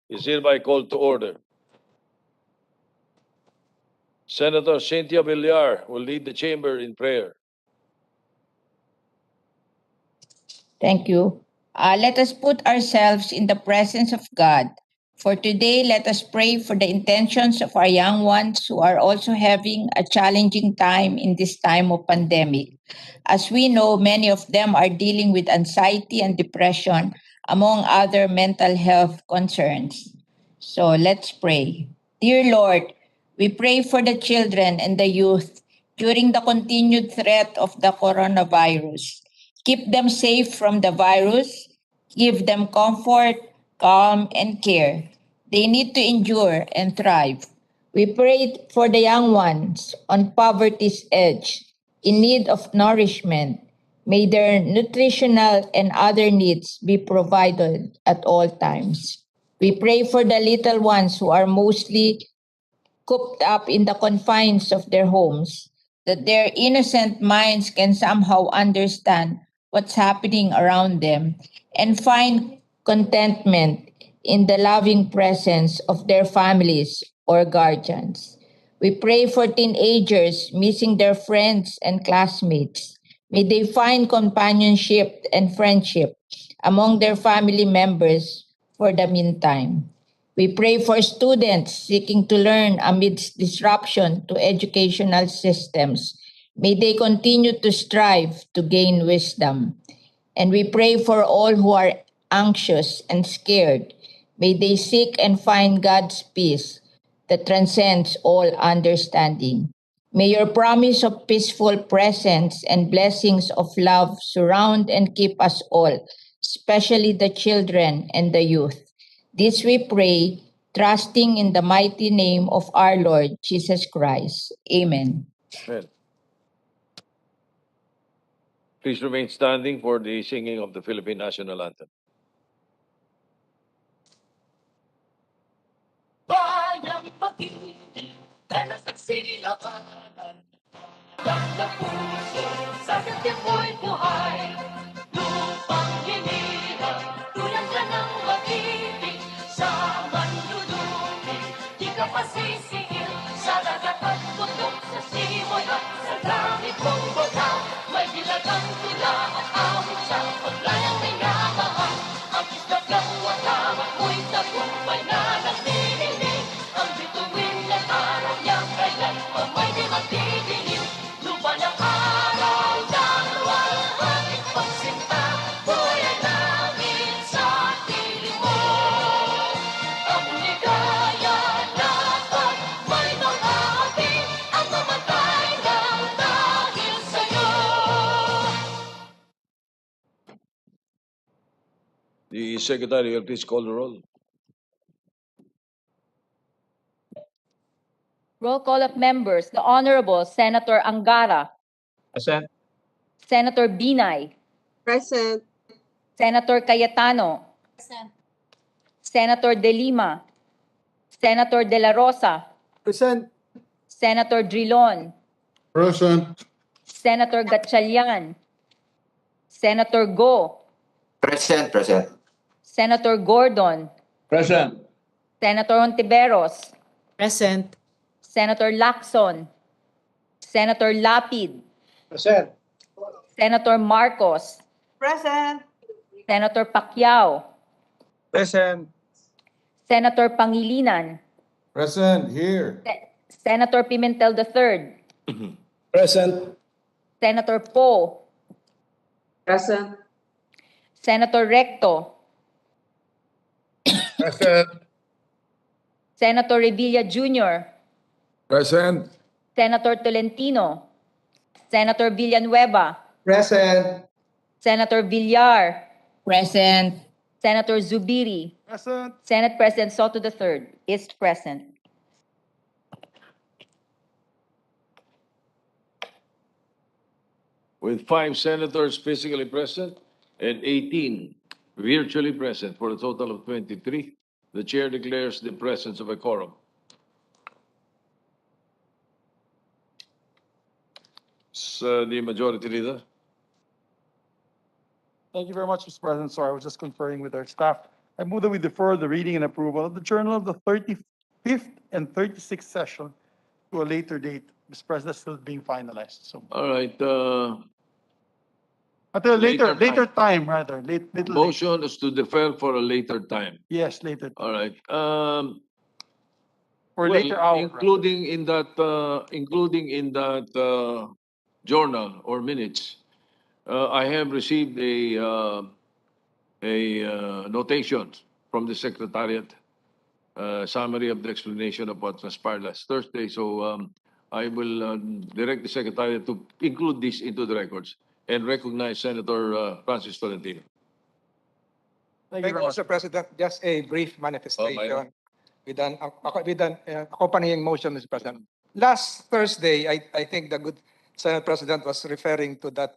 is hereby called to order. Senator Cynthia Villar will lead the chamber in prayer. Thank you. Let us put ourselves in the presence of God. For today, let us pray for the intentions of our young ones who are also having a challenging time in this time of pandemic. As we know, many of them are dealing with anxiety and depression, among other mental health concerns. So let's pray. Dear Lord, we pray for the children and the youth during the continued threat of the coronavirus. Keep them safe from the virus, give them comfort, calm, and care. They need to endure and thrive. We pray for the young ones on poverty's edge, in need of nourishment. May their nutritional and other needs be provided at all times. We pray for the little ones who are mostly cooped up in the confines of their homes, that their innocent minds can somehow understand what's happening around them and find contentment in the loving presence of their families or guardians. We pray for teenagers missing their friends and classmates. May they find companionship and friendship among their family members for the meantime. We pray for students seeking to learn amidst disruption to educational systems. May they continue to strive to gain wisdom. And we pray for all who are anxious and scared. May they seek and find God's peace that transcends all understanding. May your promise of peaceful presence and blessings of love surround and keep us all, especially the children and the youth. This we pray, trusting in the mighty name of our Lord Jesus Christ. Amen. Amen. Please remain standing for the singing of the Philippine National Anthem. Bayang pag-ibig, dalas at silakan. Ng puso, sa dating mo'y buhay. Lupang hinirang, tulad ka ng mag-ibig. Sa manlulubi, di ka pasisingil. Sa dagat at bundok, sa simoy at sa langit mong bughaw. May dilagang tula at awit sa paglayang may namahan. Ang isla at tama mo'y tagumpay na nagdidinig. Ang bituin ng araw niyang kailan pa may di magdidilim. Lupa ng araw, daluwalhati pagsinta. Buhay namin sa piling mo. Ang ligaya dapat may mga api. Ang mamatay ng dahil sa'yo. The Secretary will please call the roll. Roll call of members. The Honorable Senator Angara. Present. Senator Binay. Present. Senator Cayetano. Present. Senator De Lima. Senator De La Rosa. Present. Senator Drilon. Present. Senator Gatchalian. Senator Go. Present. Senator Gordon. Present. Senator Ontiveros. Present. Senator Lacson. Senator Lapid. Present. Senator Marcos. Present. Senator Pacquiao. Present. Senator Pangilinan. Present. Here. Senator Pimentel III. Present. Senator Poe. Present. Senator Recto. Present. Senator Revilla Jr. Present. Senator Tolentino. Senator Villanueva. Present. Senator Villar. Present. Senator Zubiri. Present. Senate President Soto III is present. With 5 senators physically present and 18 virtually present for a total of 23, the chair declares the presence of a quorum. The Majority Leader. Thank you very much, Mr. President. Sorry, I was just conferring with our staff. I move that we defer the reading and approval of the journal of the 35th and 36th session to a later date. Mr. President, still being finalized. So All right, at a Later later time, rather, little late. motion is to defer for a later time. Yes, later, All right. or Well, later hour. rather. including in that journal or minutes, I have received a notation from the Secretariat, summary of the explanation of what transpired last Thursday. So I will direct the Secretariat to include this into the records and recognize Senator Francis Tolentino. Thank you Thank very you, much. Mr. President. Just a brief manifestation with an accompanying motion, Mr. President. Last Thursday, I think the good Senate President was referring to that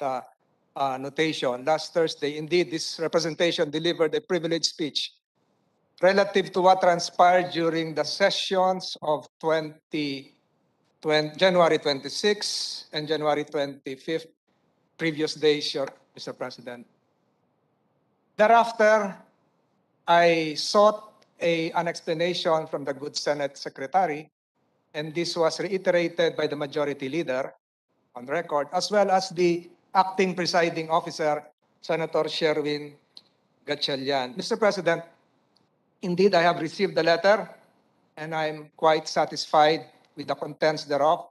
notation. Last Thursday, indeed, this representation delivered a privileged speech relative to what transpired during the sessions of January 26 and January 25th, previous days, Mr. President. Thereafter, I sought an explanation from the good Senate Secretary, and this was reiterated by the Majority Leader on record, as well as the Acting Presiding Officer, Senator Sherwin Gatchalian. Mr. President, indeed I have received the letter, and I'm quite satisfied with the contents thereof.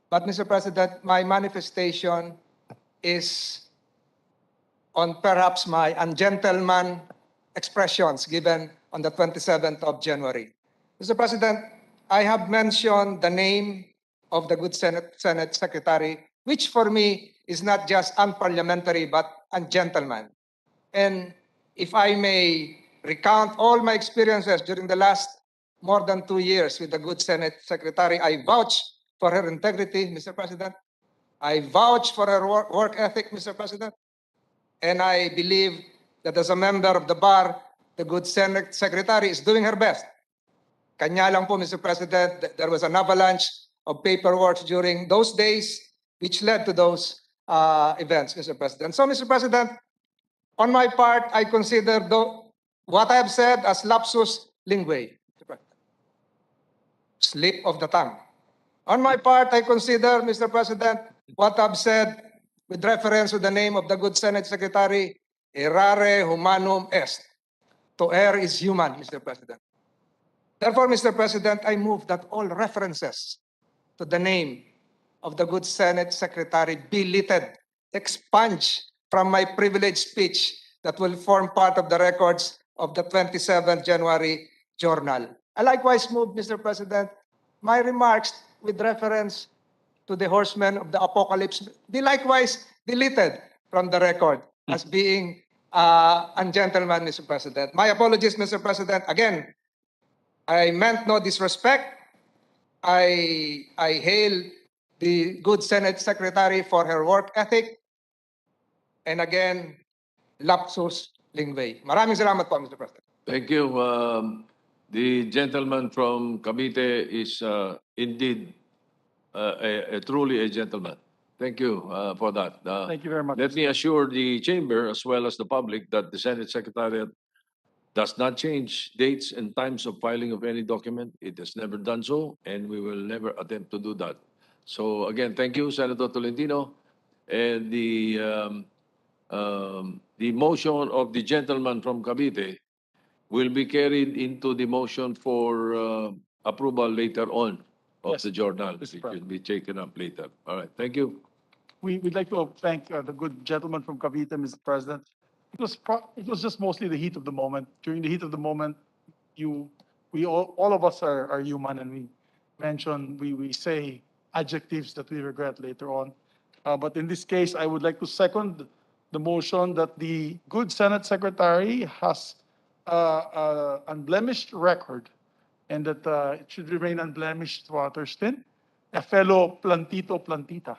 But Mr. President, my manifestation is on perhaps my ungentleman expressions given on the 27th of January. Mr. President, I have mentioned the name of the good Senate Secretary, which for me is not just unparliamentary but ungentleman. And if I may recount all my experiences during the last more than 2 years with the good Senate Secretary, I vouch for her integrity, Mr. President. I vouch for her work ethic, Mr. President. And I believe that as a member of the bar, the good Senate Secretary is doing her best. Kanya lang po, Mr. President, there was an avalanche of paperwork during those days which led to those events, Mr. President. So, Mr. President, on my part, I consider what I have said as lapsus linguae, slip of the tongue. On my part, I consider, Mr. President, what I've said with reference to the name of the good Senate Secretary, errare humanum est. To err is human, Mr. President. Therefore, Mr. President, I move that all references to the name of the good Senate Secretary be deleted, expunged from my privileged speech that will form part of the records of the 27th January journal. I likewise move, Mr. President, my remarks with reference to the horsemen of the apocalypse be likewise deleted from the record as being ungentleman, Mr. President. My apologies, Mr. President. Again, I meant no disrespect. I hail the good Senate Secretary for her work ethic. And again, lapsus linguae. Maraming salamat po, Mr. President. Thank you. The gentleman from Cavite is indeed truly a gentleman. Thank you for that. Thank you very much. Let me assure the chamber as well as the public that the Senate Secretariat does not change dates and times of filing of any document. It has never done so, and we will never attempt to do that. So again, thank you, Senator Tolentino. And the motion of the gentleman from Cavite will be carried into the motion for approval later on of Yes, the journal. Mr. It President. will be taken up later. All right, thank you. We'd like to thank the good gentleman from Cavite, Mr. President. It was just mostly the heat of the moment. During the heat of the moment, all of us are human, and we say adjectives that we regret later on. But in this case, I would like to second the motion that the good Senate Secretary has unblemished record, and that it should remain unblemished throughout her stint. A fellow plantita.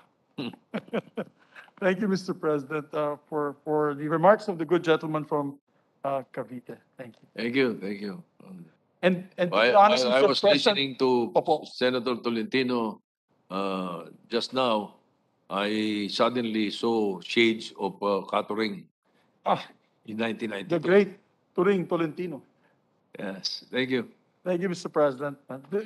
Thank you, Mr. President, for the remarks of the good gentleman from Cavite. Thank you. Thank you, thank you. And to be I, honest, I Mr. was President, listening to Opo. Senator Tolentino just now. I suddenly saw shades of Catering ah, in the 1992. great Turing, Tolentino. Yes, thank you. Thank you, Mr. President.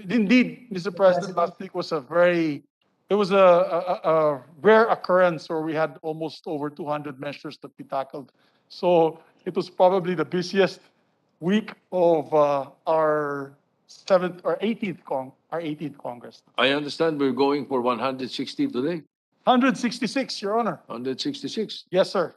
Indeed, Mr. President, last week was it was a rare occurrence where we had almost over 200 measures that we tackled. So it was probably the busiest week of our 18th Congress. I understand we're going for 160 today. 166, Your Honor. 166. Yes, sir.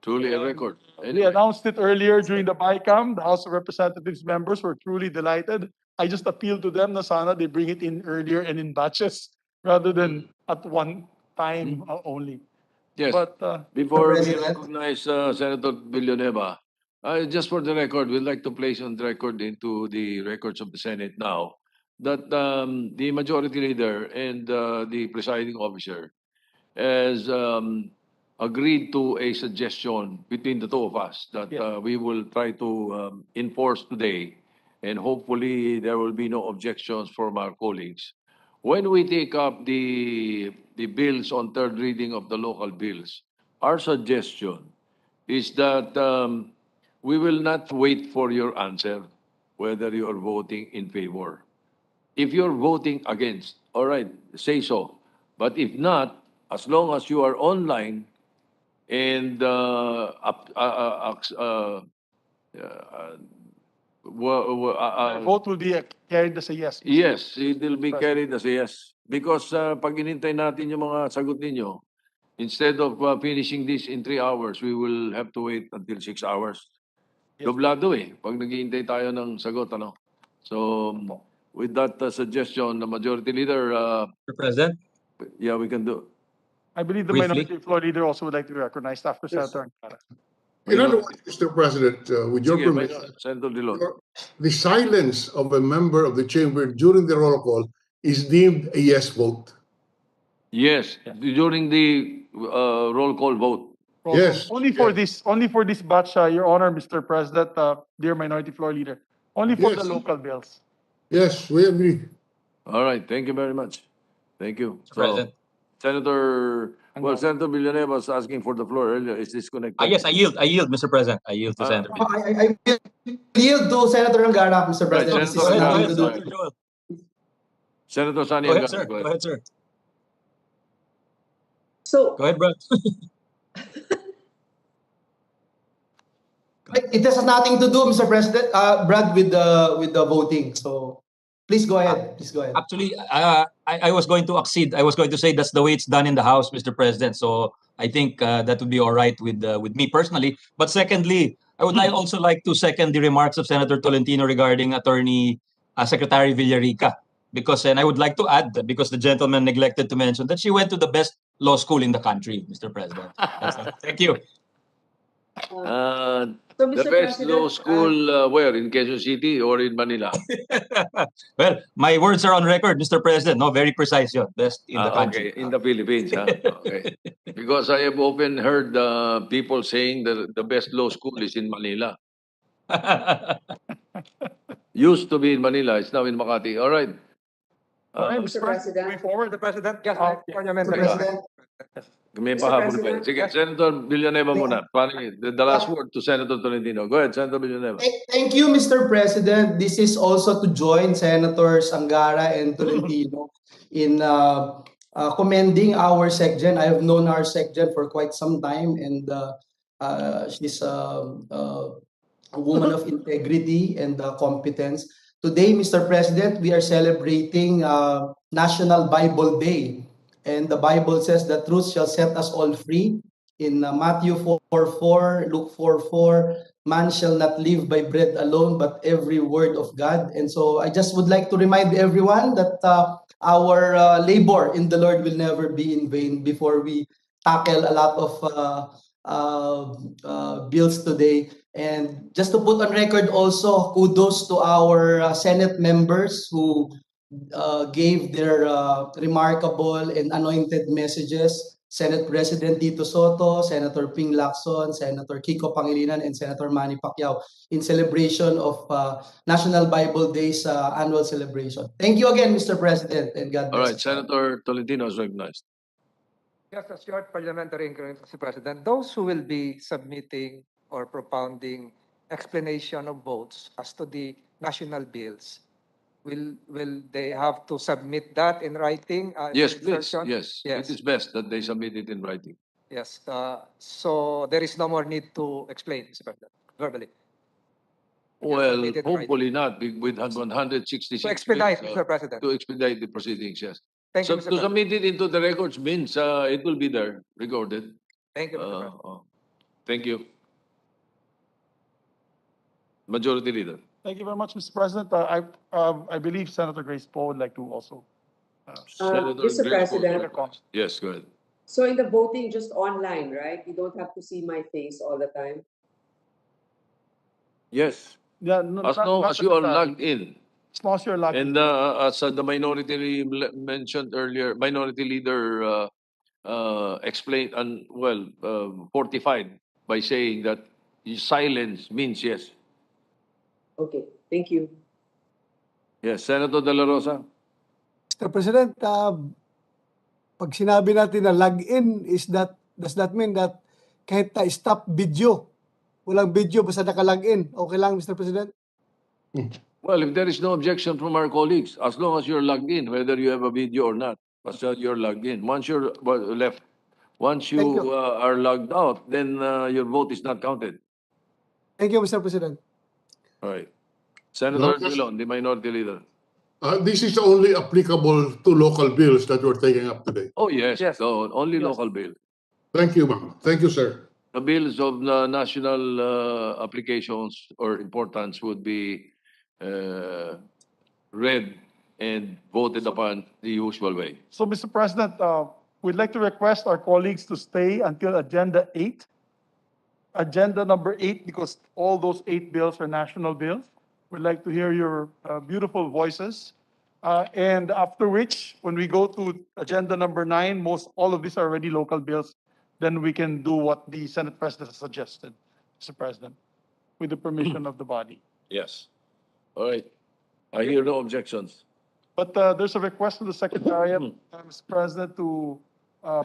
Truly a record. We Anyway, announced it earlier during the BICAM. The House of Representatives members were truly delighted. I just appealed to them na sana they bring it in earlier and in batches rather than at one time only. yes. But Before we President. recognize Senator Villanueva, just for the record, we'd like to place on the record into the records of the Senate now that the majority leader and the presiding officer has agreed to a suggestion between the two of us that Yes. we will try to enforce today, and hopefully there will be no objections from our colleagues. When we take up the bills on third reading of the local bills, our suggestion is that we will not wait for your answer whether you are voting in favor. If you're voting against, all right, say so. But if not, as long as you are online and the vote will be carried as a yes. Mr. yes, it will be President. carried as a yes. Because pag inintay natin yung mga sagot ninyo, instead of finishing this in 3 hours, we will have to wait until 6 hours. Yes. Doblado pag naghihintay tayo ng sagot, ano? So, with that suggestion, the majority leader, Mr. President, yeah, we can do. I believe the Briefly. minority floor leader also would like to be recognized after Yes. Senator Angara. In other words, Mr. President, with your Sige, permission, Senator Dilon. the silence of a member of the chamber during the roll call is deemed a yes vote. Yes, during the roll call vote. Roll Yes. call. Only for Yes. this batch, Your Honor, Mr. President, dear minority floor leader. Only for Yes. the local bills. Yes, we agree. All right, thank you very much. Thank you. Mr. President. Senator, well, Angara. Senator Villanueva was asking for the floor earlier. Is this connected? Yes, I yield, Mr. President. I yield to Senator. I yield to Senator Angara, Mr. Right, President. Senator This is Angara, nothing to do. Senator Joel. Senator Sani Go ahead, Angara, sir. Go ahead, sir. So, Go ahead, Brad. It has nothing to do, Mr. President, Brad, with the voting. So please go ahead. Please go ahead. Actually, I was going to accede. I was going to say that's the way it's done in the House, Mr. President. So I think that would be all right with me personally. But secondly, I would also like to second the remarks of Senator Tolentino regarding Attorney Secretary Villarreal. And I would like to add, because the gentleman neglected to mention that she went to the best law school in the country, Mr. President. Thank you. so the Mr. best President, law school where? In Quezon City or in Manila? Well, my words are on record, Mr. President. No, very precise yun. Best in the country. Okay, in the Philippines. Okay. Because I have often heard people saying that the best law school is in Manila. Used to be in Manila, it's now in Makati. All right. All right, Mr. Mr. President, President. moving forward. Mr. President, yes, Oh, parliamentary. Mr. President, May Mr. pahabol pa. President. Sige, Senator Villanueva muna. The last word to Senator Tolentino. Go ahead, Senator Villanueva. thank you, Mr. President. This is also to join Senators Angara and Tolentino in commending our SecGen. I have known our SecGen for quite some time, and she's a woman of integrity and competence. Today, Mr. President, we are celebrating National Bible Day. And the Bible says the truth shall set us all free. In Matthew 4:4, Luke 4:4, man shall not live by bread alone, but every word of God. And so I just would like to remind everyone that our labor in the Lord will never be in vain before we tackle a lot of bills today. And just to put on record also, kudos to our Senate members who gave their remarkable and anointed messages. Senate President Tito Soto, Senator Ping Lacson, Senator Kiko Pangilinan, and Senator Manny Pacquiao in celebration of National Bible Day's annual celebration. Thank you again, Mr. President, and God bless. All right, Senator Tolentino is recognized. Yes, as short parliamentary increment, Mr. President, those who will be submitting or propounding explanation of votes as to the national bills, will they have to submit that in writing? Yes, for please. insertion? Yes. Yes. It is best that they submit it in writing. Yes. So there is no more need to explain, Mr. President, verbally. Well, submit it in writing. hopefully not with 166 To expedite, bills, Mr. President. to expedite the proceedings, yes. Thank So you, Mr. to President. submit it into the records means it will be there recorded. Thank you, Mr. President. Thank you. Majority Leader. Thank you very much, Mr. President. I believe Senator Grace Poe would like to also. Senator Mr. Grace Poe. President. Yes, go ahead. So in the voting, just online, right? You don't have to see my face all the time. Yes. Yeah, no, As not- long not as you are necessarily. logged in. As long as you're logged And in. as the minority mentioned earlier, minority leader explained and fortified by saying that silence means yes. Okay, thank you. Yes, Senator De La Rosa. Mr. President, pag sinabi natin na login does that mean that kahit stop video, walang video basta naka-login, okay lang, Mr. President? Well, if there is no objection from our colleagues, as long as you're logged in, whether you have a video or not, basta you're logged in. Once you're left, once Thank you you. are logged out, then your vote is not counted. Thank you, Mr. President. All right. Senator No, Dillon, the minority leader. This is only applicable to local bills that we're taking up today. Oh, yes. Yes. So only Yes. local bill. Thank you, ma'am. Thank you, sir. The bills of the national applications or importance would be read and voted upon the usual way. So, Mr. President, we'd like to request our colleagues to stay until Agenda 8. Agenda number 8, because all those 8 bills are national bills. We'd like to hear your beautiful voices. And after which, when we go to agenda number 9, all of these are already local bills. Then we can do what the Senate President has suggested, Mr. President, with the permission of the body. Yes. All right. I hear no objections. But there's a request to the Secretariat, Mr. President, to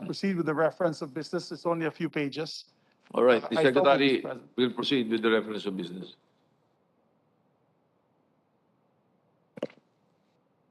proceed with the reference of business. It's only a few pages. All right. The I so moved, Secretary Mr. President. will proceed with the reference of business.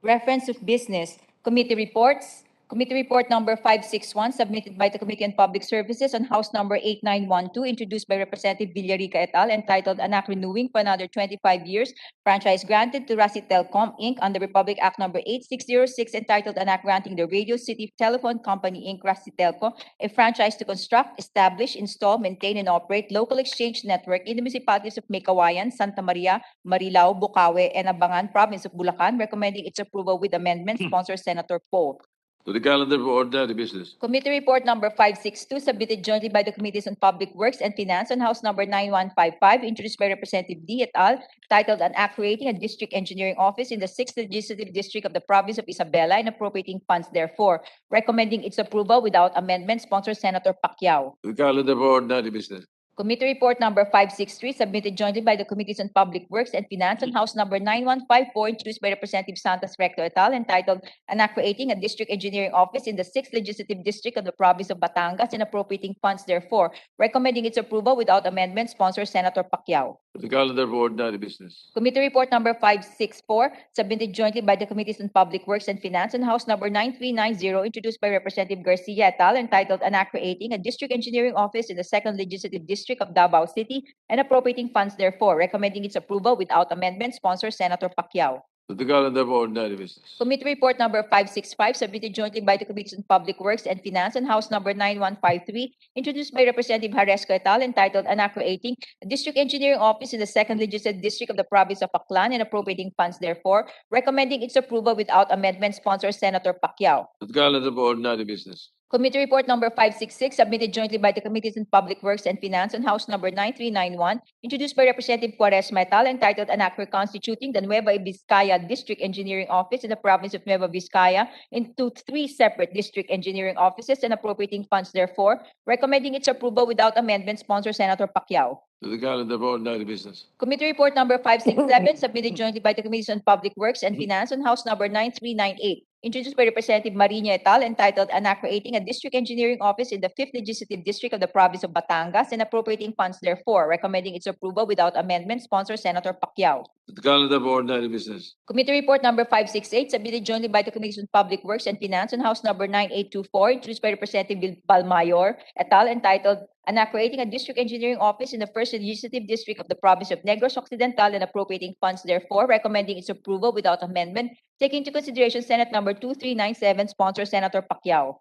Reference of business, committee reports. Committee report number 561 submitted by the Committee on Public Services on House number 8912, introduced by Representative Villarreal et al., entitled Anak Renewing for another 25 years, franchise granted to Rasi Telcom Inc. under Republic Act number 8606, entitled Anak Granting the Radio City Telephone Company Inc. Rasi Telco a franchise to construct, establish, install, maintain, and operate local exchange network in the municipalities of Meycauayan, Santa Maria, Marilao, Bukawe, and Abangan, province of Bulacan, recommending its approval with amendment, sponsor Senator Poe. To the calendar for ordinary business. Committee report number 562, submitted jointly by the Committees on Public Works and Finance on House number 9155, introduced by Representative D et al., titled An Act Creating a District Engineering Office in the 6th Legislative District of the Province of Isabela and appropriating funds therefore, recommending its approval without amendment, sponsor Senator Pacquiao. To the calendar for ordinary business. Committee report number 563, submitted jointly by the Committees on Public Works and Finance on House number 9154, introduced by Representative Santos Recto et al., entitled An Act Creating a District Engineering Office in the 6th Legislative District of the Province of Batangas and appropriating funds therefore, recommending its approval without amendment, sponsor Senator Pacquiao. To the calendar for ordinary business. Committee report number 564, submitted jointly by the Committees on Public Works and Finance on House number 9390, introduced by Representative Garcia et al., entitled An Act Creating a District Engineering Office in the 2nd Legislative District of Davao City and appropriating funds therefore, recommending its approval without amendment, sponsor Senator Pacquiao. To the calendar for ordinary business. Committee report number 565, submitted jointly by the Committees on Public Works and Finance on House number 9153, introduced by Representative Haresco et al., entitled An Act Creating a District Engineering Office in the 2nd Legislative District of the Province of Aklan and appropriating funds therefore, recommending its approval without amendment, sponsor Senator Pacquiao. To the calendar for ordinary business. Committee report number 566, submitted jointly by the Committees on Public Works and Finance on House number 9391, introduced by Representative Cuaresma et al., entitled An Act Reconstituting the Nueva Vizcaya District Engineering Office in the province of Nueva Vizcaya into 3 separate district engineering offices and appropriating funds therefore, recommending its approval without amendment, sponsor Senator Pacquiao. To the calendar for ordinary business. Committee report number 567, submitted jointly by the Committees on Public Works and Finance on House number 9398, introduced by Representative Marina et al., entitled An Act Creating a District Engineering Office in the 5th Legislative District of the Province of Batangas and appropriating funds therefore, recommending its approval without amendment, sponsor Senator Pacquiao. To the calendar of ordinary business. Committee Report number 568, submitted jointly by the Committees on Public Works and Finance on House number 9824, introduced by Representative Balmayor et al., entitled An Act Creating a District Engineering Office in the 1st Legislative District of the Province of Negros Occidental and appropriating funds therefore, recommending its approval without amendment, taking into consideration Senate number 2397, sponsor Senator Pacquiao.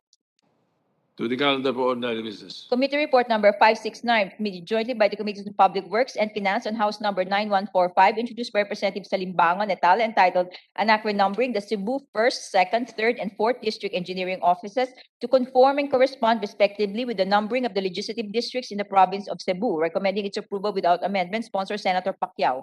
To the calendar of ordinary business. Committee Report number 569, submitted jointly by the Committees on Public Works and Finance on House number 9145, introduced by Representative Salimbangan et al., entitled An Act Renumbering the Cebu 1st, 2nd, 3rd, and 4th District Engineering Offices to conform and correspond respectively with the numbering of the legislative districts in the province of Cebu, recommending its approval without amendment, sponsor Senator Pacquiao.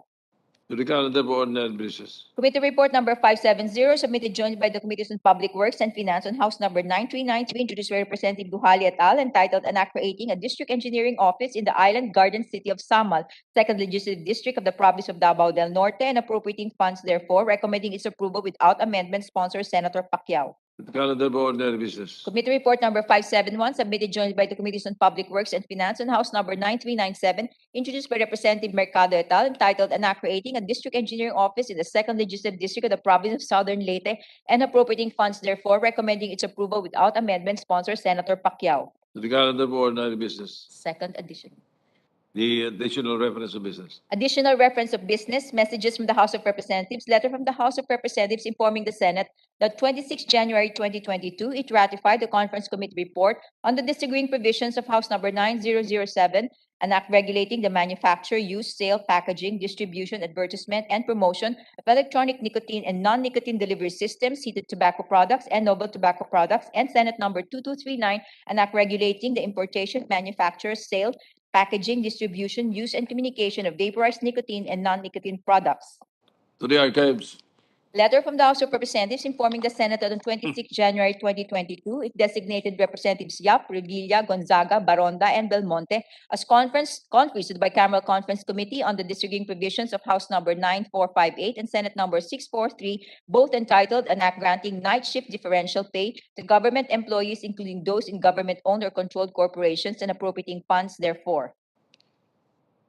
To the calendar of ordinary business. Committee Report number 570, submitted jointly by the Committees on Public Works and Finance on House number 9393, introduced by Representative Duhali et al., entitled An Act Creating a District Engineering Office in the Island Garden City of Samal, 2nd Legislative District of the Province of Davao del Norte, and appropriating funds therefore, recommending its approval without amendment, sponsor Senator Pacquiao. To the calendar of ordinary business. Committee Report number 571, submitted jointly by the Committees on Public Works and Finance on House number 9397, introduced by Representative Mercado et al., entitled An Act Creating a District Engineering Office in the 2nd Legislative District of the Province of Southern Leyte and appropriating funds therefore, recommending its approval without amendment, sponsor Senator Pacquiao. To the calendar of ordinary business. Second edition. The additional reference of business. Additional reference of business, messages from the House of Representatives, letter from the House of Representatives informing the Senate that 26 January 2022, it ratified the Conference Committee report on the disagreeing provisions of House number 9007, an act regulating the manufacture, use, sale, packaging, distribution, advertisement, and promotion of electronic nicotine and non-nicotine delivery systems, heated tobacco products, and novel tobacco products, and Senate number 2239, an act regulating the importation, manufacture, sale, packaging, distribution, use, and communication of vaporized nicotine and non-nicotine products. To the archives. Letter from the House of Representatives informing the Senate that on 26 January 2022, it designated Representatives Yap, Revilla, Gonzaga, Baronda, and Belmonte as conferees to the Bicameral Conference Committee on the disagreeing provisions of House number 9458 and Senate number 643, both entitled An Act Granting Night Shift Differential Pay to Government Employees, including those in government-owned or controlled corporations, and appropriating funds therefore.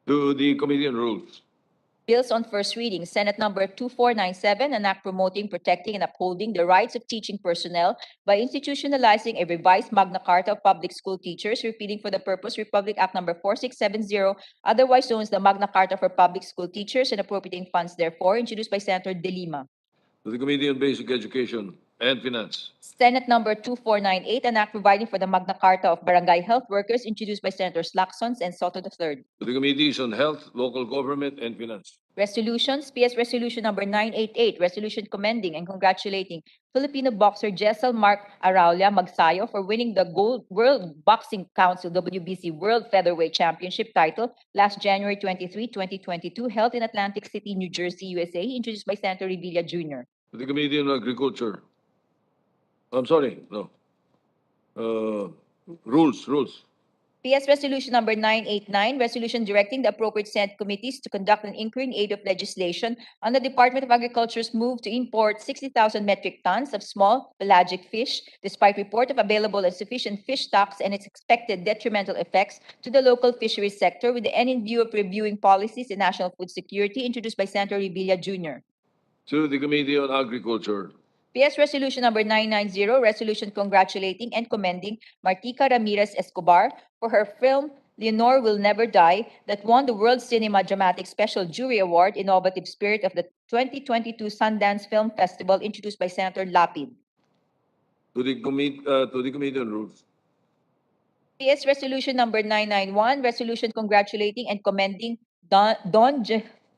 To the Committee on Rules. Bills on first reading, Senate number 2497, an act promoting, protecting, and upholding the rights of teaching personnel by institutionalizing a revised Magna Carta of Public School Teachers, repealing for the purpose Republic Act number 4670, otherwise known as the Magna Carta for Public School Teachers, and appropriating funds therefore, introduced by Senator De Lima. To the Committee on Basic Education and Finance. Senate number 2498, an act providing for the Magna Carta of Barangay Health Workers, introduced by Senators Lacson and Soto III. To the Committees on Health, Local Government, and Finance. Resolutions, PS Resolution number 988, resolution commending and congratulating Filipino boxer Jessel Mark Araulia Magsayo for winning the World Boxing Council WBC World Featherweight Championship title last January 23, 2022, held in Atlantic City, New Jersey, USA, introduced by Senator Revilla Jr. To the Committee on Agriculture. I'm sorry, no. Rules. PS Resolution number 989, resolution directing the appropriate Senate committees to conduct an inquiry in aid of legislation on the Department of Agriculture's move to import 60,000 metric tons of small pelagic fish, despite report of available and sufficient fish stocks and its expected detrimental effects to the local fisheries sector, with the end in view of reviewing policies in national food security, introduced by Senator Revilla Jr. To the Committee on Agriculture. PS Resolution number 990, resolution congratulating and commending Martica Ramirez Escobar for her film Leonor Will Never Die that won the World Cinema Dramatic Special Jury Award Innovative Spirit of the 2022 Sundance Film Festival, introduced by Senator Lapid. To the Committee on Rules. PS Resolution number 991, resolution congratulating and commending Don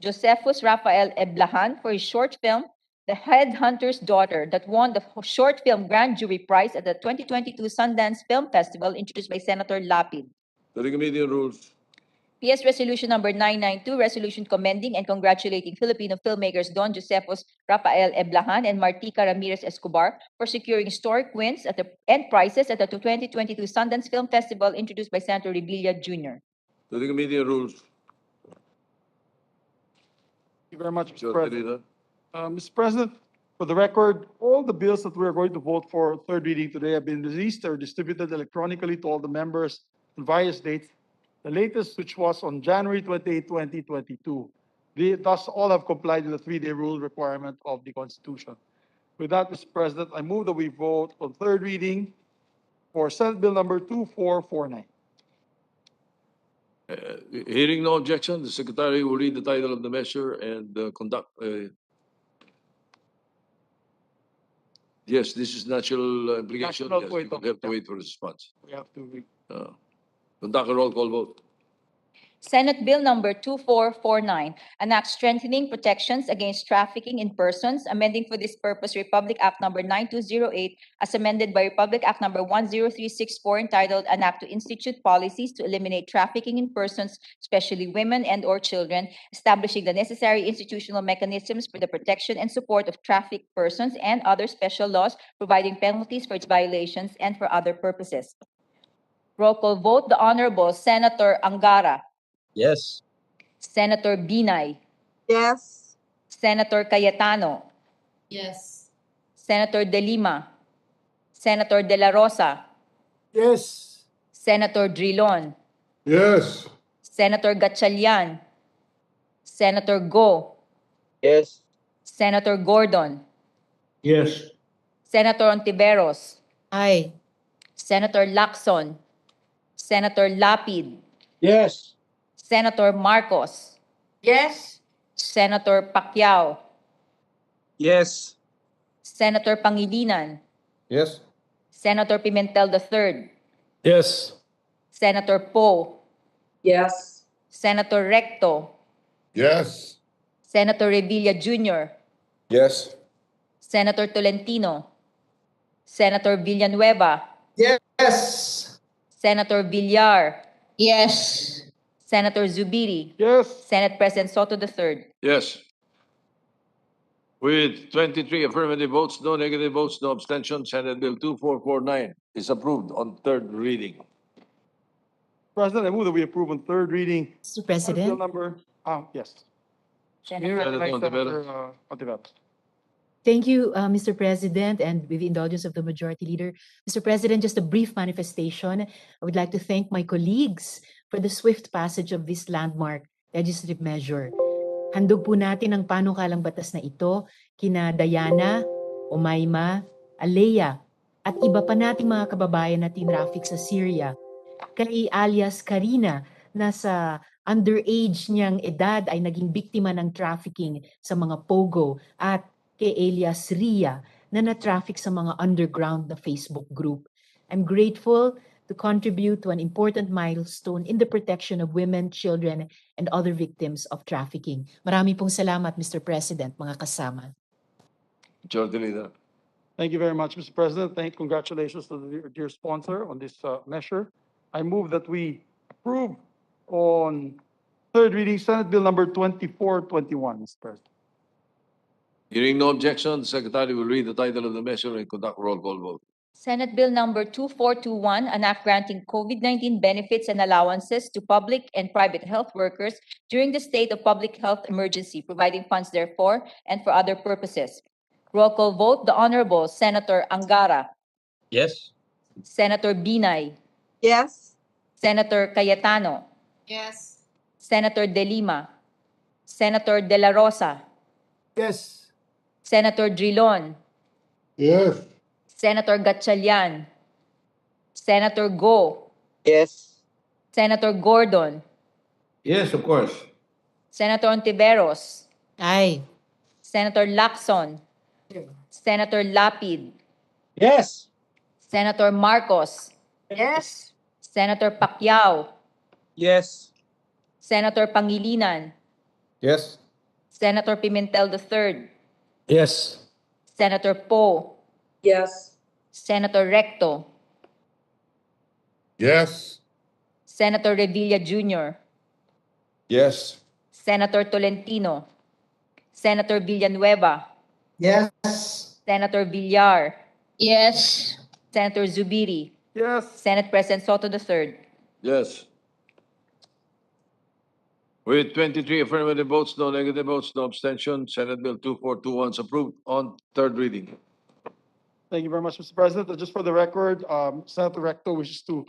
Josephus Rafael Eblahan for his short film The Headhunter's Daughter that won the short film Grand Jury Prize at the 2022 Sundance Film Festival, introduced by Senator Lapid. To the Committee on Rules. PS Resolution number 992, resolution commending and congratulating Filipino filmmakers Don Josephus Rafael Eblahan and Martica Ramirez Escobar for securing historic wins at the end prizes at the 2022 Sundance Film Festival, introduced by Senator Revilla Jr. To the Committee on Rules. Thank you very much, Mr. Senator President. Rita. Mr. President, For the record, all the bills that we are going to vote for third reading today have been released or distributed electronically to all the members on various dates. The latest, which was on January 28, 2022. They thus all have complied with the 3-day rule requirement of the Constitution. With that, Mr. President, I move that we vote on third reading for Senate Bill number 2449. Hearing no objection, the Secretary will read the title of the measure and conduct. Yes, this is natural implication. National Yes, wait, you will have to yeah. wait for the response. We have to read. Conduct a roll call vote. Senate Bill number 2449, an act strengthening protections against trafficking in persons, amending for this purpose Republic Act number 9208, as amended by Republic Act number 10364, entitled An Act to Institute Policies to Eliminate Trafficking in Persons, especially women and/or children, establishing the necessary institutional mechanisms for the protection and support of trafficked persons and other special laws, providing penalties for its violations and for other purposes. Roll call vote, the Honorable Senator Angara, Yes. Senator Binay, Yes. Senator Cayetano, Yes. Senator De Lima, Senator De La Rosa, Yes. Senator Drilon, Yes. Senator Gatchalian, Senator Go, Yes. Senator Gordon, Yes. Senator Ontiveros, Aye. Senator Lacson, Senator Lapid, Yes. Senator Marcos, Yes. Senator Pacquiao, Yes. Senator Pangilinan, Yes. Senator Pimentel III, Yes. Senator Poe, Yes. Senator Recto, Yes. Senator Revilla Jr., Yes. Senator Tolentino, Senator Villanueva, Yes. Senator Villar, Yes. Senator Zubiri, Yes. Senate President Soto III. Yes. With 23 affirmative votes, no negative votes, no abstention, Senate Bill 2449 is approved on third reading. President, I move that we approve on third reading. Mr. Senate Bill President. number, yes. Senator Recognize Ontiveros. Senator Ontiveros. Thank you, Mr. President, and with the indulgence of the Majority Leader. Mr. President, just a brief manifestation. I would like to thank my colleagues for the swift passage of this landmark legislative measure. Handog po natin ang panukalang batas na ito kina Diana, Umayma, Alea, at iba pa nating mga kababayan na tinraffic sa Syria. Kay alias Karina na sa underage niyang edad ay naging biktima ng trafficking sa mga pogo, at kay alias Ria na na-traffic sa mga underground na Facebook group. I'm grateful to contribute to an important milestone in the protection of women, children, and other victims of trafficking. Marami pong salamat, Mr. President, mga kasama. Majority Leader. Thank you very much, Mr. President. Congratulations to the dear sponsor on this measure. I move that we approve on third reading Senate Bill number 2421, Mr. President. Hearing no objection, the Secretary will read the title of the measure and conduct roll call vote. Senate Bill number 2421, an act granting COVID-19 benefits and allowances to public and private health workers during the state of public health emergency, providing funds therefore and for other purposes. Roll call vote, the Honorable Senator Angara, Yes. Senator Binay, Yes. Senator Cayetano, Yes. Senator De Lima, Senator De La Rosa, Yes. Senator Drilon, Yes. Senator Gatchalian, Senator Go, Yes. Senator Gordon, Yes, of course. Senator Ontiveros, Aye. Senator Lacson, Senator Lapid, Yes. Senator Marcos, Yes. Senator Pacquiao, Yes. Senator Pangilinan, Yes. Senator Pimentel III, Yes. Senator Poe, Yes. Senator Recto, Yes. Senator Revilla Jr., Yes. Senator Tolentino, Senator Villanueva, Yes. Senator Villar, Yes. Senator Zubiri, Yes. Senate President Soto III. Yes. With 23 affirmative votes, no negative votes, no abstention, Senate Bill 2421 is approved on third reading. Thank you very much, Mr. President. Just for the record, Senator Recto wishes to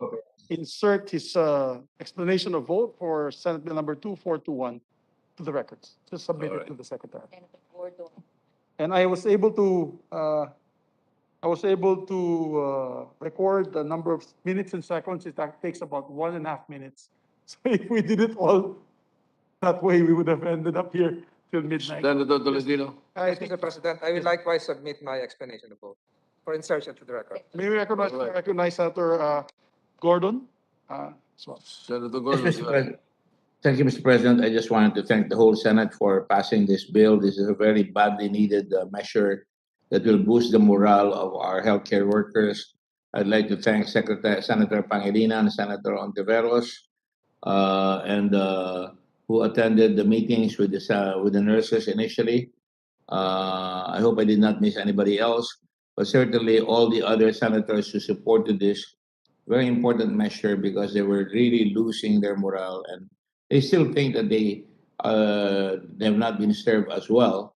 insert his explanation of vote for Senate Bill number 2421 to the records. Just submit it to the secretary. And I was able to record the number of minutes and seconds. It takes about 1.5 minutes. So if we did it all that way, we would have ended up here till midnight. Senator Tolentino. Yes, Mr. President, I will likewise submit my explanation of vote for insertion to the record. May we recognize Senator Gordon as well. Senator Gordon. Yes, Mr. President. Thank you, Mr. President. I just wanted to thank the whole Senate for passing this bill. This is a very badly needed measure that will boost the morale of our healthcare workers. I'd like to thank Senator Pangilinan and Senator Ontiveros who attended the meetings with the nurses initially. I hope I did not miss anybody else, but certainly all the other senators who supported this very important measure because they were really losing their morale and they still think that they have not been served as well.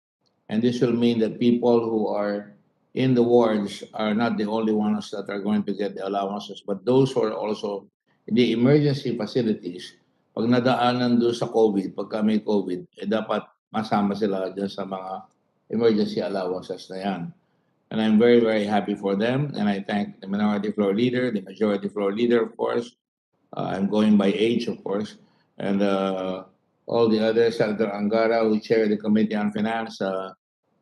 And this will mean that people who are in the wards are not the only ones that are going to get the allowances, but those who are also in the emergency facilities. Pag nadaanan doon sa COVID, pagka may COVID, dapat masama sila dyan sa mga emergency allowances na yan. And I'm very, very happy for them. And I thank the minority floor leader, the majority floor leader, of course. I'm going by age, of course. And all the others, Senator Angara, who chaired the Committee on Finance,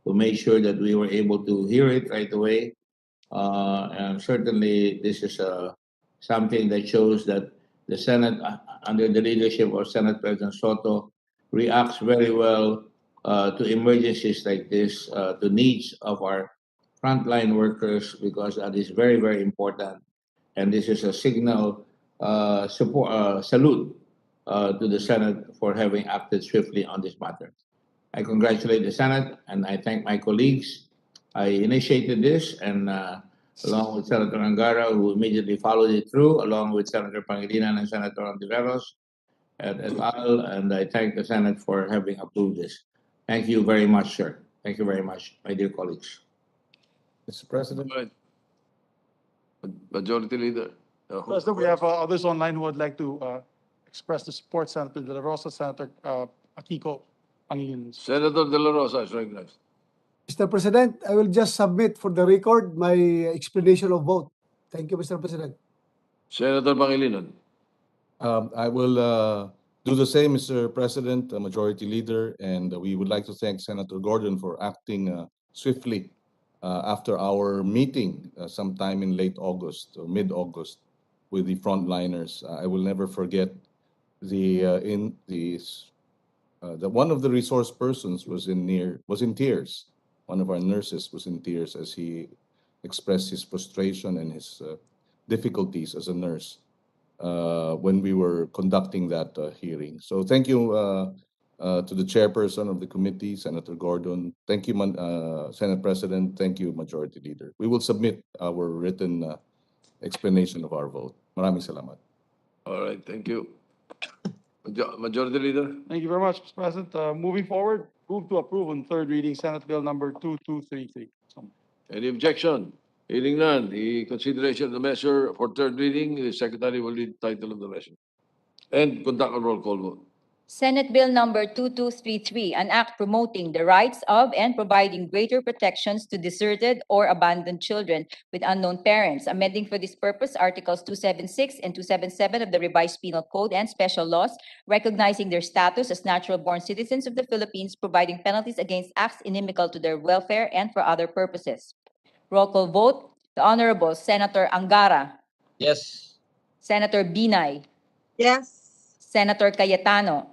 who made sure that we were able to hear it right away. And certainly this is something that shows that the Senate, under the leadership of Senate President Soto, reacts very well to emergencies like this, to needs of our frontline workers, because that is very, very important. And this is a signal salute to the Senate for having acted swiftly on this matter. I congratulate the Senate and I thank my colleagues. I initiated this and along with Senator Angara, who immediately followed it through, along with Senator Pangilinan and Senator Ontiveros et al. And I thank the Senate for having approved this. Thank you very much, sir. Thank you very much, my dear colleagues. Mr. President. Right. Majority Leader. President, we have others online who would like to express the support. Senator De La Rosa, Senator Akiko Pangilinan. Senator De La Rosa is recognized. Mr. President, I will just submit for the record my explanation of vote. Thank you, Mr. President. Senator Pangilinan. I will do the same, Mr. President, Majority Leader, and we would like to thank Senator Gordon for acting swiftly after our meeting sometime in late August or mid-August with the frontliners. I will never forget one of the resource persons was in tears. One of our nurses was in tears as he expressed his frustration and his difficulties as a nurse when we were conducting that hearing. So thank you to the chairperson of the committee, Senator Gordon. Thank you, Senate President. Thank you, Majority Leader. We will submit our written explanation of our vote. Maraming salamat. All right, thank you. Majority Leader. Thank you very much, Mr. President. Moving forward, move to approve on third reading Senate Bill number 2233. Any objection? Hearing none, the consideration of the measure for third reading, the Secretary will read the title of the measure and conduct a roll call vote. Senate Bill number 2233, an act promoting the rights of and providing greater protections to deserted or abandoned children with unknown parents, amending for this purpose Articles 276 and 277 of the Revised Penal Code and special laws, recognizing their status as natural-born citizens of the Philippines, providing penalties against acts inimical to their welfare and for other purposes. Roll call vote. The Honorable Senator Angara. Yes. Senator Binay. Yes. Senator Cayetano.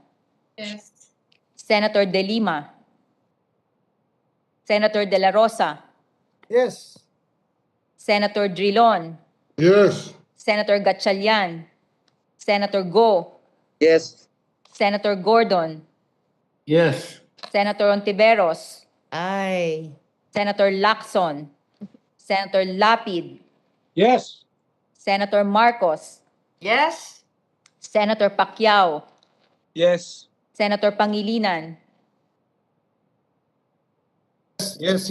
Yes. Senator De Lima. Senator De La Rosa. Yes. Senator Drilon. Yes. Senator Gatchalian. Senator Go. Yes. Senator Gordon. Yes. Senator Ontiveros. Aye. Senator Lacson. Senator Lapid. Yes. Senator Marcos. Yes. Senator Pacquiao. Yes. Senator Pangilinan, Yes.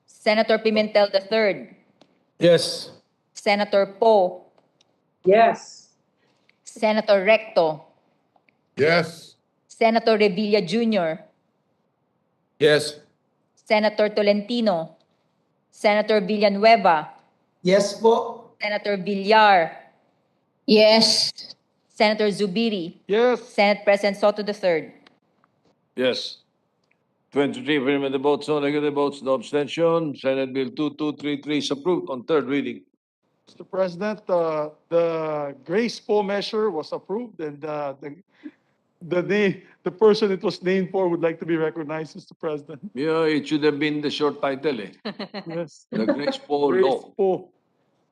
Senator Pimentel III, Yes. Senator Poe, Yes. Senator Recto, Yes. Senator Revilla Jr., Yes. Senator Tolentino, Senator Villanueva, Yes po. Senator Villar, Yes. Senator Zubiri, Yes. Senate President Soto III. Yes. 23 affirmative votes, no negative votes, no abstention. Senate Bill 2233 is approved on third reading. Mr. President, the Grace Poe measure was approved, and the person it was named for would like to be recognized, Mr. President. Yeah, it should have been the short title, eh? Yes. The Grace Poe Grace Law. Poe.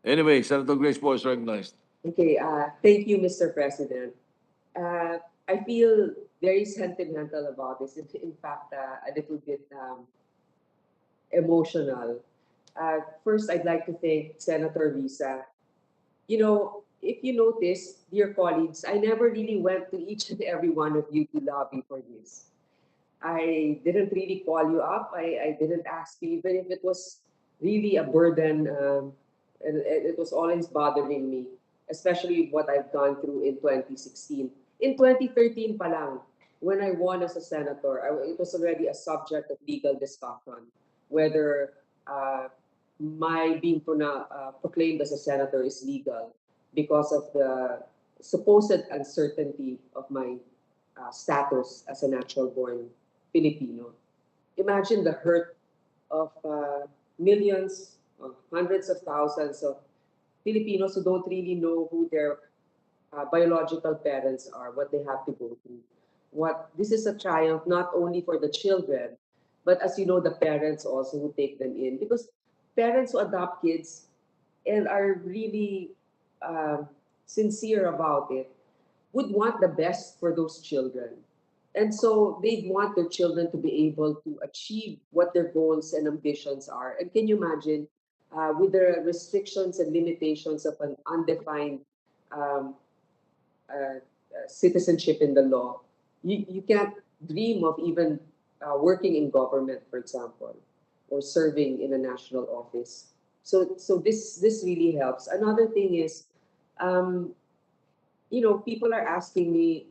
Anyway, Senator Grace Poe is recognized. Okay, thank you, Mr. President. I feel very sentimental about this. In fact, a little bit emotional. First, I'd like to thank Senator Risa. You know, if you notice, dear colleagues, I never really went to each and every one of you to lobby for this. I didn't really call you up. I didn't ask you, even if it was really a burden. And it was always bothering me, especially what I've gone through in 2016. In 2013 pa lang, when I won as a senator, it was already a subject of legal discussion, whether my being proclaimed as a senator is legal because of the supposed uncertainty of my status as a natural-born Filipino. Imagine the hurt of millions, hundreds of thousands of Filipinos who don't really know who their biological parents are, what they have to go through. This is a triumph not only for the children, but as you know, the parents also who take them in. Because parents who adopt kids and are really sincere about it would want the best for those children. And so they'd want their children to be able to achieve what their goals and ambitions are. And can you imagine, with the restrictions and limitations of an undefined um, citizenship in the law, you can't dream of even working in government, for example, or serving in a national office. So this really helps. Another thing is, um, people are asking me,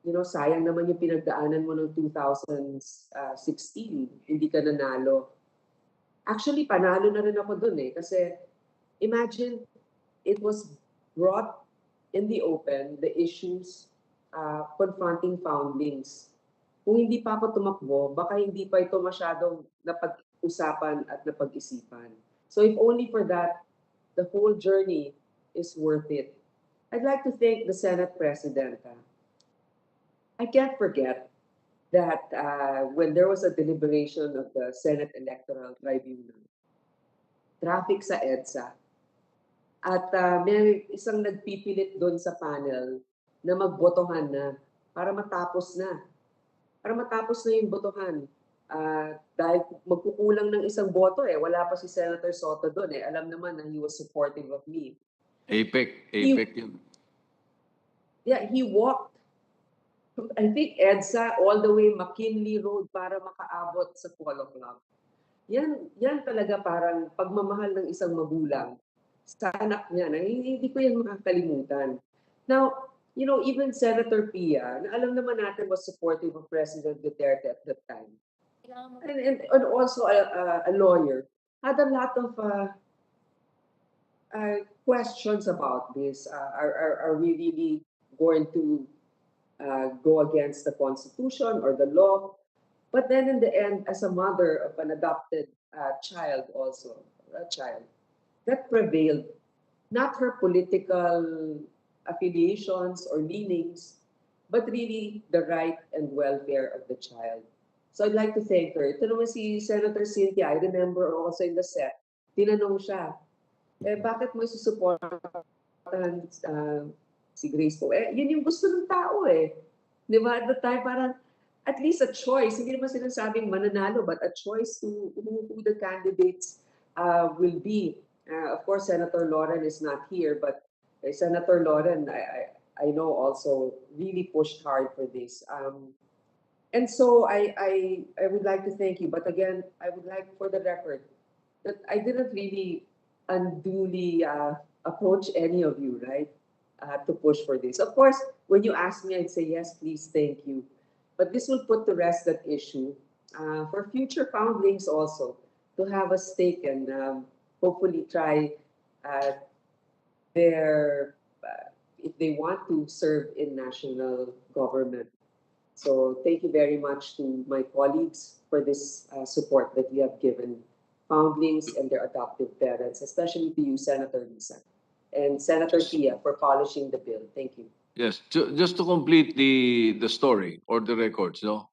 sayang naman yung pinagdaanan mo noong 2016, hindi ka nanalo. Actually, panalo na rin ako dun eh. Kasi imagine, it was brought in the open, the issues confronting foundlings. Kung hindi pa ako tumakbo, baka hindi pa ito masyadong napag-usapan at napag-isipan. So if only for that, the whole journey is worth it. I'd like to thank the Senate President. I can't forget that when there was a deliberation of the Senate Electoral Tribunal, traffic sa EDSA, at may isang nagpipilit doon sa panel na magbotohan na para matapos na. Para matapos na yung botohan. Dahil magkukulang ng isang boto eh. Wala pa si Senator Soto doon eh. Alam naman na he was supportive of me. APEC yun. Yeah, he walked, I think, EDSA all the way McKinley Road para makaabot sa Polo Club. Yan talaga parang pagmamahal ng isang magulang sa anak niya na hindi ko yan makakalimutan. Now, even Senator Pia, na alam naman natin was supportive of President Duterte at that time. And also a lawyer, had a lot of questions about this. Are we really going to go against the Constitution or the law? But then in the end, as a mother of an adopted child also, a child, that prevailed, not her political affiliations or leanings, but really the right and welfare of the child. So I'd like to thank her. Ito naman si Senator Cynthia, I remember also in the set, tinanong siya, bakit mo susuportahan si Grace Poe? Yun yung gusto ng tao eh. Di ba? At the time, parang at least a choice. Hindi naman sinasabing mananalo, but a choice to who the candidates will be. Of course, Senator Lauren is not here, but Senator Lauren, I know also really pushed hard for this. And so I would like to thank you, but again, I would like for the record that I didn't really unduly approach any of you, right, to push for this. Of course, when you ask me, I'd say yes, please, thank you. But this will put to rest that issue for future foundlings also to have a stake and hopefully try uh, their if they want to serve in national government. So thank you very much to my colleagues for this support that you have given foundlings and their adoptive parents, especially to you, Senator Lisa, and Senator Tia for polishing the bill. Thank you. Yes, just to complete the story or the records, no?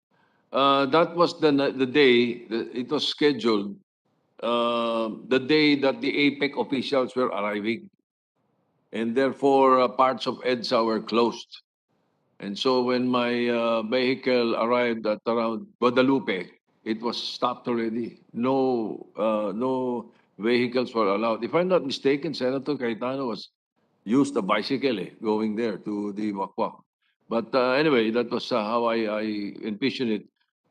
That was the day it was scheduled. The day that the APEC officials were arriving, and therefore parts of EDSA were closed. And so when my vehicle arrived at around Guadalupe, it was stopped already. No vehicles were allowed. If I'm not mistaken, Senator Cayetano was used a bicycle going there to the Wakwak. But anyway, that was how I envisioned it.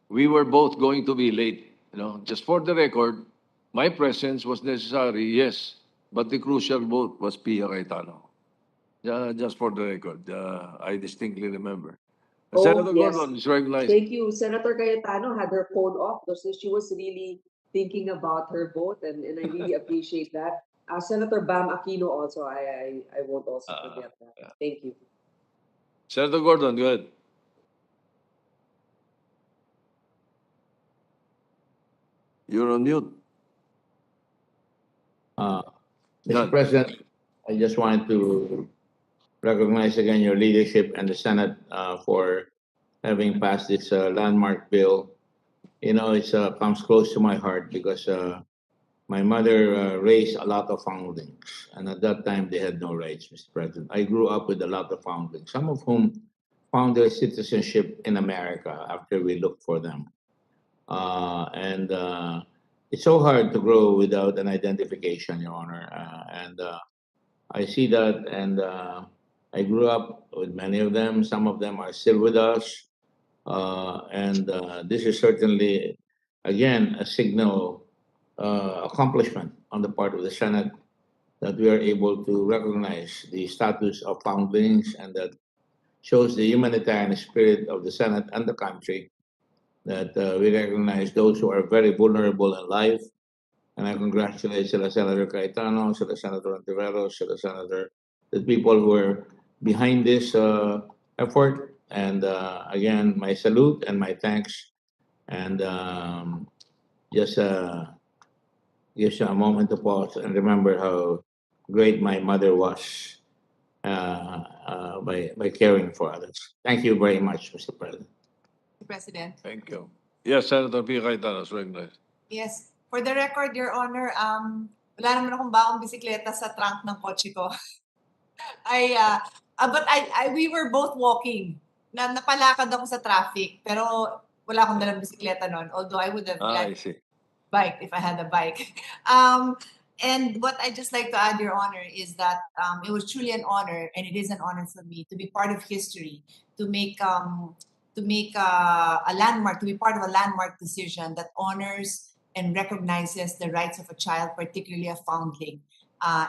We were both going to be late. Just for the record, my presence was necessary, yes, but the crucial vote was Pia Cayetano. Just for the record, I distinctly remember. Oh, Senator yes. Gordon is recognized. Thank you. Senator Cayetano had her phone off because she was really thinking about her vote, and I really appreciate that. Senator Bam Aquino also, I won't also forget that. Yeah. Thank you. Senator Gordon, go ahead. You're on mute. Mr. None. President, I just wanted to recognize again your leadership and the Senate for having passed this landmark bill. You know, it comes close to my heart because my mother raised a lot of foundlings, and at that time they had no rights, Mr. President. I grew up with a lot of foundlings, some of whom found their citizenship in America after we looked for them. And it's so hard to grow without an identification, Your Honor. And I see that, and I grew up with many of them. Some of them are still with us. And this is certainly, again, a signal accomplishment on the part of the Senate that we are able to recognize the status of foundlings, and that shows the humanitarian spirit of the Senate and the country, that we recognize those who are very vulnerable in life. And I congratulate Senator Cayetano, Senator Antiveros, the people who are behind this effort. And again, my salute and my thanks. And just gives you a moment to pause and remember how great my mother was by caring for others. Thank you very much, Mr. President. President. Thank you. Yes, Senator Pia Cayetano is recognized. Yes. For the record, Your Honor, wala naman akong baong bisikleta sa trunk ng kotse ko. We were both walking. Napalakad ako sa traffic, pero wala akong dalang bisikleta noon. Although I would have I see. bike if I had a bike. And what I just like to add, Your Honor, is that it was truly an honor, and it is an honor for me to be part of history, to make a landmark, to be part of a landmark decision that honors and recognizes the rights of a child, particularly a foundling.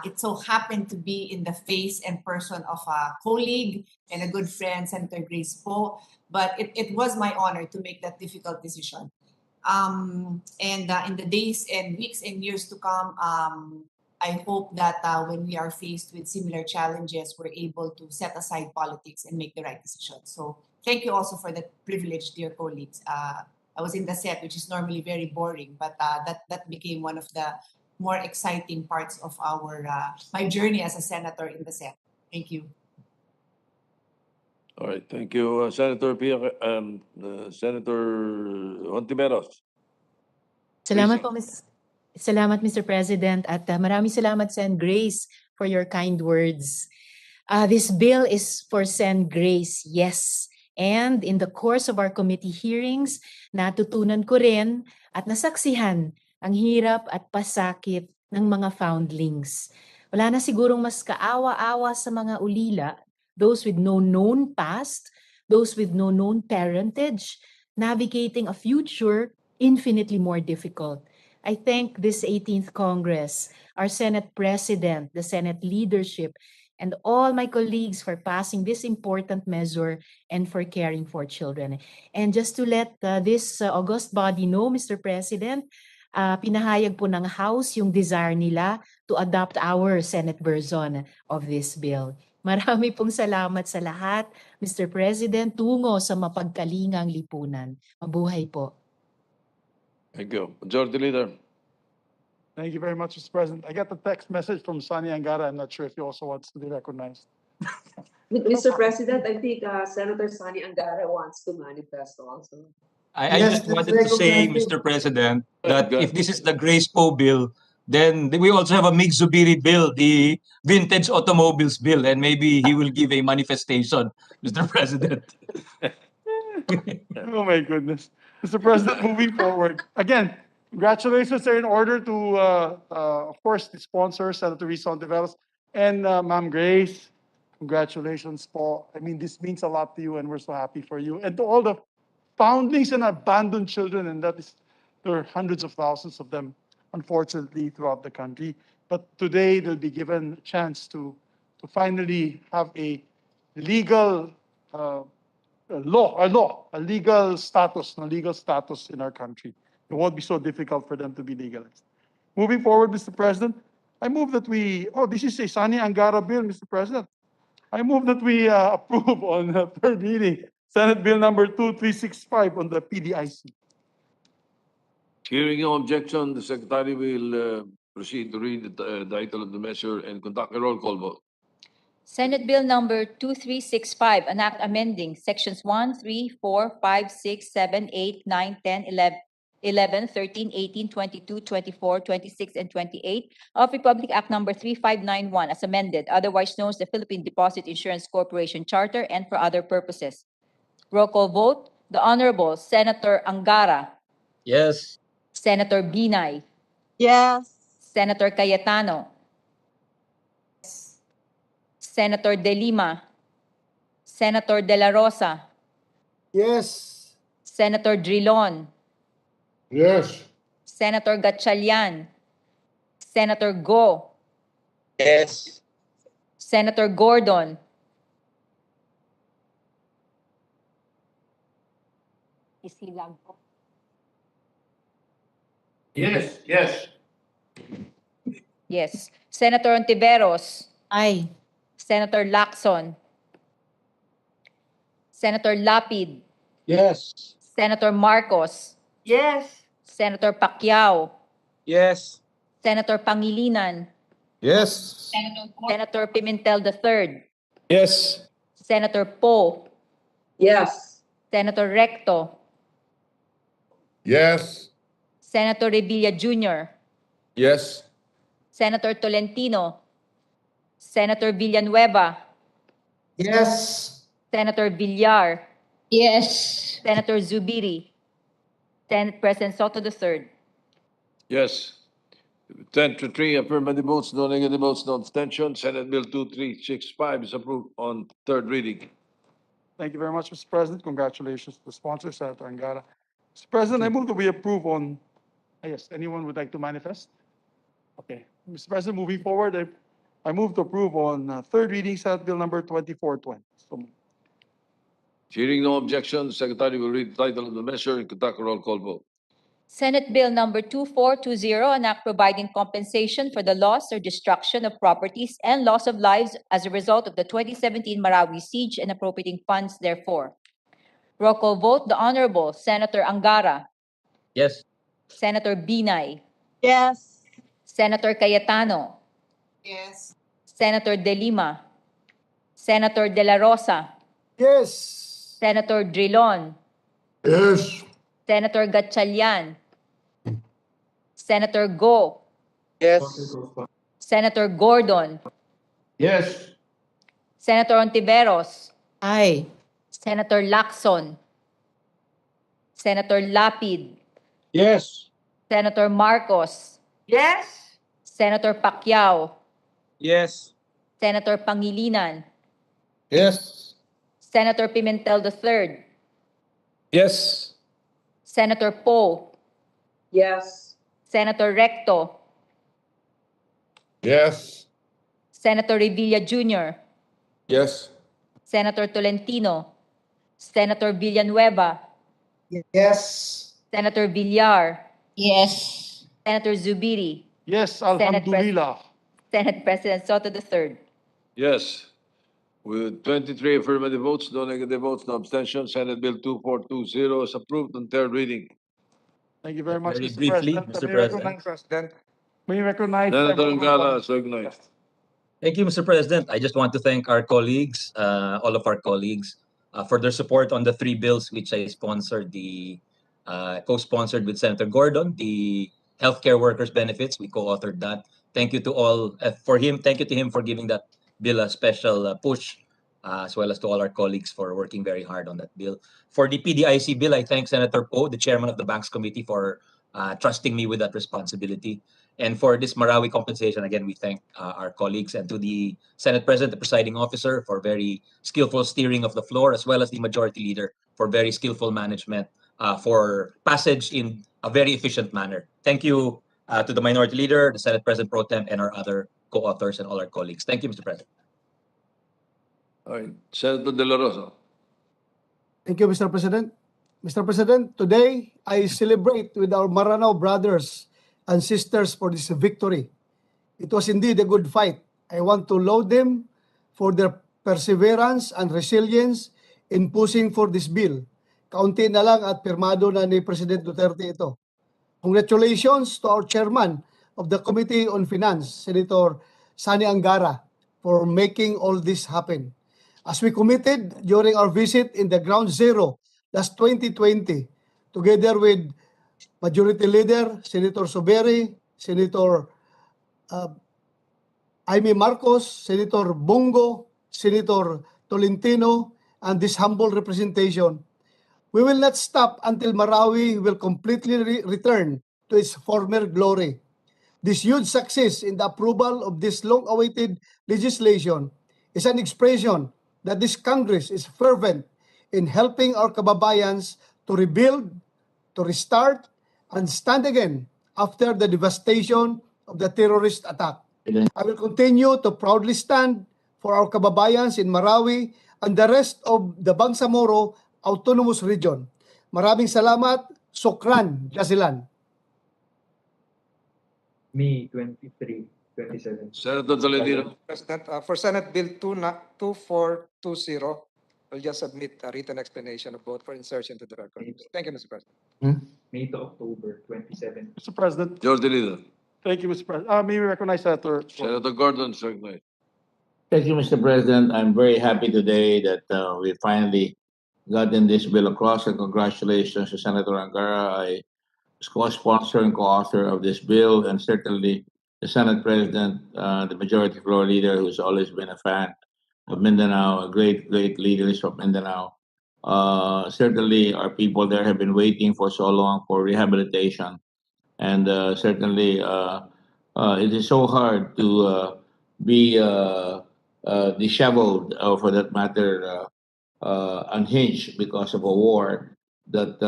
It so happened to be in the face and person of a colleague and a good friend, Senator Grace Poe, but it was my honor to make that difficult decision. And in the days and weeks and years to come, I hope that when we are faced with similar challenges, we're able to set aside politics and make the right decision. So thank you also for that privilege, dear colleagues. I was in the set, which is normally very boring, but that became one of the more exciting parts of my journey as a senator in the set. Thank you. All right, thank you, Senator Pia, Senator Ontiveros. Salamat po, Salamat, Mr. President, at maraming salamat, Sen. Grace, for your kind words. This bill is for Sen. Grace, yes. And in the course of our committee hearings, natutunan ko rin at nasaksihan ang hirap at pasakit ng mga foundlings. Wala na sigurong mas kaawa-awa sa mga ulila those with no known past, those with no known parentage, navigating a future infinitely more difficult. I thank this 18th Congress, our Senate President, the Senate leadership, and all my colleagues for passing this important measure and for caring for children. And just to let this august body know, Mr. President, pinahayag po ng House yung desire nila to adopt our Senate version of this bill. Marami pong salamat sa lahat, Mr. President, tungo sa mapagkalingang lipunan. Mabuhay po. Thank you. Majority Leader. Thank you very much, Mr. President. I got the text message from Sani Angara. I'm not sure if he also wants to be recognized. Mr. President, I think Senator Sani Angara wants to manifest also. I Yes, just let's wanted to say, recognize him. Mr. President, that Good. if this is the Grace Poe bill, then we also have a Mig Zubiri bill, the vintage automobiles bill, and maybe he will give a manifestation, Mr. President. Oh my goodness. Mr. President, moving forward. Again, congratulations are in order to, of course, the sponsor, Senator Risa Ontiveros, and Ma'am Grace. Congratulations, po. I mean, this means a lot to you, and we're so happy for you. And to all the foundlings and abandoned children, and that is, there are hundreds of thousands of them, unfortunately, throughout the country. But today, they'll be given a chance to finally have a legal a legal status in our country. It won't be so difficult for them to be legalized. Moving forward, Mr. President, I move that we, this is a Sani Angara bill, Mr. President. I move that we approve on third reading, Senate Bill number 2365 on the PDIC. Hearing no objection, the Secretary will proceed to read the title of the measure and conduct a roll call vote. Senate Bill number 2365, an act amending sections 1, 3, 4, 5, 6, 7, 8, 9, 10, 11, 13, 18, 22, 24, 26, and 28 of Republic Act number 3591 as amended, otherwise known as the Philippine Deposit Insurance Corporation Charter, and for other purposes. Roll call vote. The Honorable Senator Angara, Yes. Senator Binay, Yes. Senator Cayetano, Senator De Lima, Senator De La Rosa, Yes. Senator Drilon, Yes. Senator Gatchalian, Senator Go, Yes. Senator Gordon, Isilang po. Yes, yes. Yes. Senator Ontiveros, Aye. Senator Lacson, Senator Lapid, Yes. Senator Marcos, Yes. Senator Pacquiao, Yes. Senator Pangilinan, Yes. Senator Pimentel III, Yes. Senator Poe, Yes. Senator Recto, Yes. Senator Revilla Jr., Yes. Senator Tolentino, Senator Villanueva, Yes. Senator Villar, Yes. Senator Zubiri, Senate President Soto III. Yes. 10 to 3 affirmative votes, no negative votes, no abstention. Senate Bill 2365 is approved on third reading. Thank you very much, Mr. President. Congratulations to the sponsor, Senator Angara. Mr. President, I move that we approve on, yes, anyone would like to manifest? Okay. Mr. President, moving forward, I move to approve on third reading, Senate Bill number 2420. So moved. Hearing no objection, the Secretary will read the title of the measure and conduct a roll call vote. Senate Bill number 2420, an act providing compensation for the loss or destruction of properties and loss of lives as a result of the 2017 Marawi siege and appropriating funds therefore. Roll call vote. The Honorable Senator Angara, Yes. Senator Binay, Yes. Senator Cayetano, Yes. Senator De Lima, Senator De La Rosa, Yes. Senator Drilon, Yes. Senator Gatchalian, Senator Go, Yes. Senator Gordon, Yes. Senator Ontiveros, Aye. Senator Lacson, Senator Lapid, Yes. Senator Marcos, Yes. Senator Pacquiao, Yes. Senator Pangilinan, Yes. Senator Pimentel III, Yes. Senator Poe, Yes. Senator Recto, Yes. Senator Revilla Jr., Yes. Senator Tolentino, Senator Villanueva, Yes. Senator Villar, Yes. Senator Zubiri, Yes, Senate alhamdulillah. Senate President Soto III. Yes. With 23 affirmative votes, no negative votes, no abstentions, Senate Bill 2420 is approved on third reading. Thank you very much, Very Mr. briefly, President. Mr. May I President. recognize- President. May I recognize Senator everyone Angara, once. so recognized. Thank you, Mr. President. I just want to thank our colleagues, all of our colleagues, for their support on the three bills which I sponsored, co-sponsored with Senator Gordon, the healthcare workers benefits. We co-authored that. Thank you to all for him. Thank you to him for giving that bill a special push, as well as to all our colleagues for working very hard on that bill. For the PDIC bill, I thank Senator Poe, the chairman of the Banks Committee, for trusting me with that responsibility. And for this Marawi compensation, again, we thank our colleagues, and to the Senate President, the presiding officer, for very skillful steering of the floor, as well as the Majority Leader for very skillful management for passage in a very efficient manner. Thank you to the Minority Leader, the Senate President Pro Tem, and our other co-authors and all our colleagues. Thank you, Mr. President. All right. Senator De La Rosa. Thank you, Mr. President. Mr. President, today I celebrate with our Maranao brothers and sisters for this victory. It was indeed a good fight. I want to laud them for their perseverance and resilience in pushing for this bill. Kaunti na lang at pirmado na ni President Duterte ito. Congratulations to our chairman of the Committee on Finance, Senator Sani Angara, for making all this happen. As we committed during our visit in the Ground Zero last 2020, together with Majority Leader Senator Soberi, Senator Jaime Marcos, Senator Bongo, Senator Tolentino, and this humble representation, we will not stop until Marawi will completely return to its former glory. This huge success in the approval of this long-awaited legislation is an expression that this Congress is fervent in helping our kababayans to rebuild, to restart, and stand again after the devastation of the terrorist attack. I will continue to proudly stand for our kababayans in Marawi and the rest of the Bangsamoro Autonomous Region. Maraming salamat. Sokran, Jazilan. May 23, 27. Senator Tolentino. President, for Senate Bill 2420, I'll just submit a written explanation of vote for insertion to the record. Thank you, Mr. President. May to October 27. Mr. President, Majority Leader. thank you, Mr. President. May we recognize Senator? Senator Gordon, so recognized. Thank you, Mr. President. I'm very happy today that we finally gotten this bill across, and congratulations to Senator Angara. I was co-sponsor and co-author of this bill, and certainly the Senate President, the Majority Floor Leader, who's always been a fan of Mindanao, great leaders of Mindanao. Certainly our people there have been waiting for so long for rehabilitation, and certainly it is so hard to be disheveled, or for that matter, unhinged because of a war that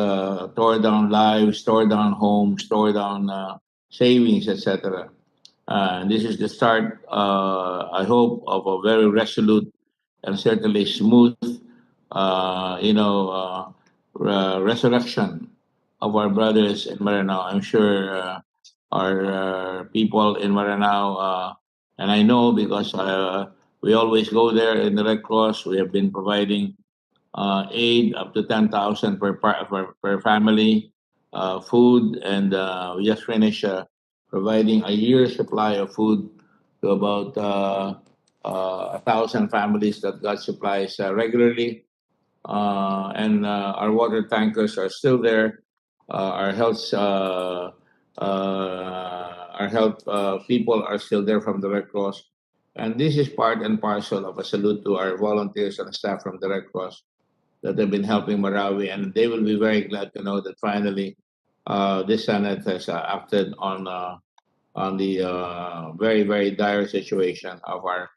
tore down lives, tore down homes, tore down savings, etc. This is the start, I hope, of a very resolute and certainly smooth, resurrection of our brothers in Maranao. I'm sure our people in Maranao, and I know because we always go there in the Red Cross. We have been providing aid up to 10,000 per family, food, and we just finished providing a year's supply of food to about 1,000 families that got supplies regularly. And our water tankers are still there. Our health people are still there from the Red Cross. And this is part and parcel of a salute to our volunteers and staff from the Red Cross that have been helping Marawi. And they will be very glad to know that finally this Senate has acted on the very, very dire situation of our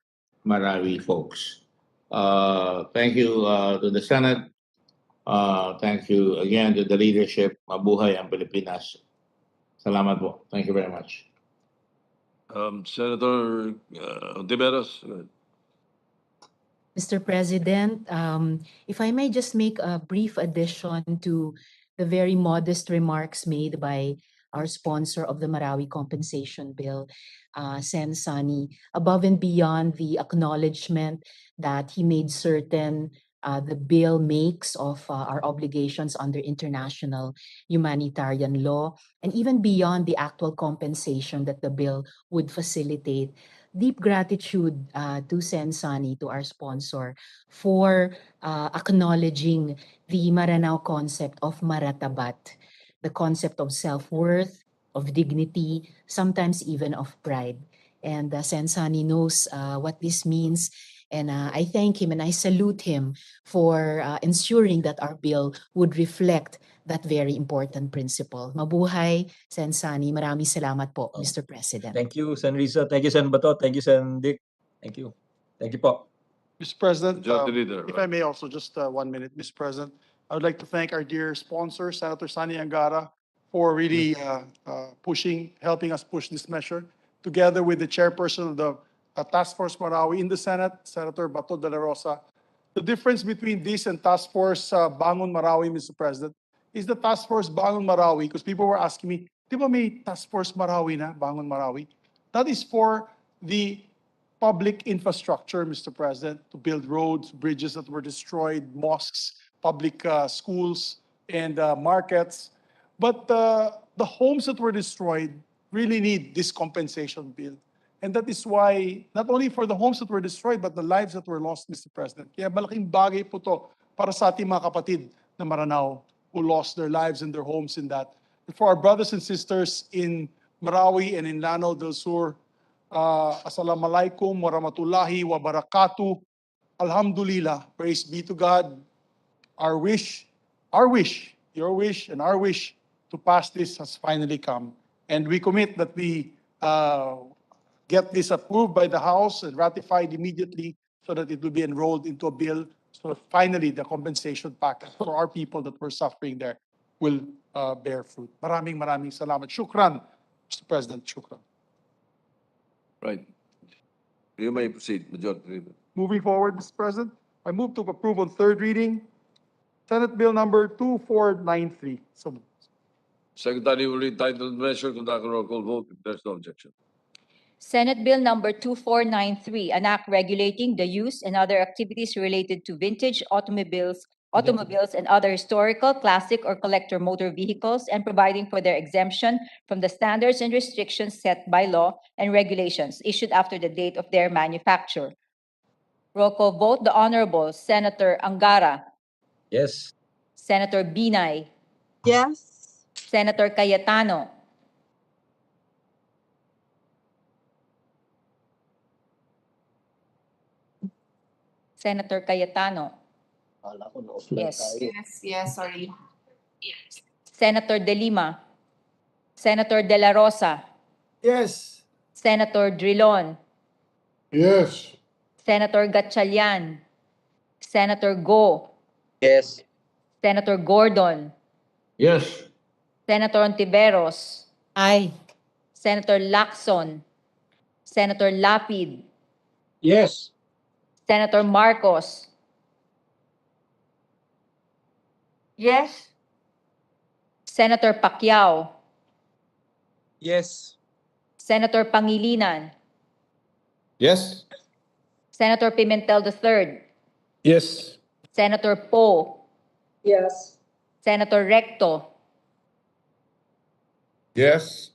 Marawi folks. Thank you to the Senate. Thank you again to the leadership. Mabuhay ang Pilipinas. Salamat po. Thank you very much. Senator Ontiveros. Mr. President, if I may just make a brief addition to the very modest remarks made by our sponsor of the Marawi Compensation Bill, Sen Sani, above and beyond the acknowledgement that he made certain the bill makes of our obligations under international humanitarian law, and even beyond the actual compensation that the bill would facilitate. Deep gratitude to Sen Sani, to our sponsor, for acknowledging the Maranao concept of maratabat, the concept of self-worth, of dignity, sometimes even of pride. And Sen Sani knows what this means. And I thank him and I salute him for ensuring that our bill would reflect that very important principle. Mabuhay, Sen Sani. Maraming salamat po, Mr. President. Thank you, Sen Risa. Thank you, Sen Bato. Thank you, Sen Dick. Thank you. Thank you po. Mr. President, Majority Leader. if I may also, just 1 minute, Mr. President. I would like to thank our dear sponsor, Senator Sani Angara, for really helping us push this measure, together with the chairperson of the Task Force Marawi in the Senate, Senator Bato de la Rosa. The difference between this and Task Force Bangon Marawi, Mr. President, is the Task Force Bangon Marawi, because people were asking me, di ba may Task Force Marawi na, Bangon Marawi? That is for the public infrastructure, Mr. President, to build roads, bridges that were destroyed, mosques, public schools, and markets. But the homes that were destroyed really need this compensation bill. And that is why, not only for the homes that were destroyed, but the lives that were lost, Mr. President. Kaya malaking bagay po to para sa ating mga kapatid na Maranao who lost their lives and their homes in that. And for our brothers and sisters in Marawi and in Lanao del Sur, Assalamualaikum warahmatullahi wabarakatuh. Alhamdulillah. Praise be to God. Our wish, your wish, and our wish to pass this has finally come. And we commit that we get this approved by the House and ratified immediately so that it will be enrolled into a bill. So finally, the compensation package for our people that were suffering there will bear fruit. Maraming salamat. Shukran, Mr. President. Shukran. Right. You may proceed, Majority Leader. Moving forward, Mr. President, I move to approve on third reading Senate Bill number 2493. So moved. Secretary will read title of the measure, conduct a roll call vote if there's no objection. Senate Bill number 2493, an act regulating the use and other activities related to vintage automobiles and other historical, classic, or collector motor vehicles, and providing for their exemption from the standards and restrictions set by law and regulations issued after the date of their manufacture. Roll call vote, the Honorable Senator Angara, Yes. Senator Binay, Yes. Senator Cayetano, Senator Cayetano. Yes. Yes, sorry. Senator De Lima, Senator De La Rosa, Yes. Senator Drilon, Yes. Senator Gatchalian, Senator Go, Yes. Senator Gordon, Yes. Senator Ontiveros, Aye. Senator Lacson, Senator Lapid, Yes. Senator Marcos. Yes. Senator Pacquiao, Yes. Senator Pangilinan, Yes. Senator Pimentel III, Yes. Senator Poe, Yes. Senator Recto, Yes.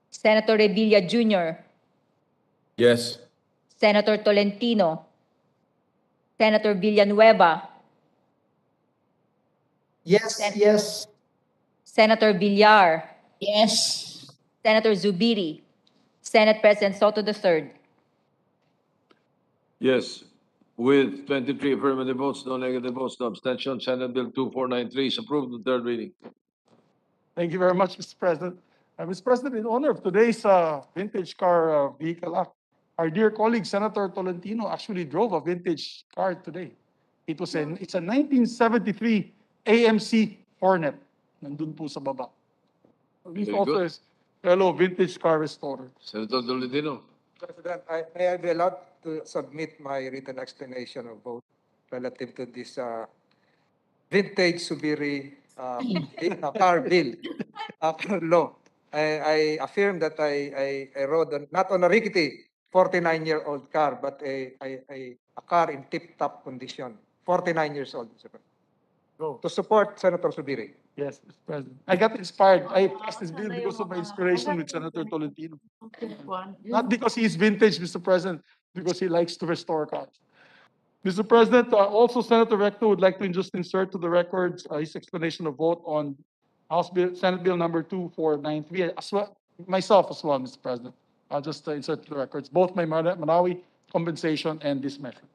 Senator Revilla Jr., Yes. Senator Tolentino, Senator Villanueva, Yes, yes. Senator Villar, Yes. Senator Zubiri, Senate President Soto III. Yes. With 23 affirmative votes, no negative votes, no abstention, Senate Bill 2493 is approved on third reading. Thank you very much, Mr. President. Mr. President, in honor of today's vintage car vehicle act, our dear colleague Senator Tolentino actually drove a vintage car today. It's a 1973 AMC Hornet. Nandun po sa baba. He's Very also good. a fellow vintage car restorer. Senator Tolentino. President, may I be allowed to submit my written explanation of vote relative to this vintage Subiri car bill law? I affirm that I rode not on a rickety 49-year-old car, but a car in tip-top condition. 49 years old, Mr. President. Go. To support Senator Subiri. Yes, Mr. President. I got inspired. I passed this bill because of my inspiration with Senator Tolentino. Not because he's vintage, Mr. President, because he likes to restore cars. Mr. President, also Senator Recto would like to just insert to the records his explanation of vote on Senate Bill number 2493, as well, myself as well, Mr. President. I'll just insert to the records both my Manawi compensation and this measure.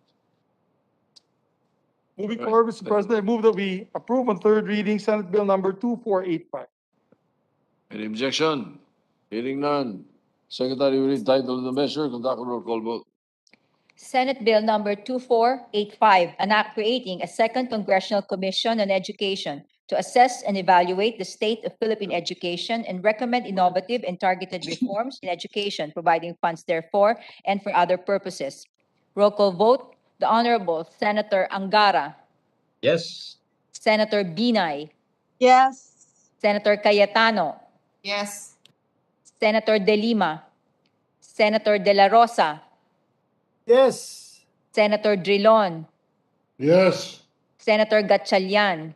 Moving forward, Mr. President, I move that we approve on third reading Senate Bill number 2485. Any objection? Hearing none. Secretary will read title of the measure, conduct a roll call vote. Senate Bill number 2485, an act creating a second Congressional Commission on Education to assess and evaluate the state of Philippine education and recommend innovative and targeted reforms in education, providing funds therefore and for other purposes. Roll call vote. The Honorable Senator Angara, Yes. Senator Binay, Yes. Senator Cayetano, Yes. Senator De Lima, Senator De La Rosa, Yes. Senator Drilon, Yes. Senator Gatchalian,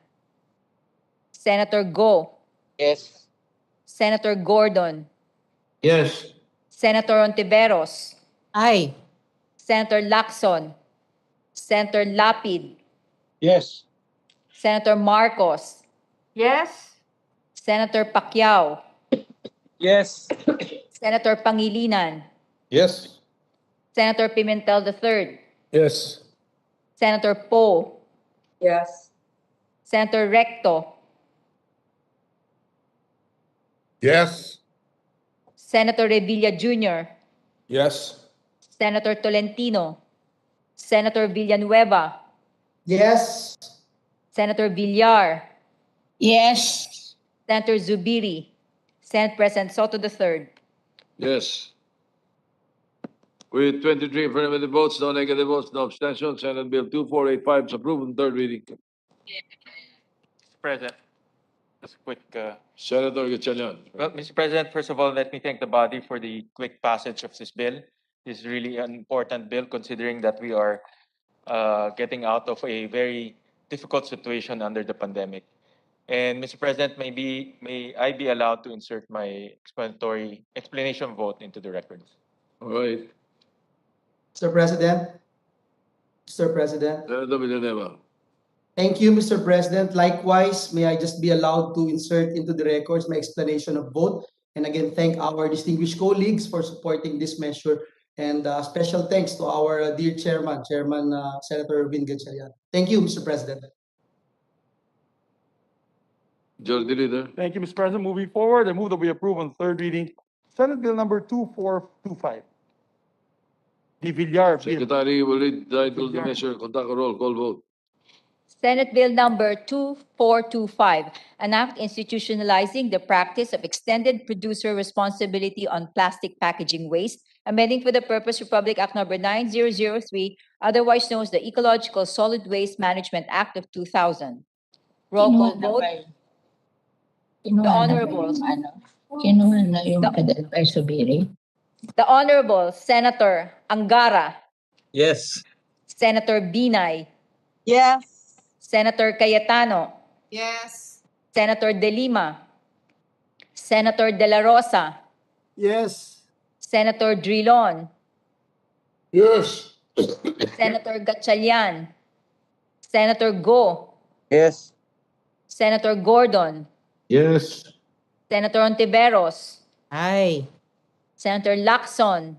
Senator Go, Yes. Senator Gordon, Yes. Senator Ontiveros, Aye. Senator Lacson, Senator Lapid, Yes. Senator Marcos, Yes. Senator Pacquiao, Yes. Senator Pangilinan, Yes. Senator Pimentel III, Yes. Senator Poe, Yes. Senator Recto, Yes. Senator Revilla Jr., Yes. Senator Tolentino, Senator Villanueva, Yes. Senator Villar, Yes. Senator Zubiri, Senate President Soto III. Yes. With 23 affirmative votes, no negative votes, no abstentions, Senate Bill 2485 is approved on third reading. President, just a quick. Senator Gatchalian. Well, Mr. President, first of all, let me thank the body for the quick passage of this bill. This is really an important bill considering that we are getting out of a very difficult situation under the pandemic. And Mr. President, may I be allowed to insert my explanation vote into the records? All right. Mr. President. Mr. President. Senator Villanueva. Thank you, Mr. President. Likewise, may I just be allowed to insert into the records my explanation of vote. And again, thank our distinguished colleagues for supporting this measure. And special thanks to our dear Chairman, Senator Vin Gatchalian. Thank you, Mr. President. Majority Leader. Thank you, Mr. President. Moving forward, I move that we approve on third reading Senate Bill number 2425. The Villar Bill. Secretary will read title of the measure, conduct a roll call vote. Senate Bill number 2425, an act institutionalizing the practice of extended producer responsibility on plastic packaging waste, amending for the purpose Republic Act number 9003, otherwise known as the Ecological Solid Waste Management Act of 2000. Roll call vote. The Honorable. Kinuha na yung kay Subiri. The Honorable Senator Angara, Yes. Senator Binay, Yes. Senator Cayetano, Yes. Senator De Lima, Senator De La Rosa, Yes. Senator Drilon, Yes. Senator Gatchalian, Senator Go, Yes. Senator Gordon, Yes. Senator Ontiveros, Aye. Senator Lacson,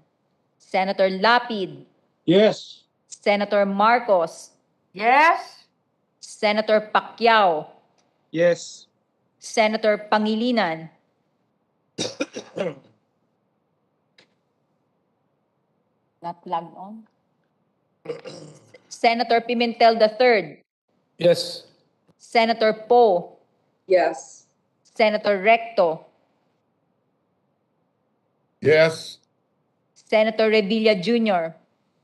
Senator Lapid, Yes. Senator Marcos, Yes. Senator Pacquiao, Yes. Senator Pangilinan, Not plugged on. Senator Pimentel III. Yes. Senator Poe. Yes. Senator Recto. Yes. Senator Revilla Jr.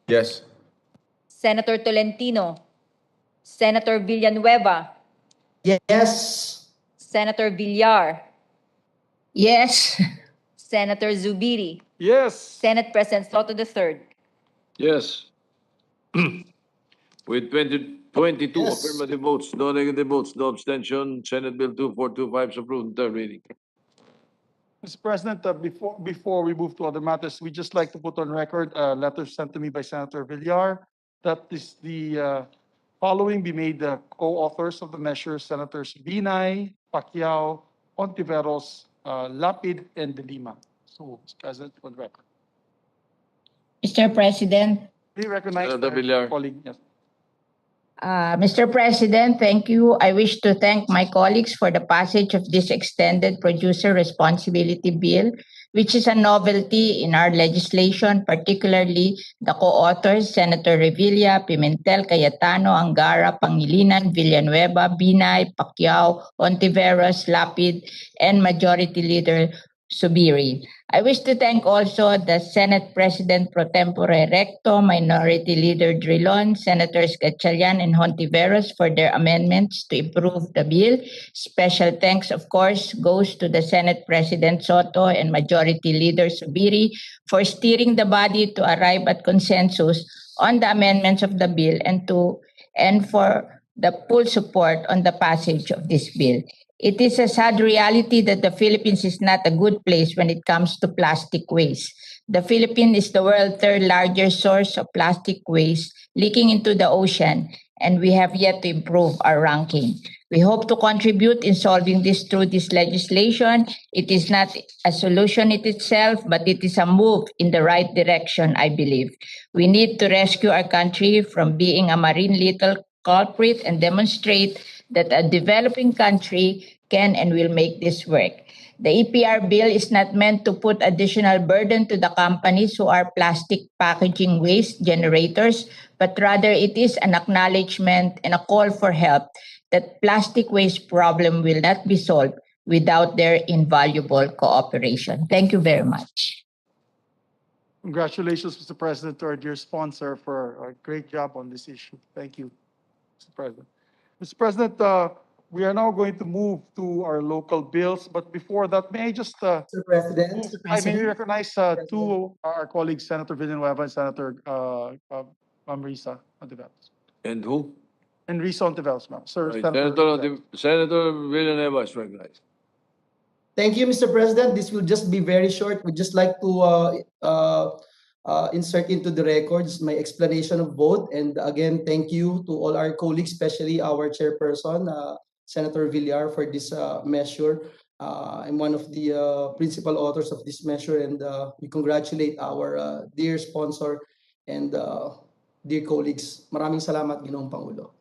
Yes. Senator Tolentino. Senator Villanueva. Yes. Senator Villar. Yes. Senator Zubiri. Yes. Senate President Soto III. Yes. With 22 Yes. affirmative votes, no negative votes, no abstention, Senate Bill 2425 is approved in third reading. Mr. President, before we move to other matters, we just like to put on record a letter sent to me by Senator Villar that is the following be made the co-authors of the measure: Senators Binay, Pacquiao, Ontiveros, Lapid, and De Lima. So, Mr. President, on record. Mr. President, We recognize Senator my Villar. colleague. Yes. Mr. President, thank you. I wish to thank my colleagues for the passage of this extended producer responsibility bill, which is a novelty in our legislation, particularly the co-authors, Senator Revilla, Pimentel, Cayetano, Angara, Pangilinan, Villanueva, Binay, Pacquiao, Ontiveros, Lapid, and Majority Leader Subiri. I wish to thank also the Senate President Pro Tempore Recto, Minority Leader Drilon, Senators Gatchalian and Hontiveros for their amendments to improve the bill. Special thanks, of course, goes to the Senate President Soto and Majority Leader Subiri for steering the body to arrive at consensus on the amendments of the bill and for the full support on the passage of this bill. It is a sad reality that the Philippines is not a good place when it comes to plastic waste. The Philippines is the world's third largest source of plastic waste leaking into the ocean, and we have yet to improve our ranking. We hope to contribute in solving this through this legislation. It is not a solution in itself, but it is a move in the right direction, I believe. We need to rescue our country from being a marine lethal culprit and demonstrate that a developing country can and will make this work. The EPR bill is not meant to put additional burden to the companies who are plastic packaging waste generators, but rather it is an acknowledgement and a call for help that plastic waste problem will not be solved without their invaluable cooperation. Thank you very much. Congratulations, Mr. President, to our dear sponsor for a great job on this issue. Thank you, Mr. President. Mr. President, we are now going to move to our local bills, but before that, may I just Mr. President. Mr. I may President. recognize two our colleagues, Senator Villanueva and Senator Risa Ontiveros. And who? And Risa Ontiveros, ma'am. Sir, Right. Senator Senator Villanueva is recognized. Thank you, Mr. President. This will just be very short. We'd just like to insert into the records my explanation of vote. And again, thank you to all our colleagues, especially our chairperson, Senator Villar, for this measure. I'm one of the principal authors of this measure, and we congratulate our dear sponsor and dear colleagues. Maraming salamat, Ginoong Pangulo.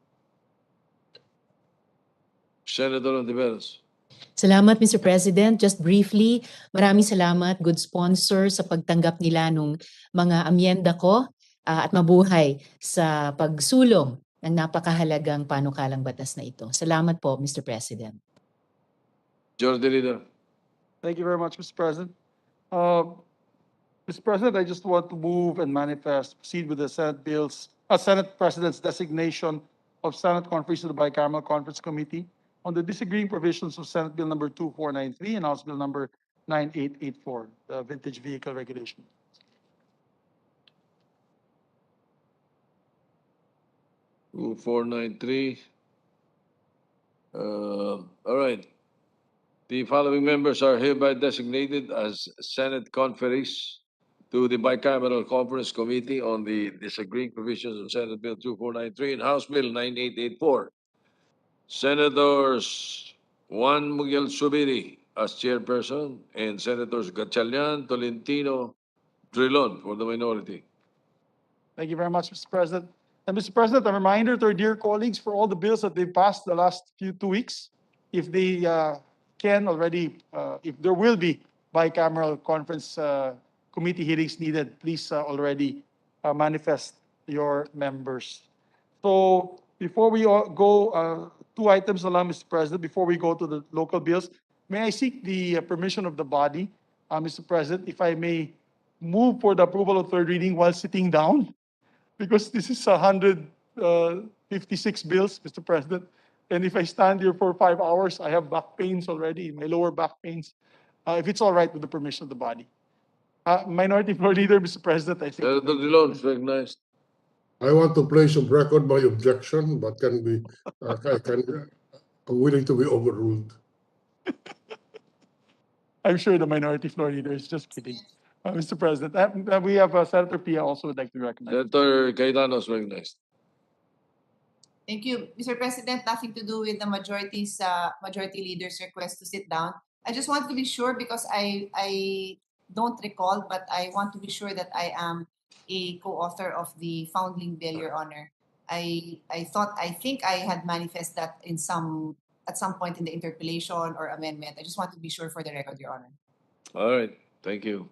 Senator Ontiveros. Salamat, Mr. President. Just briefly, maraming salamat, good sponsor, sa pagtanggap nila nung mga amyenda ko at mabuhay sa pagsulong ng napakahalagang panukalang batas na ito. Salamat po, Mr. President. Majority Leader. Thank you very much, Mr. President. Mr. President, I just want to move and proceed with the Senate President's designation of Senate Conference to the Bicameral Conference Committee on the disagreeing provisions of Senate Bill number 2493 and House Bill number 9884, the vintage vehicle regulation. Two, 493. All right. The following members are hereby designated as Senate conferees to the Bicameral Conference Committee on the disagreeing provisions of Senate Bill 2493 and House Bill 9884. Senators Juan Miguel Subiri as chairperson and Senators Gatchalian, Tolentino, Drilon for the minority. Thank you very much, Mr. President. And Mr. President, a reminder to our dear colleagues for all the bills that they've passed the last 2 weeks, if they can already, if there will be bicameral conference committee hearings needed, please already manifest your members. So before we go, two items along, Mr. President, before we go to the local bills, may I seek the permission of the body, Mr. President, if I may move for the approval of third reading while sitting down? Because this is 156 bills, Mr. President. And if I stand here for 5 hours, I have back pains already, my lower back pains. If it's all right with the permission of the body. Minority Floor Leader, Mr. President, I think. Senator Dillon is recognized. I want to place on record my objection, but I'm willing to be overruled. I'm sure the Minority Floor Leader is just kidding. Mr. President, we have Senator Pia also would like to recognize. Senator Cayetano is recognized. Thank you, Mr. President. Nothing to do with the majority leader's request to sit down. I just want to be sure because I don't recall, but I want to be sure that I am a co-author of the foundling bill, Your Honor. I think I had manifest that at some point in the interpellation or amendment. I just want to be sure for the record, Your Honor. All right. Thank you.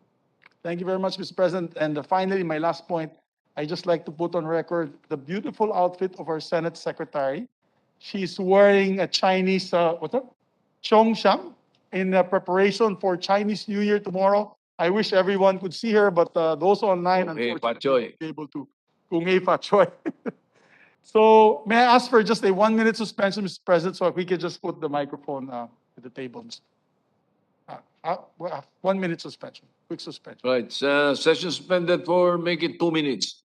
Thank you very much, Mr. President. And finally, my last point, I just like to put on record the beautiful outfit of our Senate Secretary. She's wearing a Chinese, what's that? Chongsham in preparation for Chinese New Year tomorrow. I wish everyone could see her, but those online, Hey, unfortunately, Pachoy. won't be able to. Kung Hei Fa Choy. So may I ask for just a 1 minute suspension, Mr. President, so if we could just put the microphone at the table. 1 minute suspension, quick suspension. Right. Session suspended for, make it 2 minutes.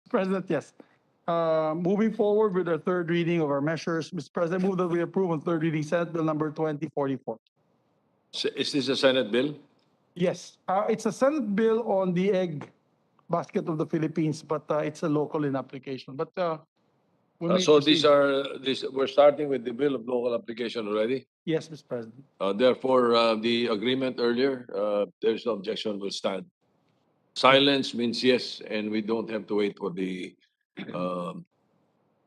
President, yes. Moving forward with our third reading of our measures, Mr. President, move that we approve on third reading Senate Bill number 2044. Is this a Senate bill? Yes, it's a Senate bill on the egg basket of the Philippines, but it's a local in application. But when we So proceed- we're starting with the bill of local application already. Yes, Mr. President. Therefore, the agreement earlier, there's no objection, will stand. Silence means yes, and we don't have to wait for the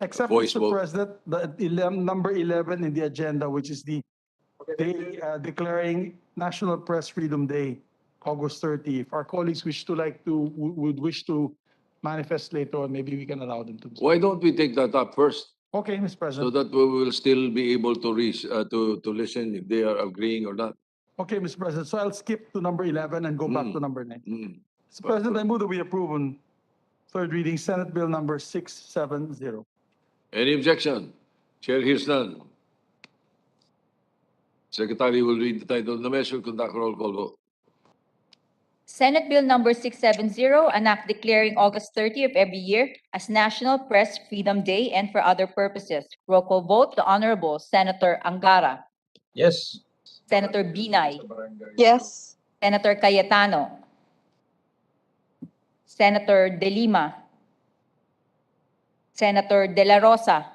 Except, voice Mr. vote. President, number 11 in the agenda, which is the day declaring National Press Freedom Day, August 30. If our colleagues would wish to manifest later on, maybe we can allow them to. Why don't we take that up first, Okay, Mr. so President. that we will still be able to listen if they are agreeing or not? Okay, Mr. President. So I'll skip to number 11 and go back to number 9. Mm. Mr. President, I move that we approve on third reading Senate Bill number 670. Any objection? Chair hears none. Secretary will read the title of the measure, conduct roll call vote. Senate Bill number 670, an act declaring August 30 of every year as National Press Freedom Day and for other purposes. Roll call vote, the Honorable Senator Angara, Yes. Senator Binay, Yes. Senator Cayetano, Senator De Lima, Senator De La Rosa,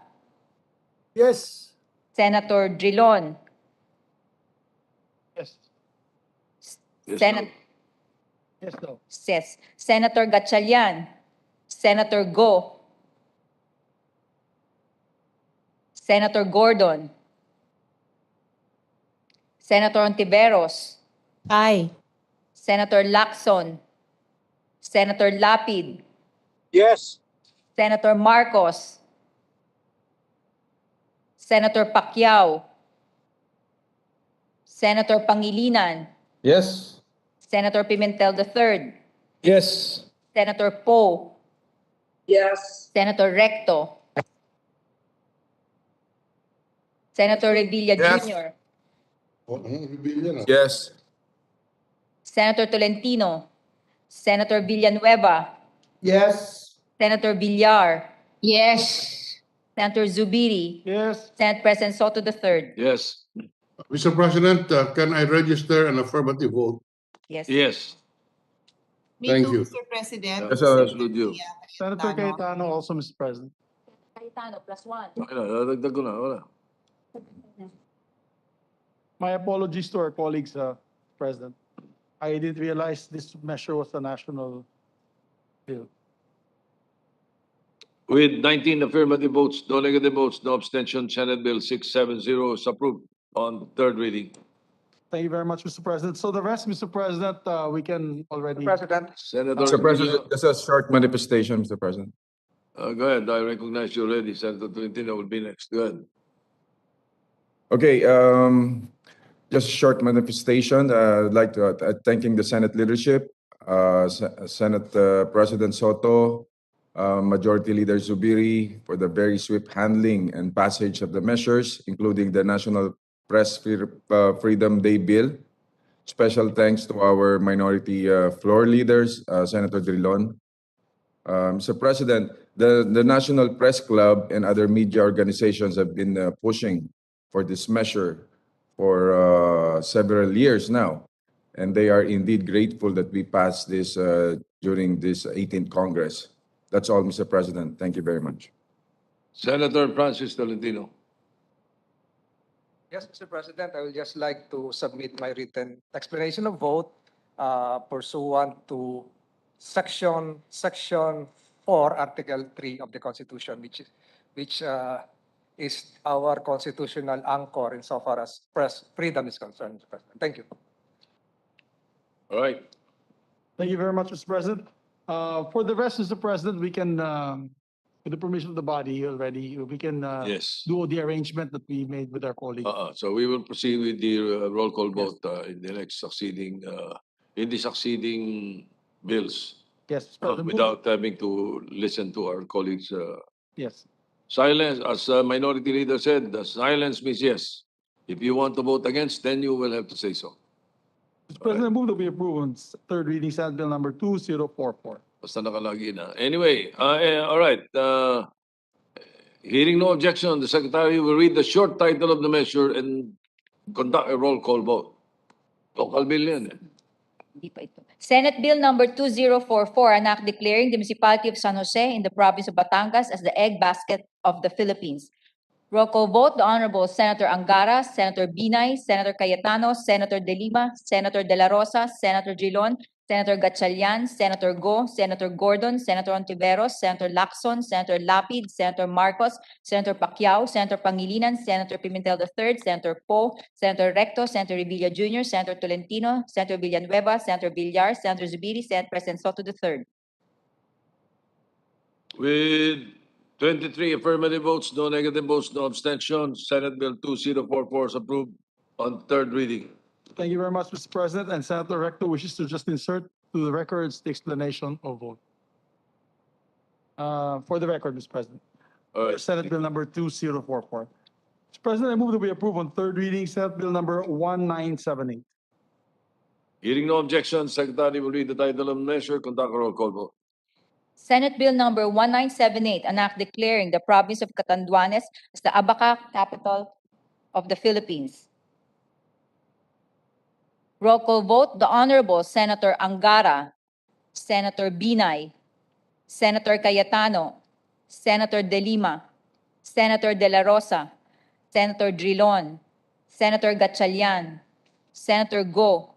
Yes. Senator Drilon, Yes. Yes, Senat- Yes, no. Yes. Senator Gatchalian, Senator Go, Senator Gordon, Senator Ontiveros, Aye. Senator Lacson, Senator Lapid, Yes. Senator Marcos, Senator Pacquiao, Senator Pangilinan, Yes. Senator Pimentel III, Yes. Senator Poe, Yes. Senator Recto, Senator Revilla Yes. Jr., Rebellion. Yes. Senator Tolentino, Senator Villanueva, Yes. Senator Villar, Yes. Senator Zubiri, Yes. Senate President Soto III. Yes. Mr. President, can I register an affirmative vote? Yes. Yes. Me Thank too, you. Mr. President. Yes, Second, include you. Senator Cayetano also, Mr. President. Cayetano, +1. Okay na, dadagdag ko na, wala. My apologies to our colleagues, President. I didn't realize this measure was a national bill. With 19 affirmative votes, no negative votes, no abstention, Senate Bill 670 is approved on third reading. Thank you very much, Mr. President. So the rest, Mr. President, we can already. President, Senator, Mr. President, just a short manifestation, Mr. President. Go ahead. I recognize you already. Senator Tolentino will be next. Go ahead. Okay, just a short manifestation. I'd like to thanking the Senate leadership, Senate President Soto, Majority Leader Zubiri for the very swift handling and passage of the measures, including the National Press Freedom Day Bill. Special thanks to our minority floor leaders, Senator Drilon. Mr. President, the National Press Club and other media organizations have been pushing for this measure for several years now. And they are indeed grateful that we passed this during this 18th Congress. That's all, Mr. President. Thank you very much. Senator Francis Tolentino. yes, Mr. President, I would just like to submit my written explanation of vote pursuant to Section 4, Article 3 of the Constitution, which is our constitutional anchor insofar as press freedom is concerned, Mr. President. Thank you. All right. Thank you very much, Mr. President. For the rest, Mr. President, we can, with the permission of the body already, we can Yes. do the arrangement that we made with our colleagues. So we will proceed with the roll call vote in the next succeeding bills Yes, Mr. President. without having to listen to our colleagues. Yes. Silence, as Minority Leader said, the silence means yes. If you want to vote against, then you will have to say so. Mr. President, I move that we approve on third reading Senate Bill number 2044. Basta nakalagi na. Anyway, all right. Hearing no objection, the Secretary will read the short title of the measure and conduct a roll call vote. Local bill yan eh. Hindi pa ito. Senate Bill number 2044, an act declaring the municipality of San Jose in the province of Batangas as the egg basket of the Philippines. Roll call vote, the Honorable Senator Angara, Senator Binay, Senator Cayetano, Senator De Lima, Senator De La Rosa, Senator Drilon, Senator Gatchalian, Senator Go, Senator Gordon, Senator Ontiveros, Senator Lacson, Senator Lapid, Senator Marcos, Senator Pacquiao, Senator Pangilinan, Senator Pimentel III, Senator Poe, Senator Recto, Senator Revilla Jr., Senator Tolentino, Senator Villanueva, Senator Villar, Senator Zubiri, Senate President Soto III. With 23 affirmative votes, no negative votes, no abstentions, Senate Bill 2044 is approved on third reading. Thank you very much, Mr. President. And Senator Recto wishes to just insert to the records the explanation of vote. For the record, Mr. President. All right. Senate Bill number 2044. Mr. President, I move that we approve on third reading Senate Bill number 1978. Hearing no objection, Secretary will read the title of the measure, conduct a roll call vote. Senate Bill number 1978, an act declaring the province of Catanduanes as the Abaca capital of the Philippines. Roll call vote, the Honorable Senator Angara, Senator Binay, Senator Cayetano, Senator De Lima, Senator De La Rosa, Senator Drilon, Senator Gatchalian, Senator Go,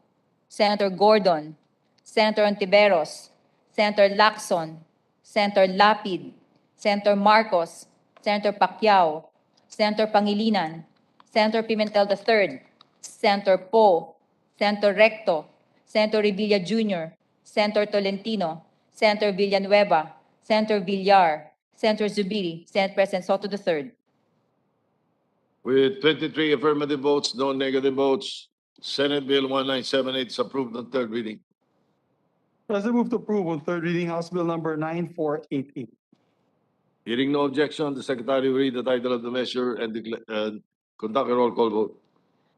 Senator Gordon, Senator Ontiveros, Senator Lacson, Senator Lapid, Senator Marcos, Senator Pacquiao, Senator Pangilinan, Senator Pimentel III, Senator Poe, Senator Recto, Senator Revilla Jr., Senator Tolentino, Senator Villanueva, Senator Villar, Senator Zubiri, Senate President Soto III. With 23 affirmative votes, no negative votes, Senate Bill 1978 is approved on third reading. President, move to approve on third reading House Bill number 9488. Hearing no objection, the Secretary will read the title of the measure and conduct a roll call vote.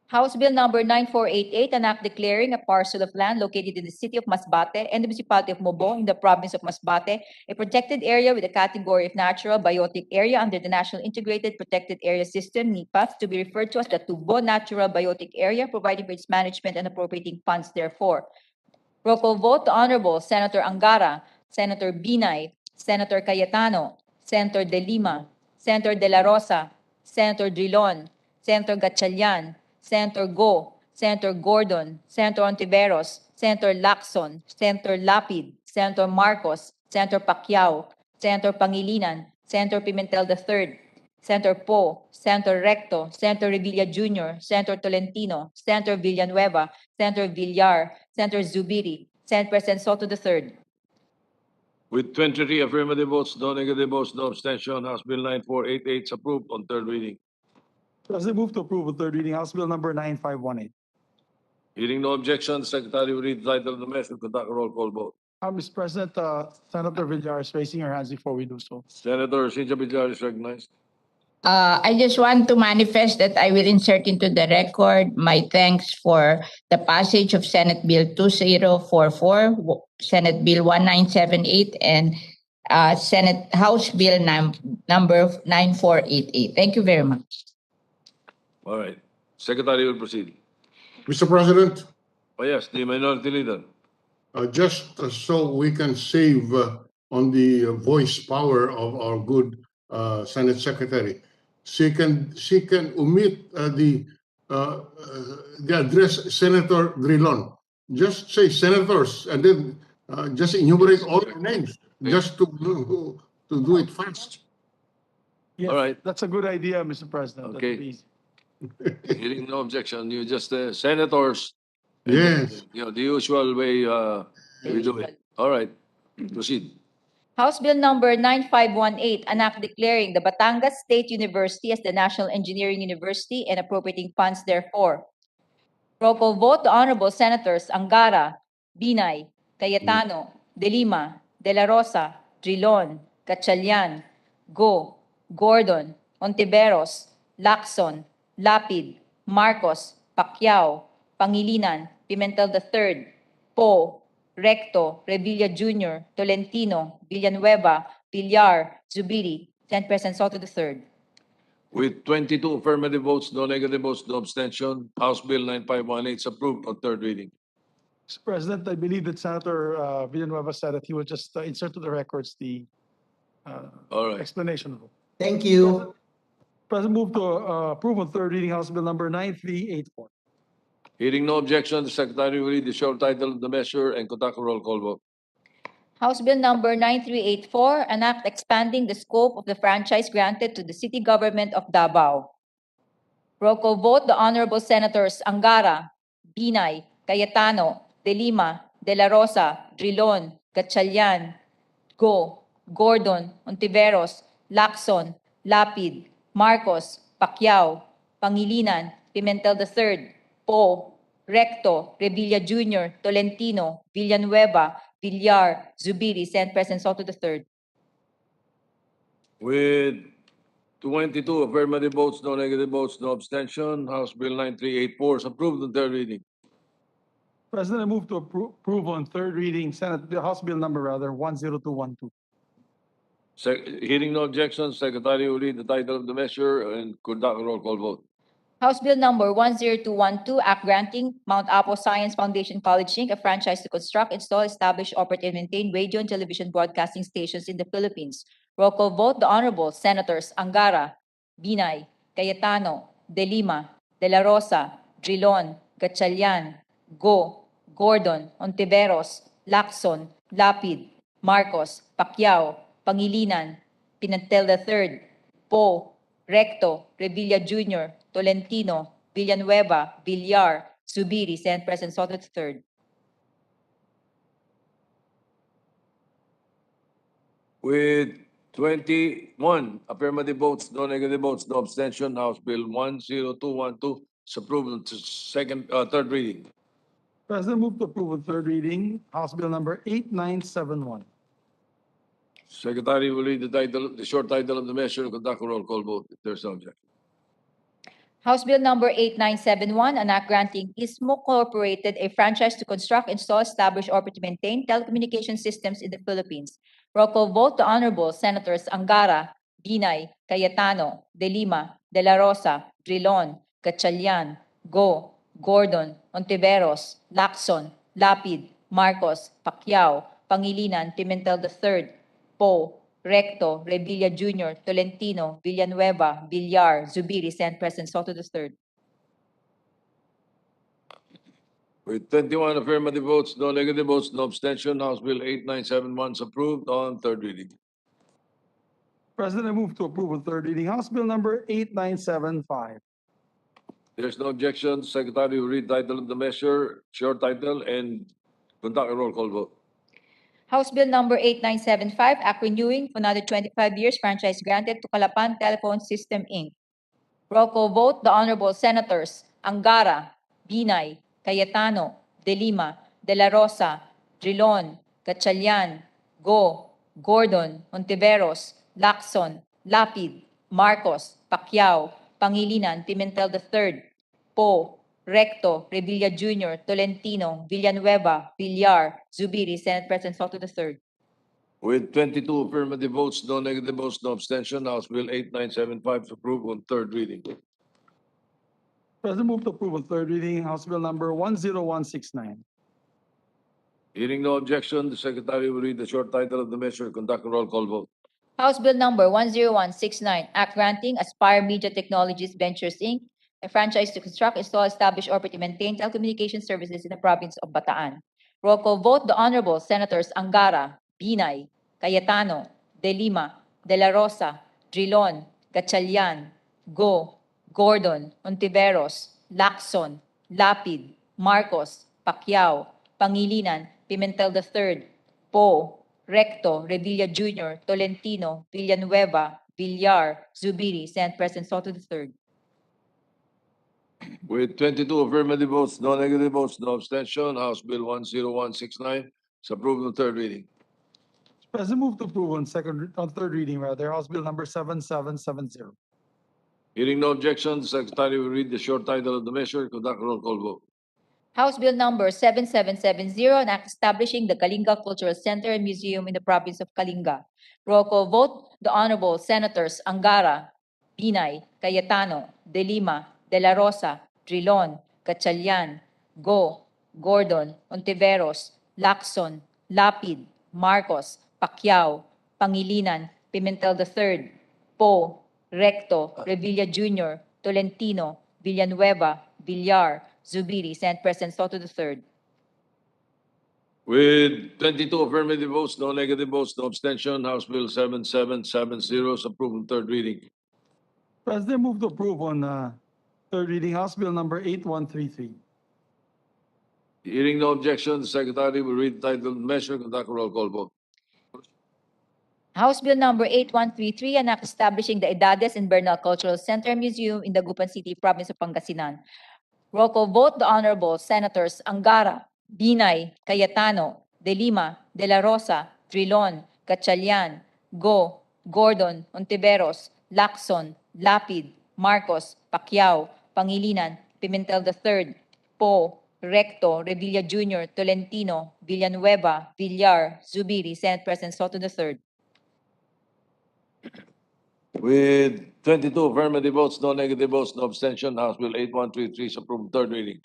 House Bill number 9488, an act declaring a parcel of land located in the city of Masbate and the municipality of Mobo in the province of Masbate, a protected area with a category of natural biotic area under the National Integrated Protected Area System, NIPAS, to be referred to as the Tubo Natural Biotic Area, providing for its management and appropriating funds therefore. Roll call vote, the Honorable Senator Angara, Senator Binay, Senator Cayetano, Senator De Lima, Senator De La Rosa, Senator Drilon, Senator Gatchalian, Senator Go, Senator Gordon, Senator Ontiveros, Senator Lacson, Senator Lapid, Senator Marcos, Senator Pacquiao, Senator Pangilinan, Senator Pimentel III, Senator Poe, Senator Recto, Senator Revilla Jr., Senator Tolentino, Senator Villanueva, Senator Villar, Senator Zubiri, Senate President Soto III. With 23 affirmative votes, no negative votes, no abstention, House Bill 9488 is approved on third reading. President, move to approve on third reading House Bill number 9518. Hearing no objection, the Secretary will read the title of the measure, conduct a roll call vote. Mr. President, Senator Villar is raising her hands before we do so. Senator Cynthia Villar is recognized. I just want to manifest that I will insert into the record my thanks for the passage of Senate Bill 2044, Senate Bill 1978, and Senate House Bill number 9488. Thank you very much. All right. Secretary will proceed. Mr. President, Oh, yes, the Minority Leader. just so we can save on the voice power of our good Senate Secretary, she can omit the address Senator Drilon. Just say senators and then just enumerate all the names just to do it fast. Yes, All right. that's a good idea, Mr. President. Okay. That'd be easy. Hearing no objection, you just senators. Yes. You know, the usual way we do it. All right. Proceed. House Bill number 9518, an act declaring the Batangas State University as the National Engineering University and appropriating funds therefore. Roll call vote, the Honorable Senators Angara, Binay, Cayetano, De Lima, De La Rosa, Drilon, Gatchalian, Go, Gordon, Ontiveros, Lacson, Lapid, Marcos, Pacquiao, Pangilinan, Pimentel III, Poe, Recto, Revilla Jr., Tolentino, Villanueva, Villar, Zubiri, Senate President Soto III. With 22 affirmative votes, no negative votes, no abstention, House Bill 9518 is approved on third reading. Mr. President, I believe that Senator Villanueva said that he will just insert to the records the All right. explanation. Thank you. President, move to approve on third reading House Bill number 9384. Hearing no objection, the Secretary will read the short title of the measure and conduct a roll call vote. House Bill number 9384, an act expanding the scope of the franchise granted to the city government of Davao. Roll call vote, the Honorable Senators Angara, Binay, Cayetano, De Lima, De La Rosa, Drilon, Gatchalian, Go, Gordon, Ontiveros, Lacson, Lapid, Marcos, Pacquiao, Pangilinan, Pimentel III, Po, Recto, Revilla Jr., Tolentino, Villanueva, Villar, Zubiri, Senate President Soto III. With 22 affirmative votes, no negative votes, no abstention, House Bill 9384 is approved on third reading. President, I move to approve on third reading the House Bill number 10212. Hearing no objection, Secretary will read the title of the measure and conduct a roll call vote. House Bill number 10212, Act granting Mount Apo Science Foundation College Inc. a franchise to construct, install, establish, operate, and maintain radio and television broadcasting stations in the Philippines. Roll call vote, the Honorable Senators Angara, Binay, Cayetano, De Lima, De La Rosa, Drilon, Gatchalian, Go, Gordon, Ontiveros, Lacson, Lapid, Marcos, Pacquiao, Pangilinan, Pimentel III, Po, Recto, Revilla Jr., Tolentino, Villanueva, Villar, Zubiri, Senate President Soto III. With 21 affirmative votes, no negative votes, no abstention, House Bill 10212 is approved on third reading. President, move to approve on third reading House Bill number 8971. Secretary will read the short title of the measure and conduct a roll call vote if there's no objection. House Bill number 8971, an act granting ISMO Corporated a franchise to construct, install, establish, operate, to maintain telecommunication systems in the Philippines. Roll call vote, the Honorable Senators Angara, Binay, Cayetano, De Lima, De La Rosa, Drilon, Gatchalian, Go, Gordon, Ontiveros, Lacson, Lapid, Marcos, Pacquiao, Pangilinan, Pimentel III, Po, Recto, Revilla Jr., Tolentino, Villanueva, Villar, Zubiri, Senate President Soto III. With 21 affirmative votes, no negative votes, no abstention, House Bill 8971 is approved on third reading. President, I move to approve on third reading House Bill number 8975. There's no objection. Secretary will read title of the measure, short title, and conduct a roll call vote. House Bill number 8975, Act renewing for another 25 years franchise granted to Calapan Telephone System, Inc. Roll call vote, the Honorable Senators Angara, Binay, Cayetano, De Lima, De La Rosa, Drilon, Gatchalian, Go, Gordon, Ontiveros, Lacson, Lapid, Marcos, Pacquiao, Pangilinan, Pimentel III, Po, Recto, Revilla Jr., Tolentino, Villanueva, Villar, Zubiri, Senate President Soto III. With 22 affirmative votes, no negative votes, no abstention, House Bill 8975 is approved on third reading. President, move to approve on third reading House Bill number 10169. Hearing no objection, the Secretary will read the short title of the measure and conduct a roll call vote. House Bill number 10169, Act granting Aspire Media Technologies Ventures, Inc. a franchise to construct, install, establish, operate, and maintain telecommunication services in the province of Bataan. Roll call vote, the Honorable Senators Angara, Binay, Cayetano, De Lima, De La Rosa, Drilon, Gatchalian, Go, Gordon, Ontiveros, Lacson, Lapid, Marcos, Pacquiao, Pangilinan, Pimentel III, Po, Recto, Revilla Jr., Tolentino, Villanueva, Villar, Zubiri, Senate President Soto III. With 22 affirmative votes, no negative votes, no abstention, House Bill 10169 is approved on third reading. President, move to approve on third reading House Bill number 7770. Hearing no objection, the Secretary will read the short title of the measure and conduct a roll call vote. House Bill number 7770, an act establishing the Kalinga Cultural Center and Museum in the province of Kalinga. Roll call vote, the Honorable Senators Angara, Binay, Cayetano, De Lima, De La Rosa, Trilon, Gatchalian, Go, Gordon, Ontiveros, Lacson, Lapid, Marcos, Pacquiao, Pangilinan, Pimentel III, Poe, Recto, Revilla Jr., Tolentino, Villanueva, Villar, Zubiri, Senate President Soto III. With 22 affirmative votes, no negative votes, no abstention, House Bill 7770 is approved on third reading. President, move to approve on third reading House Bill number 8133. Hearing no objection, the Secretary will read the title of the measure, conduct a roll call vote. House Bill number 8133, an act establishing the Edades and Bernal Cultural Center and Museum in the Gupan City, province of Pangasinan. Roll call vote, the Honorable Senators Angara, Binay, Cayetano, De Lima, De La Rosa, Trilon, Gatchalian, Go, Gordon, Ontiveros, Lacson, Lapid, Marcos, Pacquiao, Pangilinan, Pimentel III, Poe, Recto, Revilla Jr., Tolentino, Villanueva, Villar, Zubiri, Senate President Soto III. With 22 affirmative votes, no negative votes, no abstention, House Bill 8133 is approved on third reading.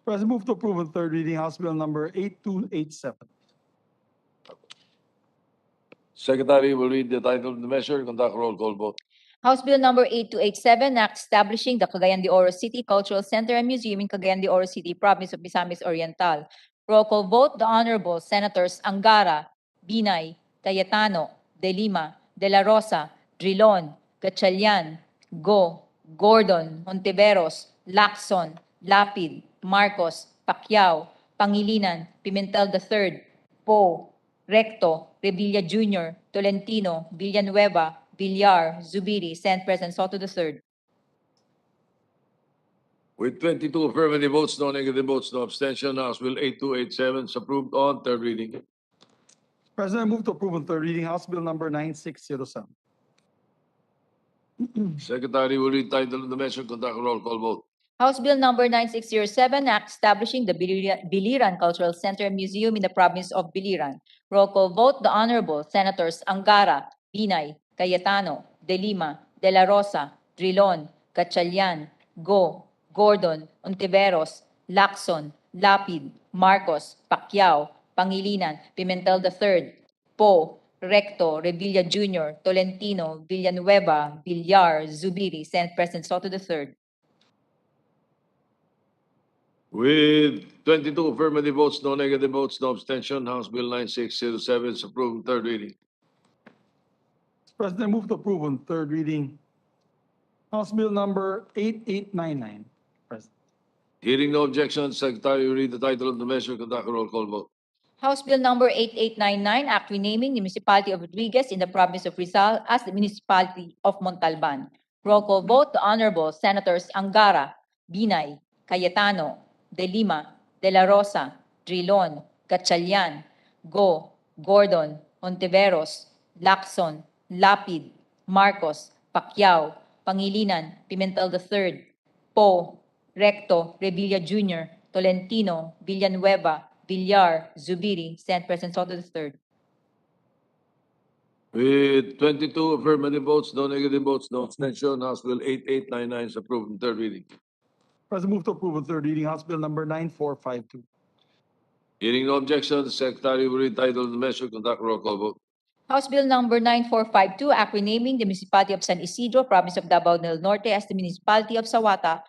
President, move to approve on third reading House Bill number 8287. Secretary will read the title of the measure, conduct a roll call vote. House Bill number 8287, act establishing the Cagayan de Oro City Cultural Center and Museum in Cagayan de Oro City, province of Misamis Oriental. Roll call vote, the Honorable Senators Angara, Binay, Cayetano, De Lima, De La Rosa, Drilon, Gatchalian, Go, Gordon, Ontiveros, Lacson, Lapid, Marcos, Pacquiao, Pangilinan, Pimentel III, Poe, Recto, Revilla Jr., Tolentino, Villanueva, Villar, Zubiri, Senate President Soto III. With 22 affirmative votes, no negative votes, no abstention, House Bill 8287 is approved on third reading. President, move to approve on third reading House Bill number 9607. Secretary will read the title of the measure, conduct a roll call vote. House Bill number 9607, act establishing the Biliran Cultural Center and Museum in the province of Biliran. Roll call vote, the Honorable Senators Angara, Binay, Cayetano, De Lima, De La Rosa, Trilon, Gatchalian, Go, Gordon, Ontiveros, Lacson, Lapid, Marcos, Pacquiao, Pangilinan, Pimentel III, Poe, Recto, Revilla Jr., Tolentino, Villanueva, Villar, Zubiri, Senate President Soto III. With 22 affirmative votes, no negative votes, no abstention, House Bill 9607 is approved on third reading. President, move to approve on third reading House Bill number 8899. President. Hearing no objection, Secretary will read the title of the measure, conduct a roll call vote. House Bill number 8899, act renaming the municipality of Rodriguez in the province of Rizal as the municipality of Montalban. Roll call vote, the Honorable Senators Angara, Binay, Cayetano, De Lima, De La Rosa, Trilon, Gatchalian, Go, Gordon, Ontiveros, Lacson, Lapid, Marcos, Pacquiao, Pangilinan, Pimentel III, Poe, Recto, Revilla Jr., Tolentino, Villanueva, Villar, Zubiri, Senate President Soto III. With 22 affirmative votes, no negative votes, no abstention, House Bill 8899 is approved on third reading. President, move to approve on third reading House Bill number 9452. Hearing no objection, the Secretary will read the title of the measure, conduct a roll call vote. House Bill number 9452, act renaming the municipality of San Isidro, province of Davao del Norte as the municipality of Sawata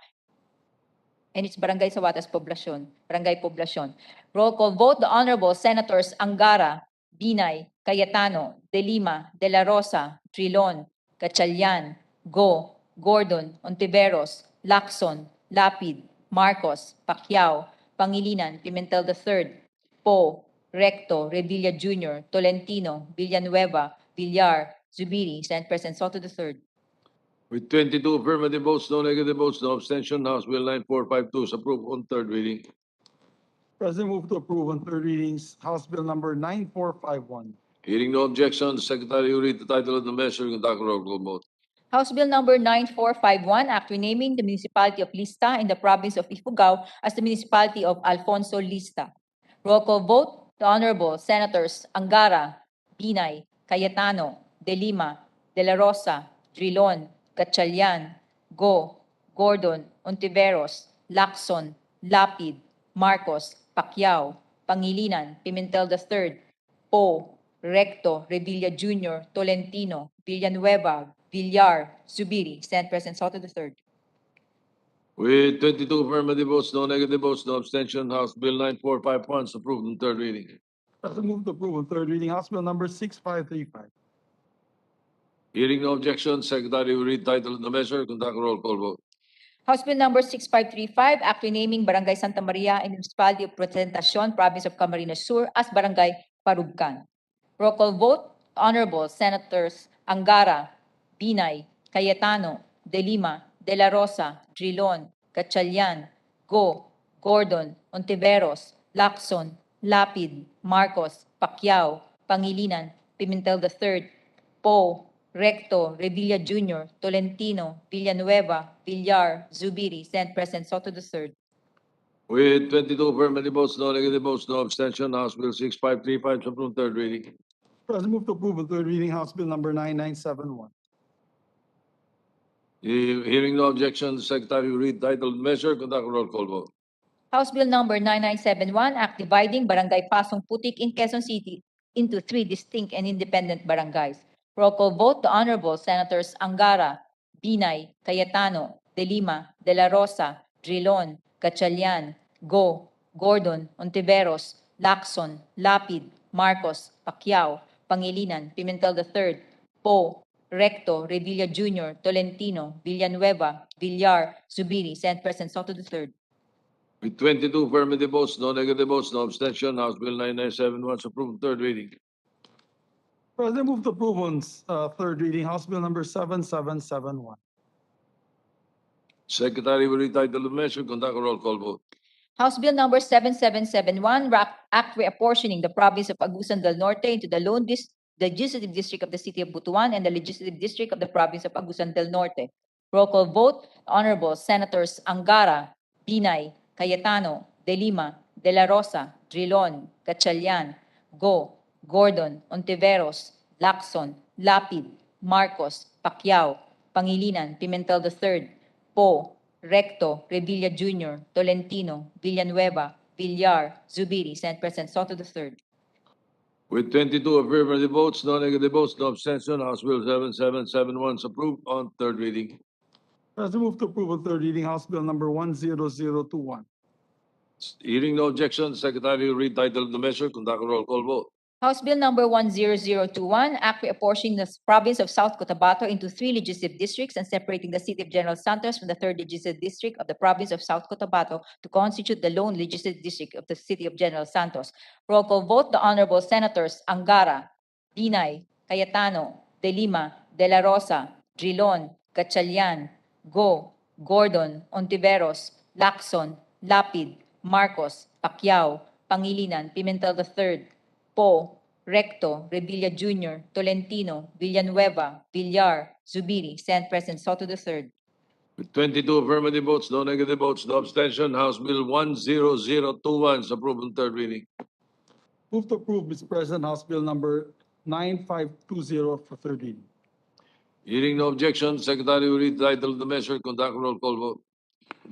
and its barangay Sawatas Poblacion, Barangay Poblacion. Roll call vote, the Honorable Senators Angara, Binay, Cayetano, De Lima, De La Rosa, Trilon, Gatchalian, Go, Gordon, Ontiveros, Lacson, Lapid, Marcos, Pacquiao, Pangilinan, Pimentel III, Poe, Recto, Revilla Jr., Tolentino, Villanueva, Villar, Zubiri, Senate President Soto III. With 22 affirmative votes, no negative votes, no abstention, House Bill 9452 is approved on third reading. President, move to approve on third readings House Bill number 9451. Hearing no objection, the Secretary will read the title of the measure, conduct a roll call vote. House Bill number 9451, Act renaming the municipality of Lista in the province of Ifugao as the municipality of Alfonso Lista. Roll call vote, the Honorable Senators Angara, Binay, Cayetano, De Lima, De La Rosa, Drilon, Gatchalian, Go, Gordon, Ontiveros, Lacson, Lapid, Marcos, Pacquiao, Pangilinan, Pimentel III, Poe, Recto, Revilla Jr., Tolentino, Villanueva, Villar, Zubiri, Senate President Soto III. With 22 affirmative votes, no negative votes, no abstention, House Bill 9451 is approved on third reading. President, move to approve on third reading House Bill number 6535. Hearing no objection, Secretary will read title of the measure, conduct a roll call vote. House Bill number 6535, Act renaming Barangay Santa Maria in the municipality of Presentacion, province of Camarines Sur as Barangay Parubcan. Roll call vote, Honorable Senators Angara, Binay, Cayetano, De Lima, De La Rosa, Drilon, Gatchalian, Go, Gordon, Ontiveros, Lacson, Lapid, Marcos, Pacquiao, Pangilinan, Pimentel III, Poe, Recto, Revilla Jr., Tolentino, Villanueva, Villar, Zubiri, Senate President Soto III. With 22 affirmative votes, no negative votes, no abstention, House Bill 6535 is approved on third reading. President, move to approve on third reading House Bill number 9971. Hearing no objection, the Secretary will read title of the measure, conduct a roll call vote. House Bill number 9971, Act dividing Barangay Pasong Putik in Quezon City into 3 distinct and independent barangays. Roll call vote, the Honorable Senators Angara, Binay, Cayetano, De Lima, De La Rosa, Drilon, Gatchalian, Go, Gordon, Ontiveros, Lacson, Lapid, Marcos, Pacquiao, Pangilinan, Pimentel III, Poe, Recto, Revilla Jr., Tolentino, Villanueva, Villar, Zubiri, Senate President Soto III. With 22 affirmative votes, no negative votes, no abstention, House Bill 9971 is approved on third reading. President, move to approve on third reading House Bill number 7771. Secretary will read title of the measure, conduct a roll call vote. House Bill number 7771, Act reapportioning the province of Agusan del Norte into the legislative district of the city of Butuan and the legislative district of the province of Agusan del Norte. Roll call vote, Honorable Senators Angara, Binay, Cayetano, De Lima, De La Rosa, Drilon, Gatchalian, Go, Gordon, Ontiveros, Lacson, Lapid, Marcos, Pacquiao, Pangilinan, Pimentel III, Poe, Recto, Revilla Jr., Tolentino, Villanueva, Villar, Zubiri, Senate President Soto III. With 22 affirmative votes, no negative votes, no abstention, House Bill 7771 is approved on third reading. President, move to approve on third reading House Bill number 10021. Hearing no objection, Secretary will read title of the measure, conduct a roll call vote. House Bill number 10021, Act reapportioning the province of South Cotabato into 3 legislative districts and separating the city of General Santos from the 3rd legislative district of the province of South Cotabato to constitute the lone legislative district of the city of General Santos. Roll call vote, the Honorable Senators Angara, Binay, Cayetano, De Lima, De La Rosa, Drilon, Gatchalian, Go, Gordon, Ontiveros, Lacson, Lapid, Marcos, Pacquiao, Pangilinan, Pimentel III, Poe, Recto, Revilla Jr., Tolentino, Villanueva, Villar, Zubiri, Senate President Soto III. With 22 affirmative votes, no negative votes, no abstention, House Bill 10021 is approved on third reading. Move to approve, Mr. President, House Bill number 9520 for third reading. Hearing no objection, Secretary will read the title of the measure, conduct a roll call vote.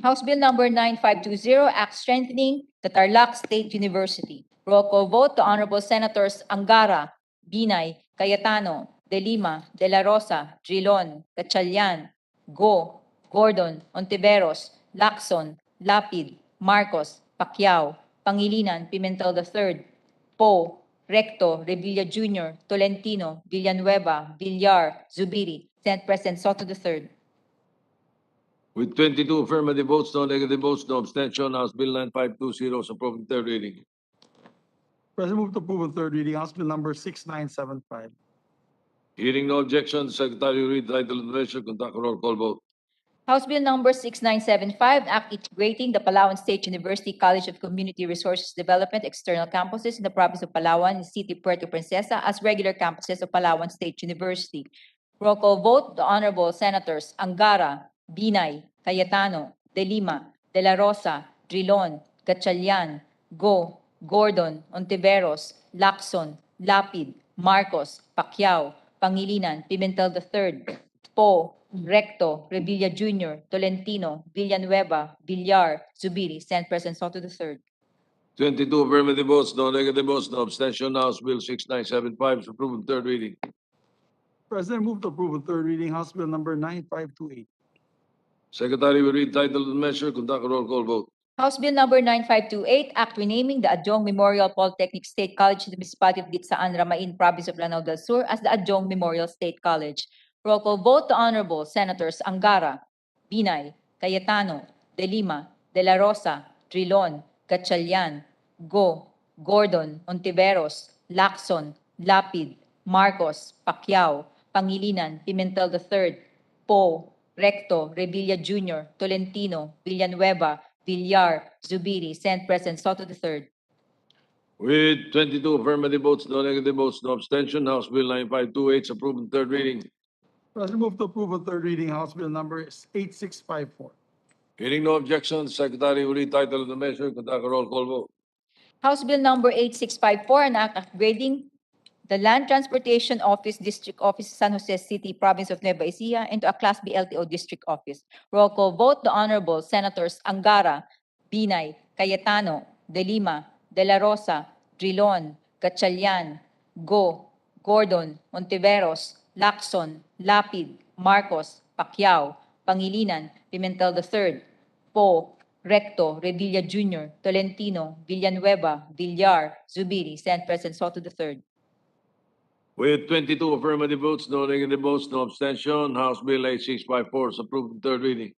House Bill number 9520, Act strengthening the Tarlac State University. Roll call vote, the Honorable Senators Angara, Binay, Cayetano, De Lima, De La Rosa, Drilon, Gatchalian, Go, Gordon, Ontiveros, Lacson, Lapid, Marcos, Pacquiao, Pangilinan, Pimentel III, Poe, Recto, Revilla Jr., Tolentino, Villanueva, Villar, Zubiri, Senate President Soto III. With 22 affirmative votes, no negative votes, no abstention, House Bill 9520 is approved on third reading. President, move to approve on third reading House Bill number 6975. Hearing no objection, Secretary will read the title of the measure, conduct a roll call vote. House Bill number 6975, Act integrating the Palawan State University College of Community Resources Development external campuses in the province of Palawan and City Puerto Princesa as regular campuses of Palawan State University. Roll call vote, the Honorable Senators Angara, Binay, Cayetano, De Lima, De La Rosa, Drilon, Gatchalian, Go, Gordon, Ontiveros, Lacson, Lapid, Marcos, Pacquiao, Pangilinan, Pimentel III, Po, Recto, Revilla Jr., Tolentino, Villanueva, Villar, Zubiri, Senate President Soto III. 22 affirmative votes, no negative votes, no abstention. House Bill 6975 is approved on third reading. President, move to approve on third reading House Bill number 9528. Secretary will read title of the measure, conduct a roll call vote. House Bill number 9528, Act renaming the Adjong Memorial Polytechnic State College in the Municipality of Gitsaan, Ramain, Province of Lanao del Sur as the Adjong Memorial State College. Roll call vote, the Honorable Senators Angara, Binay, Cayetano, De Lima, De La Rosa, Trilon, Gatchalian, Go, Gordon, Ontiveros, Lacson, Lapid, Marcos, Pacquiao, Pangilinan, Pimentel III, Po, Recto, Revilla Jr., Tolentino, Villanueva, Villar, Zubiri, Senate President Soto III. With 22 affirmative votes, no negative votes, no abstention, House Bill 9528 is approved on third reading. President, move to approve on third reading House Bill number 8654. Hearing no objection, the Secretary will read title of the measure, conduct a roll call vote. House Bill number 8654, an act upgrading the Land Transportation Office District Office, San Jose City, Province of Nueva Ecija, into a Class B LTO District Office. Roll call vote, the Honorable Senators Angara, Binay, Cayetano, De Lima, De La Rosa, Drilon, Gatchalian, Go, Gordon, Ontiveros, Lacson, Lapid, Marcos, Pacquiao, Pangilinan, Pimentel III, Po, Recto, Revilla Jr., Tolentino, Villanueva, Villar, Zubiri, Senate President Soto III. With 22 affirmative votes, no negative votes, no abstention, House Bill 8654 is approved on third reading.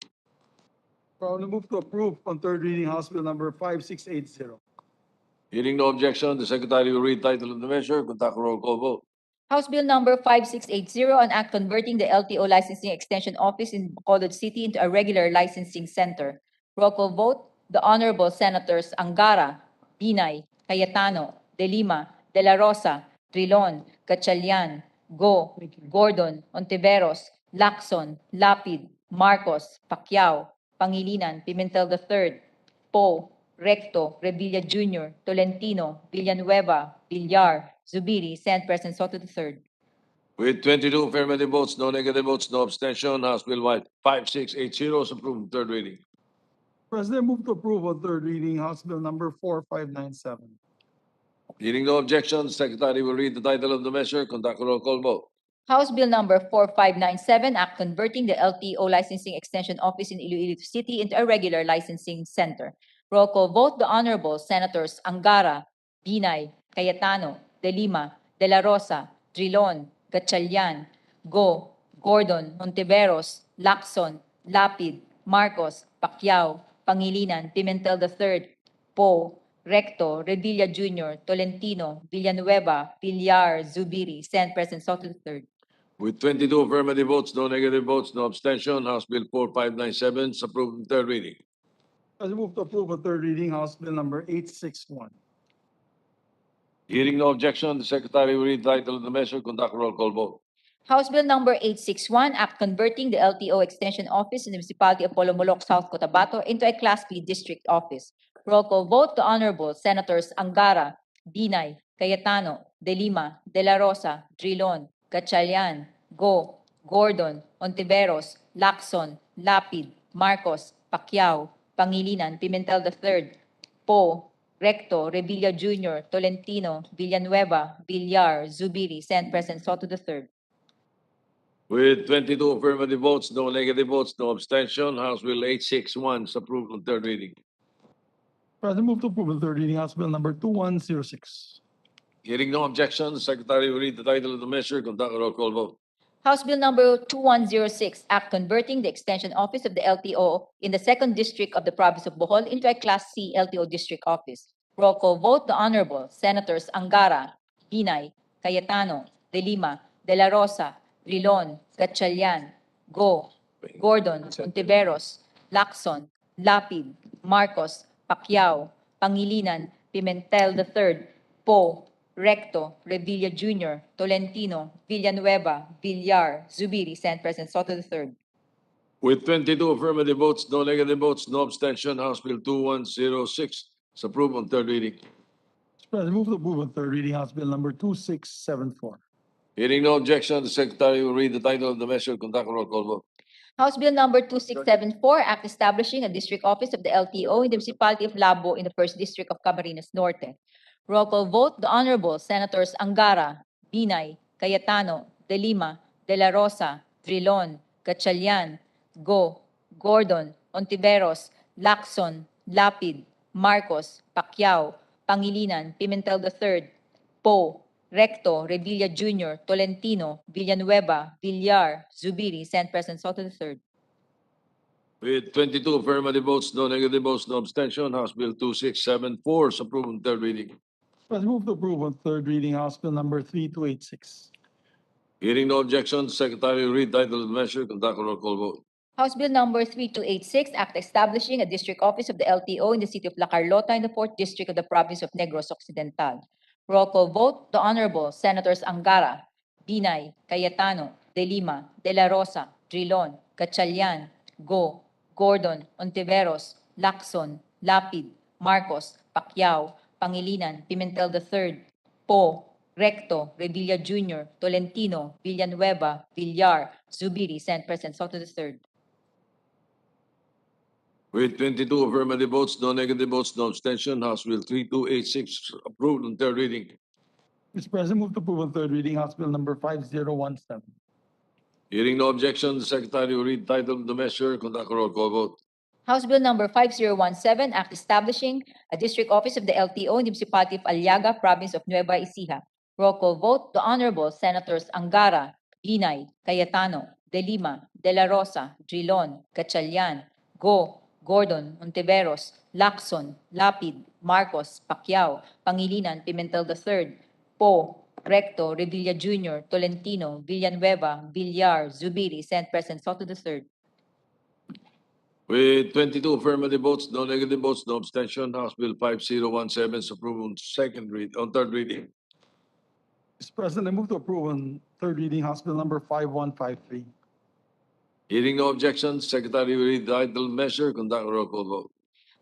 President, move to approve on third reading House Bill number 5680. Hearing no objection, the Secretary will read title of the measure, conduct a roll call vote. House Bill number 5680, an act converting the LTO Licensing Extension Office in Bacolod City into a regular licensing center. Roll call vote, the Honorable Senators Angara, Binay, Cayetano, De Lima, De La Rosa, Trilon, Gatchalian, Go, Gordon, Ontiveros, Lacson, Lapid, Marcos, Pacquiao, Pangilinan, Pimentel III, Po, Recto, Revilla Jr., Tolentino, Villanueva, Villar, Zubiri, Senate President Soto III. With 22 affirmative votes, no negative votes, no abstention, House Bill 5680 is approved on third reading. President, move to approve on third reading House Bill number 4597. Hearing no objection, the Secretary will read the title of the measure, conduct a roll call vote. House Bill number 4597, Act converting the LTO Licensing Extension Office in Iloilo City into a regular licensing center. Roll call vote, the Honorable Senators Angara, Binay, Cayetano, De Lima, De La Rosa, Drilon, Gatchalian, Go, Gordon, Ontiveros, Lacson, Lapid, Marcos, Pacquiao, Pangilinan, Pimentel III, Po, Recto, Revilla Jr., Tolentino, Villanueva, Villar, Zubiri, Senate President Soto III. With 22 affirmative votes, no negative votes, no abstention, House Bill 4597 is approved on third reading. President, move to approve on third reading House Bill number 861. Hearing no objection, the Secretary will read the title of the measure, conduct a roll call vote. House Bill number 861, Act converting the LTO Extension Office in the Municipality of Polomolok, South Cotabato into a Class B District Office. Roll call vote, the Honorable Senators Angara, Binay, Cayetano, De Lima, De La Rosa, Drilon, Gatchalian, Go, Gordon, Ontiveros, Lacson, Lapid, Marcos, Pacquiao, Pangilinan, Pimentel III, Po, Recto, Revilla Jr., Tolentino, Villanueva, Villar, Zubiri, Senate President Soto III. With 22 affirmative votes, no negative votes, no abstention, House Bill 861 is approved on third reading. President, move to approve on third reading House Bill number 2106. Hearing no objection, the Secretary will read the title of the measure, conduct a roll call vote. House Bill number 2106, Act converting the Extension Office of the LTO in the 2nd District of the Province of Bohol into a Class C LTO District Office. Roll call vote, the Honorable Senators Angara, Binay, Cayetano, De Lima, De La Rosa, Rilon, Gatchalian, Go, Gordon, Ontiveros, Lacson, Lapid, Marcos, Pacquiao, Pangilinan, Pimentel III, Po, Recto, Revilla Jr., Tolentino, Villanueva, Villar, Zubiri, Senate President Soto III. With 22 affirmative votes, no negative votes, no abstention, House Bill 2106 is approved on third reading. Mr. President, move to approve on third reading House Bill number 2674. Hearing no objection, the Secretary will read the title of the measure, conduct a roll call vote. House Bill number 2674, Act establishing a district office of the LTO in the municipality of Labo in the 1st District of Camarines Norte. Roll call vote, the Honorable Senators Angara, Binay, Cayetano, De Lima, De La Rosa, Trilon, Gatchalian, Go, Gordon, Ontiveros, Lacson, Lapid, Marcos, Pacquiao, Pangilinan, Pimentel III, Poe, Recto, Revilla Jr., Tolentino, Villanueva, Villar, Zubiri, Senate President Soto III. With 22 affirmative votes, no negative votes, no abstention, House Bill 2674 is approved on third reading. Let's move to approve on third reading House Bill number 3286. Hearing no objection, the Secretary will read the title of the measure, conduct a roll call vote. House Bill number 3286, Act establishing a district office of the LTO in the city of La Carlota in the 4th District of the province of Negros Occidental. Roll call vote, the Honorable Senators Angara, Binay, Cayetano, De Lima, De La Rosa, Trilon, Gatchalian, Go, Gordon, Ontiveros, Lacson, Lapid, Marcos, Pacquiao, Pangilinan, Pimentel III, Poe, Recto, Revilla Jr., Tolentino, Villanueva, Villar, Zubiri, Senate President Soto III. With 22 affirmative votes, no negative votes, no abstention, House Bill 3286 approved on third reading. Mr. President, move to approve on third reading House Bill number 5017. Hearing no objection, the Secretary will read the title of the measure, conduct a roll call vote. House Bill number 5017, Act establishing a district office of the LTO in the municipality of Aliaga, province of Nueva Ecija. Roll call vote, the Honorable Senators Angara, Binay, Cayetano, De Lima, De La Rosa, Drilon, Gatchalian, Go, Gordon, Ontiveros, Lacson, Lapid, Marcos, Pacquiao, Pangilinan, Pimentel III, Poe, Recto, Revilla Jr., Tolentino, Villanueva, Villar, Zubiri, Senate President Soto III. With 22 affirmative votes, no negative votes, no abstention, House Bill 5017 is approved on third reading. Mr. President, I move to approve on third reading House Bill number 5153. Hearing no objection, Secretary will read the title of the measure, conduct a roll call vote.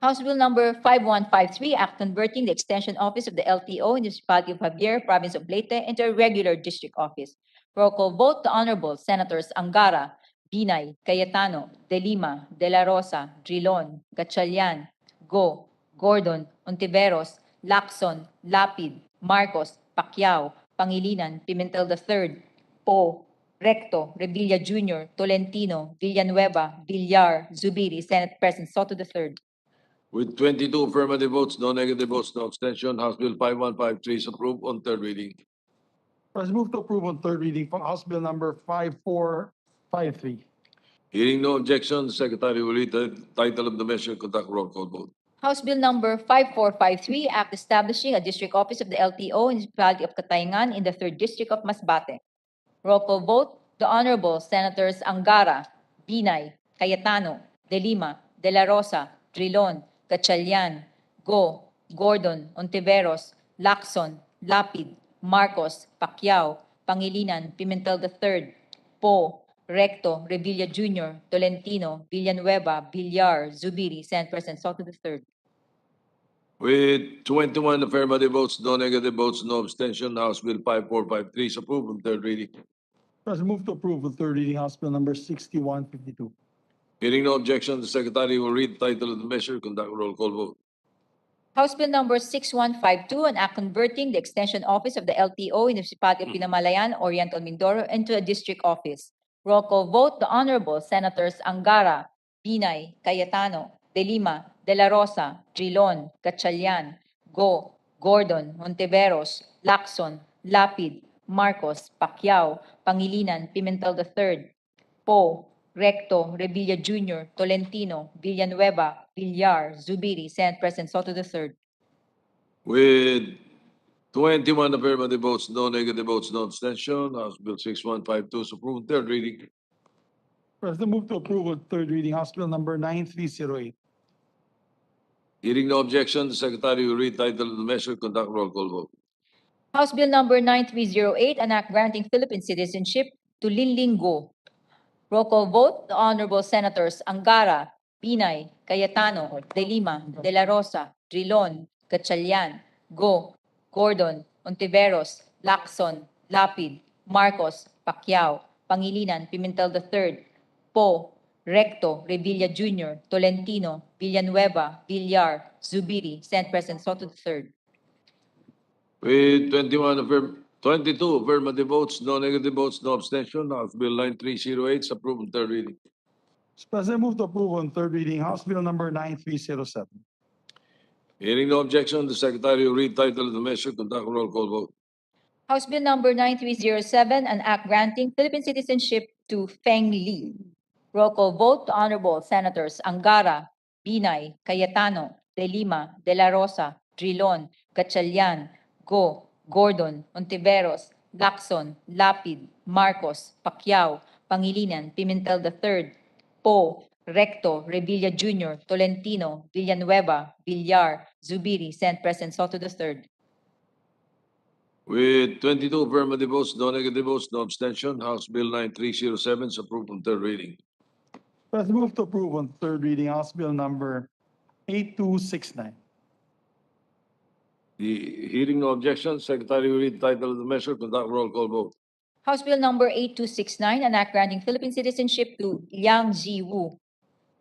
House Bill number 5153, Act converting the Extension Office of the LTO in the municipality of Javier, province of Leyte, into a regular district office. Roll call vote, the Honorable Senators Angara, Binay, Cayetano, De Lima, De La Rosa, Drilon, Gatchalian, Go, Gordon, Ontiveros, Lacson, Lapid, Marcos, Pacquiao, Pangilinan, Pimentel III, Poe, Recto, Revilla Jr., Tolentino, Villanueva, Villar, Zubiri, Senate President Soto III. With 22 affirmative votes, no negative votes, no abstention, House Bill 5153 is approved on third reading. Let's move to approve on third reading for House Bill number 5453. Hearing no objection, the Secretary will read the title of the measure, conduct a roll call vote. House Bill number 5453, Act establishing a district office of the LTO in the municipality of Catayngan in the 3rd District of Masbate. Roll call vote, the Honorable Senators Angara, Binay, Cayetano, De Lima, De La Rosa, Trilon, Gatchalian, Go, Gordon, Ontiveros, Lacson, Lapid, Marcos, Pacquiao, Pangilinan, Pimentel III, Poe, Recto, Revilla Jr., Tolentino, Villanueva, Villar, Zubiri, Senate President Soto III. With 21 affirmative votes, no negative votes, no abstention, House Bill 5453 is approved on third reading. President, move to approve on third reading House Bill number 6152. Hearing no objection, the Secretary will read the title of the measure, conduct a roll call vote. House Bill number 6152, an act converting the Extension Office of the LTO in the municipality of Pinamalayan, Oriental Mindoro into a district office. Roll call vote, the Honorable Senators Angara, Binay, Cayetano, De Lima, De La Rosa, Trilon, Gatchalian, Go, Gordon, Monteveros, Lacson, Lapid, Marcos, Pacquiao, Pangilinan, Pimentel III, Poe, Recto, Revilla Jr., Tolentino, Villanueva, Villar, Zubiri, Senate President Soto III. With 21 affirmative votes, no negative votes, no abstention, House Bill 6152 is approved on third reading. President, move to approve on third reading House Bill number 9308. Hearing no objection, the Secretary will read the title of the measure, conduct roll call vote. House Bill number 9308, an act granting Philippine citizenship to Linling Go. Roll call vote, the Honorable Senators Angara, Binay, Cayetano, De Lima, De La Rosa, Drilon, Gatchalian, Go, Gordon, Ontiveros, Lacson, Lapid, Marcos, Pacquiao, Pangilinan, Pimentel III, Po, Recto, Revilla Jr., Tolentino, Villanueva, Villar, Zubiri, Senate President Soto III. With 22 affirmative votes, no negative votes, no abstention, House Bill 9308 is approved on third reading. Mr. President, move to approve on third reading House Bill number 9307. Hearing no objection, the Secretary will read title of the measure, conduct a roll call vote. House Bill number 9307, an act granting Philippine citizenship to Feng Li. Roll call vote, the Honorable Senators Angara, Binay, Cayetano, De Lima, De La Rosa, Drilon, Gatchalian, Go, Gordon, Ontiveros, Lacson, Lapid, Marcos, Pacquiao, Pangilinan, Pimentel III, Po, Recto, Revilla Jr., Tolentino, Villanueva, Villar, Zubiri, Senate President Soto III. With 22 affirmative votes, no negative votes, no abstention, House Bill 9307 is approved on third reading. President, move to approve on third reading House Bill number 8269. Hearing no objection, Secretary will read title of the measure, conduct roll call vote. House Bill number 8269, an act granting Philippine citizenship to Liang Ziwu.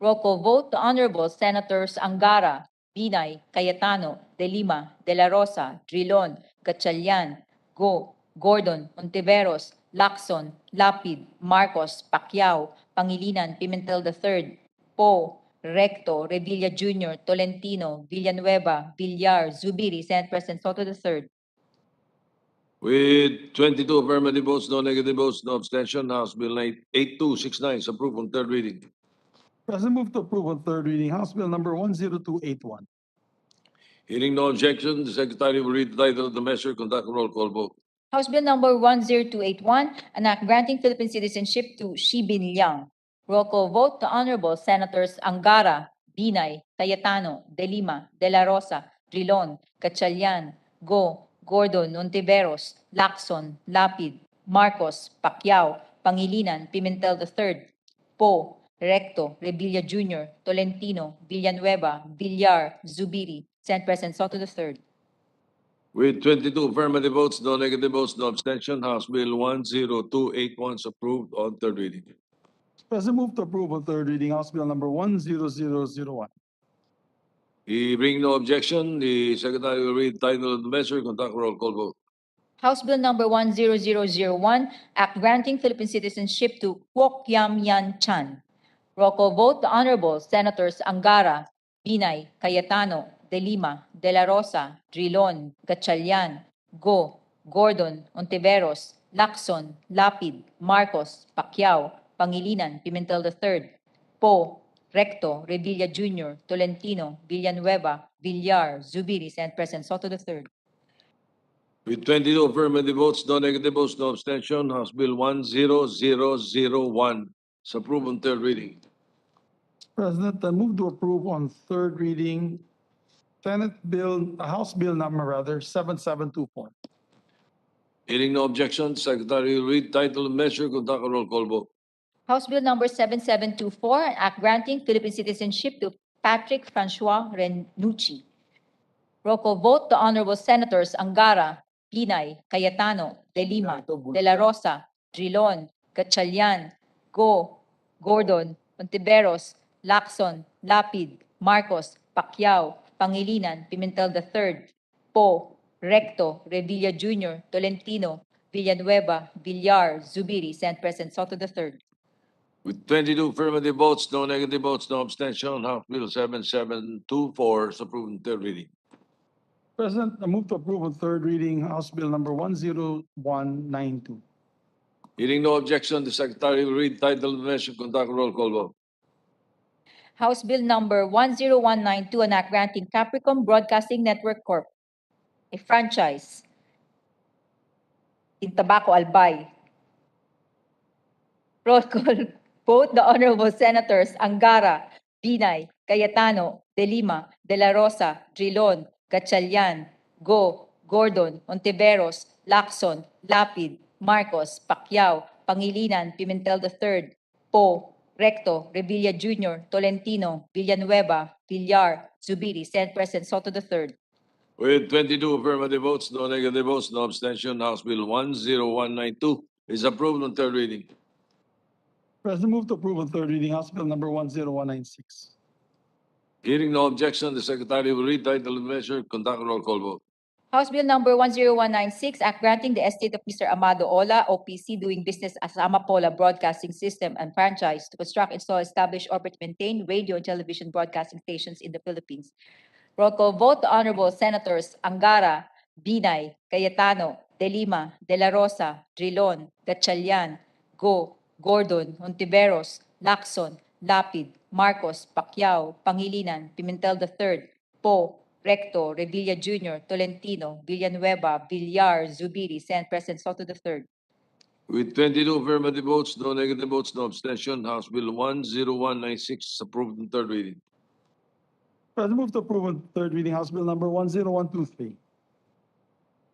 Roll call vote, the Honorable Senators Angara, Binay, Cayetano, De Lima, De La Rosa, Drilon, Gatchalian, Go, Gordon, Ontiveros, Lacson, Lapid, Marcos, Pacquiao, Pangilinan, Pimentel III, Po, Recto, Revilla Jr., Tolentino, Villanueva, Villar, Zubiri, Senate President Soto III. With 22 affirmative votes, no negative votes, no abstention, House Bill 8269 is approved on third reading. President, move to approve on third reading House Bill number 10281. Hearing no objection, the Secretary will read the title of the measure, conduct a roll call vote. House Bill number 10281, an act granting Philippine citizenship to Shibin Liang. Roll call vote, the Honorable Senators Angara, Binay, Cayetano, De Lima, De La Rosa, Drilon, Gatchalian, Go, Gordon, Ontiveros, Lacson, Lapid, Marcos, Pacquiao, Pangilinan, Pimentel III, Po, Recto, Revilla Jr., Tolentino, Villanueva, Villar, Zubiri, Senate President Soto III. With 22 affirmative votes, no negative votes, no abstention, House Bill 10281 is approved on third reading. President, move to approve on third reading House Bill number 10001. Hearing no objection, the Secretary will read the title of the measure, conduct a roll call vote. House Bill number 10001, Act granting Philippine citizenship to Kwok Yam Yan Chan. Roll call vote, the Honorable Senators Angara, Binay, Cayetano, De Lima, De La Rosa, Drilon, Gatchalian, Go, Gordon, Ontiveros, Lacson, Lapid, Marcos, Pacquiao, Pangilinan, Pimentel III, Po, Recto, Revilla Jr., Tolentino, Villanueva, Villar, Zubiri, Senate President Soto III. With 22 affirmative votes, no negative votes, no abstention, House Bill 10001 is approved on third reading. President, I move to approve on third reading House Bill number 7724. Hearing no objection, Secretary will read title of measure, conduct a roll call vote. House Bill number 7724, an act granting Philippine citizenship to Patrick Francois Renucci. Roll call vote, the Honorable Senators Angara, Binay, Cayetano, De Lima, De La Rosa, Drilon, Gatchalian, Go, Gordon, Ontiveros, Lacson, Lapid, Marcos, Pacquiao, Pangilinan, Pimentel III, Po, Recto, Revilla Jr., Tolentino, Villanueva, Villar, Zubiri, Senate President Soto III. With 22 affirmative votes, no negative votes, no abstention, House Bill 7724 is approved in third reading. President, I move to approve on third reading House Bill number 10192. Hearing no objection, the Secretary will read title of the measure, conduct a roll call vote. House Bill number 10192, an act granting Capricorn Broadcasting Network Corp. a franchise in Tobacco Albay. Roll call vote, the Honorable Senators Angara, Binay, Cayetano, De Lima, De La Rosa, Drilon, Gatchalian, Go, Gordon, Ontiveros, Lacson, Lapid, Marcos, Pacquiao, Pangilinan, Pimentel III, Poe, Recto, Revilla Jr., Tolentino, Villanueva, Villar, Zubiri, Senate President Soto III. With 22 affirmative votes, no negative votes, no abstention, House Bill 10192 is approved on third reading. President, move to approve on third reading House Bill number 10196. Hearing no objection, the Secretary will read title of the measure, conduct roll call vote. House Bill number 10196, Act granting the estate of Mr. Amado Ola, OPC, doing business as Amapola Broadcasting System and franchise to construct, install, establish, operate, maintain radio and television broadcasting stations in the Philippines. Roll call vote, the Honorable Senators Angara, Binay, Cayetano, De Lima, De La Rosa, Drilon, Gatchalian, Go, Gordon, Ontiveros, Lacson, Lapid, Marcos, Pacquiao, Pangilinan, Pimentel III, Poe, Recto, Revilla Jr., Tolentino, Villanueva, Villar, Zubiri, Senate President Soto III. With 22 affirmative votes, no negative votes, no abstention, House Bill 10196 is approved on third reading. President, move to approve on third reading House Bill number 10123.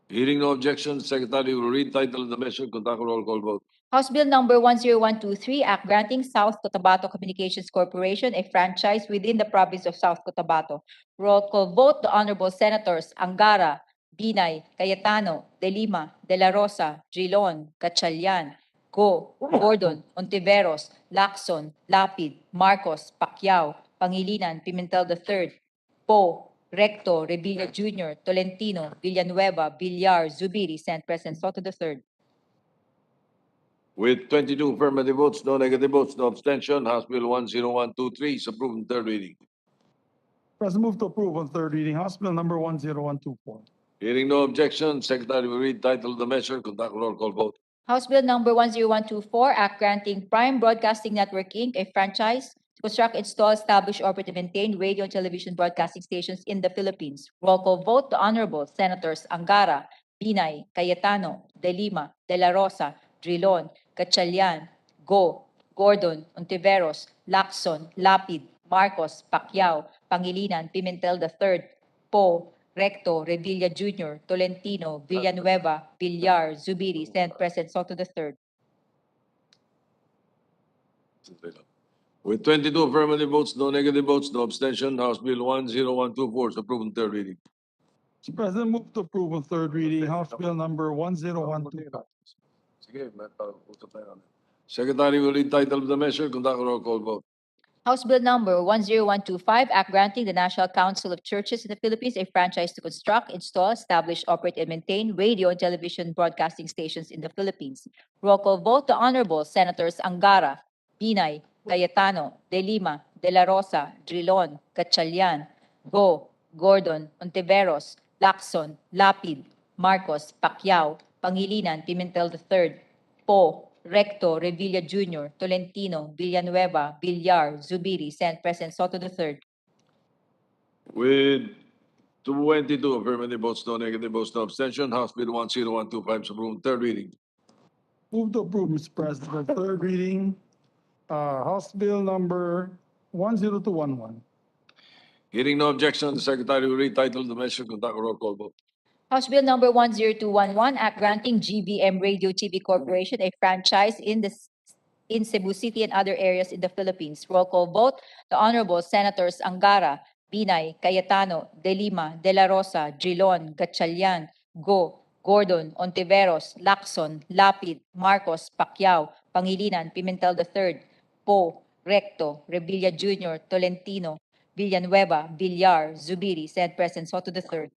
Hearing no objection, the Secretary will read title of the measure, conduct roll call vote. House Bill number 10123, Act granting South Cotabato Communications Corporation a franchise within the province of South Cotabato. Roll call vote, the Honorable Senators Angara, Binay, Cayetano, De Lima, De La Rosa, Drilon, Gatchalian, Go, Gordon, Ontiveros, Lacson, Lapid, Marcos, Pacquiao, Pangilinan, Pimentel III, Poe, Recto, Revilla Jr., Tolentino, Villanueva, Villar, Zubiri, Senate President Soto III. With 22 affirmative votes, no negative votes, no abstention, House Bill 10123 is approved on third reading. President, move to approve on third reading House Bill number 10124. Hearing no objection, Secretary will read title of the measure, conduct roll call vote. House Bill number 10124, Act granting Prime Broadcasting Network Inc. a franchise to construct, install, establish, operate, and maintain radio and television broadcasting stations in the Philippines. Roll call vote, the Honorable Senators Angara, Binay, Cayetano, De Lima, De La Rosa, Drilon, Gatchalian, Go, Gordon, Ontiveros, Lacson, Lapid, Marcos, Pacquiao, Pangilinan, Pimentel III, Poe, Recto, Revilla Jr., Tolentino, Villanueva, Villar, Zubiri, Senate President Soto III. With 22 affirmative votes, no negative votes, no abstention, House Bill 10124 is approved on third reading. Mr. President, move to approve on third reading House Bill number 10125. Sige, may pag-usap tayo. Secretary will read title of the measure, conduct roll call vote. House Bill number 10125, Act granting the National Council of Churches in the Philippines a franchise to construct, install, establish, operate, and maintain radio and television broadcasting stations in the Philippines. Roll call vote, the Honorable Senators Angara, Binay, Cayetano, De Lima, De La Rosa, Drilon, Gatchalian, Go, Gordon, Ontiveros, Lacson, Lapid, Marcos, Pacquiao, Pangilinan, Pimentel III, Poe, Recto, Revilla Jr., Tolentino, Villanueva, Villar, Zubiri, Senate President Soto III. With 22 affirmative votes, no negative votes, no abstention, House Bill 10125 is approved on third reading. Move to approve, Mr. President, on third reading House Bill number 10211. Hearing no objection, the Secretary will read title of the measure, conduct roll call vote. House Bill number 10211, Act granting GBM Radio TV Corporation a franchise in Cebu City and other areas in the Philippines. Roll call vote, the Honorable Senators Angara, Binay, Cayetano, De Lima, De La Rosa, Drilon, Gatchalian, Go, Gordon, Ontiveros, Lacson, Lapid, Marcos, Pacquiao, Pangilinan, Pimentel III, Poe, Recto, Revilla Jr., Tolentino, Villanueva, Villar, Zubiri, Senate President Soto III.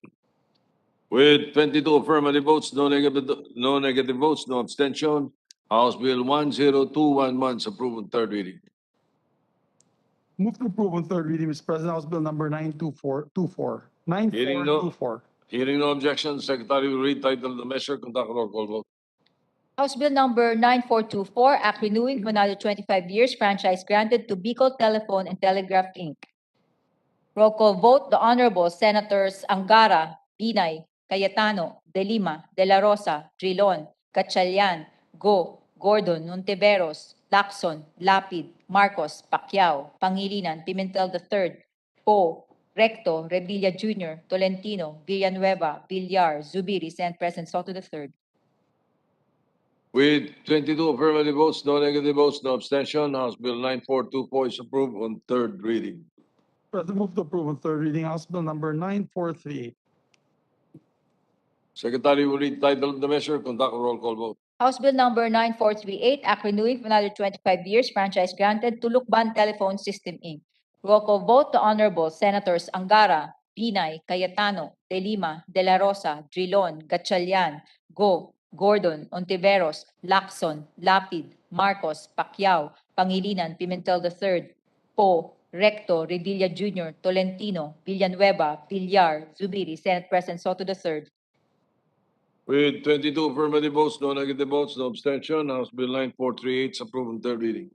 With 22 affirmative votes, no negative votes, no abstention, House Bill 10211 is approved on third reading. Move to approve on third reading, Mr. President, House Bill number 9424. Hearing no- 9424. Hearing no objection, Secretary will read title of the measure, conduct roll call vote. House Bill number 9424, Act renewing for another 25 years franchise granted to Bicol Telephone and Telegraph Inc. Roll call vote, the Honorable Senators Angara, Binay, Cayetano, De Lima, De La Rosa, Drilon, Gatchalian, Go, Gordon, Ontiveros, Lacson, Lapid, Marcos, Pacquiao, Pangilinan, Pimentel III, Poe, Recto, Revilla Jr., Tolentino, Villanueva, Villar, Zubiri, Senate President Soto III. With 22 affirmative votes, no negative votes, no abstention, House Bill 9424 is approved on third reading. President, move to approve on third reading House Bill number 9438. Secretary will read title of the measure, conduct a roll call vote. House Bill number 9438, Act renewing for another 25 years, franchise granted to Lukban Telephone System, Inc. Roll call vote, the Honorable Senators Angara, Binay, Cayetano, De Lima, De La Rosa, Drilon, Gatchalian, Go, Gordon, Ontiveros, Lacson, Lapid, Marcos, Pacquiao, Pangilinan, Pimentel III, Po, Recto, Revilla Jr., Tolentino, Villanueva, Villar, Zubiri, Senate President Soto III. With 22 affirmative votes, no negative votes, no abstention, House Bill 9438 is approved on third reading.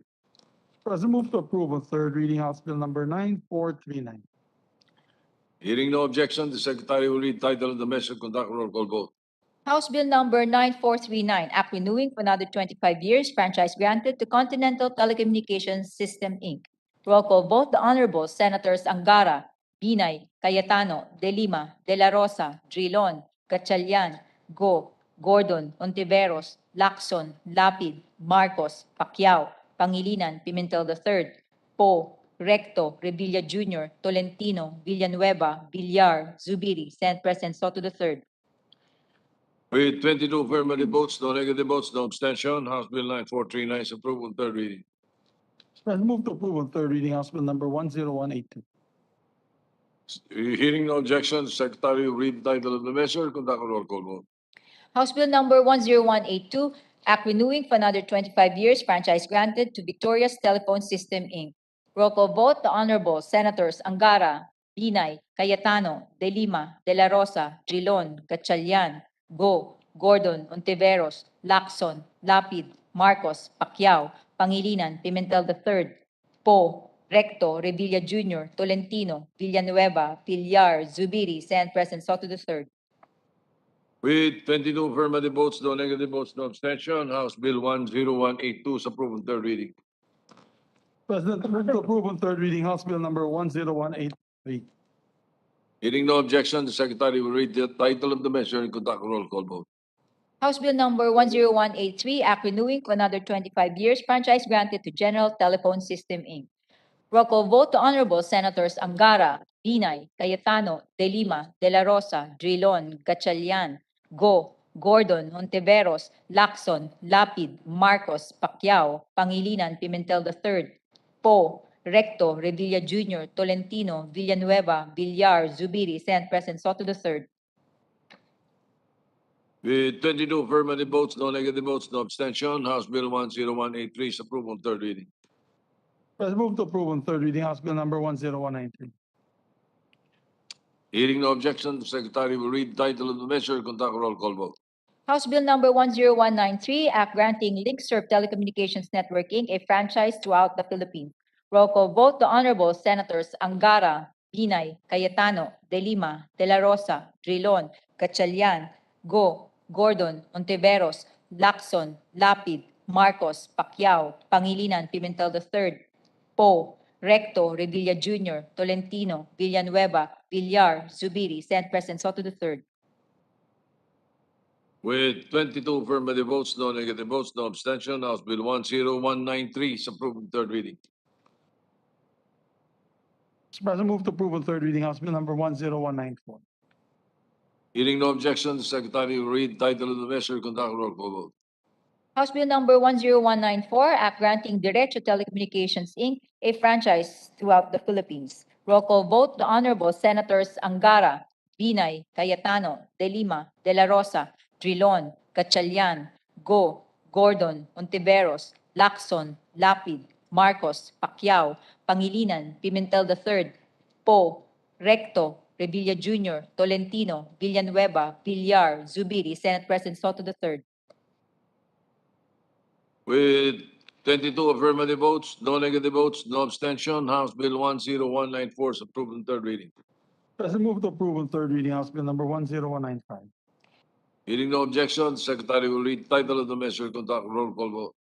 President, move to approve on third reading House Bill number 9439. Hearing no objection, the Secretary will read title of the measure, conduct a roll call vote. House Bill number 9439, Act renewing for another 25 years, franchise granted to Continental Telecommunications System, Inc. Roll call vote, the Honorable Senators Angara, Binay, Cayetano, De Lima, De La Rosa, Drilon, Gatchalian, Go, Gordon, Ontiveros, Lacson, Lapid, Marcos, Pacquiao, Pangilinan, Pimentel III, Po, Recto, Revilla Jr., Tolentino, Villanueva, Villar, Zubiri, Senate President Soto III. With 22 affirmative votes, no negative votes, no abstention, House Bill 9439 is approved on third reading. President, move to approve on third reading House Bill number 10182. Hearing no objection, the Secretary will read the title of the measure, conduct a roll call vote. House Bill number 10182, Act renewing for another 25 years, franchise granted to Victoria's Telephone System, Inc. Roll call vote, the Honorable Senators Angara, Binay, Cayetano, De Lima, De La Rosa, Drilon, Gatchalian, Go, Gordon, Ontiveros, Lacson, Lapid, Marcos, Pacquiao, Pangilinan, Pimentel III, Po, Recto, Revilla Jr., Tolentino, Villanueva, Villar, Zubiri, Senate President Soto III. With 22 affirmative votes, no negative votes, no abstention, House Bill 10182 is approved on third reading. President, move to approve on third reading House Bill number 10183. Hearing no objection, the Secretary will read the title of the measure and conduct a roll call vote. House Bill number 10183, Act renewing for another 25 years, franchise granted to General Telephone System, Inc. Roll call vote, the Honorable Senators Angara, Binay, Cayetano, De Lima, De La Rosa, Drilon, Gatchalian, Go, Gordon, Ontiveros, Lacson, Lapid, Marcos, Pacquiao, Pangilinan, Pimentel III, Po, Recto, Revilla Jr., Tolentino, Villanueva, Villar, Zubiri, Senate President Soto III. With 22 affirmative votes, no negative votes, no abstention, House Bill 10183 is approved on third reading. President, move to approve on third reading House Bill number 10193. Hearing no objection, the Secretary will read the title of the measure and conduct a roll call vote. House Bill number 10193, Act granting LinkServe Telecommunications Network, Inc. a franchise throughout the Philippines. Roll call vote, the Honorable Senators Angara, Binay, Cayetano, De Lima, De La Rosa, Drilon, Gatchalian, Go, Gordon, Ontiveros, Lacson, Lapid, Marcos, Pacquiao, Pangilinan, Pimentel III, Po, Recto, Revilla Jr., Tolentino, Villanueva, Villar, Zubiri, Senate President Soto III. With 22 affirmative votes, no negative votes, no abstention, House Bill 10193 is approved on third reading. Mr. President, move to approve on third reading House Bill number 10194. Hearing no objection, the Secretary will read the title of the measure and conduct a roll call vote. House Bill number 10194, Act granting Derecho Telecommunications, Inc. a franchise throughout the Philippines. Roll call vote, the Honorable Senators Angara, Binay, Cayetano, De Lima, De La Rosa, Drilon, Gatchalian, Go, Gordon, Ontiveros, Lacson, Lapid, Marcos, Pacquiao, Pangilinan, Pimentel III, Po, Recto, Revilla Jr., Tolentino, Villanueva, Villar, Zubiri, Senate President Soto III. With 22 affirmative votes, no negative votes, no abstention, House Bill 10194 is approved on third reading. President, move to approve on third reading House Bill number 10195. Hearing no objection, the Secretary will read the title of the measure and conduct a roll call vote.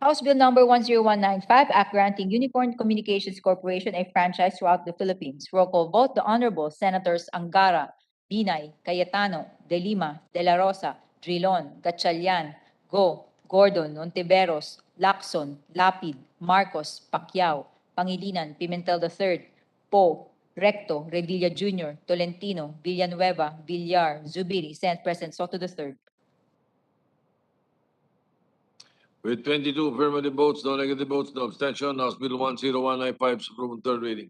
House Bill number 10195, Act granting Unicorn Communications Corporation a franchise throughout the Philippines. Roll call vote, the Honorable Senators Angara, Binay, Cayetano, De Lima, De La Rosa, Drilon, Gatchalian, Go, Gordon, Ontiveros, Lacson, Lapid, Marcos, Pacquiao, Pangilinan, Pimentel III, Poe, Recto, Revilla Jr., Tolentino, Villanueva, Villar, Zubiri, Senate President Soto III. With 22 affirmative votes, no negative votes, no abstention, House Bill 10195 is approved on third reading.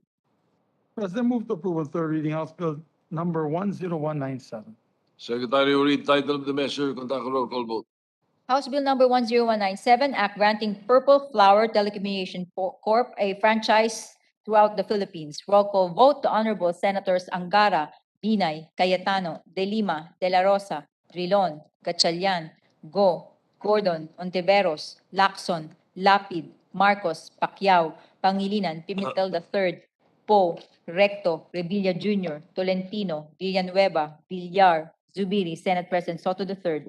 President, move to approve on third reading House Bill number 10197. Secretary will read title of the measure, conduct a roll call vote. House Bill number 10197, Act granting Purple Flower Telecommunication Corp. a franchise throughout the Philippines. Roll call vote, the Honorable Senators Angara, Binay, Cayetano, De Lima, De La Rosa, Trilon, Gatchalian, Go, Gordon, Ontiveros, Lacson, Lapid, Marcos, Pacquiao, Pangilinan, Pimentel III, Poe, Recto, Revilla Jr., Tolentino, Villanueva, Villar, Zubiri, Senate President Soto III.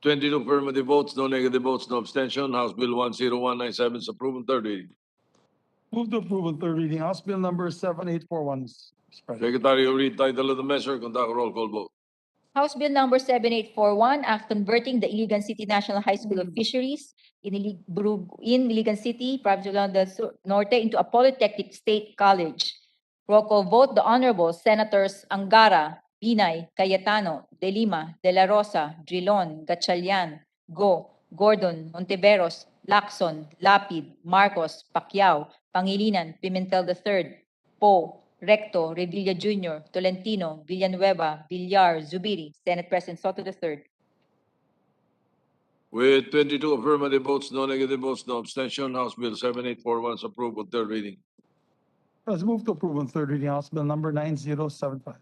22 affirmative votes, no negative votes, no abstention, House Bill 10197 is approved on third reading. Move to approve on third reading House Bill number 7841, Mr. President. Secretary will read title of the measure, conduct a roll call vote. House Bill number 7841, Act converting the Iligan City National High School of Fisheries in Iligan City, Province of London Norte into a Polytechnic State College. Roll call vote, the Honorable Senators Angara, Binay, Cayetano, De Lima, De La Rosa, Drilon, Gatchalian, Go, Gordon, Ontiveros, Lacson, Lapid, Marcos, Pacquiao, Pangilinan, Pimentel III, Poe, Recto, Revilla Jr., Tolentino, Villanueva, Villar, Zubiri, Senate President Soto III. With 22 affirmative votes, no negative votes, no abstention, House Bill 7841 is approved on third reading. President, move to approve on third reading House Bill number 9075.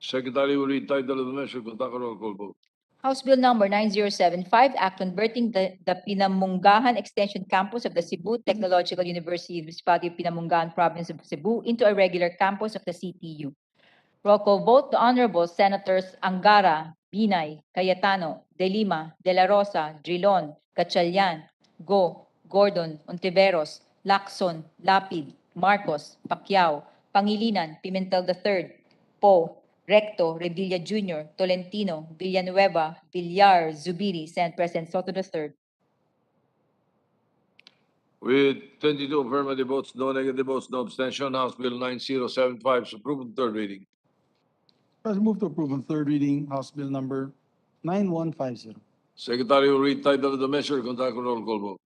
Secretary will read title of the measure, conduct a roll call vote. House Bill number 9075, Act converting the Pinamunggahan Extension Campus of the Cebu Technological University, Municipality of Pinamunggahan, Province of Cebu, into a regular campus of the CTU. Roll call vote, the Honorable Senators Angara, Binay, Cayetano, De Lima, De La Rosa, Drilon, Gatchalian, Go, Gordon, Ontiveros, Lacson, Lapid, Marcos, Pacquiao, Pangilinan, Pimentel III, Poe, Recto, Revilla Jr., Tolentino, Villanueva, Villar, Zubiri, Senate President Soto III. With 22 affirmative votes, no negative votes, no abstention, House Bill 9075 is approved on third reading. President, move to approve on third reading House Bill number 9150. Secretary will read title of the measure, conduct a roll call vote.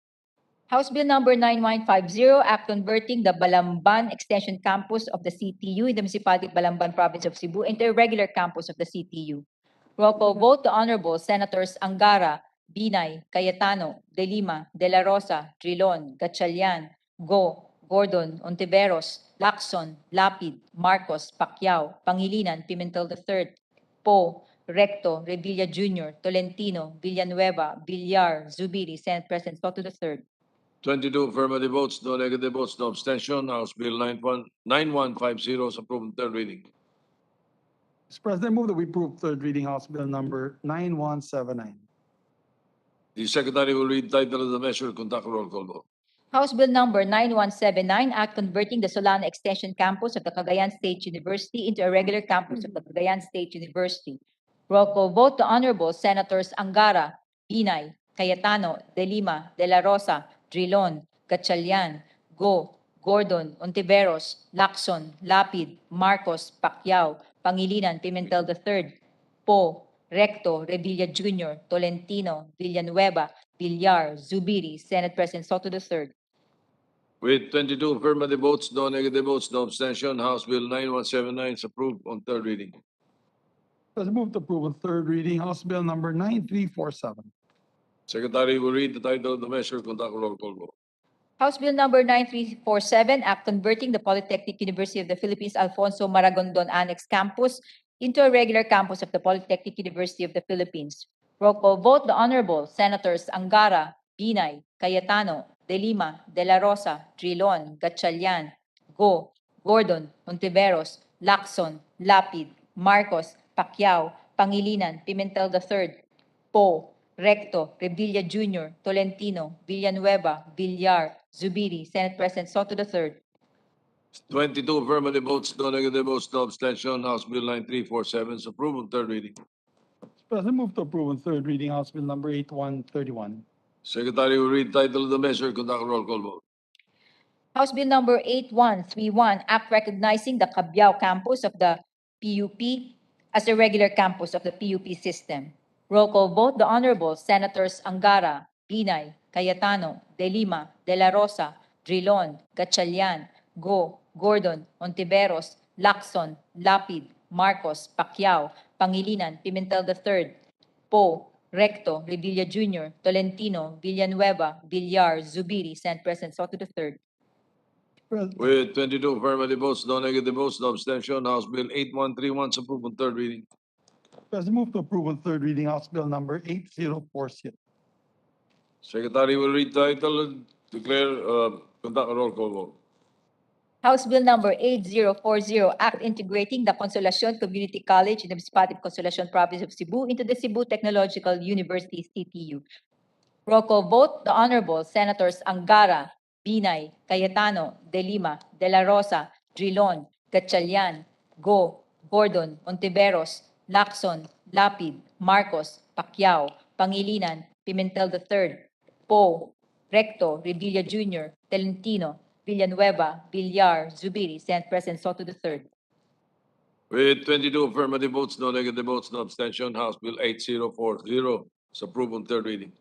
House Bill number 9150, Act converting the Balamban Extension Campus of the CTU in the Municipality of Balamban, Province of Cebu into a regular campus of the CTU. Roll call vote, the Honorable Senators Angara, Binay, Cayetano, De Lima, De La Rosa, Trilon, Gatchalian, Go, Gordon, Ontiveros, Lacson, Lapid, Marcos, Pacquiao, Pangilinan, Pimentel III, Poe, Recto, Revilla Jr., Tolentino, Villanueva, Villar, Zubiri, Senate President Soto III. 22 affirmative votes, no negative votes, no abstention, House Bill 9150 is approved on third reading. Mr. President, move that we approve third reading House Bill number 9179. The Secretary will read title of the measure, conduct a roll call vote. House Bill number 9179, Act converting the Solana Extension Campus of the Cagayan State University into a regular campus of the Cagayan State University. Roll call vote, the Honorable Senators Angara, Binay, Cayetano, De Lima, De La Rosa, Drilon, Gatchalian, Go, Gordon, Ontiveros, Lacson, Lapid, Marcos, Pacquiao, Pangilinan, Pimentel III, Poe, Recto, Revilla Jr., Tolentino, Villanueva, Villar, Zubiri, Senate President Soto III. With 22 affirmative votes, no negative votes, no abstention, House Bill 9179 is approved on third reading. President, move to approve on third reading House Bill number 9347. Secretary will read the title of the measure, conduct a roll call vote. House Bill number 9347, Act converting the Polytechnic University of the Philippines Alfonso Maragondon Annex Campus into a regular campus of the Polytechnic University of the Philippines. Roll call vote, the Honorable Senators Angara, Binay, Cayetano, De Lima, De La Rosa, Trilon, Gatchalian, Go, Gordon, Ontiveros, Lacson, Lapid, Marcos, Pacquiao, Pangilinan, Pimentel III, Poe, Recto, Revilla Jr., Tolentino, Villanueva, Villar, Zubiri, Senate President Soto III. 22 affirmative votes, no negative votes, no abstention. House Bill 9347 is approved on third reading. President, move to approve on third reading House Bill number 8131. Secretary will read title of the measure, conduct a roll call vote. House Bill number 8131, Act recognizing the Cabiao campus of the PUP as a regular campus of the PUP system. Roll call vote, the Honorable Senators Angara, Binay, Cayetano, De Lima, De La Rosa, Drilon, Gatchalian, Go, Gordon, Ontiveros, Lacson, Lapid, Marcos, Pacquiao, Pangilinan, Pimentel III, Poe, Recto, Revilla Jr., Tolentino, Villanueva, Villar, Zubiri, Senate President Soto III. With 22 affirmative votes, no negative votes, no abstention. House Bill 8131 is approved on third reading. President, move to approve on third reading House Bill number 8046. Secretary will read title and conduct a roll call vote. House Bill number 8040, Act integrating the Consolacion Community College in the Municipality of Consolacion, Province of Cebu into the Cebu Technological University, CTU. Roll call vote, the Honorable Senators Angara, Binay, Cayetano, De Lima, De La Rosa, Drilon, Gatchalian, Go, Gordon, Ontiveros, Lacson, Lapid, Marcos, Pacquiao, Pangilinan, Pimentel III, Poe, Recto, Revilla Jr., Tolentino, Villanueva, Villar, Zubiri, Senate President Soto III. With 22 affirmative votes, no negative votes, no abstention. House Bill 8040 is approved on third reading.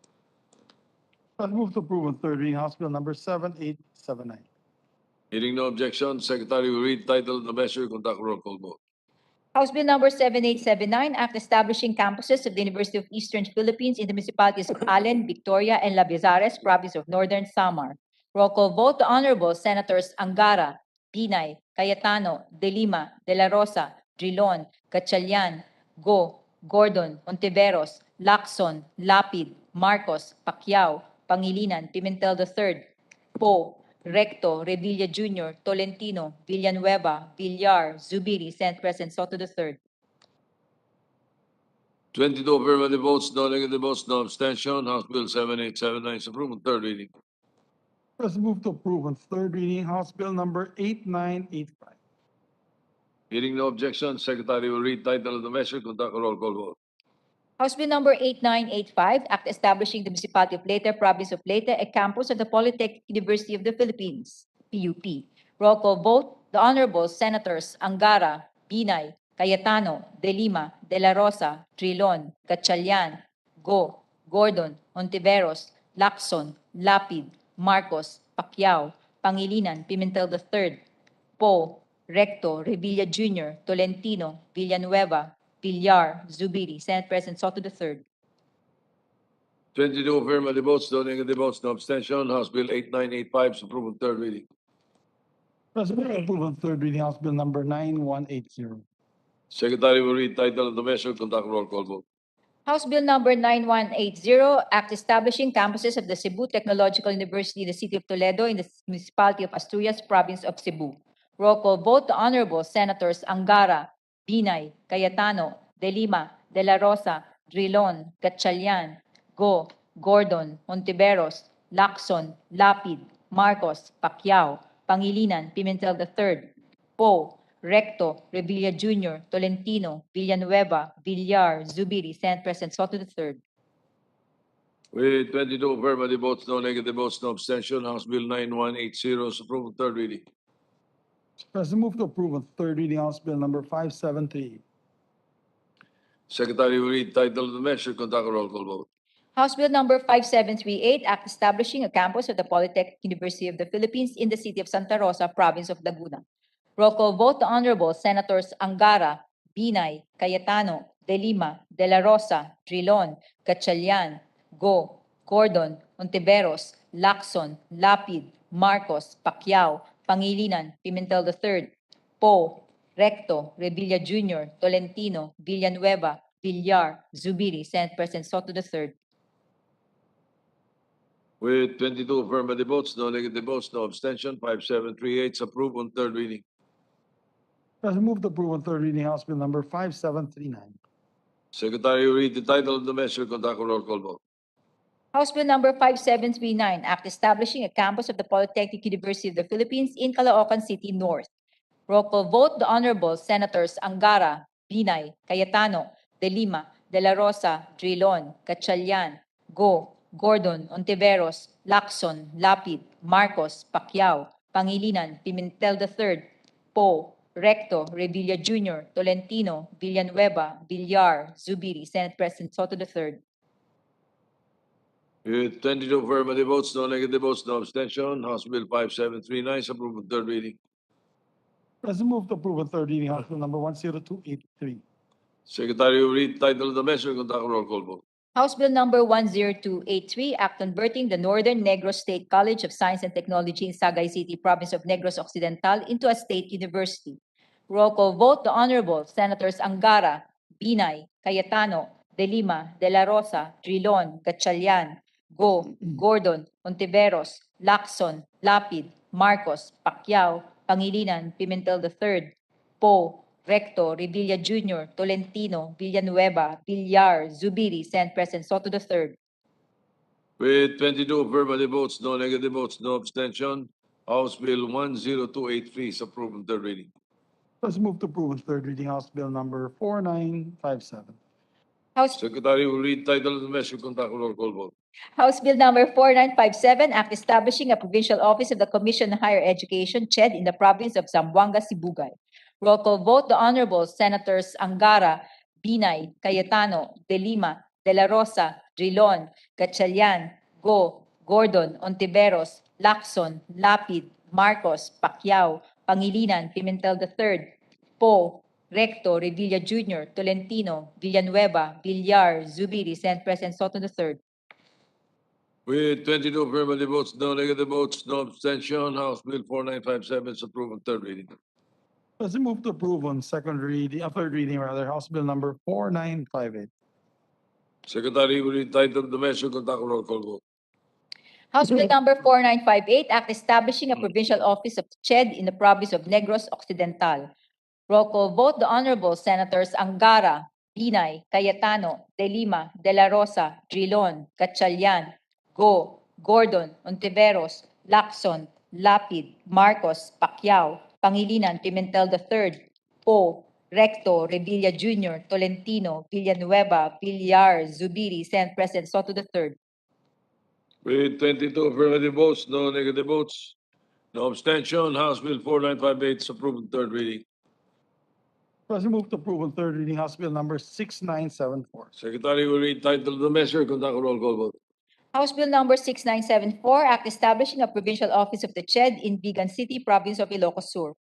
President, move to approve on third reading House Bill number 7879. Hearing no objection, Secretary will read title of the measure, conduct a roll call vote. House Bill number 7879, Act establishing campuses of the University of Eastern Philippines in the municipalities of Allen, Victoria, and Labizares, Province of Northern Samar. Roll call vote, the Honorable Senators Angara, Binay, Cayetano, De Lima, De La Rosa, Drilon, Gatchalian, Go, Gordon, Ontiveros, Lacson, Lapid, Marcos, Pacquiao, Pangilinan, Pimentel III, Poe, Recto, Revilla Jr., Tolentino, Villanueva, Villar, Zubiri, Senate President Soto III. 22 affirmative votes, no negative votes, no abstention. House Bill 7879 is approved on third reading. President, move to approve on third reading House Bill number 8985. Hearing no objection, Secretary will read title of the measure, conduct a roll call vote. House Bill number 8985, Act establishing the Municipality of Leyte, Province of Leyte, a campus of the Polytechnic University of the Philippines, PUP. Roll call vote, the Honorable Senators Angara, Binay, Cayetano, De Lima, De La Rosa, Trilon, Gatchalian, Go, Gordon, Ontiveros, Lacson, Lapid, Marcos, Pacquiao, Pangilinan, Pimentel III, Poe, Recto, Revilla Jr., Tolentino, Villanueva, Villar, Zubiri, Senate President Soto III. 22 affirmative votes, no negative votes, no abstention. House Bill 8985 is approved on third reading. President, move to approve on third reading House Bill number 9180. Secretary will read title of the measure, conduct a roll call vote. House Bill number 9180, Act establishing campuses of the Cebu Technological University in the City of Toledo in the Municipality of Asturias, Province of Cebu. Roll call vote, the Honorable Senators Angara, Binay, Cayetano, De Lima, De La Rosa, Drilon, Gatchalian, Go, Gordon, Ontiveros, Lacson, Lapid, Marcos, Pacquiao, Pangilinan, Pimentel III, Poe, Recto, Revilla Jr., Tolentino, Villanueva, Villar, Zubiri, Senate President Soto III. With 22 affirmative votes, no negative votes, no abstention, House Bill 9180 is approved on third reading. President, move to approve on third reading House Bill number 5738. Secretary will read title of the measure, conduct a roll call vote. House Bill number 5738, Act establishing a campus of the Polytechnic University of the Philippines in the city of Santa Rosa, Province of Laguna. Roll call vote, the Honorable Senators Angara, Binay, Cayetano, De Lima, De La Rosa, Trilon, Gatchalian, Go, Gordon, Ontiveros, Lacson, Lapid, Marcos, Pacquiao, Pangilinan, Pimentel III, Poe, Recto, Revilla Jr., Tolentino, Villanueva, Villar, Zubiri, Senate President Soto III. With 22 affirmative votes, no negative votes, no abstention, 5738 is approved on third reading. President, move to approve on third reading House Bill number 5739. Secretary will read the title of the measure, conduct a roll call vote. House Bill number 5739, Act establishing a campus of the Polytechnic University of the Philippines in Caloocan City North. Roll call vote, the Honorable Senators Angara, Binay, Cayetano, De Lima, De La Rosa, Drilon, Gatchalian, Go, Gordon, Ontiveros, Lacson, Lapid, Marcos, Pacquiao, Pangilinan, Pimentel III, Poe, Recto, Revilla Jr., Tolentino, Villanueva, Villar, Zubiri, Senate President Soto III. With 22 affirmative votes, no negative votes, no abstention, House Bill 5739 is approved on third reading. President, move to approve on third reading House Bill number 10283. Secretary will read the title of the measure, conduct a roll call vote. House Bill number 10283, Act converting the Northern Negros State College of Science and Technology in Sagay City, Province of Negros Occidental into a state university. Roll call vote, the Honorable Senators Angara, Binay, Cayetano, De Lima, De La Rosa, Drilon, Gatchalian, Go, Gordon, Ontiveros, Lacson, Lapid, Marcos, Pacquiao, Pangilinan, Pimentel III, Poe, Recto, Revilla Jr., Tolentino, Villanueva, Villar, Zubiri, Senate President Soto III. With 22 affirmative votes, no negative votes, no abstention, House Bill 10283 is approved on third reading. President, move to approve on third reading House Bill number 4957. House, Secretary will read the title of the measure, conduct a roll call vote. House Bill number 4957, Act establishing a provincial office of the Commission on Higher Education, CHED, in the province of Zamboanga, Sibugay. Roll call vote, the Honorable Senators Angara, Binay, Cayetano, De Lima, De La Rosa, Drilon, Gatchalian, Go, Gordon, Ontiveros, Lacson, Lapid, Marcos, Pacquiao, Pangilinan, Pimentel III, Poe, Recto, Revilla Jr., Tolentino, Villanueva, Villar, Zubiri, Senate President Soto III. With 22 affirmative votes, no negative votes, no abstention, House Bill 4957 is approved on third reading. President, move to approve on third reading House Bill number 4958. Secretary will read the title of the measure, conduct a roll call vote. House Bill number 4958, Act establishing a provincial office of CHED in the province of Negros Occidental. Roll call vote, the Honorable Senators Angara, Binay, Cayetano, De Lima, De La Rosa, Drilon, Gatchalian, Go, Gordon, Ontiveros, Lacson, Lapid, Marcos, Pacquiao, Pangilinan, Pimentel III, Poe, Recto, Revilla Jr., Tolentino, Villanueva, Villar, Zubiri, Senate President Soto III. With 22 affirmative votes, no negative votes, no abstention, House Bill 4958 is approved on third reading. President, move to approve on third reading House Bill number 6974. Secretary will read the title of the measure, conduct a roll call vote. House Bill number 6974, Act establishing a provincial office of the CHED in Vigan City, province of Ilocos Sur.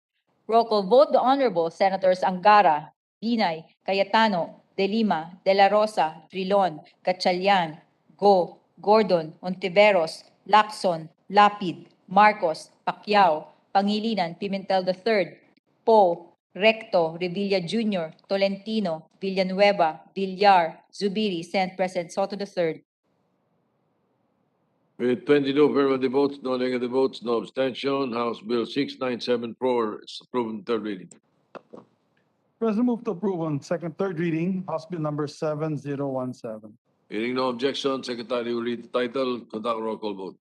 Roll call vote, the Honorable Senators Angara, Binay, Cayetano, De Lima, De La Rosa, Drilon, Gatchalian, Go, Gordon, Ontiveros, Lacson, Lapid, Marcos, Pacquiao, Pangilinan, Pimentel III, Poe, Recto, Revilla Jr., Tolentino, Villanueva, Villar, Zubiri, Senate President Soto III. With 22 affirmative votes, no negative votes, no abstention, House Bill 6974 is approved on third reading. President, move to approve on third reading House Bill number 7017. Hearing no objection, Secretary will read the title, conduct a roll call vote.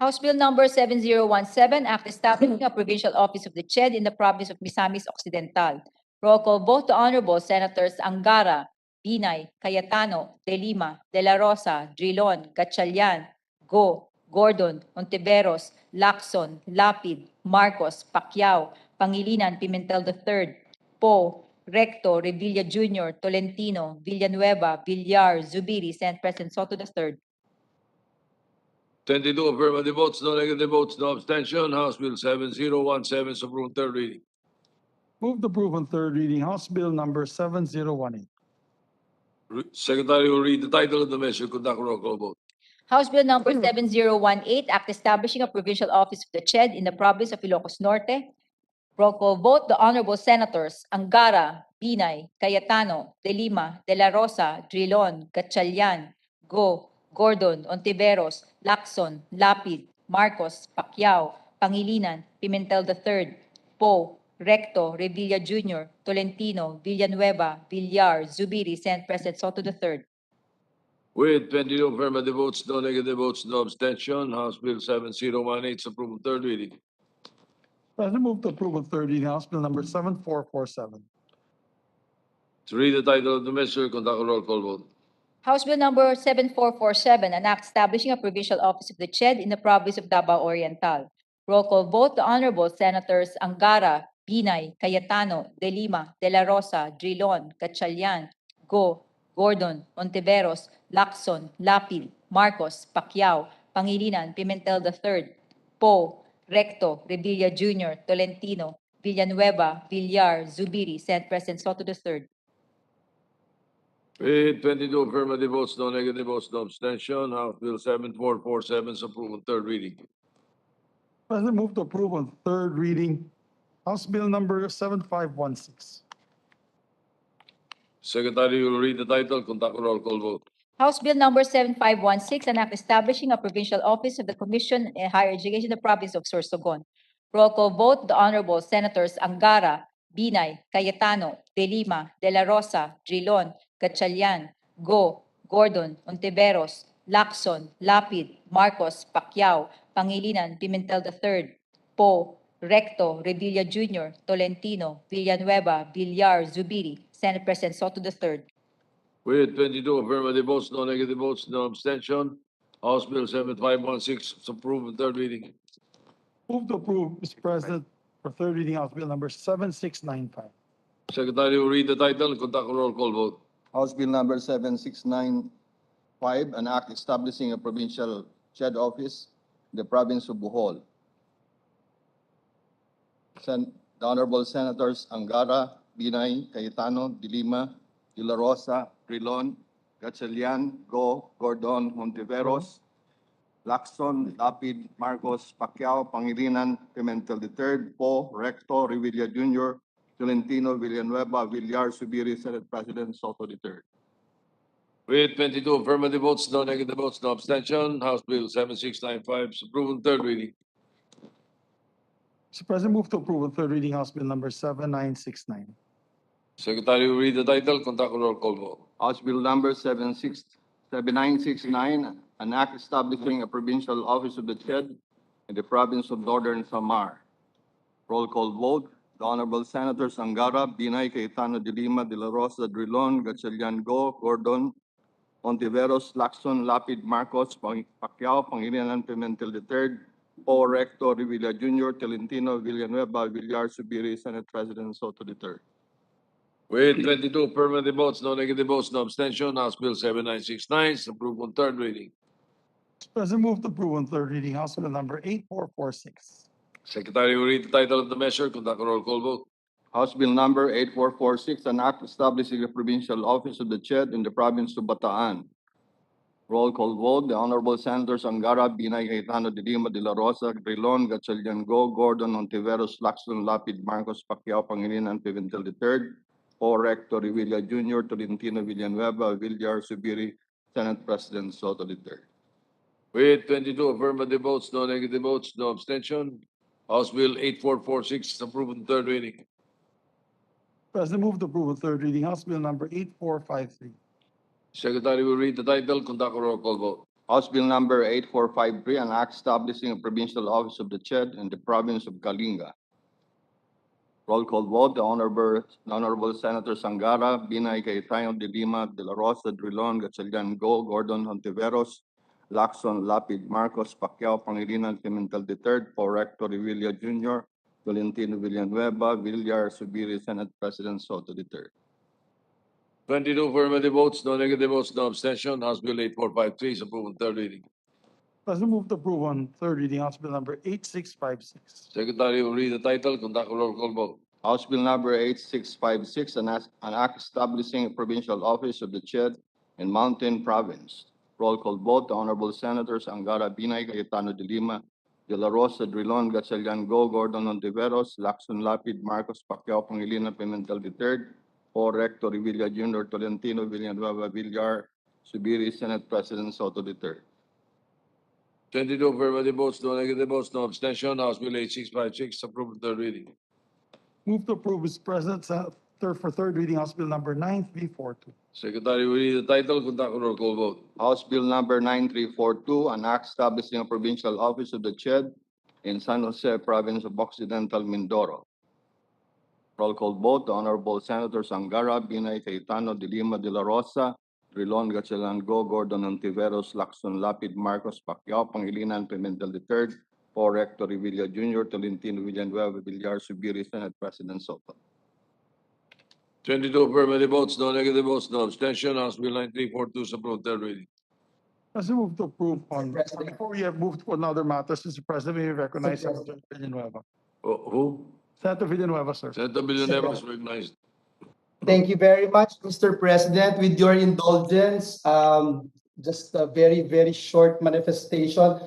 House Bill number 7017, Act establishing a provincial office of the CHED in the province of Misamis Occidental. Roll call vote, the Honorable Senators Angara, Binay, Cayetano, De Lima, De La Rosa, Drilon, Gatchalian, Go, Gordon, Ontiveros, Lacson, Lapid, Marcos, Pacquiao, Pangilinan, Pimentel III, Poe, Recto, Revilla Jr., Tolentino, Villanueva, Villar, Zubiri, Senate President Soto III. 22 affirmative votes, no negative votes, no abstention, House Bill 7017 is approved on third reading. Move to approve on third reading House Bill number 7018. Secretary will read the title of the measure, conduct a roll call vote. House Bill number 7018, Act establishing a provincial office of the CHED in the province of Ilocos Norte. Roll call vote, the Honorable Senators Angara, Binay, Cayetano, De Lima, De La Rosa, Drilon, Gatchalian, Go, Gordon, Ontiveros, Lacson, Lapid, Marcos, Pacquiao, Pangilinan, Pimentel III, Poe, Recto, Revilla Jr., Tolentino, Villanueva, Villar, Zubiri, Senate President Soto III. With 22 affirmative votes, no negative votes, no abstention, House Bill 7018 is approved on third reading. President, move to approve on third reading House Bill number 7447. To read the title of the measure, conduct a roll call vote. House Bill number 7447, an act establishing a provincial office of the CHED in the province of Davao Oriental. Roll call vote, the Honorable Senators Angara, Binay, Cayetano, De Lima, De La Rosa, Drilon, Gatchalian, Go, Gordon, Ontiveros, Lacson, Lapid, Marcos, Pacquiao, Pangilinan, Pimentel III, Poe, Recto, Revilla Jr., Tolentino, Villanueva, Villar, Zubiri, Senate President Soto III. With 22 affirmative votes, no negative votes, no abstention, House Bill 7447 is approved on third reading. President, move to approve on third reading House Bill number 7516. Secretary will read the title, conduct a roll call vote. House Bill number 7516, an act establishing a provincial office of the Commission on Higher Education in the province of Sorsogon. Roll call vote, the Honorable Senators Angara, Binay, Cayetano, De Lima, De La Rosa, Drilon, Gatchalian, Go, Gordon, Ontiveros, Lacson, Lapid, Marcos, Pacquiao, Pangilinan, Pimentel III, Poe, Recto, Revilla Jr., Tolentino, Villanueva, Villar, Zubiri, Senate President Soto III. With 22 affirmative votes, no negative votes, no abstention, House Bill 7516 is approved on third reading. Move to approve, Mr. President, for third reading House Bill number 7695. Secretary will read the title and conduct a roll call vote. House Bill number 7695, an act establishing a provincial CHED office in the province of Bohol. The Honorable Senators Angara, Binay, Cayetano, De Lima, De La Rosa, Trilon, Gatchalian, Go, Gordon, Montiveros, Lacson, Lapid, Marcos, Pacquiao, Pangilinan, Pimentel III, Poe, Recto, Revilla Jr., Tolentino, Villanueva, Villar, Zubiri, Senate President Soto III. With 22 affirmative votes, no negative votes, no abstention, House Bill 7695 is approved on third reading. Mr. President, move to approve on third reading House Bill number 7969. Secretary will read the title, conduct a roll call vote. House Bill number 7969, an act establishing a provincial office of the CHED in the province of Northern Samar. Roll call vote. The Honorable Senators Angara, Binay, Cayetano, De Lima, De La Rosa, Drilon, Gatchalian, Go, Gordon, Ontiveros, Lacson, Lapid, Marcos, Pacquiao, Pangilinan, Pimentel III, Poe, Recto, Revilla Jr., Tolentino, Villanueva, Villar, Zubiri, Senate President Soto III. With 22 affirmative votes, no negative votes, no abstention, House Bill 7969 is approved on third reading. Mr. President, move to approve on third reading House Bill number 8446. Secretary will read the title of the measure, conduct a roll call vote. House Bill number 8446, an act establishing a provincial office of the CHED in the province of Bataan. Roll call vote. The Honorable Senators Angara, Binay, Cayetano, De Lima, De La Rosa, Trilon, Gatchalian, Go, Gordon, Ontiveros, Lacson, Lapid, Marcos, Pacquiao, Pangilinan, Pimentel III, Poe, Recto, Revilla Jr., Tolentino, Villanueva, Villar, Zubiri, Senate President Soto III. With 22 affirmative votes, no negative votes, no abstention, House Bill 8446 is approved on third reading. President, move to approve on third reading House Bill number 8453. Secretary will read the title, conduct a roll call vote. House Bill number 8453, an act establishing a provincial office of the CHED in the province of Kalinga. Roll call vote. The Honorable Senators Angara, Binay, Cayetano, De Lima, De La Rosa, Drilon, Gatchalian, Go, Gordon, Ontiveros, Lacson, Lapid, Marcos, Pacquiao, Pangilinan, Pimentel III, Poe, Recto, Revilla Jr., Tolentino, Villanueva, Villar, Zubiri, Senate President Soto III. 22 affirmative votes, no negative votes, no abstention, House Bill 8453 is approved on third reading. President, move to approve on third reading House Bill number 8656. Secretary will read the title, conduct a roll call vote. House Bill number 8656, an act establishing a provincial office of the CHED in Mountain Province. Roll call vote. The Honorable Senators Angara, Binay, Cayetano, De Lima, De La Rosa, Drilon, Gatchalian, Go, Gordon, Ontiveros, Lacson, Lapid, Marcos, Pacquiao, Pangilinan, Pimentel III, Poe, Recto, Revilla Jr., Tolentino, Villanueva, Villar, Zubiri, Senate President Soto III. 22 affirmative votes, no negative votes, no abstention, House Bill 8656 approved on third reading. Move to approve, Mr. President, for third reading, House Bill number 9342. Secretary will read the title, conduct a roll call vote. House Bill number 9342, an act establishing a provincial office of the CHED in San Jose, province of Occidental Mindoro. Roll call vote, the Honorable Senators Angara, Binay, Cayetano, De Lima, De La Rosa, Trilon, Gatchaliango, Gordon, Ontiveros, Lacson, Lapid, Marcos, Pacquiao, Pangilinan, Pimentel III, Poe Rector Revilla Jr., Tolentino, Villanueva, Villar, Subiri, Senate President Soto. 22 affirmative votes, no negative votes, no abstention. House Bill 9342 is approved. Third reading. As we move to approve on, before we have moved to another matters, Mr. President, may we recognize Senator Villanueva. Who? Senator Villanueva, sir. Senator Villanueva is recognized. Thank you very much, Mr. President. With your indulgence, just a very, very short manifestation.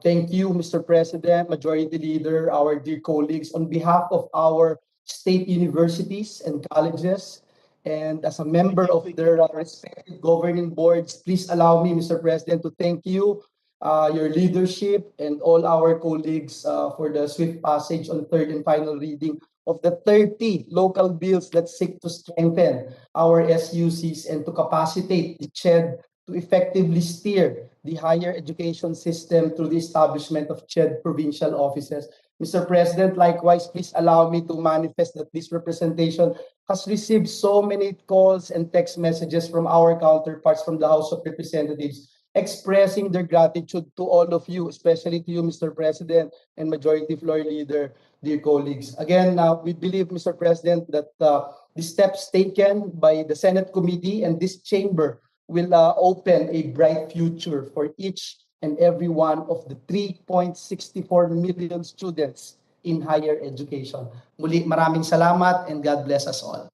Thank you, Mr. President, Majority Leader, our dear colleagues, on behalf of our state universities and colleges, and as a member of their respective governing boards, please allow me, Mr. President, to thank you, your leadership, and all our colleagues for the swift passage on third and final reading of the 30 local bills that seek to strengthen our SUCs and to capacitate the CHED to effectively steer the higher education system through the establishment of CHED provincial offices. Mr. President, likewise, please allow me to manifest that this representation has received so many calls and text messages from our counterparts from the House of Representatives expressing their gratitude to all of you, especially to you, Mr. President, and Majority Floor Leader, dear colleagues. Again, we believe, Mr. President, that the steps taken by the Senate Committee and this chamber will open a bright future for each and every one of the 3.64 million students in higher education. Muli, maraming salamat and God bless us all.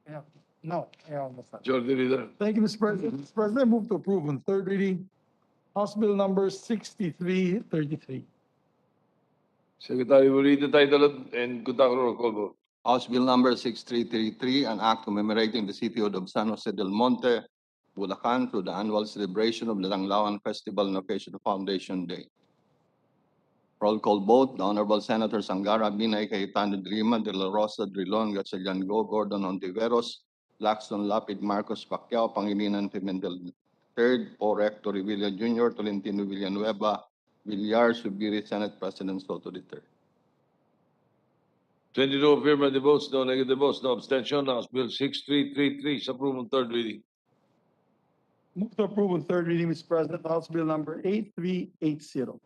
Yeah. No, I almost had. Majority Leader. Thank you, Mr. President. Mr. President, I move to approve on third reading, House Bill number 6333. Secretary will read the title and conduct a roll call vote. House Bill number 6333, an act commemorating the cityhood of San Jose del Monte, Bulacan through the annual celebration of the Langlawan Festival on occasion of Foundation Day. Roll call vote, the Honorable Senators Angara, Binay, Cayetano, De Lima, De La Rosa, Trilon, Gatchaliango, Gordon, Ontiveros, Lacson, Lapid, Marcos, Pacquiao, Pangilinan, Pimentel III, Poe Rector Revilla Jr., Tolentino, Villanueva, Villar, Subiri, Senate President Soto III. 22 affirmative votes, no negative votes, no abstention. House Bill 6333 is approved on third reading. Move to approve on third reading, Mr. President, House Bill number 8380.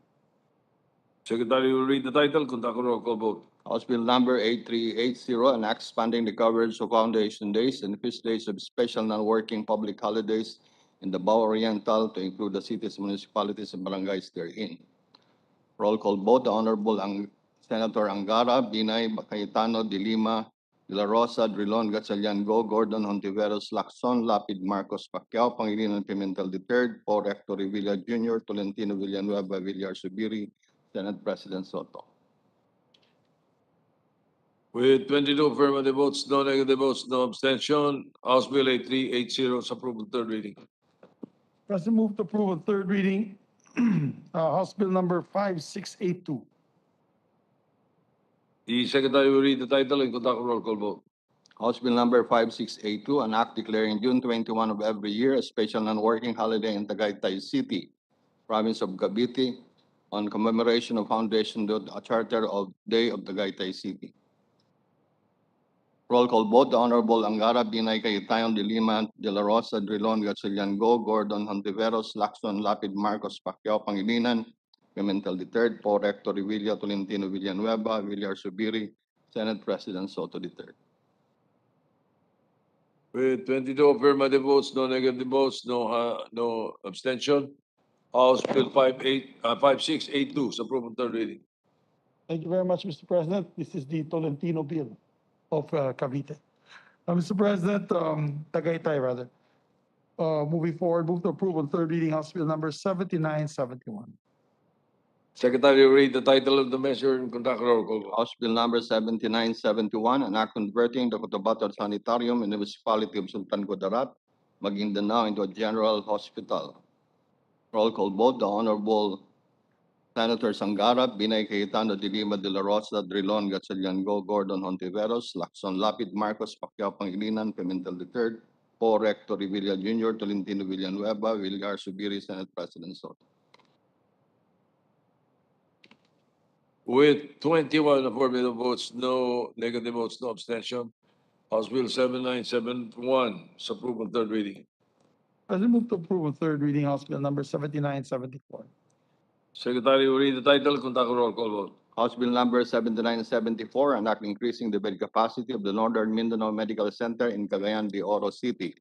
Secretary will read the title, conduct a roll call vote. House Bill number 8380, an act expanding the coverage of Foundation Days and feast days of special non-working public holidays in the Bao Oriental to include the cities, municipalities, and barangays therein. Roll call vote, the Honorable Senator Angara, Binay, Cayetano, De Lima, De La Rosa, Trilon, Gatchaliango, Gordon, Ontiveros, Lacson, Lapid, Marcos, Pacquiao, Pangilinan, Pimentel III, Poe Rector Revilla Jr., Tolentino, Villanueva, Villar, Subiri, Senate President Soto. With 22 affirmative votes, no negative votes, no abstention, House Bill 8380 is approved on third reading. President, move to approve on third reading, House Bill number 5682. The Secretary will read the title and conduct a roll call vote. House Bill number 5682, an act declaring June 21 of every year a special non-working holiday in Tagaytay City, province of Cavite, on commemoration of Foundation Day, a charter of Day of Tagaytay City. Roll call vote, the Honorable Angara, Binay, Cayetano, De Lima, De La Rosa, Trilon, Gatchaliango, Gordon, Ontiveros, Lacson, Lapid, Marcos, Pacquiao, Pangilinan, Pimentel III, Poe Rector Revilla, Tolentino, Villanueva, Villar, Subiri, Senate President Soto III. With 22 affirmative votes, no negative votes, no abstention, House Bill 5682 is approved on third reading. Thank you very much, Mr. President. This is the Tolentino bill of Cavite. Mr. President, Tagaytay rather. Moving forward, move to approve on third reading House Bill number 7971. Secretary will read the title of the measure and conduct a roll call vote. House Bill number 7971, an act converting the Cotabato Sanitarium in the municipality of Sultan Kudarat, Maguindanao into a general hospital. Roll call vote, the Honorable Senator Sangara, Binay Cayetano, De Lima, De La Rosa, Drilon, Gatchalian Go, Gordon Hontiveros, Lacson Lapid, Marcos, Pacquiao, Pangilinan, Pimentel III, Poe Rector Revilla Jr., Tolentino Villanueva, Villar Subiri, Senate President Soto. With 21 affirmative votes, no negative votes, no abstention, House Bill 7971 is approved on third reading. President, move to approve on third reading House Bill number 7974. Secretary will read the title, conduct a roll call vote. House Bill number 7974, an act increasing the bed capacity of the Northern Mindanao Medical Center in Cagayan de Oro City.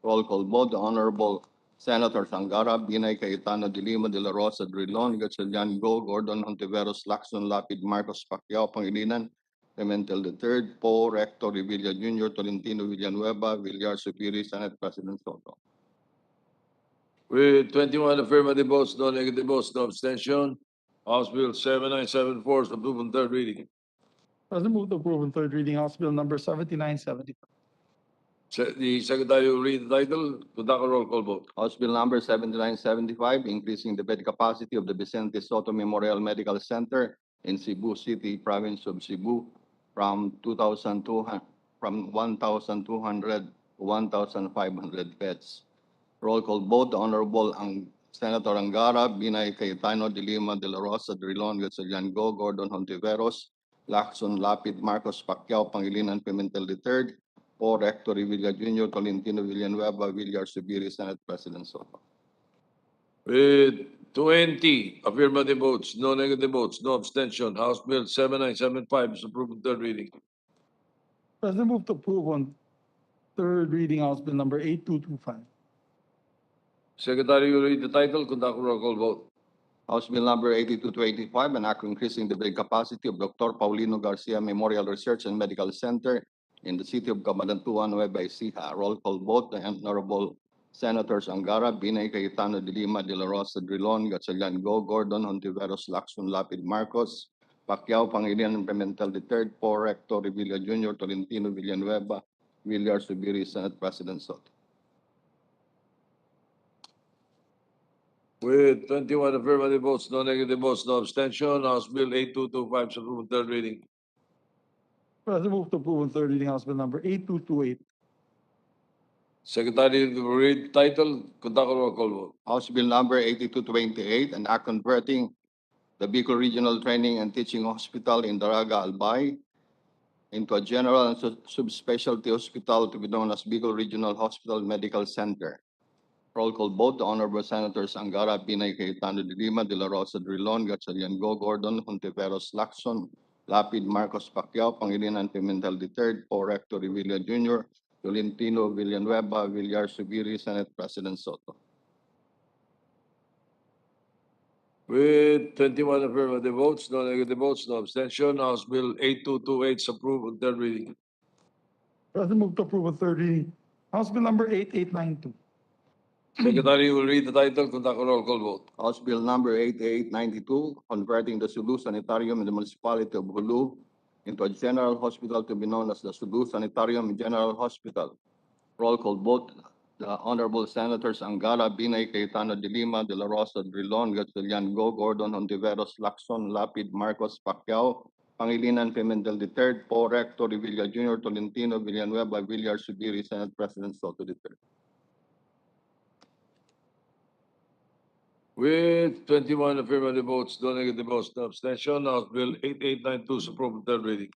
Roll call vote, the Honorable Senator Sangara, Binay Cayetano, De Lima, De La Rosa, Drilon, Gatchalian Go, Gordon Hontiveros, Lacson Lapid, Marcos Pacquiao, Pangilinan, Pimentel III, Poe Rector Revilla Jr., Tolentino Villanueva, Villar Supiri, Senate President Soto. With 21 affirmative votes, no negative votes, no abstention, House Bill 7974 is approved on third reading. President, move to approve on third reading House Bill number 7974. The Secretary will read the title, conduct a roll call vote. House Bill number 7975, increasing the bed capacity of the Vicente Soto Memorial Medical Center in Cebu City, Province of Cebu, from 1,200 to 1,500 beds. Roll call vote, the Honorable Senator Angara, Binay Cayetano, De Lima, De La Rosa, Drilon, Gatchalian Go, Gordon Hontiveros, Lacson Lapid, Marcos Pacquiao, Pangilinan, Pimentel III, Poe Rector Revilla Jr., Tolentino Villanueva, Villar Subiri, Senate President Soto. With 20 affirmative votes, no negative votes, no abstention, House Bill 7975 is approved on third reading. President, move to approve on third reading House Bill number 8225. Secretary will read the title, conduct a roll call vote. House Bill number 8225, an act increasing the bed capacity of Dr. Paulino Garcia Memorial Research and Medical Center in the city of Cabanatuan, Nueva Ecija. Roll call vote, the Honorable Senators Angara, Binay Cayetano, De Lima, De La Rosa, Drilon, Gatchalian Go, Gordon Hontiveros, Lacson Lapid, Marcos Pacquiao, Pangilinan, Pimentel III, Poe Rector Revilla Jr., Tolentino Villanueva, Villar Subiri, Senate President Soto. With 21 affirmative votes, no negative votes, no abstention, House Bill 8225 is approved on third reading. President, move to approve on third reading House Bill number 8228. Secretary will read the title, conduct a roll call vote. House Bill number 8228, an act converting the Bicol Regional Training and Teaching Hospital in Daraga, Albay into a general and subspecialty hospital to be known as Bicol Regional Hospital Medical Center. Roll call vote, the Honorable Senators Angara, Binay Cayetano, De Lima, De La Rosa, Drilon, Gatchalian Go, Gordon, Hontiveros, Lacson, Lapid, Marcos Pacquiao, Pangilinan, Pimentel III, Poe Rector Revilla Jr., Tolentino Villanueva, Villar Subiri, Senate President Soto. With 21 affirmative votes, no negative votes, no abstention, House Bill 8228 is approved on third reading. President, move to approve on third reading House Bill number 8892. Secretary will read the title, conduct a roll call vote. House Bill number 8892, converting the Sulu Sanitarium in the municipality of Hulu into a general hospital to be known as the Sulu Sanitarium General Hospital. Roll call vote, the Honorable Senators Angara, Binay Cayetano, De Lima, De La Rosa, Drilon, Gatchalian Go, Gordon Hontiveros, Lacson, Lapid, Marcos Pacquiao, Pangilinan, Pimentel III, Poe Rector Revilla Jr., Tolentino Villanueva, Villar Subiri, Senate President Soto III. With 21 affirmative votes, no negative votes, no abstention, House Bill 8892 is approved on third reading.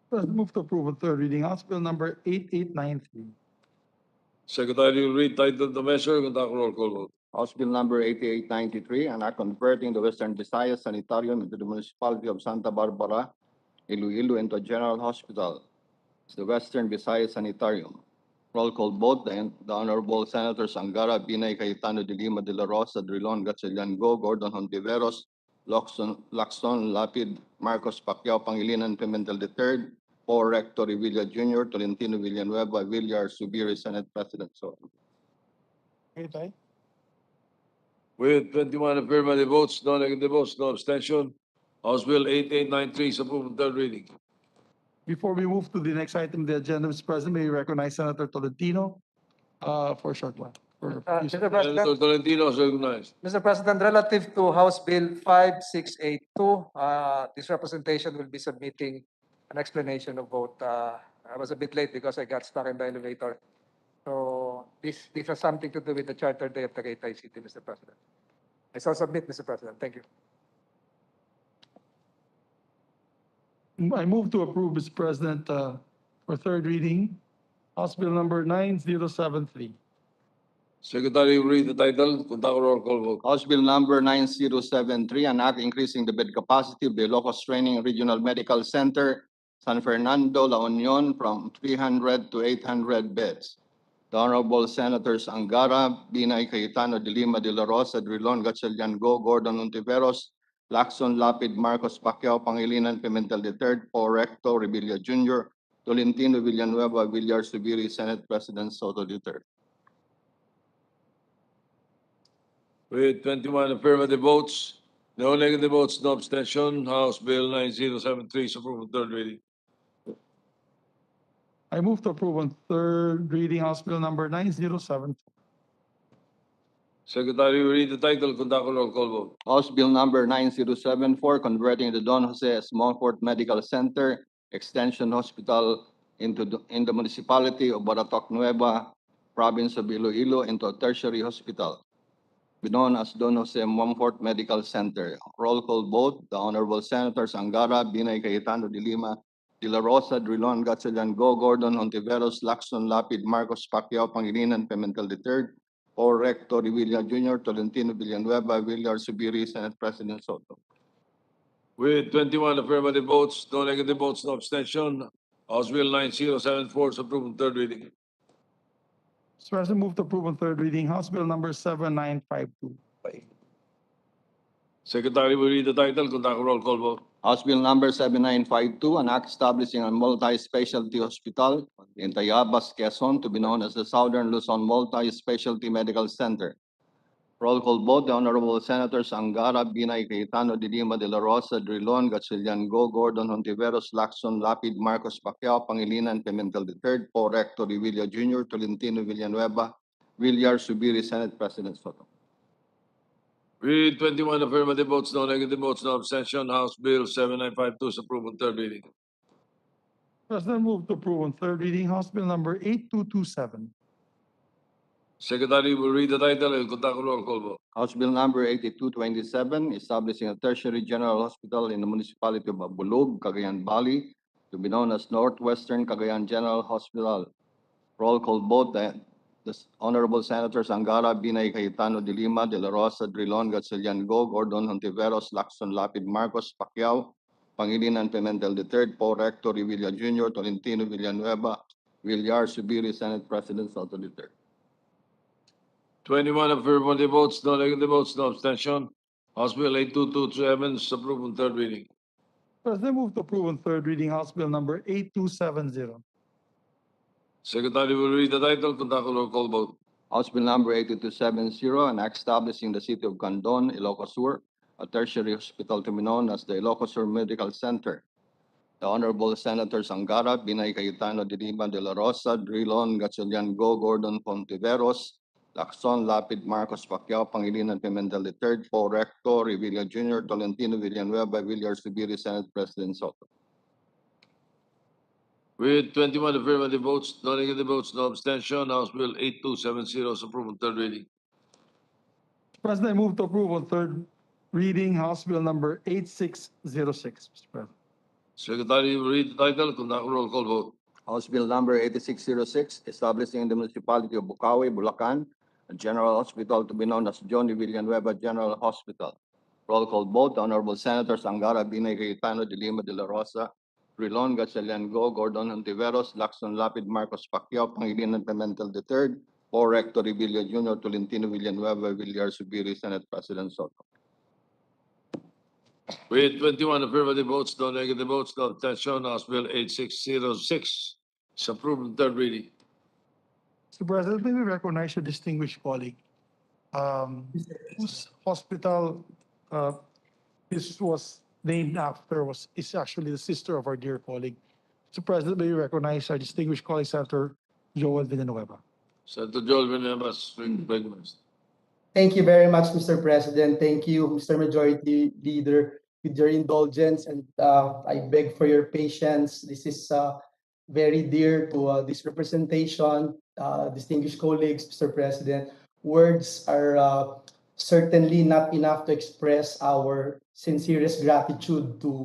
President, move to approve on third reading House Bill number 8893. Secretary will read title of the measure, conduct a roll call vote. House Bill number 8893, an act converting the Western Visayas Sanitarium into the municipality of Santa Barbara, Iloilo into a general hospital. It's the Western Visayas Sanitarium. Roll call vote, the Honorable Senators Angara, Binay Cayetano, De Lima, De La Rosa, Drilon, Gatchalian Go, Gordon Hontiveros, Lacson, Lapid, Marcos Pacquiao, Pangilinan, Pimentel III, Poe Rector Revilla Jr., Tolentino Villanueva, Villar Subiri, Senate President Soto. Okay. With 21 affirmative votes, no negative votes, no abstention, House Bill 8893 is approved on third reading. Before we move to the next item of the agenda, Mr. President, may we recognize Senator Tolentino for a short while. for Mr. President, Senator Tolentino is recognized. Mr. President, relative to House Bill 5682, this representation will be submitting an explanation of vote. I was a bit late because I got stuck in the elevator. So this has something to do with the Charter Day of Tagaytay City, Mr. President. I shall submit, Mr. President. Thank you. I move to approve, Mr. President, for third reading, House Bill number 9073. Secretary will read the title. Conduct a roll call vote. House Bill number 9073, an act increasing the bed capacity of the Ilocos Training Regional Medical Center, San Fernando, La Union from 300 to 800 beds. The Honorable Senators Angara, Binay Cayetano de Lima de la Rosa, Drilon Gatchalian Go, Gordon Ontiveros, Lacson Lapid, Marcos Pacquiao, Pangilinan Pimentel III, Paul Recto, Rebilla Jr., Tolentino Villanueva, Villar Subiri, Senate President Soto III. With 21 affirmative votes, no negative votes, no abstention, House Bill 9073 is approved on third reading. I move to approve on third reading, House Bill number 907. Secretary will read the title. Conduct a roll call vote. House Bill number 9074, converting the Don Jose Smallport Medical Center Extension Hospital in the municipality of Baratok Nueva, province of Iloilo, into a tertiary hospital, known as Don Jose Smallport Medical Center. Roll call vote. The Honorable Senators Angara, Binay Cayetano de Lima, De La Rosa, Drilon Gatchalian Go, Gordon Ontiveros, Lacson Lapid, Marcos Pacquiao, Pangilinan Pimentel III, Paul Recto, Revilla Jr., Tolentino Villanueva, Villar Subiri, Senate President Soto. With 21 affirmative votes, no negative votes, no abstention, House Bill 9074 is approved on third reading. Mr. President, move to approve on third reading, House Bill number 7952. Secretary will read the title. Conduct a roll call vote. House Bill number 7952, an act establishing a multi-specialty hospital in Tayabas, Quezon, to be known as the Southern Luzon Multi-Specialty Medical Center. Roll call vote. The Honorable Senators Angara, Binay Cayetano de Lima de la Rosa, Drilon, Gatchalian Go, Gordon Hontiveros, Lacson Lapid, Marcos Pacquiao, Pangilinan Pimentel III, Paul Recto, Revilla Jr., Tolentino Villanueva, Villar Subiri, Senate President Soto. With 21 affirmative votes, no negative votes, no abstention, House Bill 7952 is approved on third reading. President, move to approve on third reading, House Bill number 8227. Secretary will read the title and conduct a roll call vote. House Bill number 8227, establishing a tertiary general hospital in the municipality of Abulog, Cagayan Valley, to be known as Northwestern Cagayan General Hospital. Roll call vote. The Honorable Senators Angara, Binay Cayetano de Lima, De La Rosa, Drilon, Gatchalian Go, Gordon Hontiveros, Lacson Lapid, Marcos Pacquiao, Pangilinan Pimentel III, Paul Recto, Revilla Jr., Tolentino Villanueva, Villar Subiri, Senate President Soto III. 21 affirmative votes, no negative votes, no abstention, House Bill 8227 is approved on third reading. President, move to approve on third reading, House Bill number 8270. Secretary will read the title, conduct a roll call vote. House Bill number 8270, an act establishing the city of Candon, Ilocos Sur, a tertiary hospital to be known as the Ilocos Sur Medical Center. The Honorable Senators Angara, Binay Cayetano de Lima de la Rosa, Drilon, Gatchalian Go, Gordon Fontiveros, Lacson, Lapid, Marcos Pacquiao, Pangilinan Pimentel III, Paul Recto, Revilla Jr., Tolentino Villanueva, Villar Subiri, Senate President Soto. With 21 affirmative votes, no negative votes, no abstention, House Bill 8270 is approved on third reading. President, I move to approve on third reading, House Bill number 8606, Mr. President. Secretary will read the title, conduct a roll call vote. House Bill number 8606, establishing in the municipality of Bukawi, Bulacan, a general hospital to be known as Johnny Villanueva General Hospital. Roll call vote. The Honorable Senators Angara, Binay Cayetano de Lima de la Rosa, Rilon, Gatchalian Go, Gordon Hontiveros, Lacson Lapid, Marcos Pacquiao, Pangilinan Pimentel III, Paul Recto, Revilla Jr., Tolentino Villanueva, Villar Subiri, Senate President Soto. With 21 affirmative votes, no negative votes, no abstention, House Bill 8606 is approved on third reading. Mr. President, may we recognize your distinguished colleague, whose hospital this was named after is actually the sister of our dear colleague. Mr. President, may we recognize our distinguished colleague, Senator Joel Villanueva. Senator Joel Venegas, Venegas. Thank you very much, Mr. President. Thank you, Mr. Majority Leader. With your indulgence, and I beg for your patience. This is very dear to this representation, distinguished colleagues, Mr. President. Words are certainly not enough to express our sincerest gratitude to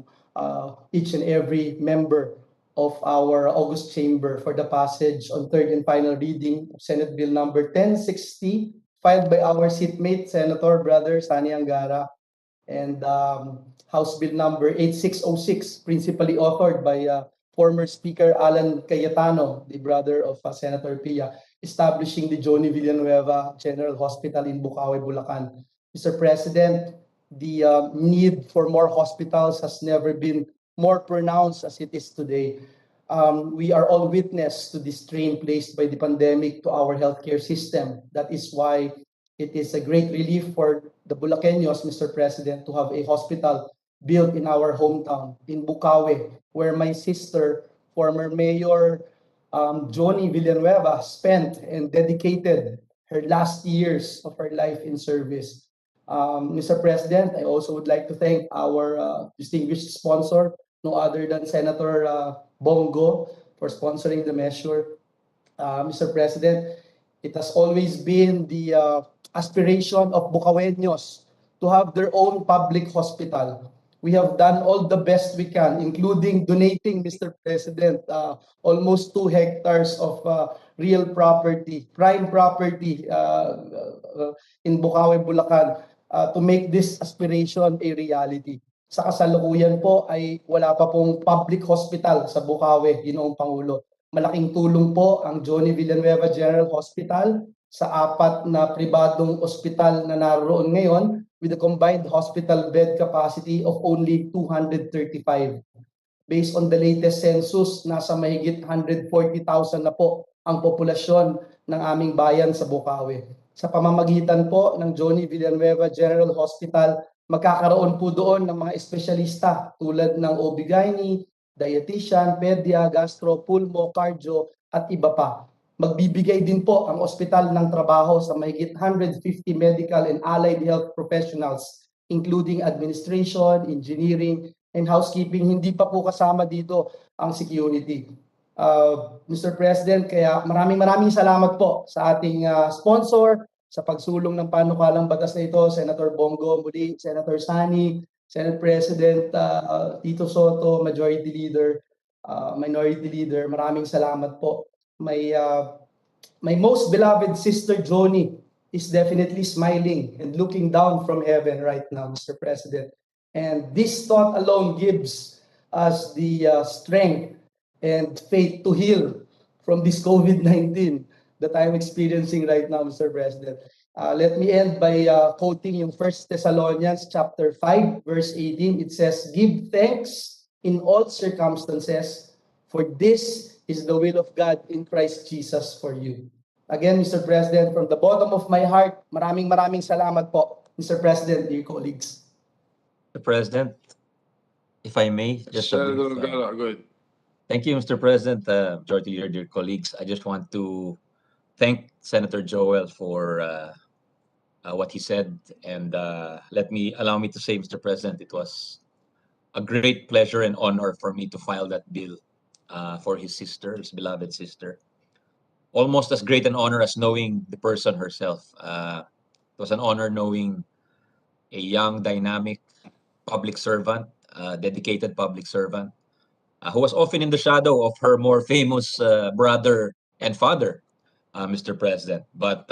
each and every member of our August Chamber for the passage on third and final reading of Senate Bill number 1060, filed by our seatmate, Senator Brother Sani Angara, and House Bill number 8606, principally authored by former Speaker Alan Cayetano, the brother of Senator Pia, establishing the Johnny Villanueva General Hospital in Bukawi, Bulacan. Mr. President, the need for more hospitals has never been more pronounced as it is today. We are all witness to the strain placed by the pandemic to our healthcare system. That is why it is a great relief for the Bulaqueños, Mr. President, to have a hospital built in our hometown, in Bukawi, where my sister, former Mayor Johnny Villanueva, spent and dedicated her last years of her life in service. Mr. President, I also would like to thank our distinguished sponsor, no other than Senator Bongo, for sponsoring the measure. Mr. President, it has always been the aspiration of Bukaweños to have their own public hospital. We have done all the best we can, including donating, Mr. President, almost 2 hectares of real property, prime property in Bukawi, Bulacan, to make this aspiration a reality. Sa kasalukuyan po ay wala pa pong public hospital sa Bukawi, Ginoong Pangulo. Malaking tulong po ang Johnny Villanueva General Hospital sa 4 na pribadong ospital na naroon ngayon with a combined hospital bed capacity of only 235. Based on the latest census, nasa mahigit 140,000 na po ang populasyon ng aming bayan sa Bukawi. Sa pamamagitan po ng Johnny Villanueva General Hospital, magkakaroon po doon ng mga espesyalista tulad ng OB-GYN, dietitian, pedia, gastro, pulmo, cardio, at iba pa. Magbibigay din po ang ospital ng trabaho sa mahigit 150 medical and allied health professionals, including administration, engineering, and housekeeping. Hindi pa po kasama dito ang security. Mr. President, kaya maraming salamat po sa ating sponsor sa pagsulong ng panukalang batas na ito, Senator Bongo, muli, Senator Sani, Senate President Tito Soto, Majority Leader, Minority Leader, maraming salamat po. My most beloved sister Joni is definitely smiling and looking down from heaven right now, Mr. President. And this thought alone gives us the strength and faith to heal from this COVID-19 that I'm experiencing right now, Mr. President. Let me end by quoting yung 1 Thessalonians chapter 5, verse 18. It says, "Give thanks in all circumstances, for this is the will of God in Christ Jesus for you." Again, Mr. President, from the bottom of my heart, maraming salamat po, Mr. President, dear colleagues. Mr. President, if I may, just a Senator brief, Angara, go ahead. thank you, Mr. President, Majority Leader, dear colleagues. I just want to thank Senator Joel for what he said, and allow me to say, Mr. President, it was a great pleasure and honor for me to file that bill for his sister, his beloved sister. Almost as great an honor as knowing the person herself. It was an honor knowing a young, dynamic public servant, dedicated public servant, who was often in the shadow of her more famous brother and father, Mr. President. But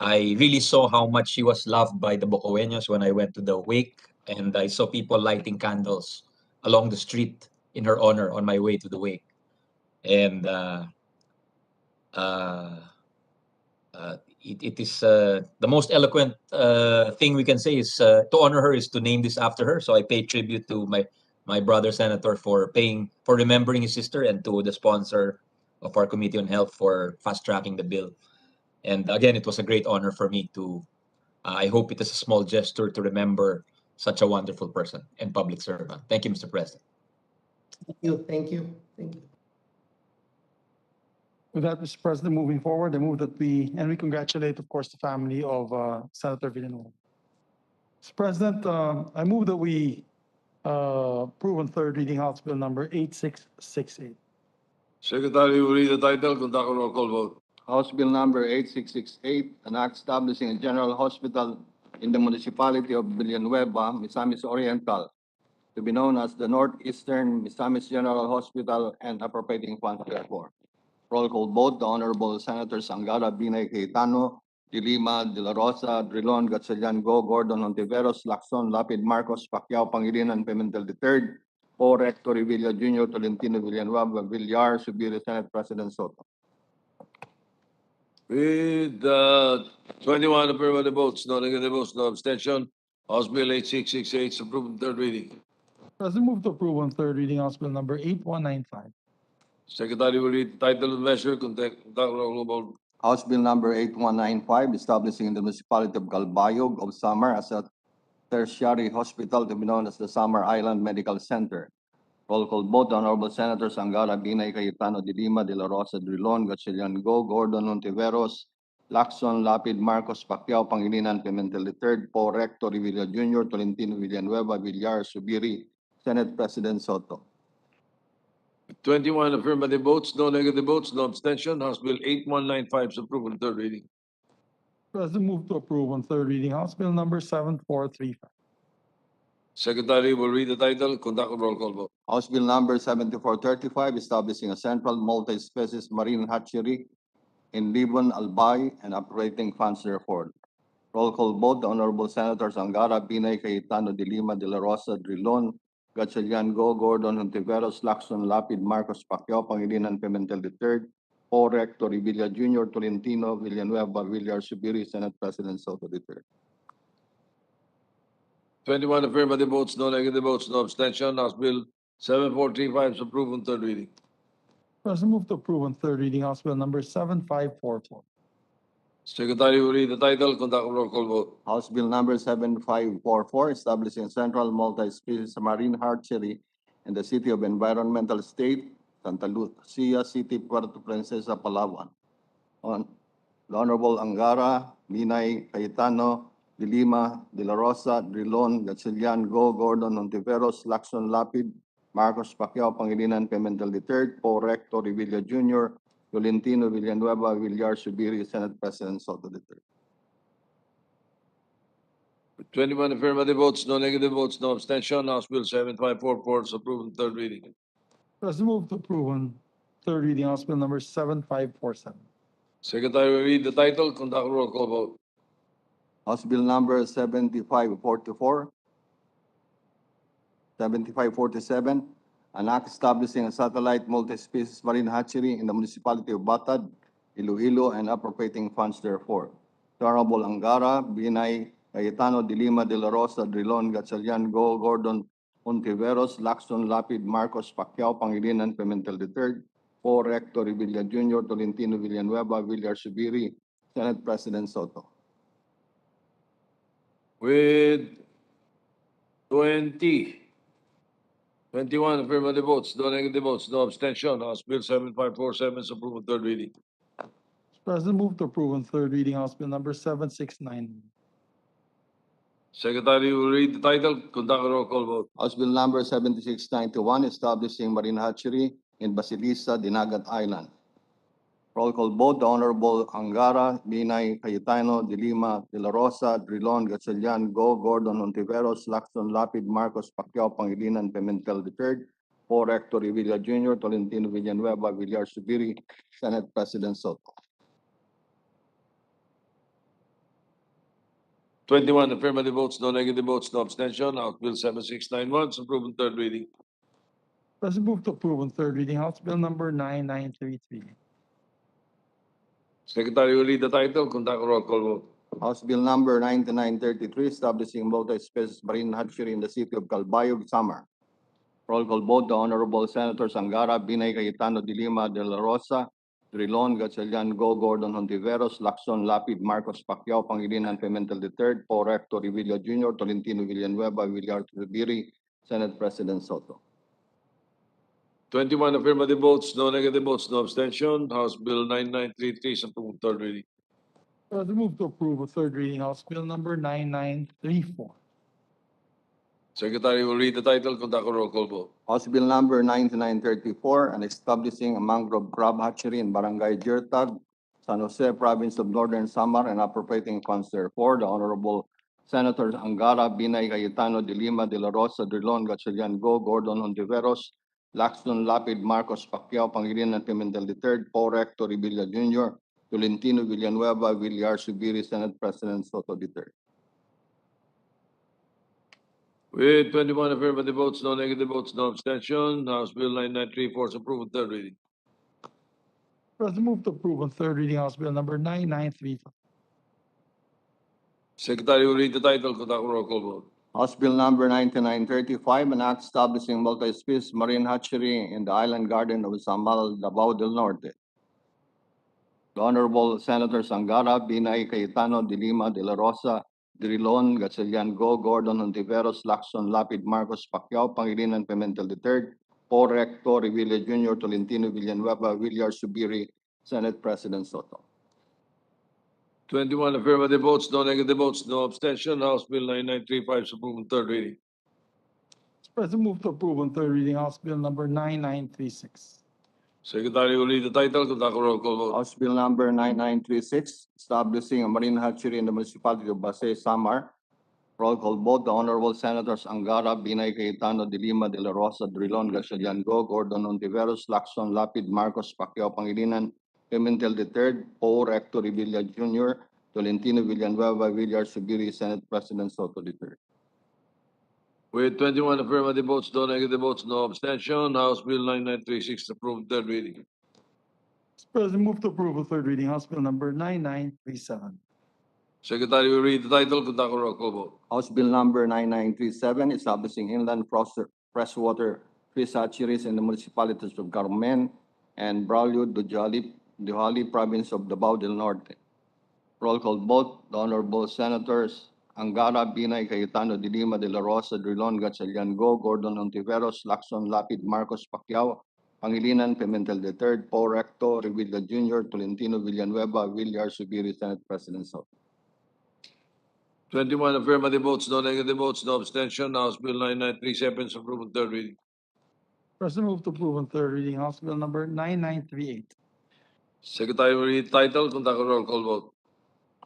I really saw how much she was loved by the Bukaweños when I went to the wake, and I saw people lighting candles along the street in her honor on my way to the wake. And it is the most eloquent thing we can say is to honor her is to name this after her. So I pay tribute to my brother senator for remembering his sister, and to the sponsor of our Committee on Health for fast tracking the bill. And again, it was a great honor for me to. I hope it is a small gesture to remember such a wonderful person and public servant. Thank you, Mr. President. Thank you. With that, Mr. President, moving forward, I move that we congratulate, of course, the family of Senator Villanueva. Mr. President, I move that we approve on third reading House Bill number 8668. Secretary will read the title, conduct a roll call vote. House Bill number 8668, an act establishing a general hospital in the municipality of Villanueva, Misamis Oriental, to be known as the Northeastern Misamis General Hospital and appropriating funds therefore. Roll call vote, the Honorable Senators Angara, Binay Cayetano, De Lima, De La Rosa, Drilon, Gatchalian, Go, Gordon, Ontiveros, Lacson, Lapid, Marcos, Pacquiao, Pangilinan, Pimentel III, O. Rector Revilla Jr., Tolentino, Villanueva, Villar, Subiri, Senate President Soto. With 21 affirmative votes, no negative votes, no abstention, House Bill 8668 is approved on third reading. President, move to approve on third reading House Bill number 8195. Secretary will read the title of the measure, conduct a roll call vote. House Bill number 8195, establishing the municipality of Calbayog of Samar as a tertiary hospital to be known as the Samar Island Medical Center. Roll call vote, the Honorable Senators Angara, Binay, Cayetano, De Lima, De La Rosa, Drilon, Gatchalian, Go, Gordon, Ontiveros, Lacson, Lapid, Marcos, Pacquiao, Pangilinan, Pimentel III, Po. Rector Revilla Jr., Tolentino, Villanueva, Villar, Subiri, Senate President Soto. 21 affirmative votes, no negative votes, no abstention, House Bill 8195 is approved on third reading. President, move to approve on third reading House Bill number 7435. Secretary will read the title, conduct a roll call vote. House Bill number 7435, establishing a central multi-species marine hatchery in Libon, Albay, and operating funds therefore. Roll call vote, the Honorable Senators Angara, Binay, Cayetano, De Lima, De La Rosa, Drilon, Gatchalian, Go, Gordon, Ontiveros, Lacson, Lapid, Marcos, Pacquiao, Pangilinan, Pimentel III, O. Rector Revilla Jr., Tolentino, Villanueva, Villar, Subiri, Senate President Soto III. 21 affirmative votes, no negative votes, no abstention, House Bill 7435 is approved on third reading. President, move to approve on third reading House Bill number 7544. Secretary will read the title, conduct a roll call vote. House Bill number 7544, establishing central multi-species marine hatchery in the city of Environmental State, Santa Lucia City, Puerto Princesa, Palawan. On the Honorable Angara, Binay, Cayetano, De Lima, De La Rosa, Drilon, Gatchalian, Go, Gordon, Ontiveros, Lacson, Lapid, Marcos, Pacquiao, Pangilinan, Pimentel III, Po. Rector Revilla Jr., Tolentino, Villanueva, Villar, Subiri, Senate President Soto III. 21 affirmative votes, no negative votes, no abstention, House Bill 7544 is approved on third reading. President, move to approve on third reading House Bill number 7547. Secretary will read the title, conduct a roll call vote. House Bill number 7544, 7547, an act establishing a satellite multi-species marine hatchery in the municipality of Batad, Iloilo, and appropriating funds therefore. The Honorable Angara, Binay, Cayetano, De Lima, De La Rosa, Drilon, Gatchalian, Go, Gordon, Ontiveros, Lacson, Lapid, Marcos, Pacquiao, Pangilinan, Pimentel III, Po. Rector Revilla Jr., Tolentino, Villanueva, Villar, Subiri, Senate President Soto. With 21 affirmative votes, no negative votes, no abstention, House Bill 7547 is approved on third reading. President, move to approve on third reading House Bill number 769. Secretary will read the title, conduct a roll call vote. House Bill number 7691, establishing marine hatchery in Basilisa, Dinagat Island. Roll call vote, the Honorable Angara, Binay, Cayetano, De Lima, De La Rosa, Drilon, Gatchalian, Go, Gordon, Ontiveros, Lacson, Lapid, Marcos, Pacquiao, Pangilinan, Pimentel III, Po. Rector Revilla Jr., Tolentino, Villanueva, Villar, Subiri, Senate President Soto. 21 affirmative votes, no negative votes, no abstention, House Bill 7691 is approved on third reading. President, move to approve on third reading House Bill number 9933. Secretary will read the title, conduct a roll call vote. House Bill number 9933, establishing multi-species marine hatchery in the city of Calbayog, Samar. Roll call vote, the Honorable Senators Angara, Binay, Cayetano, De Lima, De La Rosa, Drilon, Gatchalian, Go, Gordon, Hontiveros, Lacson, Lapid, Marcos, Pacquiao, Pangilinan, Pimentel III, Po. Rector Revilla Jr., Tolentino, Villanueva, Villar, Subiri, Senate President Soto. 21 affirmative votes, no negative votes, no abstention. House Bill 9933 is approved third reading. President, move to approve a third reading House Bill number 9934. Secretary will read the title, conduct a roll call vote. House Bill number 9934 and establishing a mangrove crab hatchery in Barangay Jirtag, San Jose, Province of Northern Samar, and appropriating funds therefore. The Honorable Senators Angara, Binay, Cayetano, De Lima, De La Rosa, Drilon, Gatchalian, Go, Gordon, Hontiveros, Laxton, Lapid, Marcos, Pacquiao, Pangilinan, Pimentel III, Paul Rector, Revilla Jr., Tolentino, Villanueva, Villar, Subiri, Senate President Soto III. With 21 affirmative votes, no negative votes, no abstention. House Bill 9934 is approved third reading. President, move to approve a third reading House Bill number 9935. Secretary will read the title, conduct a roll call vote. House Bill number 9935, an act establishing multi-species marine hatchery in the island garden of Samal, Davao del Norte. The Honorable Senators Angara, Binay, Cayetano, De Lima, De La Rosa, Drilon, Gatchalian, Go, Gordon, Hontiveros, Lacson, Lapid, Marcos, Pacquiao, Pangilinan, Pimentel III, Paul Rector, Revilla Jr., Tolentino, Villanueva, Villar, Subiri, Senate President Soto. 21 affirmative votes, no negative votes, no abstention. House Bill 9935 is approved third reading. President, move to approve on third reading House Bill number 9936. Secretary will read the title, conduct a roll call vote. House Bill number 9936, establishing a marine hatchery in the municipality of Basay, Samar. Roll call vote. The Honorable Senators Angara, Binay, Cayetano, De Lima, De La Rosa, Drilon, Gatchalian, Go, Gordon, Hontiveros, Lacson, Lapid, Marcos, Pacquiao, Pangilinan, Pimentel III, Paul Rector, Revilla Jr., Tolentino, Villanueva, Villar, Subiri, Senate President Soto III. With 21 affirmative votes, no negative votes, no abstention. House Bill 9936 is approved third reading. President, move to approve a third reading House Bill number 9937. Secretary will read the title, conduct a roll call vote. House Bill number 9937, establishing inland freshwater fish hatcheries in the municipalities of Carmen and Braulio, Duhali, Province of Davao del Norte. Roll call vote. The Honorable Senators Angara, Binay, Cayetano, De Lima, De La Rosa, Drilon, Gatchalian, Go, Gordon, Hontiveros, Lacson, Lapid, Marcos, Pacquiao, Pangilinan, Pimentel III, Paul Recto, Revilla Jr., Tolentino, Villanueva, Villar, Subiri, Senate President Soto. 21 affirmative votes, no negative votes, no abstention. House Bill 9937 is approved third reading. President, move to approve on third reading House Bill number 9938. Secretary will read the title, conduct a roll call vote.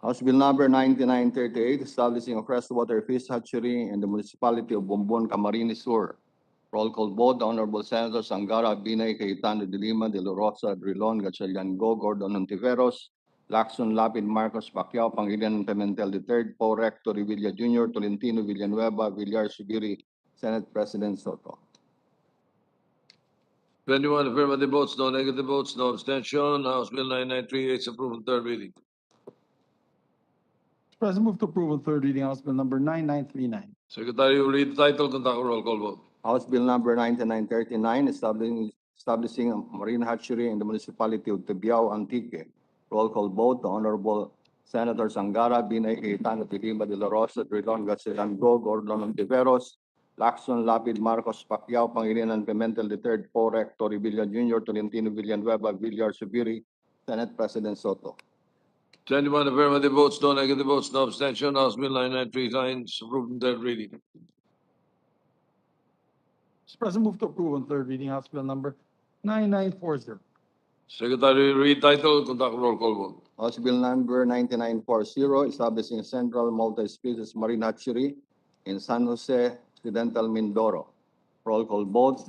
House Bill number 9938, establishing a freshwater fish hatchery in the municipality of Bombon, Camarines Sur. Roll call vote. The Honorable Senators Angara, Binay, Cayetano, De Lima, De La Rosa, Drilon, Gatchalian, Go, Gordon, Hontiveros, Lacson, Lapid, Marcos, Pacquiao, Pangilinan, Pimentel III, Paul Rector, Revilla Jr., Tolentino, Villanueva, Villar, Subiri, Senate President Soto. 21 affirmative votes, no negative votes, no abstention. House Bill 9938 is approved third reading. President, move to approve on third reading House Bill number 9939. Secretary will read the title, conduct a roll call vote. House Bill number 9939, establishing a marine hatchery in the municipality of Tibiao, Antique. Roll call vote. The Honorable Senators Angara, Binay, Cayetano, De Lima, De La Rosa, Drilon, Gatchalian, Go, Gordon, Hontiveros, Lacson, Lapid, Marcos, Pacquiao, Pangilinan, Pimentel III, Paul Rector, Revilla Jr., Tolentino, Villanueva, Villar, Subiri, Senate President Soto. 21 affirmative votes, no negative votes, no abstention. House Bill 9939 is approved third reading. President, move to approve on third reading House Bill number 9940. Secretary will read title, conduct a roll call vote. House Bill number 9940, establishing a central multi-species marine hatchery in San Jose, Occidental, Mindoro. Roll call vote.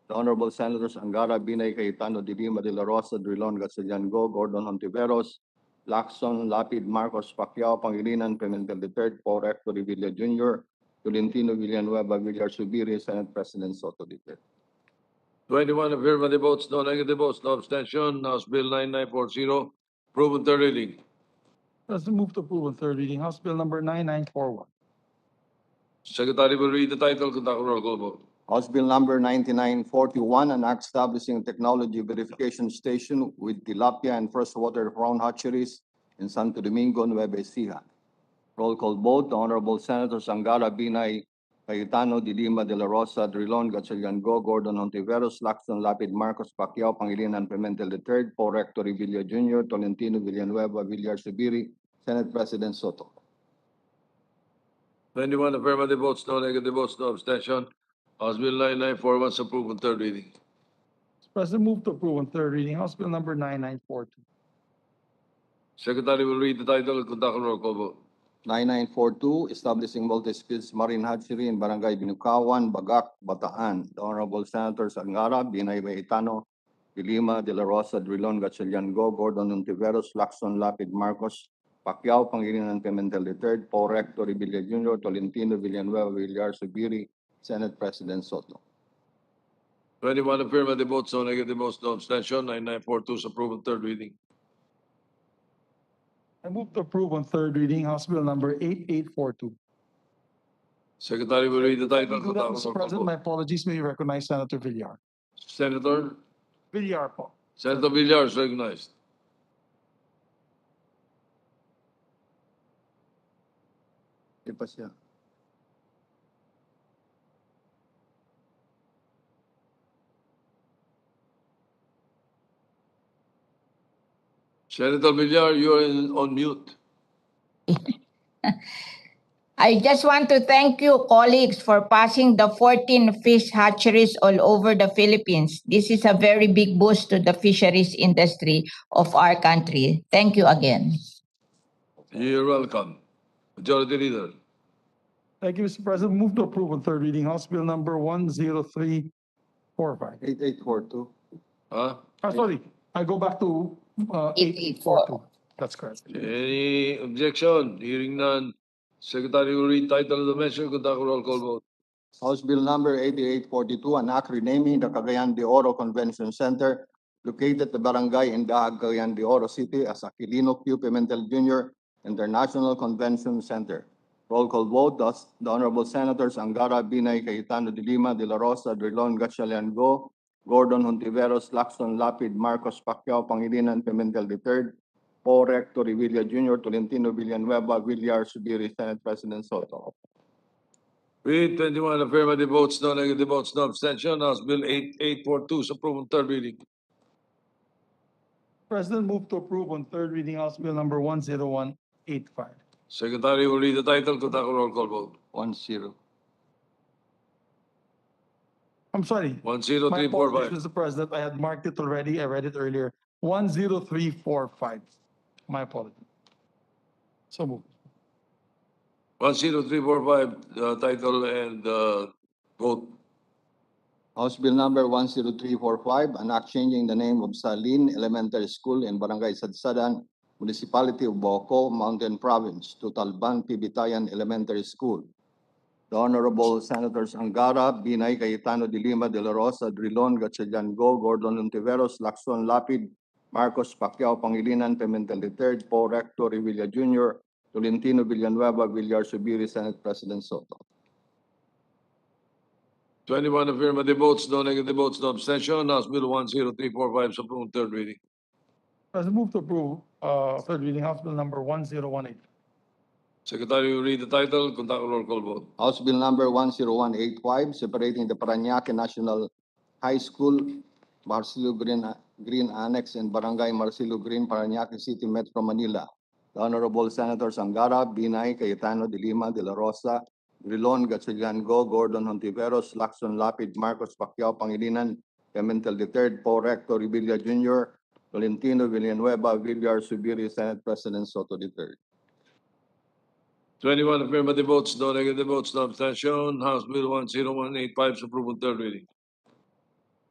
The Honorable Senators Angara, Binay, Cayetano, De Lima, De La Rosa, Drilon, Gatchalian, Go, Gordon, Hontiveros, Lacson, Lapid, Marcos, Pacquiao, Pangilinan, Pimentel III, Paul Rector, Revilla Jr., Tolentino, Villanueva, Villar, Subiri, Senate President Soto III. 21 affirmative votes, no negative votes, no abstention. House Bill 9940 approved third reading. President, move to approve on third reading House Bill number 9941. Secretary will read the title, conduct a roll call vote. House Bill number 9941, an act establishing a technology verification station with tilapia and freshwater prawn hatcheries in Santo Domingo, Nueva Ecija. Roll call vote. The Honorable Senators Angara, Binay, Cayetano, De Lima, De La Rosa, Drilon, Gatchalian Go, Gordon Hontiveros, Lacson, Lapid, Marcos, Pacquiao, Pangilinan, Pimentel III, Paul Rector, Villa Jr., Tolentino, Villanueva, Villar Subiri, Senate President Soto. 21 affirmative votes, no negative votes, no abstention. House Bill 9941 is approved on third reading. Mr. President, move to approve on third reading House Bill number 9942. Secretary will read the title and conduct a roll call vote. 9942, establishing multi-skills marine hatchery in Barangay Binukawan, Bagak, Bataan. The Honorable Senators Angara, Binay Cayetano, De Lima, De La Rosa, Drilon, Gatchalian Go, Gordon Hontiveros, Lacson, Lapid, Marcos, Pacquiao, Pangilinan, Pimentel III, Paul Rector, Villa Jr., Tolentino, Villanueva, Villar Subiri, Senate President Soto. 21 affirmative votes, no negative votes, no abstention. 9942 is approved on third reading. I move to approve on third reading House Bill number 8842. Secretary will read the title and Do that, conduct a Mr. roll call President, my vote. apologies. May you recognize Senator Villar. Senator Villar po. Villar is recognized. Di pa siya. Senator Villar, you are on mute. I just want to thank you, colleagues, for passing the 14 fish hatcheries all over the Philippines. This is a very big boost to the fisheries industry of our country. Thank you again. You're welcome. Majority Leader. Thank you, Mr. President. Move to approve on third reading House Bill number 10345. 8842. Huh? Sorry, I go back to 8842. That's correct. Any objection? Hearing none. Secretary will read title of the measure, conduct a roll call vote. House Bill number 8842, an act renaming the Cagayan de Oro Convention Center located at the barangay in Dahag, Cagayan de Oro City as Aquilino Q. Pimentel Jr. International Convention Center. Roll call vote, thus, the Honorable Senators Angara, Binay, Cayetano, De Lima, De La Rosa, Drilon, Gatchalian Go, Gordon Hontiveros, Lacson, Lapid, Marcos, Pacquiao, Pangilinan, Pimentel III, Paul Rector, Villa Jr., Tolentino, Villanueva, Villar, Subiri, Senate President Soto. With 21 affirmative votes, no negative votes, no abstention. House Bill 8842 is approved on third reading. President, move to approve on third reading House Bill number 10185. Secretary will read the title, conduct a roll call vote. 10. I'm sorry. My 10345. apologies, Mr. President. I had marked it already. I read it earlier. 10345. My apologies. So moved. 10345, title and vote. House Bill number 10345, an act changing the name of Salin Elementary School in Barangay Sadsadan, Municipality of Boco, Mountain Province, to Talban Pibitayan Elementary School. The Honorable Senators Angara, Binay, Cayetano, De Lima, De La Rosa, Drilon, Gatchalian Go, Gordon Hontiveros, Lacson, Lapid, Marcos, Pacquiao, Pangilinan, Pimentel III, Paul Rector, Villa Jr., Tolentino, Villanueva, Villar Subiri, Senate President Soto. 21 affirmative votes, no negative votes, no abstention. House Bill 10345 is approved on third reading. President, move to approve third reading House Bill number 10185. Secretary will read the title, conduct a roll call vote. House Bill number 10185, separating the Parañaque National High School, Marcelo Green Annex, and Barangay Marcelo Green, Parañaque City, Metro Manila. The Honorable Senators Angara, Binay, Cayetano, De Lima, De La Rosa, Drilon, Gatchalian Go, Gordon Hontiveros, Lacson, Lapid, Marcos, Pacquiao, Pangilinan, Pimentel III, Paul Rector, Villa Jr., Tolentino, Villanueva, Villar Subiri, Senate President Soto III. 21 affirmative votes, no negative votes, no abstention. House Bill 10185 is approved on third reading.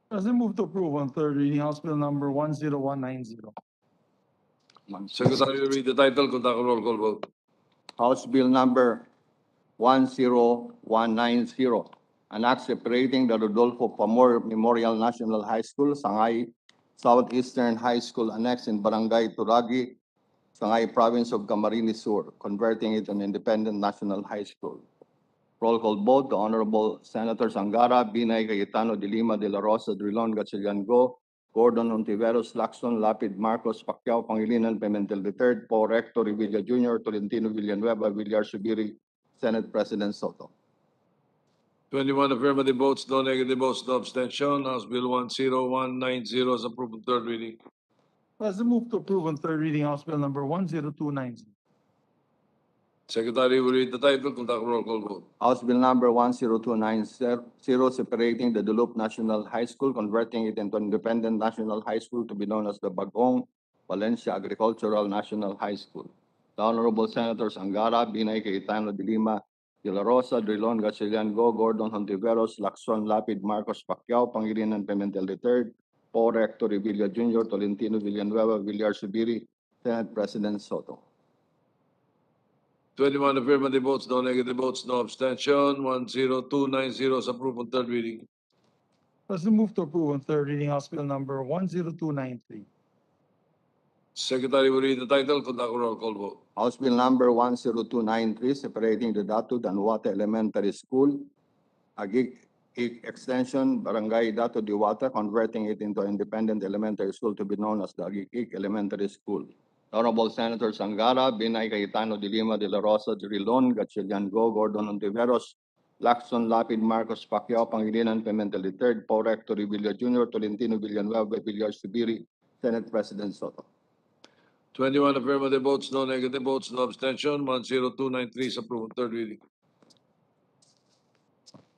President, move to approve on third reading House Bill number 10190. Secretary will read the title, conduct a roll call vote. House Bill number 10190, an act separating the Rodolfo Pamor Memorial National High School, Sangay Southeastern High School Annex in Barangay Turagi, Sangay Province of Camarines Sur, converting it an independent national high school. Roll call vote, the Honorable Senators Angara, Binay, Cayetano, De Lima, De La Rosa, Drilon, Gatchalian Go, Gordon Hontiveros, Lacson, Lapid, Marcos, Pacquiao, Pangilinan, Pimentel III, Paul Rector, Villa Jr., Tolentino, Villanueva, Villar Subiri, Senate President Soto. 21 affirmative votes, no negative votes, no abstention. House Bill 10190 is approved on third reading. President, move to approve on third reading House Bill number 10290. Secretary will read the title, conduct roll call vote. House Bill number 10290, separating the Duluth National High School, converting it into an independent national high school to be known as the Bagong Valencia Agricultural National High School. The Honorable Senators Angara, Binay, Cayetano de Lima, De La Rosa, Drilon, Gatchalian, Go, Gordon, Hontiveros, Lacson, Lapid, Marcos, Pacquiao, Pangilinan, Pimentel III, Paul Rector, Revilla Jr., Tolentino, Villanueva, Villar Subiri, Senate President Soto. 21 affirmative votes, no negative votes, no abstention. 10290 is approved on third reading. President, move to approve on third reading House Bill number 10293. Secretary will read the title, conduct roll call vote. House Bill number 10293, separating the Datu Danuata Elementary School, Agig Extension, Barangay Datu Diwata, converting it into an independent elementary school to be known as the Agig Elementary School. Honorable Senator Sangara, Binay, Cayetano de Lima, De La Rosa, Drilon, Gatchalian, Go, Gordon, Ontiveros, Lacson, Lapid, Marcos, Pacquiao, Pangilinan, Pimentel III, Paul Rector, Revilla Jr., Tolentino, Villanueva, Villar Subiri, Senate President Soto. 21 affirmative votes, no negative votes, no abstention. 10293 is approved on third reading.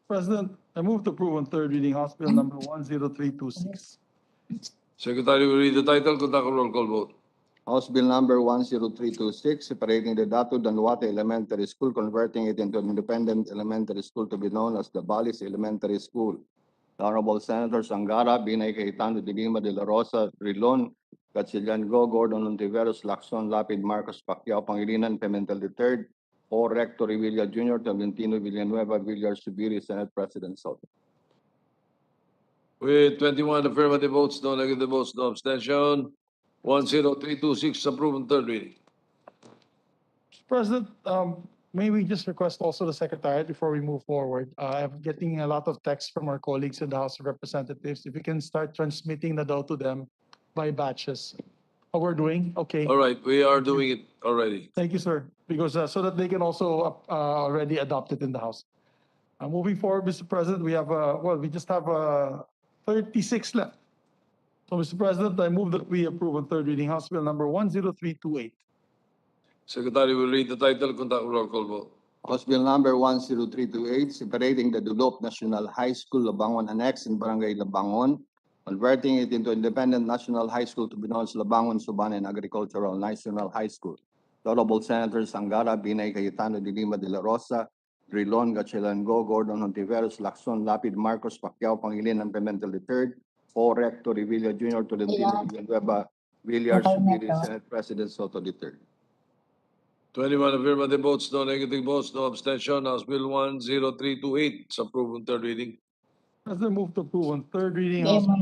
President, I move to approve on third reading House Bill number 10326. Secretary will read the title, conduct roll call vote. House Bill number 10326, separating the Datu Danuata Elementary School, converting it into an independent elementary school to be known as the Balis Elementary School. The Honorable Senators Angara, Binay, Cayetano de Lima, De La Rosa, Rilon, Gatchalian, Go, Gordon, Ontiveros, Lacson, Lapid, Marcos, Pacquiao, Pangilinan, Pimentel III, O. Rector, Revilla Jr., Tolentino, Villanueva, Villar Subiri, Senate President Soto. With 21 affirmative votes, no negative votes, no abstention. 10326 approved on third reading. Mr. President, may we just request also the Secretariat before we move forward? I'm getting a lot of texts from our colleagues in the House of Representatives. If we can start transmitting the to them by batches. How we're doing? Okay. All right, we are doing it already. Thank you, sir. Because so that they can also already adopt it in the House. Moving forward, Mr. President, we have we just have 36 left. So, Mr. President, I move that we approve on third reading House Bill number 10328. Secretary will read the title, conduct roll call vote. House Bill number 10328, separating the Duluth National High School, Labangon Annex in Barangay Labangon, converting it into independent national high school to be known as Labangon Subanen Agricultural National High School. Honorable Senators Angara, Binay, Cayetano de Lima, De La Rosa, Drilon, Gatchalian, Go, Gordon, Hontiveros, Lacson, Lapid, Marcos, Pacquiao, Pangilinan, Pimentel III, O. Rector, Revilla Jr., Tolentino, Villanueva, Villar Subiri, Senate President Soto III. 21 affirmative votes, no negative votes, no abstention. House Bill 10328 is approved on third reading. President, move to approve on third reading Hindi House mo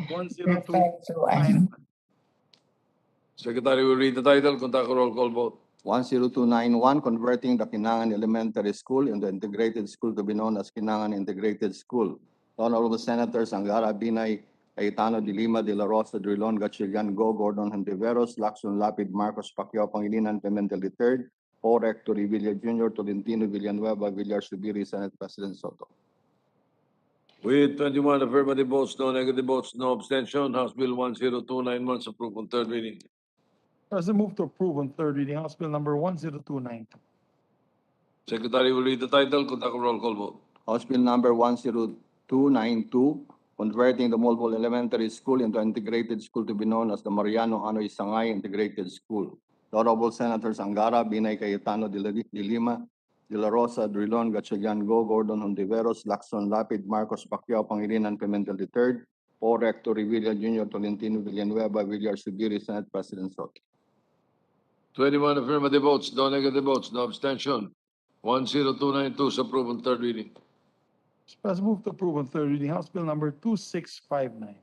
Bill na refer to ano. 10291. Secretary will read the title, conduct roll call vote. 10291, converting the Kinangan Elementary School into integrated school to be known as Kinangan Integrated School. Honorable Senators Angara, Binay, Cayetano de Lima, De La Rosa, Drilon, Gatchalian, Go, Gordon, Hontiveros, Lacson, Lapid, Marcos, Pacquiao, Pangilinan, Pimentel III, O. Rector, Revilla Jr., Tolentino, Villanueva, Villar Subiri, Senate President Soto. With 21 affirmative votes, no negative votes, no abstention. House Bill 10291 is approved on third reading. President, move to approve on third reading House Bill number 10292. Secretary will read the title, conduct roll call vote. House Bill number 10292, converting the Mulbol Elementary School into an integrated school to be known as the Mariano Anoy Sangay Integrated School. The Honorable Senators Angara, Binay, Cayetano de Lima, De La Rosa, Drilon, Gatchalian, Go, Gordon, Hontiveros, Lacson, Lapid, Marcos, Pacquiao, Pangilinan, Pimentel III, O. Rector, Revilla Jr., Tolentino, Villanueva, Villar Subiri, Senate President Soto. 21 affirmative votes, no negative votes, no abstention. 10292 is approved on third reading. Mr. President, move to approve on third reading House Bill number 2659.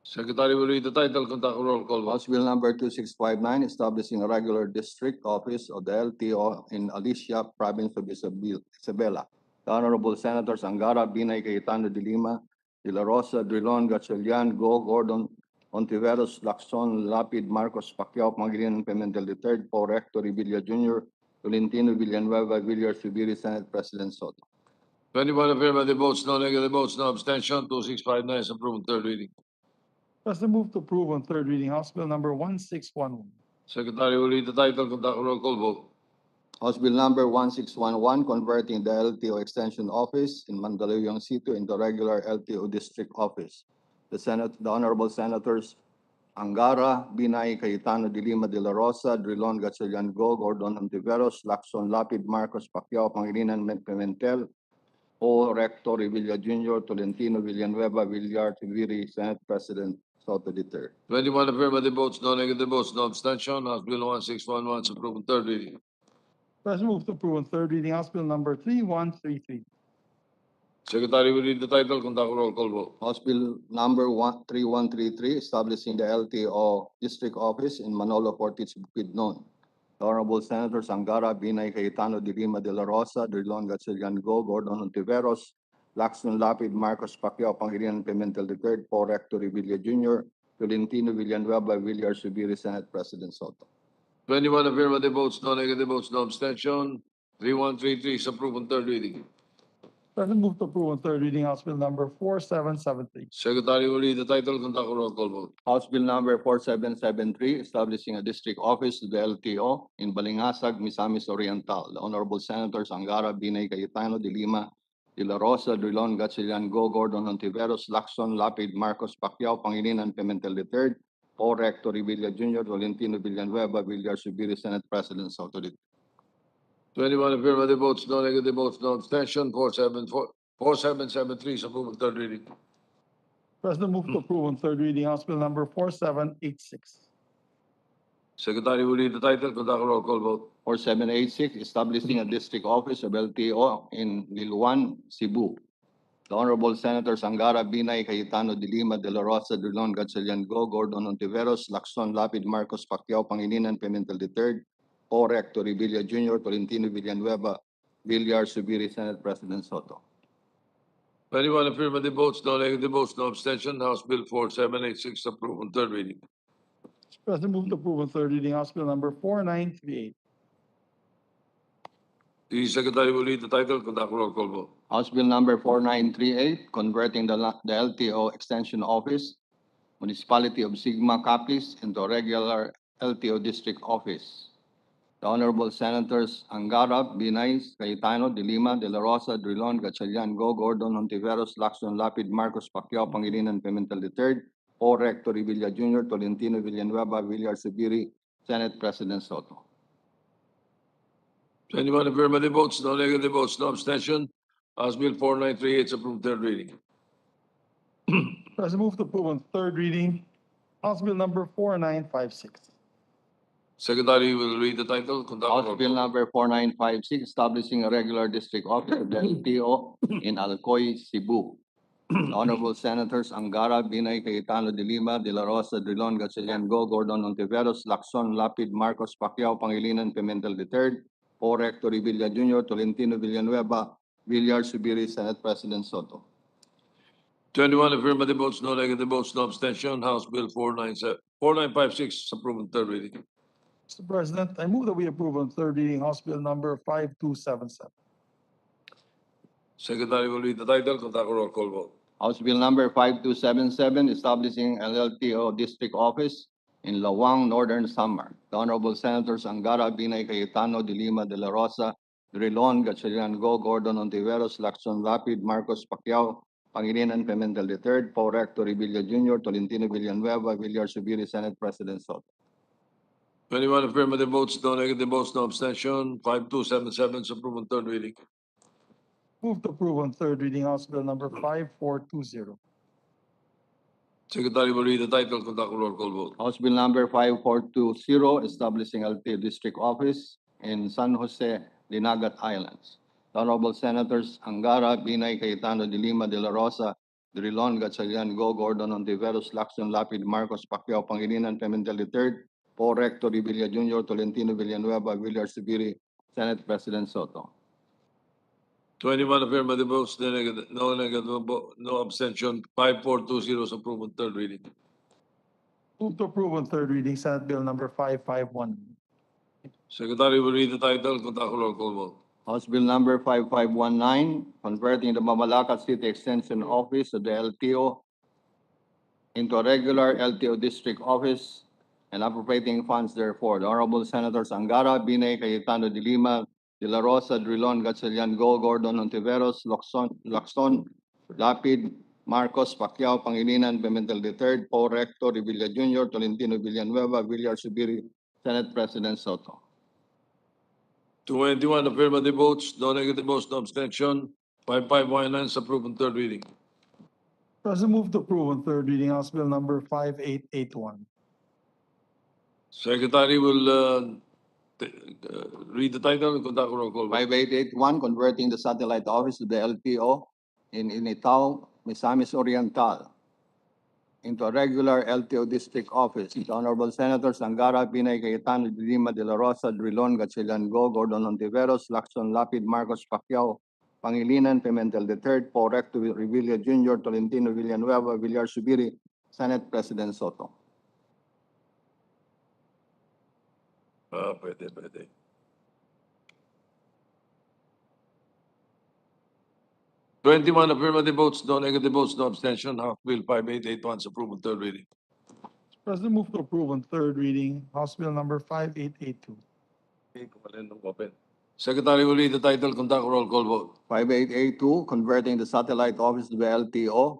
Secretary will read the title, conduct roll call vote. House Bill number 2659, establishing a regular district office of the LTO in Alicia, province of Isabela. The Honorable Senators Angara, Binay, Cayetano de Lima, De La Rosa, Drilon, Gatchalian, Go, Gordon, Ontiveros, Lacson, Lapid, Marcos, Pacquiao, Pangilinan, Pimentel III, O. Rector, Revilla Jr., Tolentino, Villanueva, Villar Subiri, Senate President Soto. 21 affirmative votes, no negative votes, no abstention. 2659 is approved on third reading. President, move to approve on third reading House Bill number 1611. Secretary will read the title, conduct a roll call vote. House Bill number 1611, converting the LTO Extension Office in Mandaluyong City into regular LTO District Office. The Honorable Senators Angara, Binay, Cayetano de Lima de la Rosa, Drilon Gatchalian Go, Gordon Ontiveros, Lacson Lapid, Marcos Pacquiao, Pangilinan Pimentel, O. Rector Revilla Jr., Tolentino, Villanueva, Villar, Tiviri, Senate President Soto III. 21 affirmative votes, no negative votes, no abstention. House Bill 1611 is approved on third reading. President, move to approve on third reading House Bill number 3133. Secretary will read the title, conduct a roll call vote. House Bill number 3133, establishing the LTO District Office in Manolo Portage, Bukidnon. The Honorable Senators Angara, Binay, Cayetano de Lima de la Rosa, Drilon Gatchalian Go, Gordon Ontiveros, Lacson Lapid, Marcos Pacquiao, Pangilinan Pimentel III, Paul Rector Revilla Jr., Tolentino, Villanueva, Villar, Subiri, Senate President Soto. 21 affirmative votes, no negative votes, no abstention. 3133 is approved on third reading. President, move to approve on third reading House Bill number 4773. Secretary will read the title, conduct a roll call vote. House Bill number 4773, establishing a district office to the LTO in Balingasag, Misamis Oriental. The Honorable Senators Angara, Binay, Cayetano de Lima de la Rosa, Drilon Gatchalian Go, Gordon Ontiveros, Lacson Lapid, Marcos Pacquiao, Pangilinan Pimentel III, O. Rector Revilla Jr., Tolentino, Villanueva, Villar, Subiri, Senate President Soto III. 21 affirmative votes, no negative votes, no abstention. 4773 is approved on third reading. President, move to approve on third reading House Bill number 4786. Secretary will read the title, conduct a roll call vote. 4786, establishing a district office of LTO in Liloan, Cebu. The Honorable Senators Angara, Binay, Cayetano de Lima de la Rosa, Drilon Gatchalian Go, Gordon Ontiveros, Lacson Lapid, Marcos Pacquiao, Pangilinan Pimentel III, O. Rector Revilla Jr., Tolentino, Villanueva, Villar, Subiri, Senate President Soto. 21 affirmative votes, no negative votes, no abstention. House Bill 4786 approved on third reading. President, move to approve on third reading House Bill number 4938. The Secretary will read the title, conduct a roll call vote. House Bill number 4938, converting the LTO Extension Office, Municipality of Sigma, Capiz, into a regular LTO District Office. The Honorable Senators Angara, Binay, Cayetano de Lima de la Rosa, Drilon Gatchalian Go, Gordon Ontiveros, Lacson Lapid, Marcos Pacquiao, Pangilinan Pimentel III, O. Rector Revilla Jr., Tolentino, Villanueva, Villar, Subiri, Senate President Soto. 21 affirmative votes, no negative votes, no abstention. House Bill 4938 is approved third reading. President, move to approve on third reading House Bill number 4956. Secretary will read the title, conduct a roll House Bill call. number 4956, establishing a regular district office of the LTO in Alcoy, Cebu. The Honorable Senators Angara, Binay, Cayetano de Lima de la Rosa, Drilon Gatchalian Go, Gordon Ontiveros, Lacson Lapid, Marcos Pacquiao, Pangilinan Pimentel III, O. Rector Revilla Jr., Tolentino, Villanueva, Villar, Subiri, Senate President Soto. 21 affirmative votes, no negative votes, no abstention. House Bill 4956 is approved on third reading. Mr. President, I move that we approve on third reading House Bill number 5277. Secretary will read the title, conduct a roll call vote. House Bill number 5277, establishing an LTO district office in Lawang, Northern Samar. The Honorable Senators Angara, Binay, Cayetano de Lima de la Rosa, Drilon Gatchalian Go, Gordon Ontiveros, Lacson Lapid, Marcos Pacquiao, Pangilinan Pimentel III, Paul Rector Revilla Jr., Tolentino, Villanueva, Villar, Subiri, Senate President Soto. 21 affirmative votes, no negative votes, no abstention. 5277 is approved on third reading. Move to approve on third reading House Bill number 5420. Secretary will read the title, conduct a roll call vote. House Bill number 5420, establishing LTO district office in San Jose, Dinagat Islands. The Honorable Senators Angara, Binay, Cayetano de Lima de la Rosa, Drilon Gatchalian Go, Gordon Ontiveros, Lacson Lapid, Marcos Pacquiao, Pangilinan Pimentel III, Paul Rector Revilla Jr., Tolentino, Villanueva, Villar, Subiri, Senate President Soto. 21 affirmative votes, no negative, no abstention. 5420 is approved on third reading. Move to approve on third reading Senate Bill number 551. Secretary will read the title, conduct a roll call vote. House Bill number 5519, converting the Mamalacat City Extension Office of the LTO into a regular LTO district office and appropriating funds therefore. The Honorable Senators Angara, Binay, Cayetano de Lima, De La Rosa, Drilon, Gatchalian, Go, Gordon, Ontiveros, Lacson, Lapid, Marcos, Pacquiao, Pangilinan, Pimentel III, Paul Recto, Revilla Jr., Tolentino, Villanueva, Villar, Subiri, Senate President Soto. 21 affirmative votes, no negative votes, no abstention. 5519 is approved on third reading. President, move to approve on third reading House Bill number 5881. Secretary will read the title and conduct a roll call. 5881, converting the satellite office of the LTO in Initao, Misamis Oriental into a regular LTO district office. The Honorable Senators Angara, Binay, Cayetano de Lima, De La Rosa, Drilon, Gatchalian, Go, Gordon Ontiveros, Lacson, Lapid, Marcos, Pacquiao, Pangilinan, Pimentel III, Paul Recto, Revilla Jr., Tolentino, Villanueva, Villar, Subiri, Senate President Soto. Pwede. 21 affirmative votes, no negative votes, no abstention. House Bill 5881 is approved on third reading. President, move to approve on third reading House Bill number 5882. Open. Secretary will read the title, conduct a roll call vote. 5882, converting the satellite office of the LTO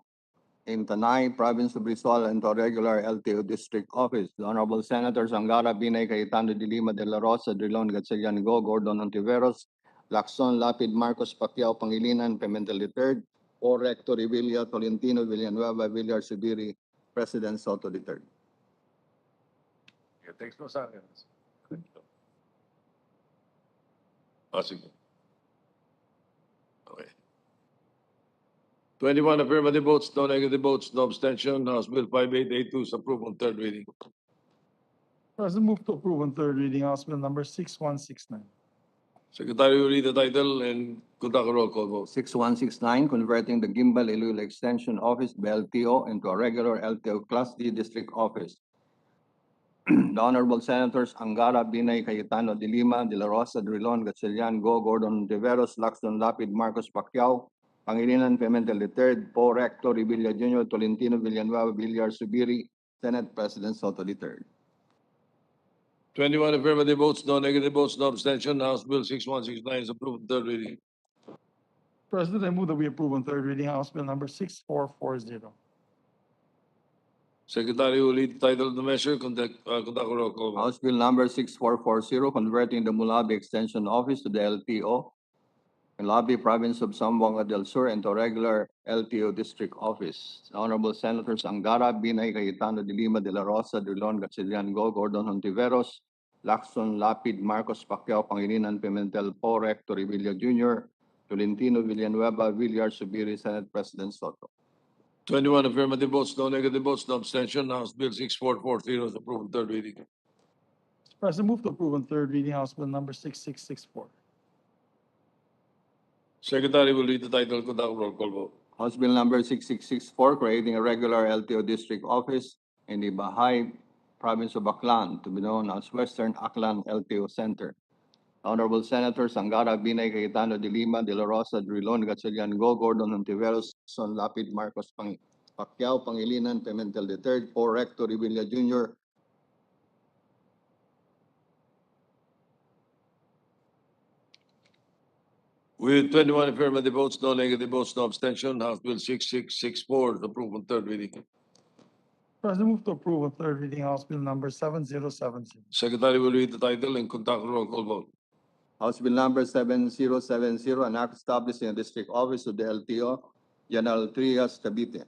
in Tanay, Province of Rizal, into a regular LTO district office. The Honorable Senators Angara, Binay, Cayetano de Lima, De La Rosa, Drilon, Gatchalian, Go, Gordon Ontiveros, Lacson, Lapid, Marcos, Pacquiao, Pangilinan, Pimentel III, Paul Recto, Revilla, Tolentino, Villanueva, Villar, Subiri, President Soto III. Text mo sa akin. Sige. Okay. 21 affirmative votes, no negative votes, no abstention. House Bill 5882 is approved on third reading. President, move to approve on third reading House Bill number 6169. Secretary will read the title and conduct a roll call vote. 6169, converting the Gimbal Iloilo Extension Office, BLTO, into a regular LTO Class D district office. The Honorable Senators Angara, Binay, Cayetano de Lima, De La Rosa, Drilon, Gatchalian, Go, Gordon Ontiveros, Lacson, Lapid, Marcos, Pacquiao, Pangilinan, Pimentel III, Paul Recto, Revilla Jr., Tolentino, Villanueva, Villar, Subiri, Senate President Soto III. 21 affirmative votes, no negative votes, no abstention. House Bill 6169 is approved on third reading. President, I move that we approve on third reading House Bill number 6440. Secretary will read the title of the measure, conduct a roll call vote. House Bill number 6440, converting the Mulabi Extension Office to the LTO in Mulabi, Province of Zamboanga del Sur, into a regular LTO district office. The Honorable Senators Angara, Binay, Cayetano de Lima, De La Rosa, Drilon, Gatchalian, Go, Gordon Ontiveros, Lacson, Lapid, Marcos, Pacquiao, Pangilinan, Pimentel, Paul Recto, Revilla Jr., Tolentino, Villanueva, Villar, Subiri, Senate President Soto. 21 affirmative votes, no negative votes, no abstention. House Bill 6440 is approved on third reading. President, move to approve on third reading House Bill number 6664. Secretary will read the title, conduct a roll call vote. House Bill number 6664, creating a regular LTO district office in the Bahay, Province of Aklan, to be known as Western Aklan LTO Center. Honorable Senators Angara, Binay, Cayetano de Lima, De La Rosa, Drilon, Gatchalian, Go, Gordon Ontiveros, Son, Lapid, Marcos, Pacquiao, Pangilinan, Pimentel III, Paul Recto, Revilla Jr., With 21 affirmative votes, no negative votes, no abstention, House Bill 6664 is approved on third reading. President, move to approve on third reading House Bill number 7070. Secretary will read the title and conduct a roll call vote. House Bill number 7070, an act establishing a district office of the LTO, General Trias, Cavite.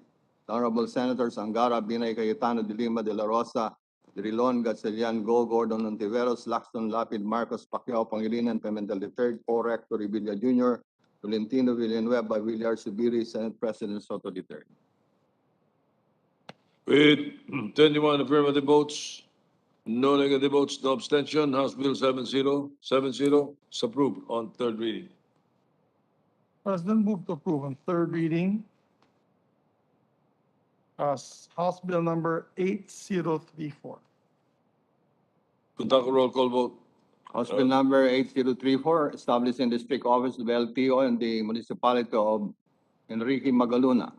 Honorable Senators Angara, Binay, Cayetano de Lima, De La Rosa, Drilon, Gatchalian, Go, Gordon Ontiveros, Lacson, Lapid, Marcos, Pacquiao, Pangilinan, Pimentel III, Paul Recto, Revilla Jr., Tolentino, Villanueva, Villar, Subiri, Senate President Soto III. With 21 affirmative votes, no negative votes, no abstention, House Bill 7070 is approved on third reading. President, move to approve on third reading House Bill number 8034. Conduct a roll call vote. House Bill number 8034, establishing district office of LTO in the municipality of Enrique Magaluna,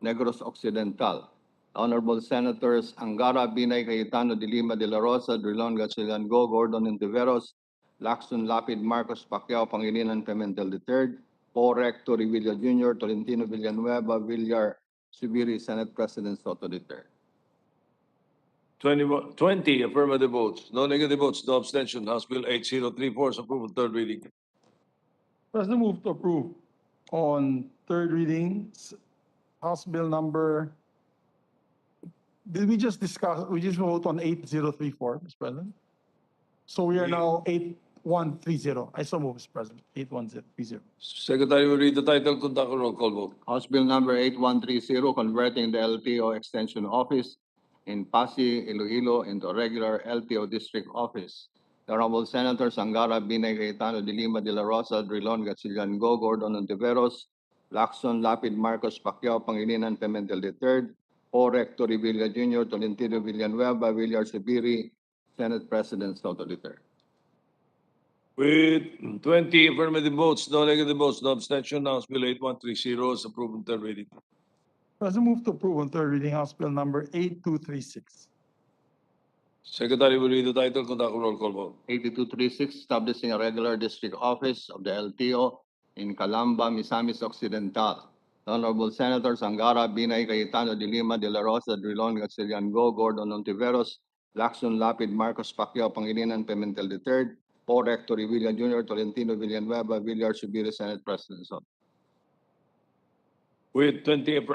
Negros Occidental. Honorable Senators Angara, Binay, Cayetano, de Lima, de la Rosa, Drilon, Gatchalian, Go, Gordon, Ontiveros, Lacson, Lapid, Marcos, Pacquiao, Pangilinan, Pimentel III, Paul Rector, Revilla Jr., Tolentino, Villanueva, Villar, Subiri, Senate President Soto III. 20 affirmative votes, no negative votes, no abstention. House Bill 8034 is approved on third reading. President, move to approve on third reading, House Bill number, did we just discuss, we just vote on 8034, Mr. President? So we are now 8130. I so move, Mr. President, 8130. Secretary will read the title, conduct a roll call vote. House Bill number 8130, converting the LTO Extension Office in Pasig, Iloilo into a regular LTO District Office. The Honorable Senators Angara, Binay, Cayetano, de Lima, de la Rosa, Drilon, Gatchalian, Go, Gordon, Ontiveros, Lacson, Lapid, Marcos, Pacquiao, Pangilinan, Pimentel III, O. Rector, Revilla Jr., Tolentino, Villanueva, Villar, Subiri, Senate President Soto III. With 20 affirmative votes, no negative votes, no abstention, House Bill 8130 is approved on third reading. President, move to approve on third reading, House Bill number 8236. Secretary will read the title, conduct a roll call vote. 8236, establishing a regular district office of the LTO in Calamba, Misamis Occidental. The Honorable Senators Angara, Binay, Cayetano, de Lima, de la Rosa, Drilon, Gatchalian, Go, Gordon, Ontiveros, Lacson, Lapid, Marcos, Pacquiao, Pangilinan, Pimentel III, Paul Rector, Revilla Jr., Tolentino, Villanueva, Villar, Subiri, Senate President Soto. With 20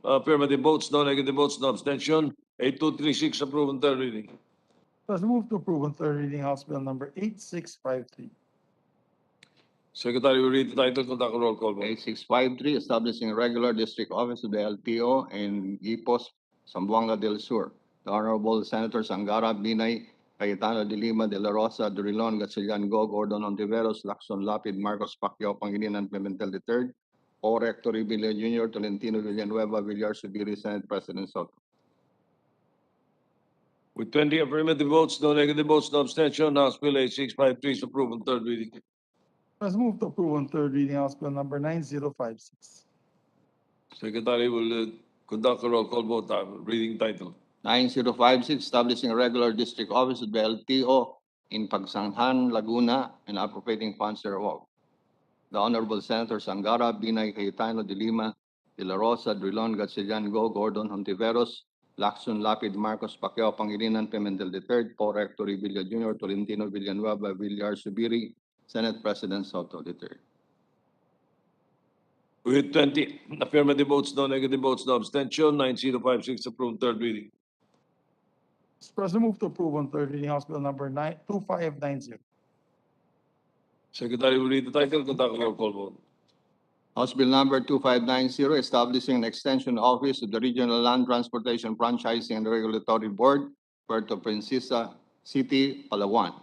affirmative votes, no negative votes, no abstention, 8236 approved on third reading. President, move to approve on third reading, House Bill number 8653. Secretary will read the title, conduct a roll call vote. 8653, establishing a regular district office of the LTO in Ipos, Zamboanga del Sur. The Honorable Senators Angara, Binay, Cayetano, de Lima, de la Rosa, Drilon, Gatchalian, Go, Gordon, Ontiveros, Lacson, Lapid, Marcos, Pacquiao, Pangilinan, Pimentel III, O. Rector, Revilla Jr., Tolentino, Villanueva, Villar, Subiri, Senate President Soto. With 20 affirmative votes, no negative votes, no abstention, House Bill 8653 is approved on third reading. President, move to approve on third reading, House Bill number 9056. Secretary will conduct a roll call vote, reading title. 9056, establishing a regular district office of the LTO in Pagsanghan, Laguna, and appropriating funds thereof. The Honorable Senators Angara, Binay, Cayetano, de Lima, de la Rosa, Drilon, Gatchalian, Go, Gordon, Ontiveros, Lacson, Lapid, Marcos, Pacquiao, Pangilinan, Pimentel III, Paul Rector, Revilla Jr., Tolentino, Villanueva, Villar, Subiri, Senate President Soto III. With 20 affirmative votes, no negative votes, no abstention, 9056 approved third reading. Mr. President, move to approve on third reading, House Bill number 2590. Secretary will read the title, conduct a roll call vote. House Bill number 2590, establishing an extension office of the Regional Land Transportation Franchising and Regulatory Board, Puerto Princesa City, Palawan.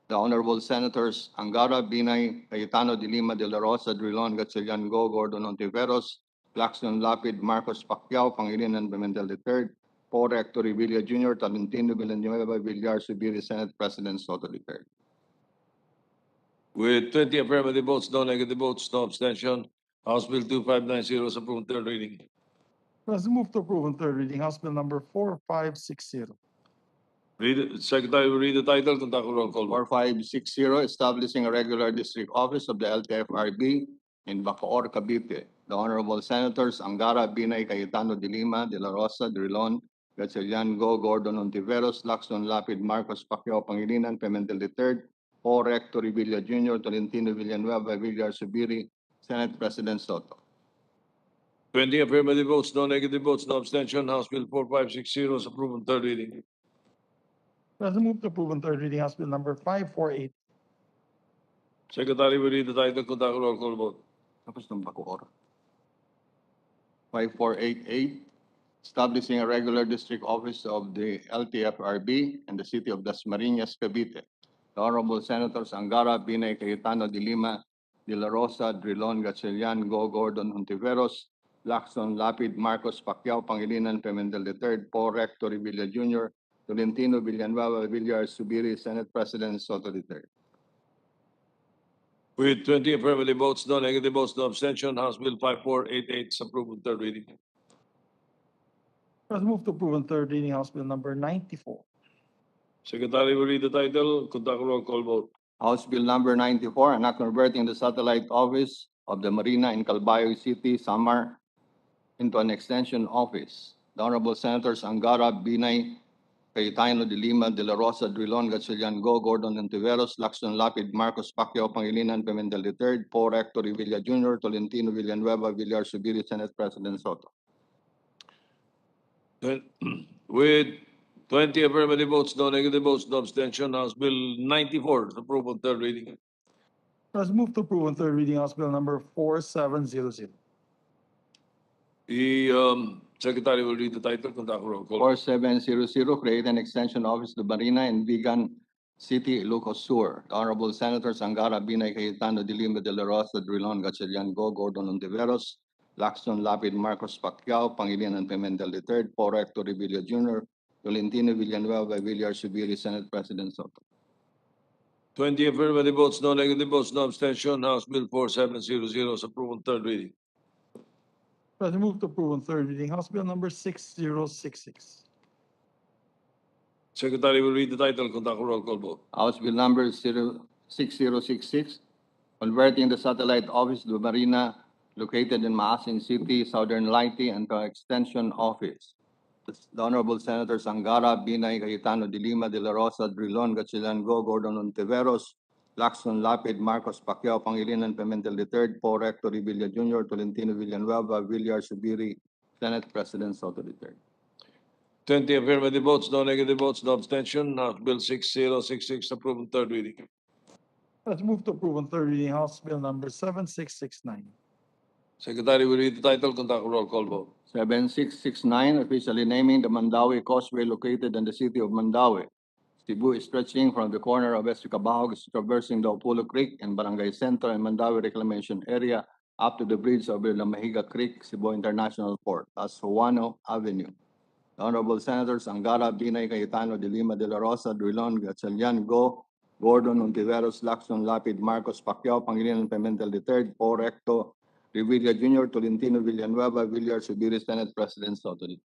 The Honorable Senators Angara, Binay, Cayetano, de Lima, de la Rosa, Drilon, Gatchalian, Go, Gordon, Ontiveros, Lacson, Lapid, Marcos, Pacquiao, Pangilinan, Pimentel III, Paul Rector, Revilla Jr., Tolentino, Villanueva, Villar, Subiri, Senate President Soto III. With 20 affirmative votes, no negative votes, no abstention, House Bill 2590 is approved third reading. President, move to approve on third reading, House Bill number 4560. Secretary will read the title, conduct a roll call vote. 4560, establishing a regular district office of the LTFRB in Bacoor, Cavite. The Honorable Senators Angara, Binay, Cayetano, de Lima, de la Rosa, Drilon, Gatchalian, Go, Gordon, Ontiveros, Lacson, Lapid, Marcos, Pacquiao, Pangilinan, Pimentel III, O. Rector, Revilla Jr., Tolentino, Villanueva, Villar, Subiri, Senate President Soto. 20 affirmative votes, no negative votes, no abstention, House Bill 4560 is approved on third reading. President, move to approve on third reading, House Bill number 548. Secretary will read the title, conduct a roll call vote. Tapos ng Bacoor. 5488, establishing a regular district office of the LTFRB in the city of Dasmariñas, Cavite. The Honorable Senators Angara, Binay, Cayetano, de Lima, de la Rosa, Drilon, Gatchalian, Go, Gordon, Ontiveros, Lacson, Lapid, Marcos, Pacquiao, Pangilinan, Pimentel III, Paul Rector, Revilla Jr., Tolentino, Villanueva, Villar, Subiri, Senate President Soto III. With 20 affirmative votes, no negative votes, no abstention, House Bill 5488 is approved on third reading. President, move to approve on third reading House Bill number 94. Secretary will read the title, conduct a roll call vote. House Bill number 94, an act converting the satellite office of the Marina in Calbayog City, Samar, into an extension office. The Honorable Senators Angara, Binay, Cayetano de Lima, De La Rosa, Drilon, Gatchalian Go, Gordon Ontiveros, Lacson Lapid, Marcos Pacquiao, Pangilinan, Pimentel III, Paul Rector Revilla Jr., Tolentino, Villanueva, Villar, Subiri, Senate President Soto. With 20 affirmative votes, no negative votes, no abstention, House Bill 94 is approved on third reading. President, move to approve on third reading House Bill number 4700. The Secretary will read the title, conduct a roll call. 4700, create an extension office to Marina and Vigan City, Ilocos Sur. The Honorable Senators Angara, Binay, Cayetano de Lima, De La Rosa, Drilon, Gatchalian Go, Gordon Ontiveros, Lacson Lapid, Marcos Pacquiao, Pangilinan Pimentel III, Paul Rector Revilla Jr., Tolentino, Villanueva, Villar, Subiri, Senate President Soto. 20 affirmative votes, no negative votes, no abstention, House Bill 4700 is approved on third reading. President, move to approve on third reading House Bill number 6066. Secretary will read the title, conduct a roll call vote. House Bill number 6066, converting the satellite office to Marina located in Maasin City, Southern Leyte, into an extension office. The Honorable Senators Angara, Binay, Cayetano de Lima, De La Rosa, Drilon, Gatchalian Go, Gordon Ontiveros, Lacson Lapid, Marcos Pacquiao, Pangilinan, Pimentel III, Paul Rector Revilla Jr., Tolentino, Villanueva, Villar, Subiri, Senate President Soto III. 20 affirmative votes, no negative votes, no abstention, House Bill 6066 approved on third reading. President, move to approve on third reading House Bill number 7669. Secretary will read the title, conduct a roll call vote. 7669, officially naming the Mandawi Causeway located in the city of Mandawi. Cebu is stretching from the corner of Escabahog, traversing the Opulo Creek and Barangay Center and Mandawi Reclamation Area up to the bridge over the Mahiga Creek, Cebu International Port, as Juano Avenue. The Honorable Senators Angara, Binay, Cayetano de Lima, De La Rosa, Drilon, Gatchalian Go, Gordon Ontiveros, Lacson Lapid, Marcos Pacquiao, Pangilinan Pimentel III, Paul Recto Revilla Jr., Tolentino, Villanueva, Villar, Subiri, Senate President Soto III.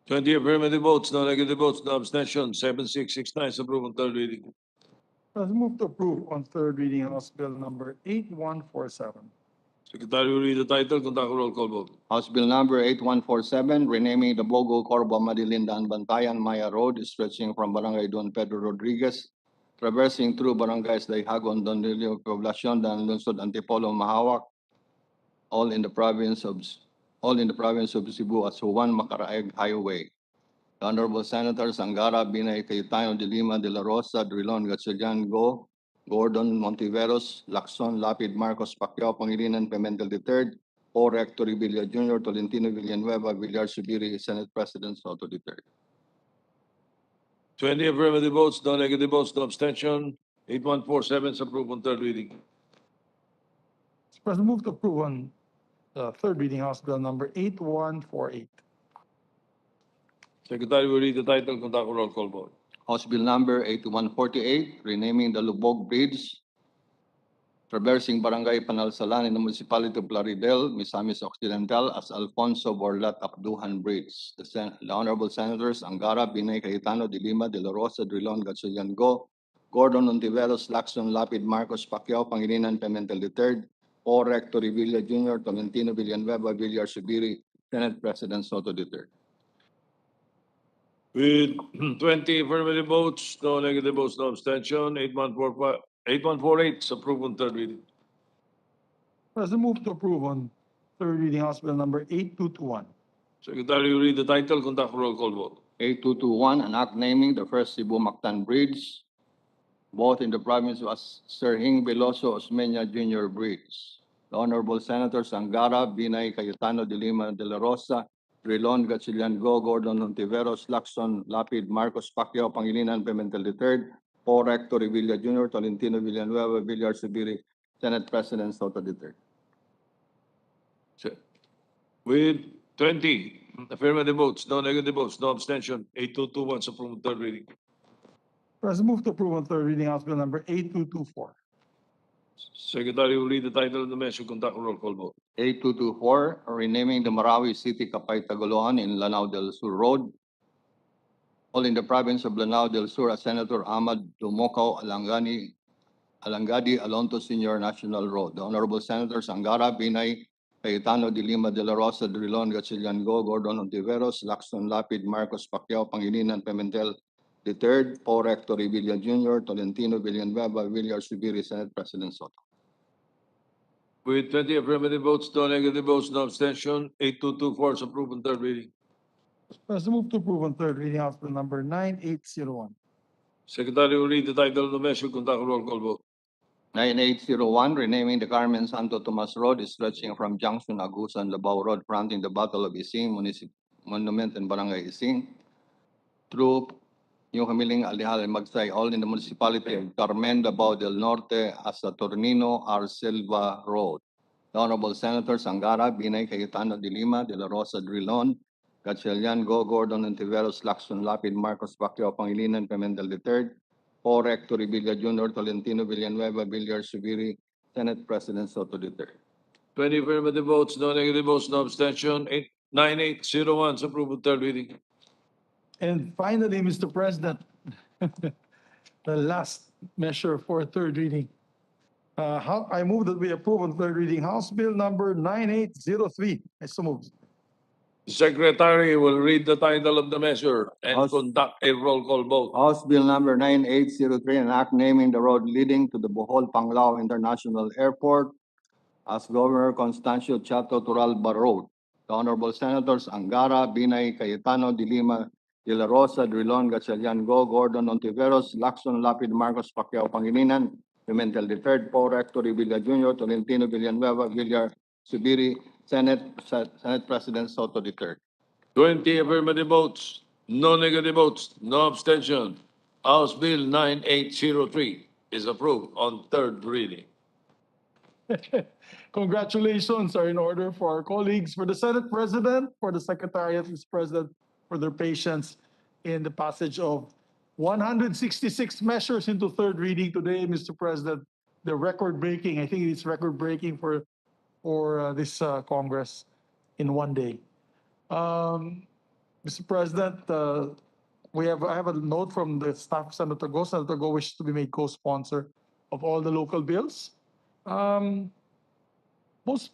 20 affirmative votes, no negative votes, no abstention, 7669 is approved on third reading. President, move to approve on third reading House Bill number 8147. Secretary will read the title, conduct a roll call vote. House Bill number 8147, renaming the Bogo, Corba, Madilinda, and Bantayan Maya Road, stretching from Barangay Don Pedro Rodriguez, traversing through barangays Dayhagon, Don Lilio, Poblacion, Dan Lunsod, Antipolo, Mahawak, all in the province of Cebu as Juan Macaraeg Highway. The Honorable Senators Angara, Binay, Cayetano de Lima, De La Rosa, Drilon, Gatchalian Go, Gordon Ontiveros, Lacson, Lapid, Marcos Pacquiao, Pangilinan, Pimentel III, Paul Rector Revilla Jr., Tolentino, Villanueva, Villar, Subiri, Senate President Soto III. 20 affirmative votes, no negative votes, no abstention, 8147 is approved on third reading. President, move to approve on third reading House Bill number 8148. Secretary will read the title, conduct a roll call vote. House Bill number 8148, renaming the Lubog Bridge, traversing Barangay Panalsalan in the municipality of Plaridel, Misamis Occidental as Alfonso Borlat Abduhan Bridge. The Honorable Senators Angara, Binay, Cayetano de Lima, De La Rosa, Drilon, Gatchalian Go, Gordon Ontiveros, Lacson, Lapid, Marcos Pacquiao, Pangilinan, Pimentel III, Paul Rector Revilla Jr., Tolentino, Villanueva, Villar, Subiri, Senate President Soto III. With 20 affirmative votes, no negative votes, no abstention, 8148 is approved on third reading. President, move to approve on third reading House Bill number 8221. Secretary will read the title, conduct a roll call vote. 8221, an act naming the first Cebu-Mactan Bridge, both in the province of Sir Hing Veloso Osmeña Jr. Bridge. The Honorable Senators Angara, Binay, Cayetano de Lima, De La Rosa, Drilon, Gatchalian Go, Gordon Ontiveros, Lacson, Lapid, Marcos Pacquiao, Pangilinan, Pimentel III, Paul Rector Revilla Jr., Tolentino, Villanueva, Villar, Subiri, Senate President Soto III. With 20 Affirmative votes, no negative votes, no abstention. 8221 is approved on third reading. President, move to approve on third reading House Bill number 8224. Secretary will read the title of the measure, conduct a roll call vote. 8224, renaming the Marawi City Kapay Tagoloan in Lanao del Sur Road, all in the province of Lanao del Sur, as Senator Ahmad Dumoco Alangadi Alonto Senior National Road. The Honorable Senators Angara, Binay, Cayetano de Lima de la Rosa, Drilon, Gatchalian Go, Gordon Ontiveros, Lacson Lapid, Marcos Pacquiao, Pangilinan, Pimentel III, Paul Rector Villa Jr., Tolentino, Villanueva, Villar, Subiri, Senate President Soto. With 20 affirmative votes, no negative votes, no abstention, 8224 is approved on third reading. President, move to approve on third reading House Bill number 9801. Secretary will read the title of the measure, conduct a roll call vote. 9801, renaming the Carmen Santo Tomas Road, stretching from Junction Agusan, Labao Road, fronting the Battle of Ising, Monument and Barangay Ising, through New Hamiling, Alihal, and Magsay, all in the municipality of Carmen, Dabao del Norte, hasta Tornino, R. Silva Road. The Honorable Senators Angara, Binay, Cayetano de Lima, de la Rosa, Drilon, Gatchalian, Go, Gordon, Ontiveros, Lacson, Lapid, Marcos Pacquiao, Pangilinan, Pimentel III, Paul Rector Villa Jr., Tolentino, Villanueva, Villar, Subiri, Senate President Soto III. 20 affirmative votes, no negative votes, no abstention, 9801 is approved on third reading. And finally, Mr. President, the last measure for third reading. I move that we approve on third reading House Bill number 9803. I so move. The Secretary will read the title of the measure and House- conduct a roll call vote. House Bill number 9803, an act naming the road leading to the Bohol Panglao International Airport as Governor Constancio Chato Turalba Road. The Honorable Senators Angara, Binay, Cayetano de Lima, de la Rosa, Drilon, Gatchalian Go, Gordon Ontiveros, Lacson, Lapid, Marcos Pacquiao, Pangilinan, Pimentel III, Paul Rector Villa Jr., Tolentino, Villanueva, Villar, Subiri, Senate President Soto III. 20 affirmative votes, no negative votes, no abstention. House Bill 9803 is approved on third reading. Congratulations are in order for our colleagues, for the Senate President, for the Secretariat, Mr. President, for their patience in the passage of 166 measures into third reading today, Mr. President. The record-breaking, I think it's record-breaking for this Congress in one day. Mr. President, I have a note from the staff of Senator Go. Senator Go wishes to be made co-sponsor of all the local bills. Most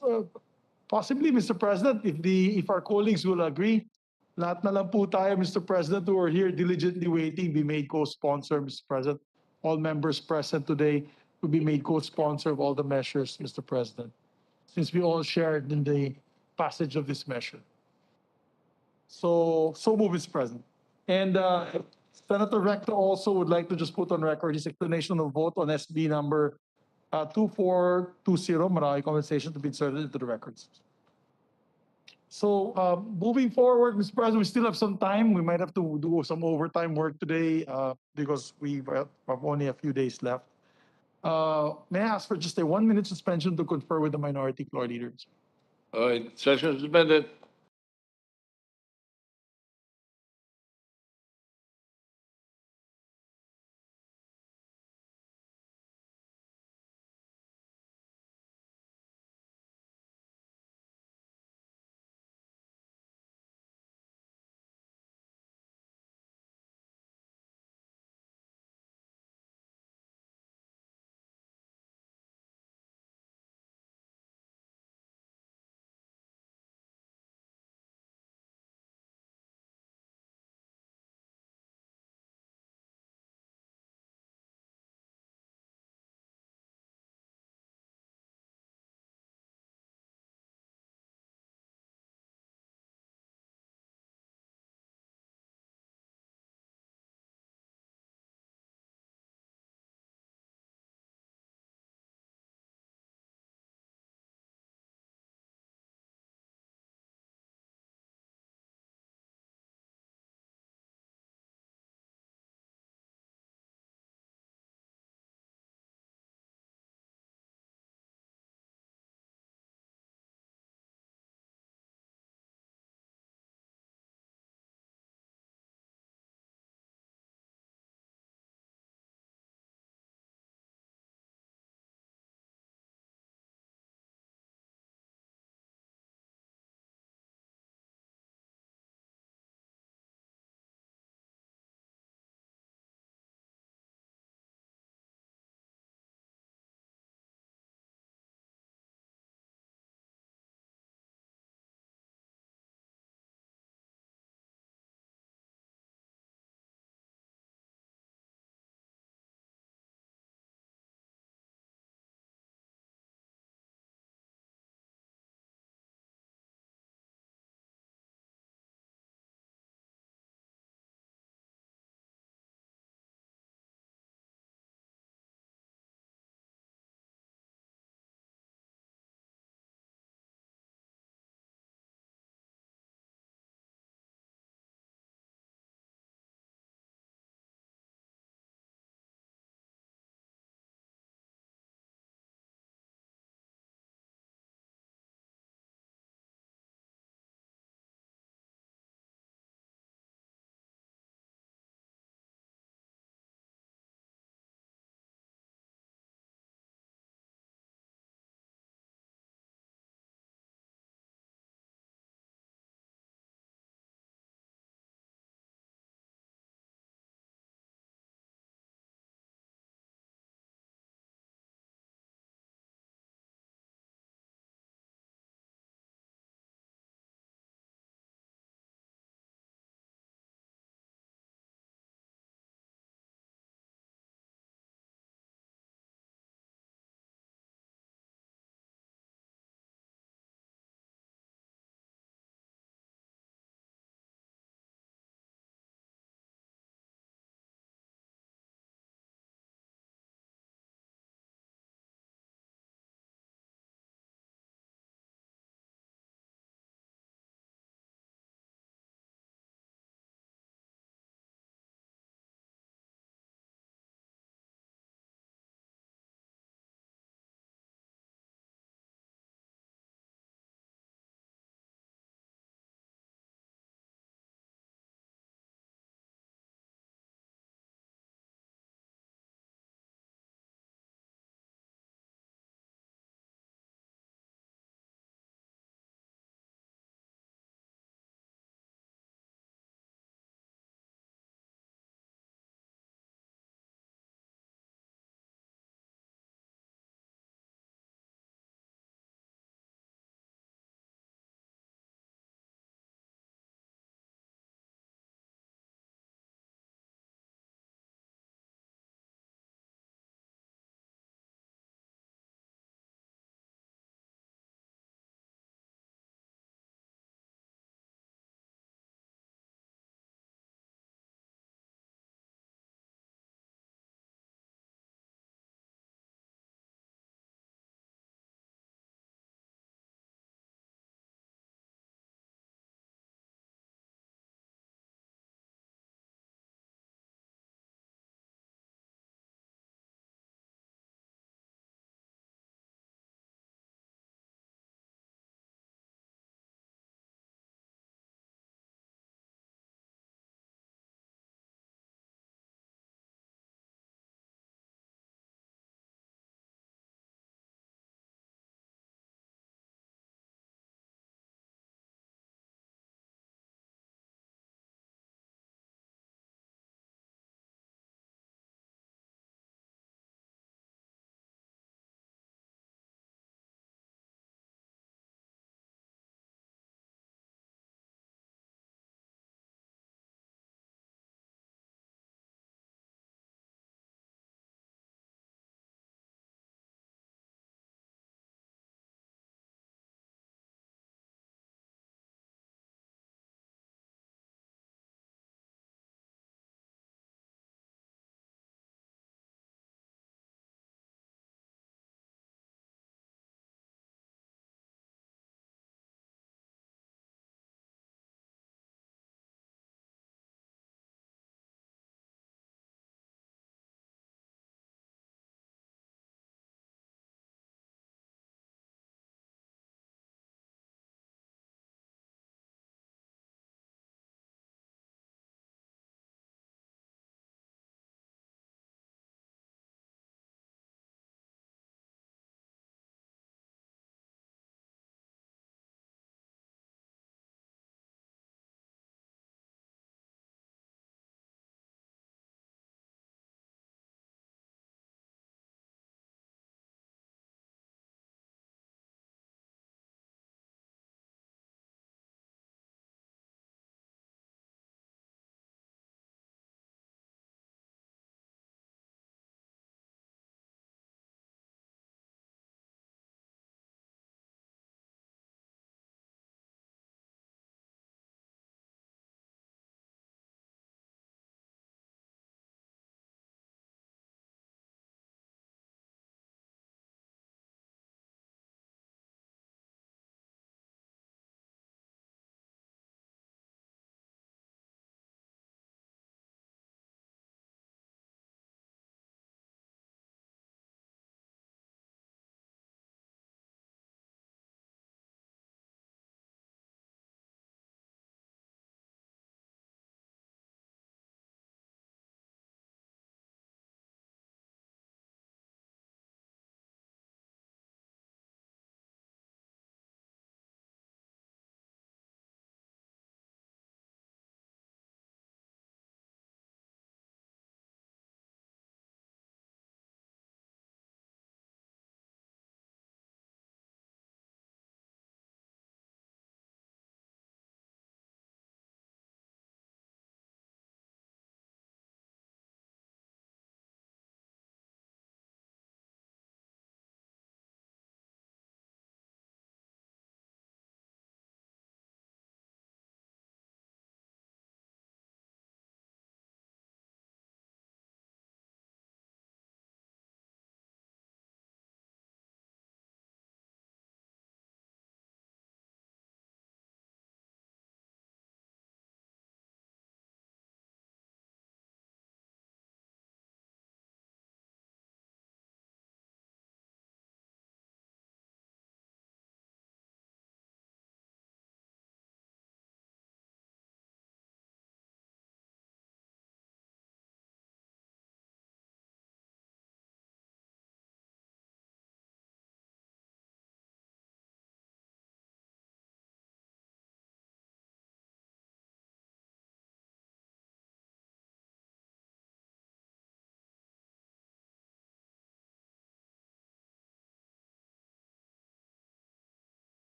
possibly, Mr. President, if our colleagues will agree, lahat na lang po tayo, Mr. President, who are here diligently waiting, be made co-sponsor, Mr. President. All members present today will be made co-sponsor of all the measures, Mr. President, since we all shared in the passage of this measure. So move, Mr. President. And Senator Rector also would like to just put on record his explanation of vote on SB number 2420, Marawi compensation, to be inserted into the records. So moving forward, Mr. President, we still have some time. We might have to do some overtime work today because we have only a few days left. May I ask for just a 1-minute suspension to confer with the minority floor leaders? All right, session suspended.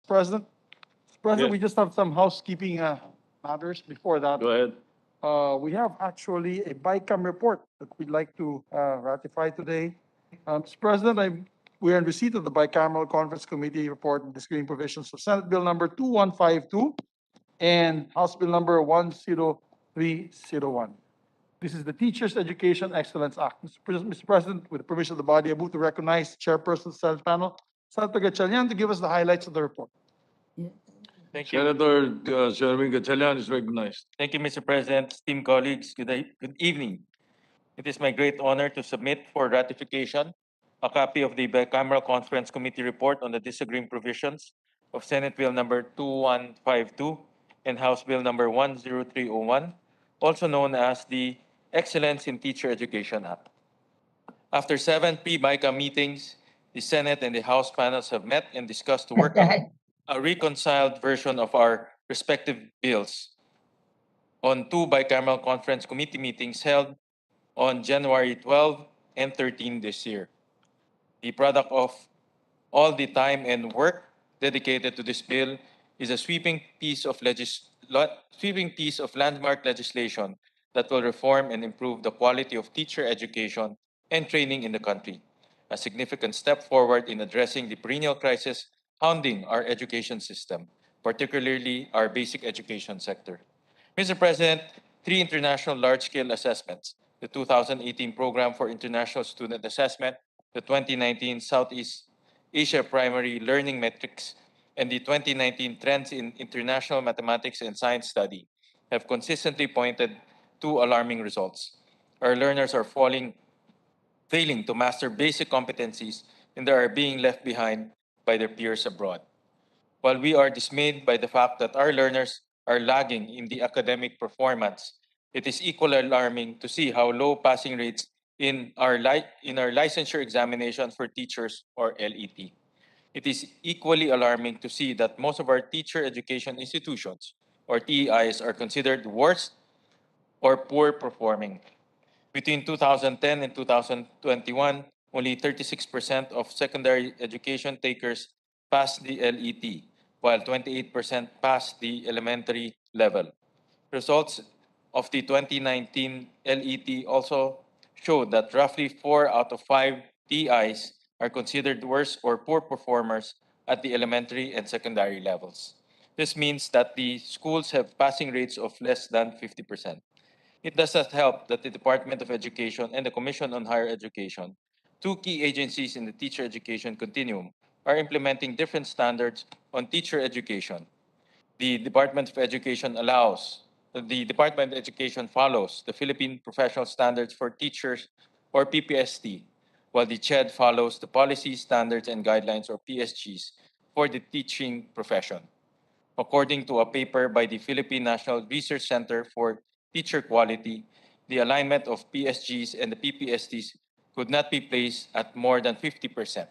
President. Mr. President, Yes. we just have some housekeeping matters before that. Go ahead. We have actually a BICAM report that we'd like to ratify today. Mr. President, we are in receipt of the bicameral conference committee report and disagreeing provisions of Senate Bill number 2152 and House Bill number 10301. This is the Teachers Education Excellence Act. Mr. President, with the permission of the body, I move to recognize Chairperson of the Senate panel, Senator Gatchalian, to give us the highlights of the report. Thank you. Senator Sherwin Gatchalian is recognized. Thank you, Mr. President, esteemed colleagues. Good evening. It is my great honor to submit for ratification a copy of the Bicameral Conference Committee report on the disagreeing provisions of Senate Bill number 2152 and House Bill number 10301, also known as the Excellence in Teacher Education Act. After 7 pre-BICA meetings, the Senate and the House panels have met and discussed to work out a reconciled version of our respective bills on 2 bicameral conference committee meetings held on January 12 and 13 this year. The product of all the time and work dedicated to this bill is a sweeping piece of landmark legislation that will reform and improve the quality of teacher education and training in the country, a significant step forward in addressing the perennial crisis hounding our education system, particularly our basic education sector. Mr. President, 3 international large-scale assessments, the 2018 Program for International Student Assessment, the 2019 Southeast Asia Primary Learning Metrics, and the 2019 Trends in International Mathematics and Science Study have consistently pointed to alarming results. Our learners are failing to master basic competencies and they are being left behind by their peers abroad. While we are dismayed by the fact that our learners are lagging in the academic performance, it is equally alarming to see how low passing rates in our licensure examination for teachers, or LET. It is equally alarming to see that most of our teacher education institutions, or TEIs, are considered worst or poor performing. Between 2010 and 2021, only 36% of secondary education takers passed the LET, while 28% passed the elementary level. Results of the 2019 LET also showed that roughly 4 out of 5 TIs are considered worse or poor performers at the elementary and secondary levels. This means that the schools have passing rates of less than 50%. It does not help that the Department of Education and the Commission on Higher Education, 2 key agencies in the teacher education continuum, are implementing different standards on teacher education. The Department of Education follows the Philippine Professional Standards for Teachers, or PPST, while the CHED follows the Policy Standards and Guidelines, or PSGs, for the teaching profession. According to a paper by the Philippine National Research Center for Teacher Quality, the alignment of PSGs and the PPSTs could not be placed at more than 50%.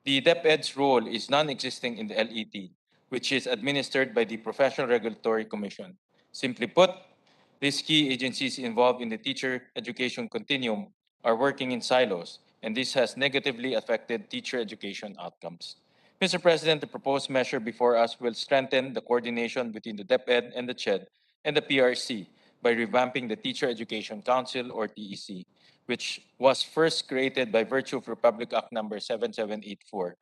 The DepEd's role is non-existing in the LET, which is administered by the Professional Regulatory Commission. Simply put, these key agencies involved in the teacher education continuum are working in silos, and this has negatively affected teacher education outcomes. Mr. President, the proposed measure before us will strengthen the coordination between the DepEd and the CHED and the PRC by revamping the Teacher Education Council, or TEC, which was first created by virtue of Republic Act number 7784.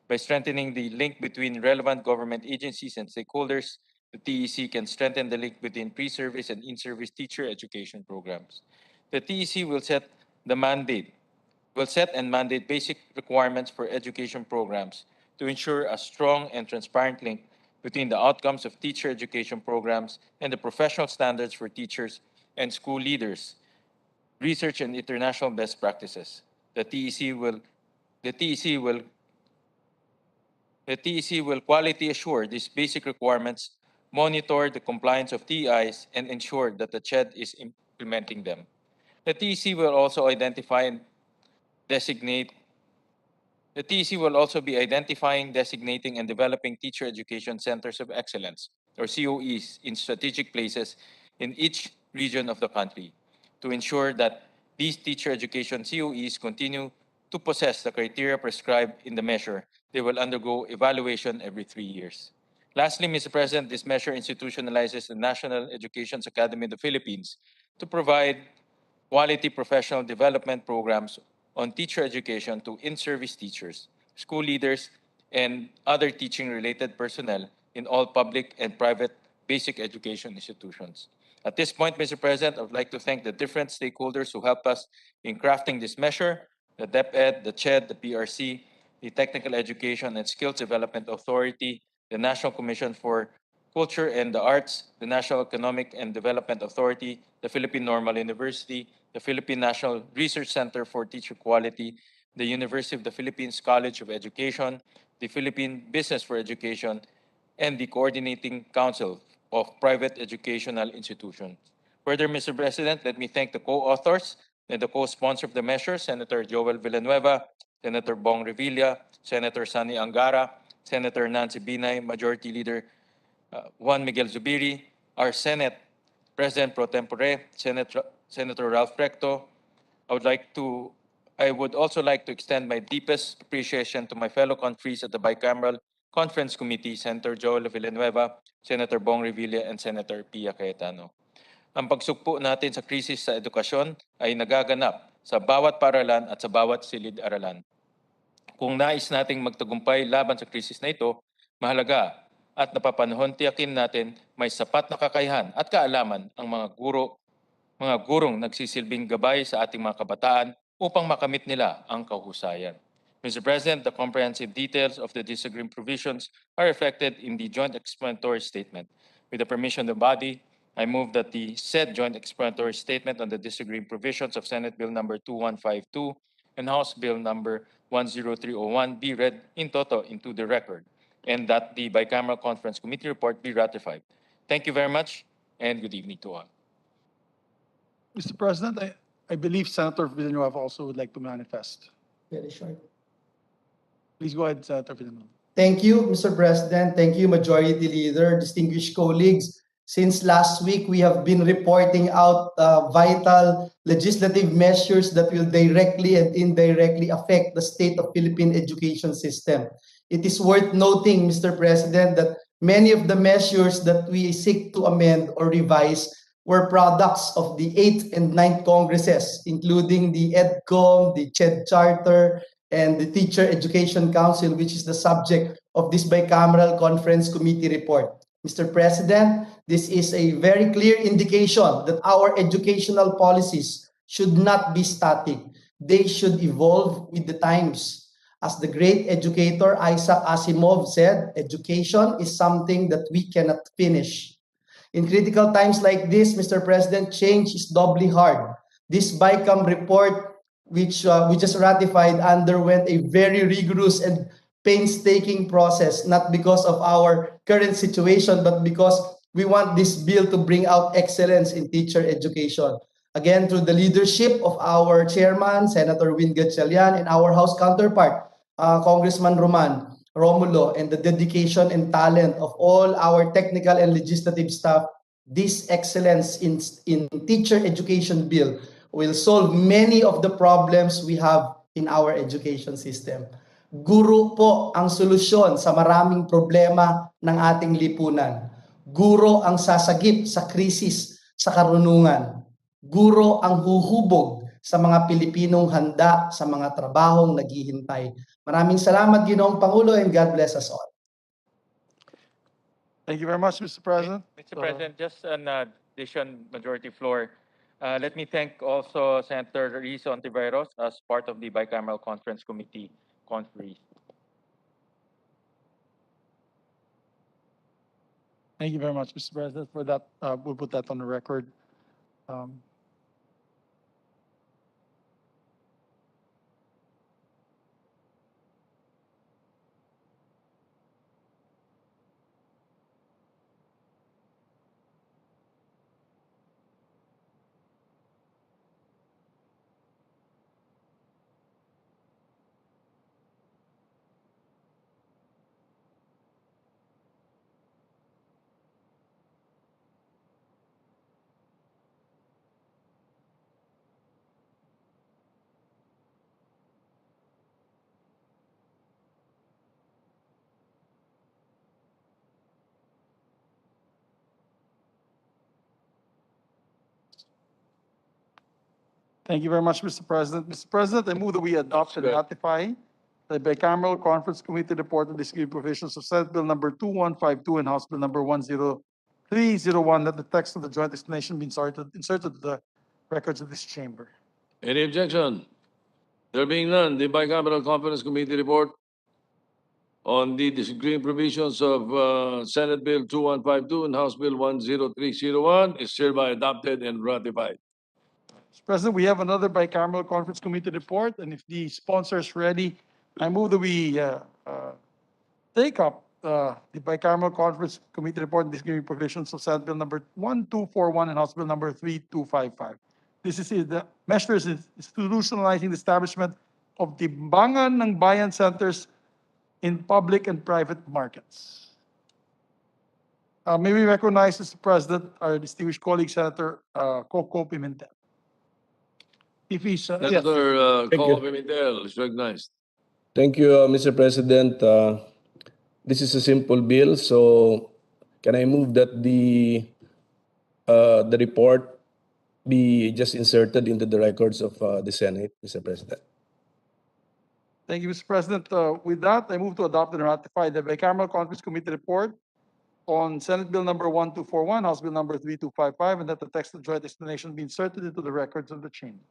By strengthening the link between relevant government agencies and stakeholders, the TEC can strengthen the link between pre-service and in-service teacher education programs. The TEC will set and mandate basic requirements for education programs to ensure a strong and transparent link between the outcomes of teacher education programs and the professional standards for teachers and school leaders, research and international best practices. The TEC will quality assure these basic requirements, monitor the compliance of TEIs, and ensure that the CHED is implementing them. The TEC will also be identifying, designating, and developing teacher education centers of excellence, or COEs, in strategic places in each region of the country to ensure that these teacher education COEs continue to possess the criteria prescribed in the measure they will undergo evaluation every 3 years. Lastly, Mr. President, this measure institutionalizes the National Education Academy of the Philippines to provide quality professional development programs on teacher education to in-service teachers, school leaders, and other teaching-related personnel in all public and private basic education institutions. At this point, Mr. President, I would like to thank the different stakeholders who helped us in crafting this measure, the DepEd, the CHED, the PRC, the Technical Education and Skills Development Authority, the National Commission for Culture and the Arts, the National Economic and Development Authority, the Philippine Normal University, the Philippine National Research Center for Teacher Quality, the University of the Philippines College of Education, the Philippine Business for Education, and the Coordinating Council of Private Educational Institutions. Further, Mr. President, let me thank the co-authors and the co-sponsor of the measure, Senator Joel Villanueva, Senator Bong Revilla, Senator Sani Angara, Senator Nancy Binay, Majority Leader Juan Miguel Zubiri, our Senate President Pro Tempore, Senator Ralph Recto. I would also like to extend my deepest appreciation to my fellow conferees at the Bicameral Conference Committee, Senator Joel Villanueva, Senator Bong Revilla, and Senator Pia Cayetano. Ang pagsugpo natin sa krisis sa edukasyon ay nagaganap sa bawat paaralan at sa bawat silid-aralan. Kung nais nating magtagumpay laban sa krisis na ito, mahalaga at napapanahon tiyakin natin may sapat na kakayahan at kaalaman ang mga gurong nagsisilbing gabay sa ating mga kabataan upang makamit nila ang kahusayan. Mr. President, the comprehensive details of the disagreement provisions are reflected in the joint explanatory statement. With the permission of the body, I move that the said joint explanatory statement on the disagreement provisions of Senate Bill number 2152 and House Bill number 10301 be read in toto into the record, and that the Bicameral Conference Committee report be ratified. Thank you very much, and good evening to all. Mr. President, I believe Senator Villanueva also would like to manifest. Very short. Please go ahead, Senator Villanueva. Thank you, Mr. President. Thank you, Majority Leader, distinguished colleagues. Since last week, we have been reporting out vital legislative measures that will directly and indirectly affect the state of Philippine education system. It is worth noting, Mr. President, that many of the measures that we seek to amend or revise were products of the 8th and 9th Congresses, including the EDCOM, the CHED Charter, and the Teacher Education Council, which is the subject of this bicameral conference committee report. Mr. President, this is a very clear indication that our educational policies should not be static. They should evolve with the times. As the great educator Isaac Asimov said, education is something that we cannot finish. In critical times like this, Mr. President, change is doubly hard. This BICAM report, which we just ratified, underwent a very rigorous and painstaking process, not because of our current situation, but because we want this bill to bring out excellence in teacher education. Again, through the leadership of our chairman, Senator Win Gatchalian, and our House counterpart, Congressman Romulo, and the dedication and talent of all our technical and legislative staff, this excellence in teacher education bill will solve many of the problems we have in our education system. Guro po ang solusyon sa maraming problema ng ating lipunan. Guro ang sasagip sa krisis sa karunungan. Guro ang huhubog sa mga Pilipinong handa sa mga trabahong naghihintay. Maraming salamat, Ginoong Pangulo, and God bless us all. Thank you very much, Mr. President. Mr. President, just an addition, majority floor. Let me thank also Senator Rizzo Ontiveros as part of the Bicameral Conference Committee conference. Thank you very much, Mr. President, for that. We'll put that on the record. Thank you very much, Mr. President. Mr. President, I move that we adopt and Good. ratify the bicameral conference committee report on discrete provisions of Senate Bill number 2152 and House Bill number 10301, that the text of the joint explanation be inserted to the records of this chamber. Any objection? There being none, the bicameral conference committee report on the disagreeing provisions of Senate Bill 2152 and House Bill 10301 is hereby adopted and ratified. Mr. President, we have another bicameral conference committee report, and if the sponsor is ready, I move that we take up the bicameral conference committee report on disagreeing provisions of Senate Bill number 1241 and House Bill number 3255. This is the measures institutionalizing the establishment of Timbangan ng Bayan centers in public and private markets. May we recognize, Mr. President, our distinguished colleague, Senator Coco Pimentel. If he's, yes. Senator Thank you. Coco Pimentel is recognized. Thank you, Mr. President. This is a simple bill, so can I move that the report be just inserted into the records of the Senate, Mr. President? Thank you, Mr. President. With that, I move to adopt and ratify the bicameral conference committee report on Senate Bill number 1241, House Bill number 3255, and that the text of joint explanation be inserted into the records of the chamber.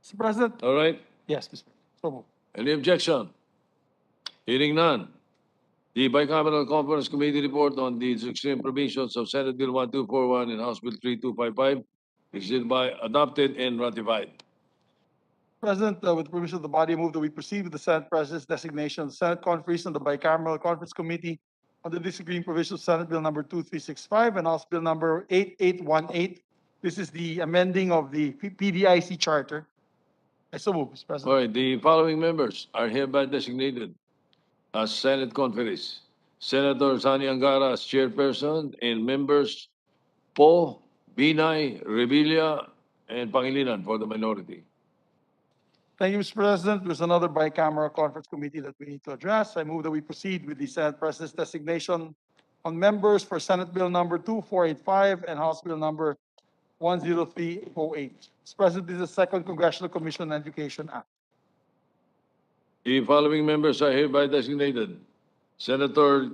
Mr. President? All right. Yes, Mr. President. So moved. Any objection? Hearing none. The bicameral conference committee report on the extreme provisions of Senate Bill 1241 and House Bill 3255 is hereby adopted and ratified. President, with permission of the body, I move that we proceed with the Senate President's designation of Senate Conference on the Bicameral Conference Committee on the disagreeing provisions of Senate Bill number 2365 and House Bill number 8818. This is the amending of the PDIC charter. I so move, Mr. President. All right, the following members are hereby designated as Senate Conferees. Senator Sani Angara as chairperson and members Po, Binay, Revilla, and Pangilinan for the minority. Thank you, Mr. President. There's another bicameral conference committee that we need to address. I move that we proceed with the Senate President's designation on members for Senate Bill number 2485 and House Bill number 10308. Mr. President, this is the Second Congressional Commission on Education Act. The following members are hereby designated. Senator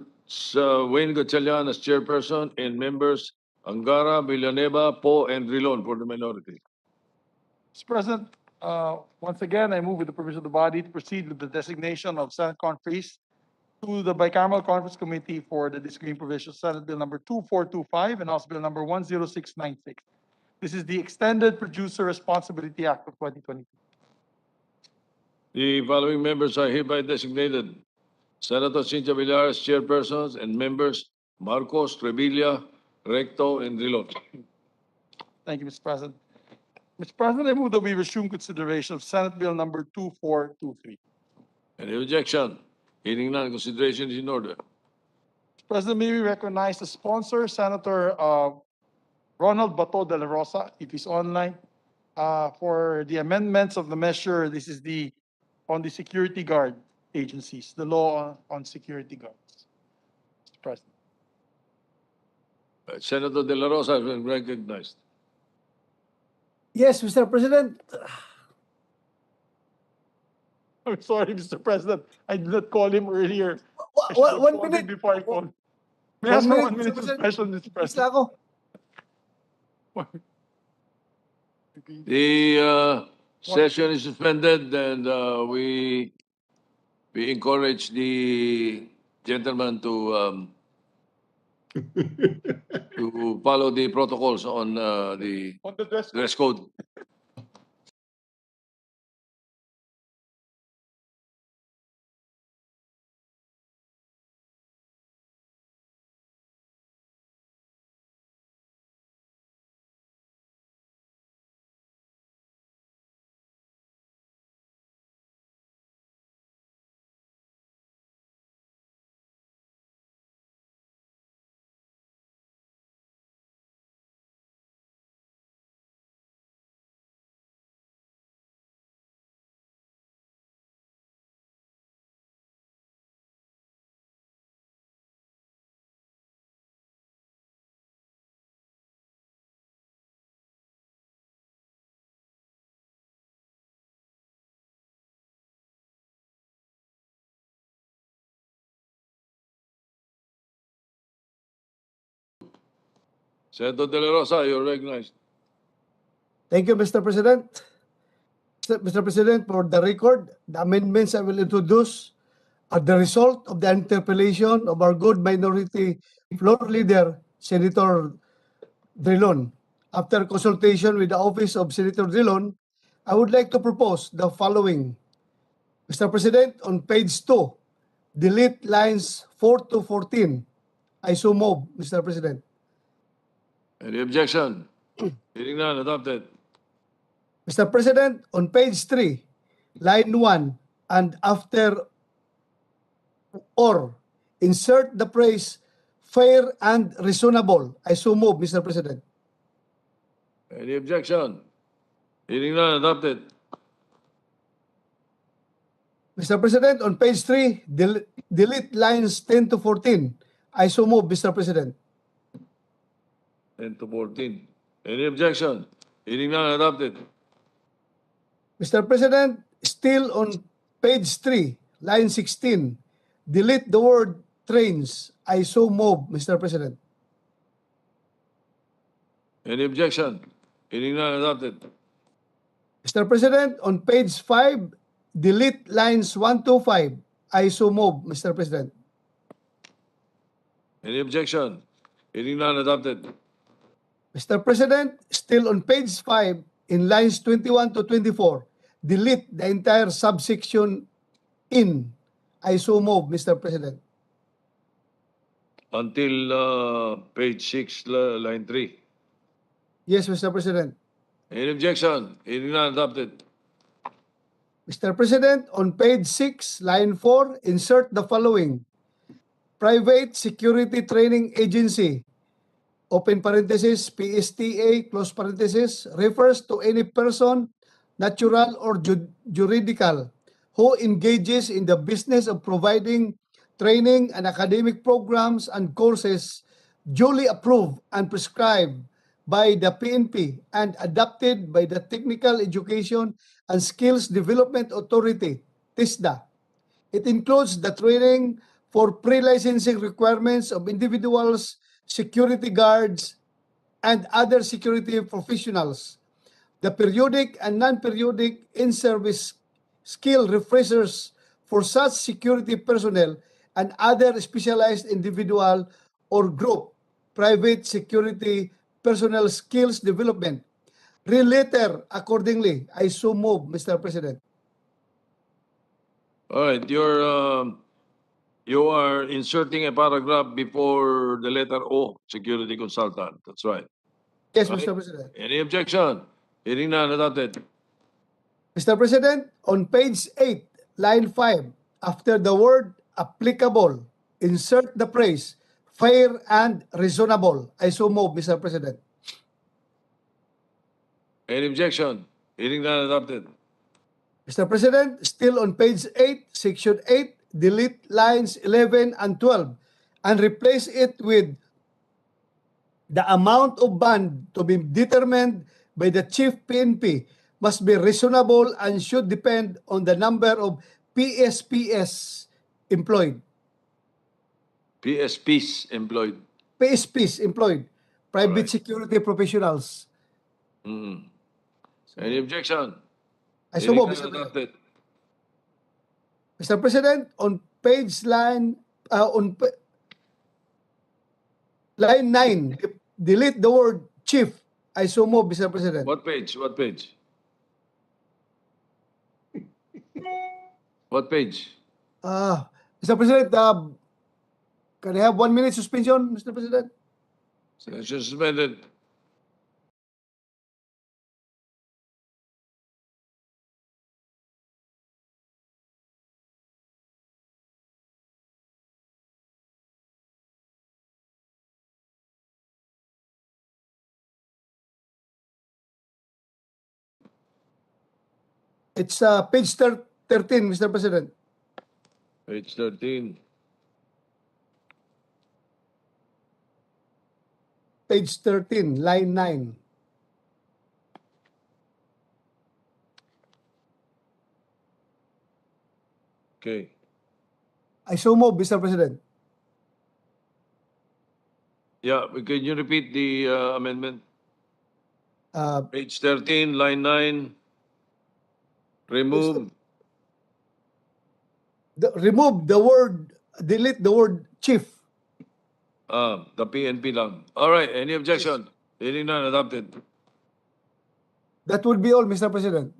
Wayne Gatchalian as chairperson and members Angara, Villanueva, Po, and Rilon for the minority. Mr. President, once again, I move with the permission of the body to proceed with the designation of Senate conferees to the Bicameral Conference Committee for the disagreeing provisions, Senate Bill number 2425 and House Bill number 10696. This is the Extended Producer Responsibility Act of 2022. The following members are hereby designated. Senator Cynthia Villar as chairpersons and members Marcos, Revilla, Recto, and Rilon. Thank you, Mr. President. Mr. President, I move that we resume consideration of Senate Bill number 2423. Any objection? Hearing none, consideration is in order. Mr. President, may we recognize the sponsor, Senator Ronald Bato de la Rosa, if he's online, for the amendments of the measure. This is on the security guard agencies, the law on security guards. Mr. President. Senator De La Rosa has been recognized. Yes, Mr. President. I'm sorry, Mr. President. I did not call him earlier. I should have One called him minute. before I called. May I ask for 1 minute Mr. suspension, Mr. Isa President? ako. The session is suspended and we encourage the gentleman to follow the protocols on the dress code. Senator De La Rosa, you're recognized. Thank you, Mr. President. Mr. President, for the record, the amendments I will introduce are the result of the interpellation of our good minority floor leader, Senator Drilon. After consultation with the office of Senator Drilon, I would like to propose the following. Mr. President, on page 2, delete lines 4 to 14. I so move, Mr. President. Any objection? Hearing none, adopted. Mr. President, on page 3, line 1, and after or, insert the phrase fair and reasonable. I so move, Mr. President. Any objection? Hearing none, adopted. Mr. President, on page 3, delete lines 10 to 14. I so move, Mr. President. 10 to 14. Any objection? Hearing none, adopted. Mr. President, still on page 3, line 16, delete the word trains. I so move, Mr. President. Any objection? Hearing none, adopted. Mr. President, on page 5, delete lines 1 to 5. I so move, Mr. President. Any objection? Hearing none, adopted. Mr. President, still on page 5, in lines 21 to 24, delete the entire subsection in. I so move, Mr. President. Until page 6, line 3. Yes, Mr. President. Any objection? Hearing none, adopted. Mr. President, on page 6, line 4, insert the following. Private Security Training Agency, open parenthesis, PSTA, close parenthesis, refers to any person, natural or juridical, who engages in the business of providing training and academic programs and courses duly approved and prescribed by the PNP and adopted by the Technical Education and Skills Development Authority, TISDA. It includes the training for pre-licensing requirements of individuals, security guards, and other security professionals, the periodic and non-periodic in-service skill refreshers for such security personnel, and other specialized individual or group private security personnel skills development. Read later accordingly. I so move, Mr. President. All right, you are inserting a paragraph before the letter O, security consultant. That's right. Yes, Right. Mr. President. Any objection? Hearing none, adopted. Mr. President, on page 8, line 5, after the word applicable, insert the phrase fair and reasonable. I so move, Mr. President. Any objection? Hearing none, adopted. Mr. President, still on page 8, section 8, delete lines 11 and 12 and replace it with the amount of bond to be determined by the Chief PNP must be reasonable and should depend on the number of PSPs employed. PSPs employed. PSPs employed, private Alright. security professionals. Any objection? I so Hearing move, none, Mr. President. adopted. Mr. President, on page line, line 9, delete the word chief. I so move, Mr. President. What page? What page? What page? Mr. President, can I have 1 minute suspension, Mr. President? Session suspended. It's page 13, Mr. President. Page 13. Page 13, line 9. Okay. I so move, Mr. President. Yeah, can you repeat the amendment? Uh, Page 13, line 9. Remove. remove the word, delete the word chief. The PNP lang. All right, any objection? Hearing none, adopted. That would be all, Mr. President.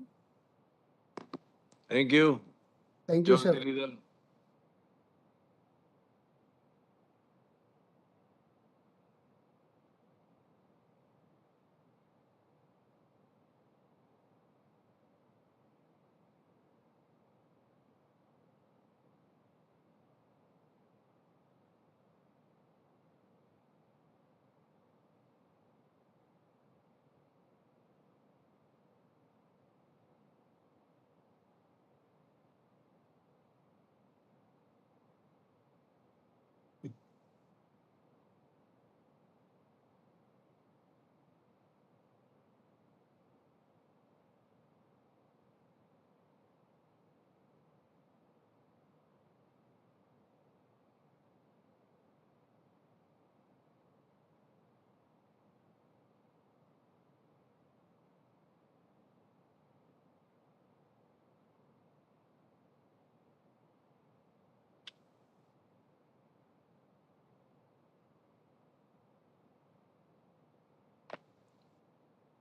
Thank you. Thank you, Majority sir. Leader.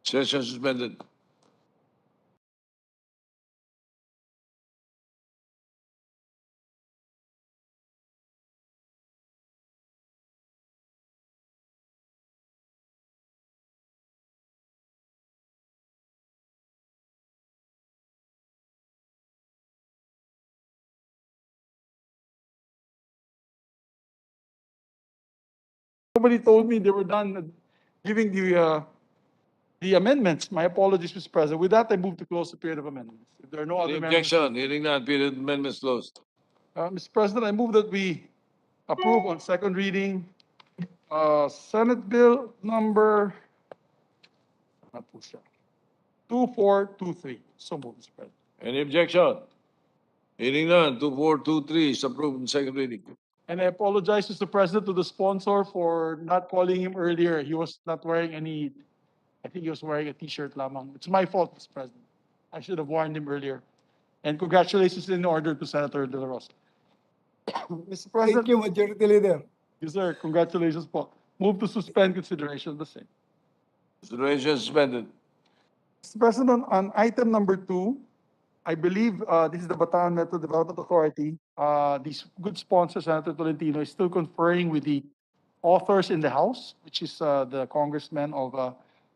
Session suspended. Nobody told me they were done giving the amendments. My apologies, Mr. President. With that, I move to close the period of amendments. If there are no Any other members. objection? Hearing none, period amendments closed. Mr. President, I move that we approve on second reading Senate Bill number 2423. So moved, Mr. President. Any objection? Hearing none, 2423 is approved in second reading. And I apologize, Mr. President, to the sponsor for not calling him earlier. He was not wearing any, I think he was wearing a t-shirt lamang. It's my fault, Mr. President. I should have warned him earlier. And congratulations in order to Senator De La Rosa. Mr. President. Thank you, Majority Leader. Yes, sir. Congratulations, po. Move to suspend consideration of the same. Consideration suspended. Mr. President, on item number 2, I believe this is the Bataan Metro Development Authority. This good sponsor, Senator Tolentino, is still conferring with the authors in the House, which is the congressmen of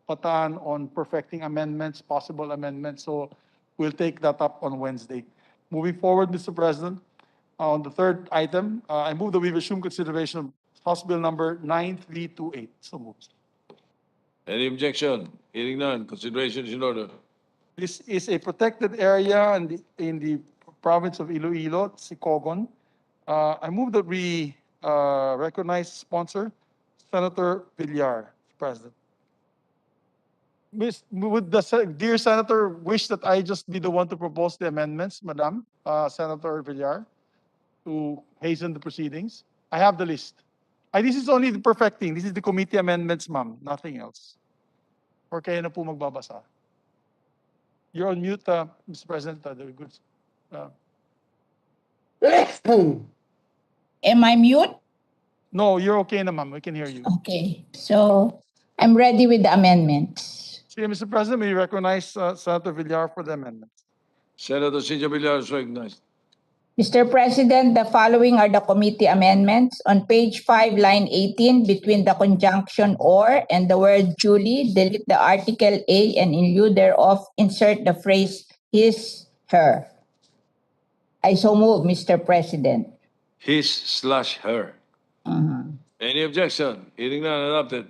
Bataan, on perfecting amendments, possible amendments. So we'll take that up on Wednesday. Moving forward, Mr. President, on the third item, I move that we resume consideration of House Bill number 9328. So moved. Any objection? Hearing none, consideration is in order. This is a protected area in the province of Iloilo, Sicogon. I move that we recognize sponsor, Senator Villar, President. Would the dear Senator wish that I just be the one to propose the amendments, Madam Senator Villar, to hasten the proceedings? I have the list. This is only the perfecting. This is the committee amendments, ma'am. Nothing else. Or kayo na po magbabasa. You're on mute, Mr. President. Am I mute? No, you're okay na, ma'am. We can hear you. Okay. So I'm ready with the amendments. See, Mr. President, may you recognize Senator Villar for the amendments. Senator Cynthia Villar is recognized. Mr. President, the following are the committee amendments. On page 5, line 18, between the conjunction or and the word duly, delete the article A and in lieu thereof, insert the phrase his, her. I so move, Mr. President. His/her. Any objection? Hearing none, adopted.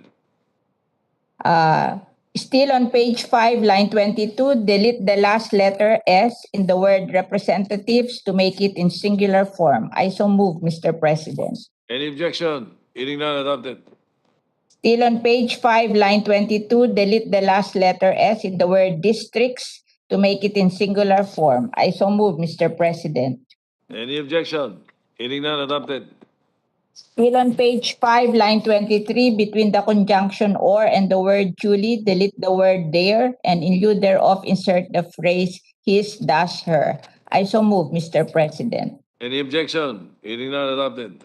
Still on page 5, line 22, delete the last letter S in the word representatives to make it in singular form. I so move, Mr. President. Any objection? Hearing none, adopted. Still on page 5, line 22, delete the last letter S in the word districts to make it in singular form. I so move, Mr. President. Any objection? Hearing none, adopted. Still on page 5, line 23, between the conjunction or and the word Julie, delete the word there, and in lieu thereof, insert the phrase his dash her. I so move, Mr. President. Any objection? Hearing none, adopted.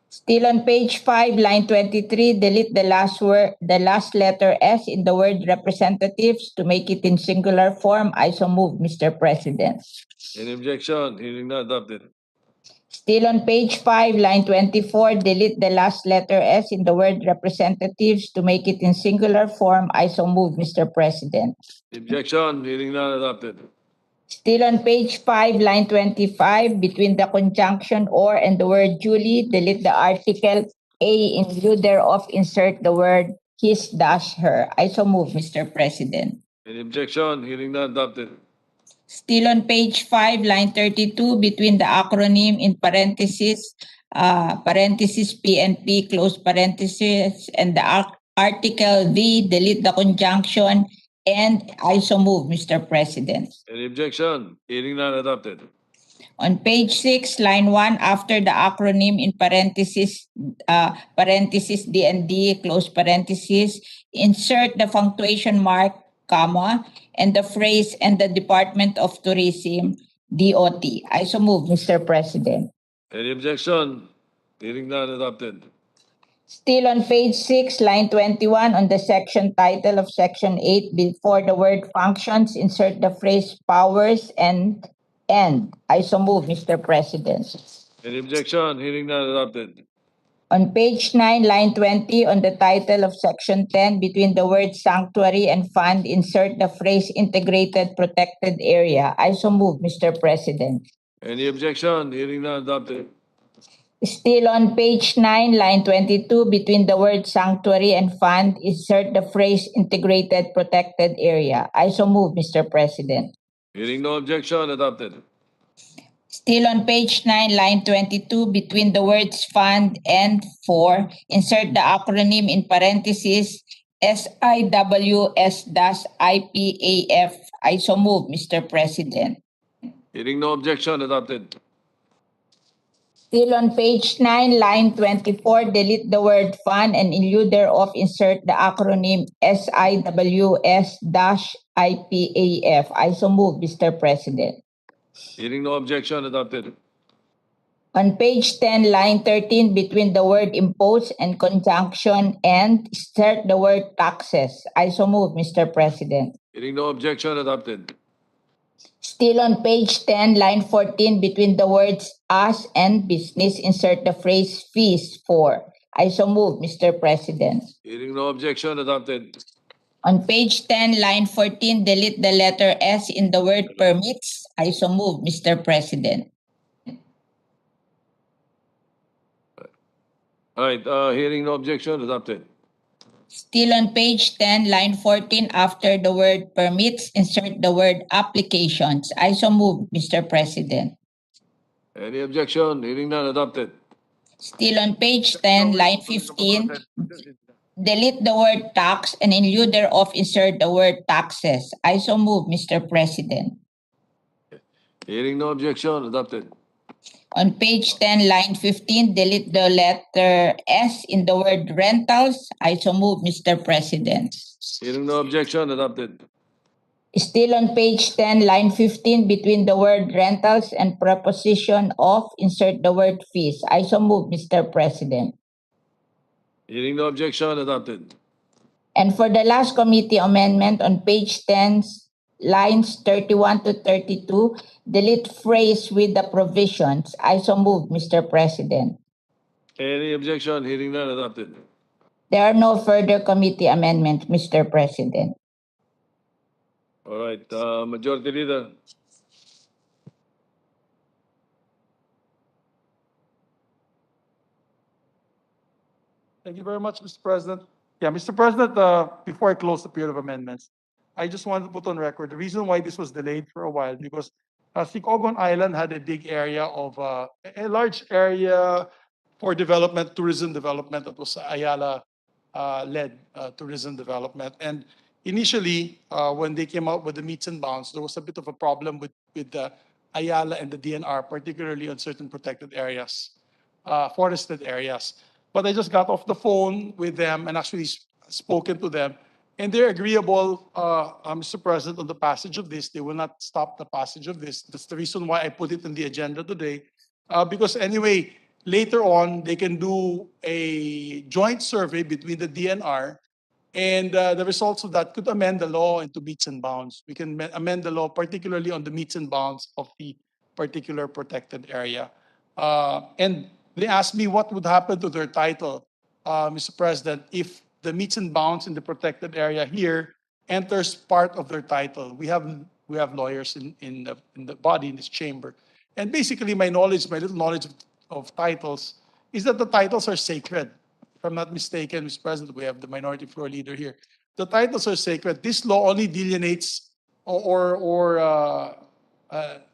Still on page 5, line 23, delete the last letter S in the word representatives to make it in singular form. I so move, Mr. President. Any objection? Hearing none, adopted. Still on page 5, line 24, delete the last letter S in the word representatives to make it in singular form. I so move, Mr. President. Objection? Hearing none, adopted. Still on page 5, line 25, between the conjunction or and the word Julie, delete the article A in lieu thereof, insert the word his dash her. I so move, Mr. President. Any objection? Hearing none, adopted. Still on page 5, line 32, between the acronym in parentheses PNP, close parentheses, and the article V, delete the conjunction, and I so move, Mr. President. Any objection? Hearing none, adopted. On page 6, line 1, after the acronym in parentheses D&D, close parentheses, insert the punctuation mark, comma, and the phrase and the Department of Tourism, DOT. I so move, Mr. President. Any objection? Hearing none, adopted. Still on page 6, line 21, on the section title of section 8, before the word functions, insert the phrase powers and end. I so move, Mr. President. Any objection? Hearing none, adopted. On page 9, line 20, on the title of section 10, between the words sanctuary and fund, insert the phrase integrated protected area. I so move, Mr. President. Any objection? Hearing none, adopted. Still on page 9, line 22, between the words sanctuary and fund, insert the phrase integrated protected area. I so move, Mr. President. Hearing no objection, adopted. Still on page 9, line 22, between the words fund and for, insert the acronym in parentheses SIWS-IPAF. I so move, Mr. President. Hearing no objection, adopted. Still on page 9, line 24, delete the word fund and in lieu thereof, insert the acronym SIWS-IPAF. I so move, Mr. President. Hearing no objection, adopted. On page 10, line 13, between the word impose and conjunction and, insert the word taxes. I so move, Mr. President. Hearing no objection, adopted. Still on page 10, line 14, between the words us and business, insert the phrase fees for. I so move, Mr. President. Hearing no objection, adopted. On page 10, line 14, delete the letter S in the word permits. I so move, Mr. President. All right, hearing no objection, adopted. Still on page 10, line 14, after the word permits, insert the word applications. I so move, Mr. President. Any objection? Hearing none, adopted. Still on page 10, line 15, delete the word tax and in lieu thereof, insert the word taxes. I so move, Mr. President. Hearing no objection, adopted. On page 10, line 15, delete the letter S in the word rentals. I so move, Mr. President. Hearing no objection, adopted. Still on page 10, line 15, between the word rentals and preposition of, insert the word fees. I so move, Mr. President. Hearing no objection, adopted. And for the last committee amendment on page 10, lines 31 to 32, delete phrase with the provisions. I so move, Mr. President. Any objection? Hearing none, adopted. There are no further committee amendments, Mr. President. All right, Majority Leader. Thank you very much, Mr. President. Yeah, Mr. President, before I close the period of amendments, I just wanted to put on record the reason why this was delayed for a while because Sicogon Island had a big area of a large area for development, tourism development. That was Ayala led tourism development. And initially, when they came out with the meets and bounds, there was a bit of a problem with the Ayala and the DNR, particularly on certain protected areas. forested areas. But I just got off the phone with them and actually spoken to them, and they're agreeable, Mr. President, on the passage of this. They will not stop the passage of this. That's the reason why I put it in the agenda today, because anyway, later on, they can do a joint survey between the DNR, and the results of that could amend the law into meets and bounds. We can amend the law, particularly on the meets and bounds of the particular protected area. And they asked me what would happen to their title, Mr. President, if the meets and bounds in the protected area here enters part of their title. We have lawyers in the body, in this chamber. And basically my little knowledge of titles is that the titles are sacred. If I'm not mistaken, Mr. President, we have the minority floor leader here. The titles are sacred. This law only delineates or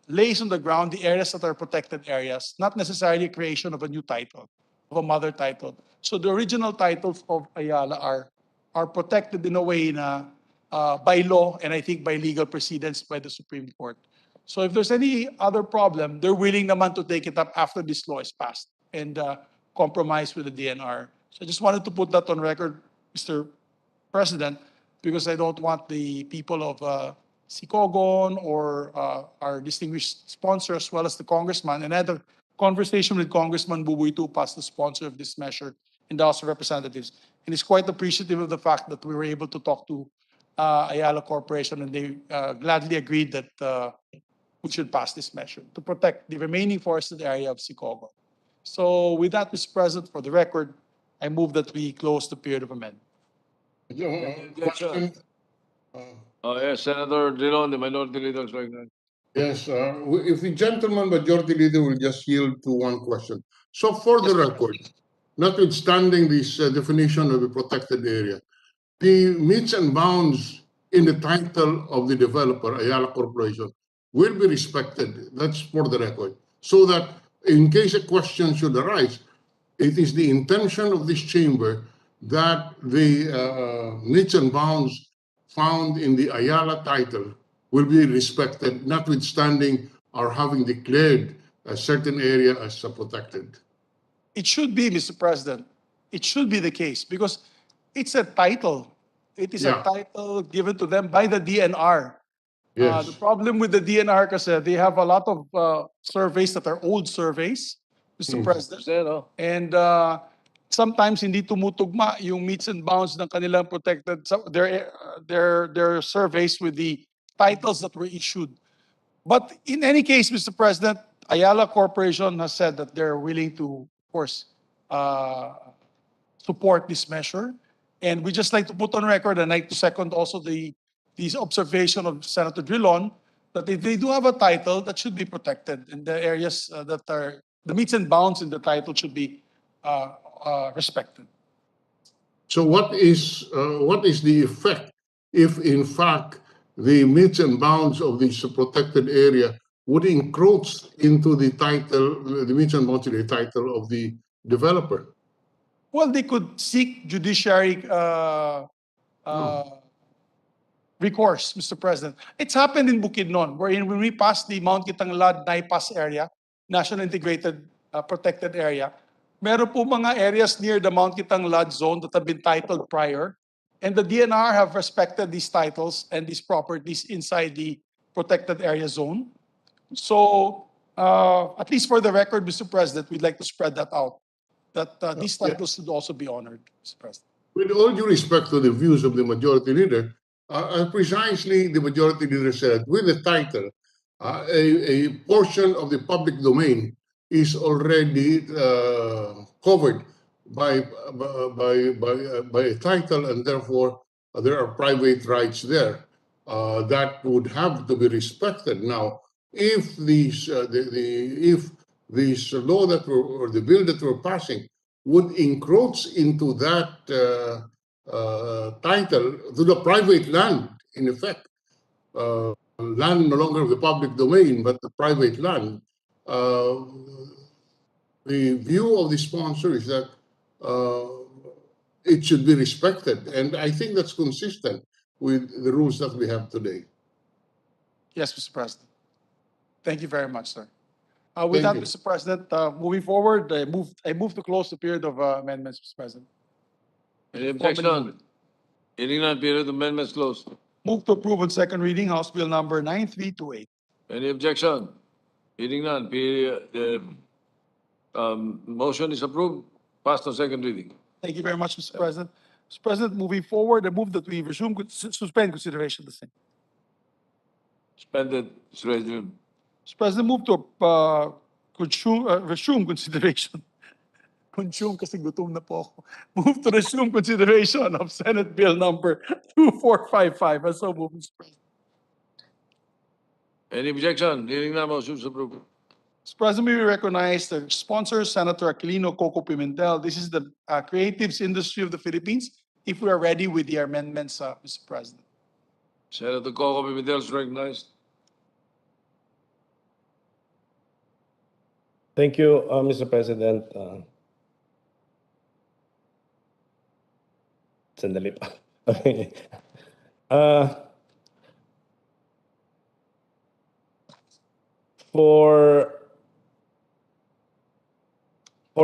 lays on the ground the areas that are protected areas, not necessarily creation of a new title, of a mother title. So the original titles of Ayala are protected in a way na by law and I think by legal precedents by the Supreme Court. So if there's any other problem, they're willing naman to take it up after this law is passed and compromise with the DNR. So I just wanted to put that on record, Mr. President, because I don't want the people of Sicogon or our distinguished sponsor, as well as the congressman, and I had a conversation with Congressman Bubuy Tupas, the sponsor of this measure in the House of Representatives, and he's quite appreciative of the fact that we were able to talk to Ayala Corporation, and they gladly agreed that we should pass this measure to protect the remaining forested area of Sicogon. So with that, Mr. President, for the record, I move that we close the period of amendment. Question? Yes, Senator Dillon, the minority leader is recognized. Yes, if the gentleman majority leader will just yield to one question. So for the record, notwithstanding this definition of a protected area, the meets and bounds in the title of the developer, Ayala Corporation, will be respected. That's for the record. So that in case a question should arise, it is the intention of this chamber that the meets and bounds found in the Ayala title will be respected, notwithstanding our having declared a certain area as protected. It should be, Mr. President. It should be the case because it's a title. It is a title given to them by the DNR. Yes. The problem with the DNR kasi they have a lot of surveys that are old surveys, Mr. President. And sometimes hindi tumutugma yung meets and bounds ng kanilang protected their surveys with the titles that were issued. But in any case, Mr. President, Ayala Corporation has said that they're willing to, of course, support this measure. And we just like to put on record, and like to second also this observation of Senator Drilon, that if they do have a title, that should be protected. And the areas that are, the meets and bounds in the title should be respected. So what is the effect if in fact the meets and bounds of this protected area would encroach into the title, the meets and bounds in the title of the developer? Well, they could seek judiciary recourse, Mr. President. It's happened in Bukidnon, wherein when we passed the Mount Kitanglad Naipas area, National Integrated Protected Area, meron po mga areas near the Mount Kitanglad zone that have been titled prior, and the DNR have respected these titles and these properties inside the protected area zone. So, at least for the record, Mr. President, we'd like to spread that out, that these titles should also be honored, Mr. President. With all due respect to the views of the majority leader, precisely the majority leader said, with the title, a portion of the public domain is already covered by a title, and therefore there are private rights there that would have to be respected. Now, if these if this law that or the bill that we're passing would encroach into that title, to the private land, in effect, land no longer of the public domain, but the private land, the view of the sponsor is that it should be respected. And I think that's consistent with the rules that we have today. Yes, Mr. President. Thank you very much, sir. With Thank that, you. Mr. President, moving forward, I move to close the period of amendments, Mr. President. Any Formally move objection? it. Hearing none, period of amendments closed. Move to approve on second reading House Bill number 9328. Any objection? Hearing none, period, motion is approved. Passed on second reading. Thank you very much, Mr. President. Mr. President, moving forward, I move that we suspend consideration of the same. Suspended, resumed. Mr. President, move to resume consideration. Consume kasi gutom na po ako. Move to resume consideration of Senate Bill number 2455. And so move, Mr. President. Any objection? Hearing none, motion is approved. Mr. President, we recognize the sponsor, Senator Aquilino Coco Pimentel. This is the creatives industry of the Philippines. If we are ready with the amendments, Mr. President. Senator Coco Pimentel is recognized. Thank you, Mr. President. Sandali pa. Okay. For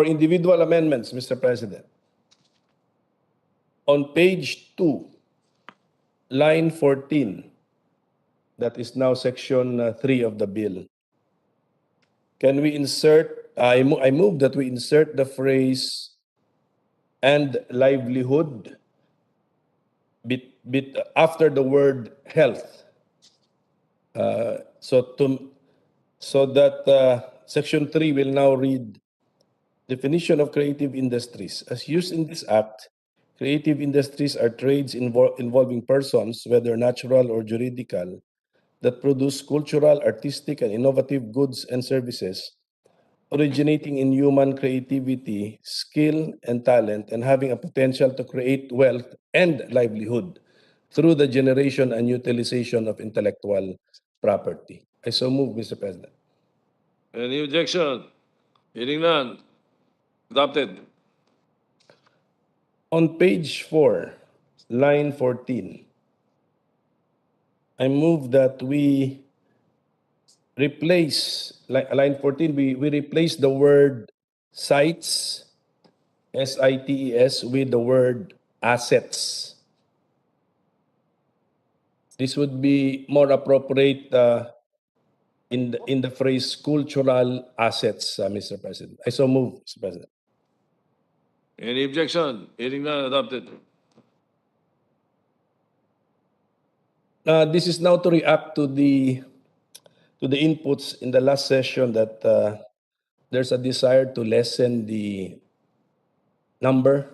individual amendments, Mr. President, on page 2, line 14, that is now section 3 of the bill, can we insert, I move that we insert the phrase "and livelihood" bit after the word "health," so that section 3 will now read, definition of creative industries. As used in this act, creative industries are trades involving persons, whether natural or juridical, that produce cultural, artistic, and innovative goods and services originating in human creativity, skill, and talent, and having a potential to create wealth and livelihood through the generation and utilization of intellectual property. I so move, Mr. President. Any objection? Hearing none. Adopted. On page 4, line 14, I move that we replace, line 14, we replace the word sites, SITES, with the word assets. This would be more appropriate in the phrase cultural assets, Mr. President. I so move, Mr. President. Any objection? Hearing none. Adopted. This is now to react to the inputs in the last session that there's a desire to lessen the number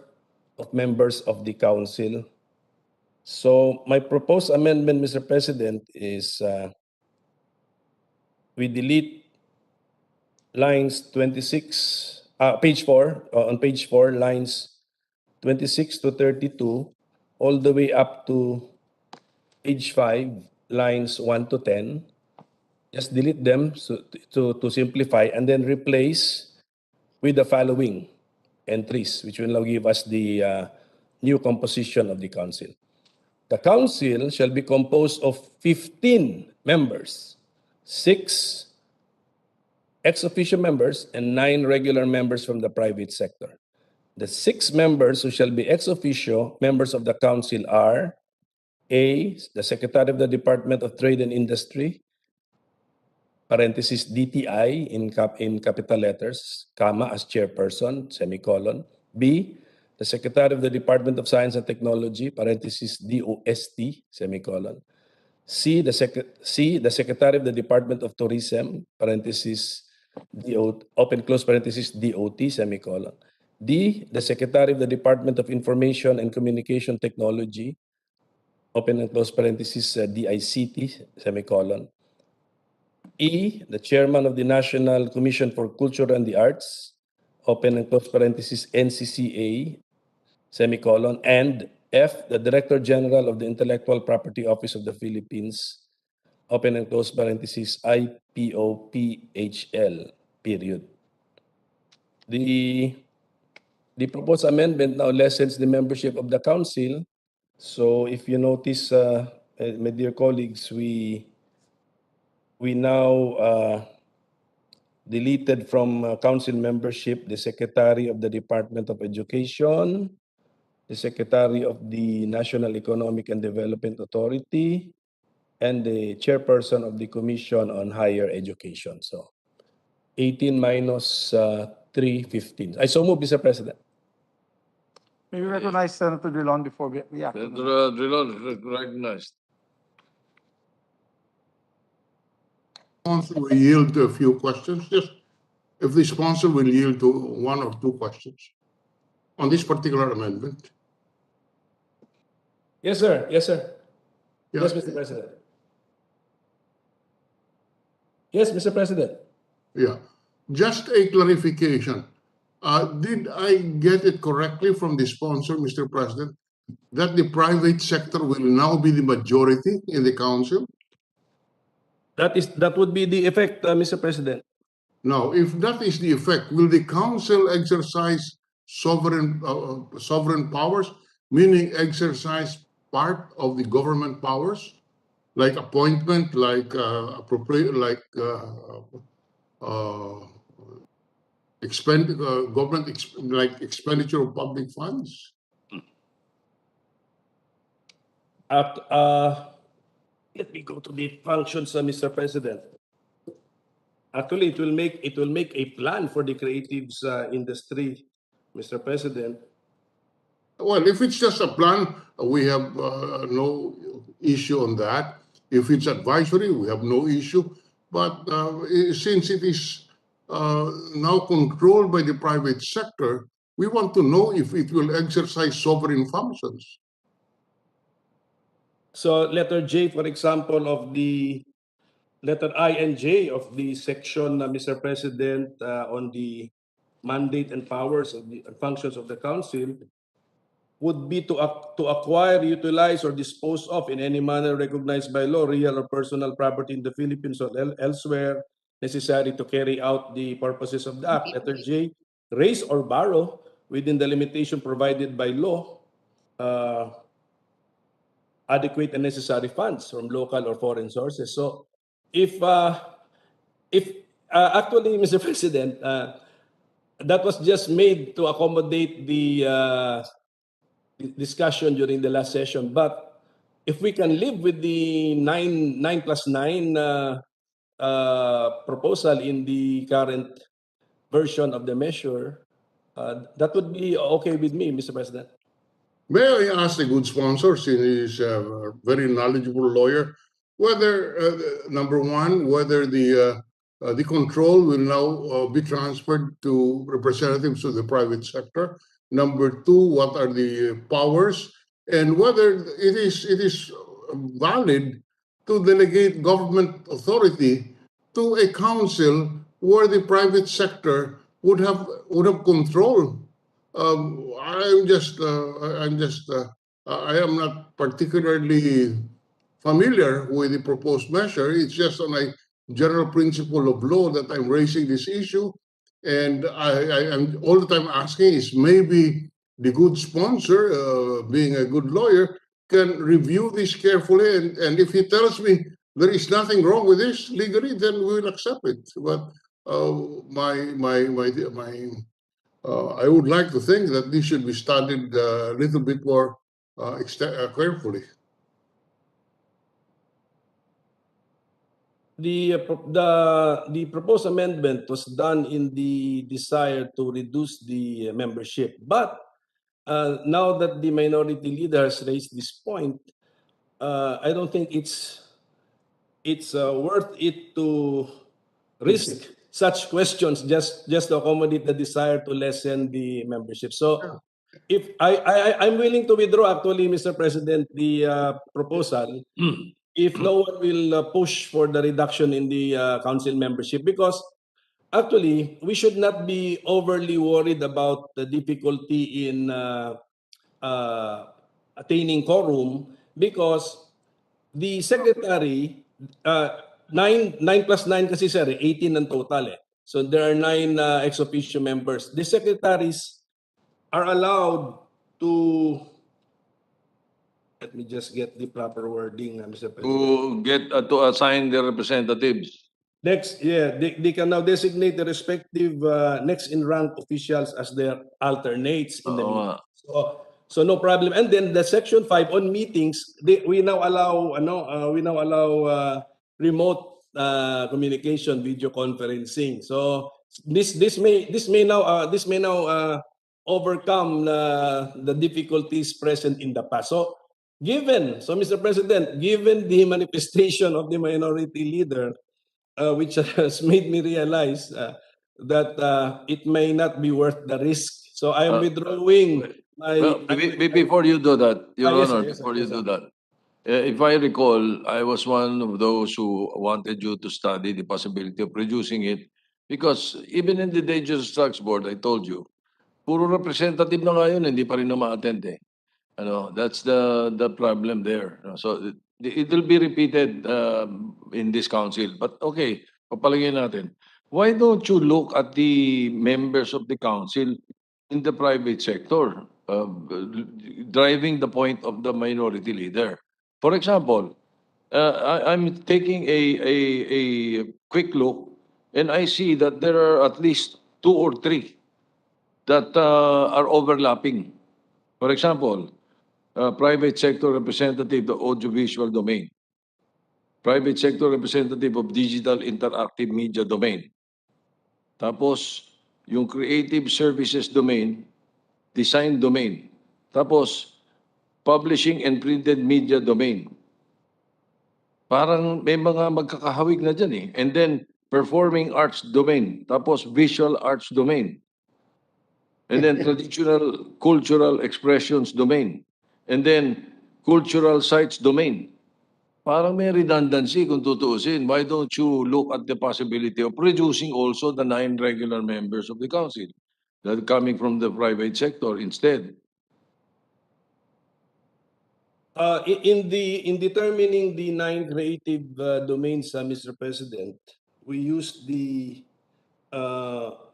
of members of the council. So my proposed amendment, Mr. President, is we delete lines 26, page 4, on page 4, lines 26 to 32, all the way up to page 5, lines 1 to 10. Just delete them to simplify, and then replace with the following entries, which will now give us the new composition of the council. The council shall be composed of 15 members, 6 ex officio members, and 9 regular members from the private sector. The 6 members who shall be ex officio members of the council are A, the Secretary of the Department of Trade and Industry, parenthesis DTI in capital letters, comma, as chairperson, semicolon. B, the Secretary of the Department of Science and Technology, parenthesis DOST, semicolon. C, the Secretary of the Department of Tourism, parenthesis open close parenthesis DOT, semicolon. D, the Secretary of the Department of Information and Communication Technology, open and close parenthesis DICT, semicolon. E, the Chairman of the National Commission for Culture and the Arts, open and close parenthesis NCCA, semicolon. And F, the Director General of the Intellectual Property Office of the Philippines, open and close parenthesis IPOPHL, period. The proposed amendment now lessens the membership of the council. So if you notice, my dear colleagues, we now deleted from council membership the Secretary of the Department of Education, the Secretary of the National Economic and Development Authority, and the Chairperson of the Commission on Higher Education. So 18 minus 3, 15. I so move, Mr. President. May we recognize Senator Drilon before we act? on the- Senator Drilon is recognized. Sponsor will yield to a few questions. Just if the sponsor will yield to one or two questions on this particular amendment. Yes, sir. Yes, sir. Yeah. Yes, Mr. President. Yes, Mr. President. Yeah. Just a clarification. Did I get it correctly from the sponsor, Mr. President, that the private sector will now be the majority in the council? That would be the effect, Mr. President. Now, if that is the effect, will the council exercise sovereign powers, meaning exercise part of the government powers, like appointment, like appropriate, like like expenditure of public funds? Let me go to the functions, Mr. President. Actually, it will make a plan for the creatives industry, Mr. President. Well, if it's just a plan, we have no issue on that. If it's advisory, we have no issue. But since it is now controlled by the private sector, we want to know if it will exercise sovereign functions. So letter J, for example, of the letter I and J of the section, Mr. President, on the mandate and powers of the functions of the council would be to acquire, utilize, or dispose of in any manner recognized by law real or personal property in the Philippines or elsewhere necessary to carry out the purposes of the act. Letter J, raise or borrow within the limitation provided by law adequate and necessary funds from local or foreign sources. So if actually, Mr. President, that was just made to accommodate the discussion during the last session. But if we can live with the 9 plus 9 proposal in the current version of the measure, that would be okay with me, Mr. President. May I ask the good sponsor, since he's a very knowledgeable lawyer, whether number one, whether the control will now be transferred to representatives of the private sector. Number two, what are the powers, and whether it is valid to delegate government authority to a council where the private sector would have control. I am not particularly familiar with the proposed measure. It's just on a general principle of law that I'm raising this issue. And I'm all the time asking is maybe the good sponsor, being a good lawyer, can review this carefully. And if he tells me there is nothing wrong with this legally, then we will accept it. But I would like to think that this should be studied a little bit more carefully. The proposed amendment was done in the desire to reduce the membership. But now that the minority leader has raised this point, I don't think it's worth it to risk such questions just to accommodate the desire to lessen the membership. So if I'm willing to withdraw, actually, Mr. President, the proposal if no one will push for the reduction in the council membership, because actually we should not be overly worried about the difficulty in attaining quorum, because the secretary, 9 plus 9 kasi sir, 18 ang total eh. So there are 9 ex officio members. The secretaries are allowed to, let me just get the proper wording, Mr. President. To get to assign the representatives. Next, they can now designate the respective next in rank officials as their alternates in the Oo meeting. nga. So no problem. And then the section 5 on meetings, we now allow remote communication, video conferencing. So this may now overcome the difficulties present in the past. So Mr. President, given the manifestation of the minority leader, which has made me realize that it may not be worth the risk. So I am withdrawing my. Well, before you do that, Your Yes, sir, Honor, yes, sir, before you yes, do sir. that, if I recall, I was one of those who wanted you to study the possibility of reducing it because even in the Dangerous Drugs Board, I told you, puro representative na ngayon, hindi pa rin na ma-attend eh. That's the problem there. So it will be repeated in this council. But okay, papalagay natin. Why don't you look at the members of the council in the private sector, driving the point of the minority leader? For example, I'm taking a quick look, and I see that there are at least 2 or 3 that are overlapping. For example, private sector representative of audiovisual domain, private sector representative of digital interactive media domain. Tapos, yung creative services domain, design domain. Tapos, publishing and printed media domain. Parang may mga magkakahawig na dyan eh. And then, performing arts domain. Tapos, visual arts domain. And then, traditional cultural expressions domain. And then, cultural sites domain. Parang may redundancy kung tutuusin. Why don't you look at the possibility of reducing also the 9 regular members of the council that are coming from the private sector instead? In determining the 9 creative domains, Mr. President, we use the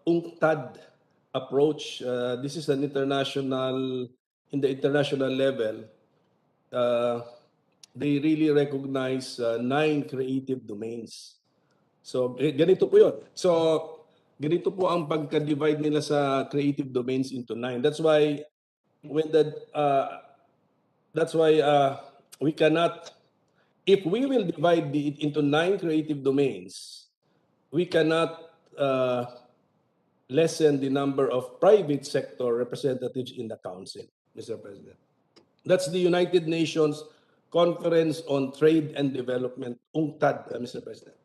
UNCTAD approach. This is in the international level. They really recognize 9 creative domains. So ganito po yun. So ganito po ang pagka-divide nila sa creative domains into 9. That's why we cannot, if we will divide it into 9 creative domains, we cannot lessen the number of private sector representatives in the council, Mr. President. That's the United Nations Conference on Trade and Development, UNCTAD, Mr. President.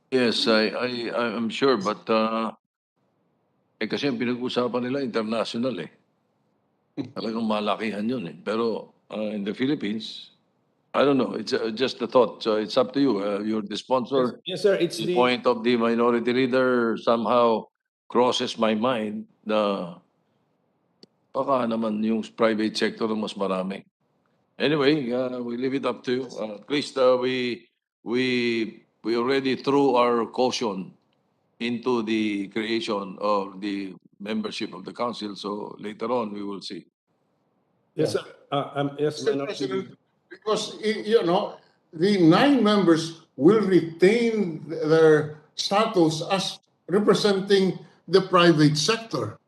Yes, I'm sure, but kasi ang pinag-usapan nila international eh. Talagang malakihan yun eh. Pero in the Philippines, I don't know. It's just a thought. So it's up to you. You're the sponsor. Yes, sir. It's the point of the minority leader somehow crosses my mind na baka naman yung private sector ang mas marami. Anyway, we leave it up to you. Please, we already threw our caution into the creation of the membership of the council. So later on, we will see. Yes, sir. Yes, Mr. President, because the 9 members will retain their status as representing the private sector,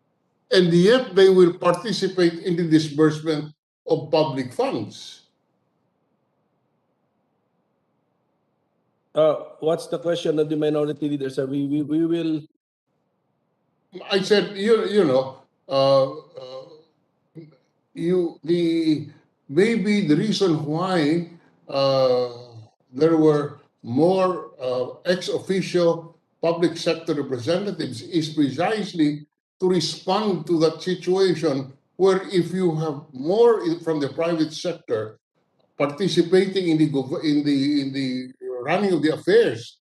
and yet they will participate in the disbursement of public funds. What's the question of the minority leader, sir? We will. I said, maybe the reason why there were more ex officio public sector representatives is precisely to respond to that situation where if you have more from the private sector participating in the running of the affairs,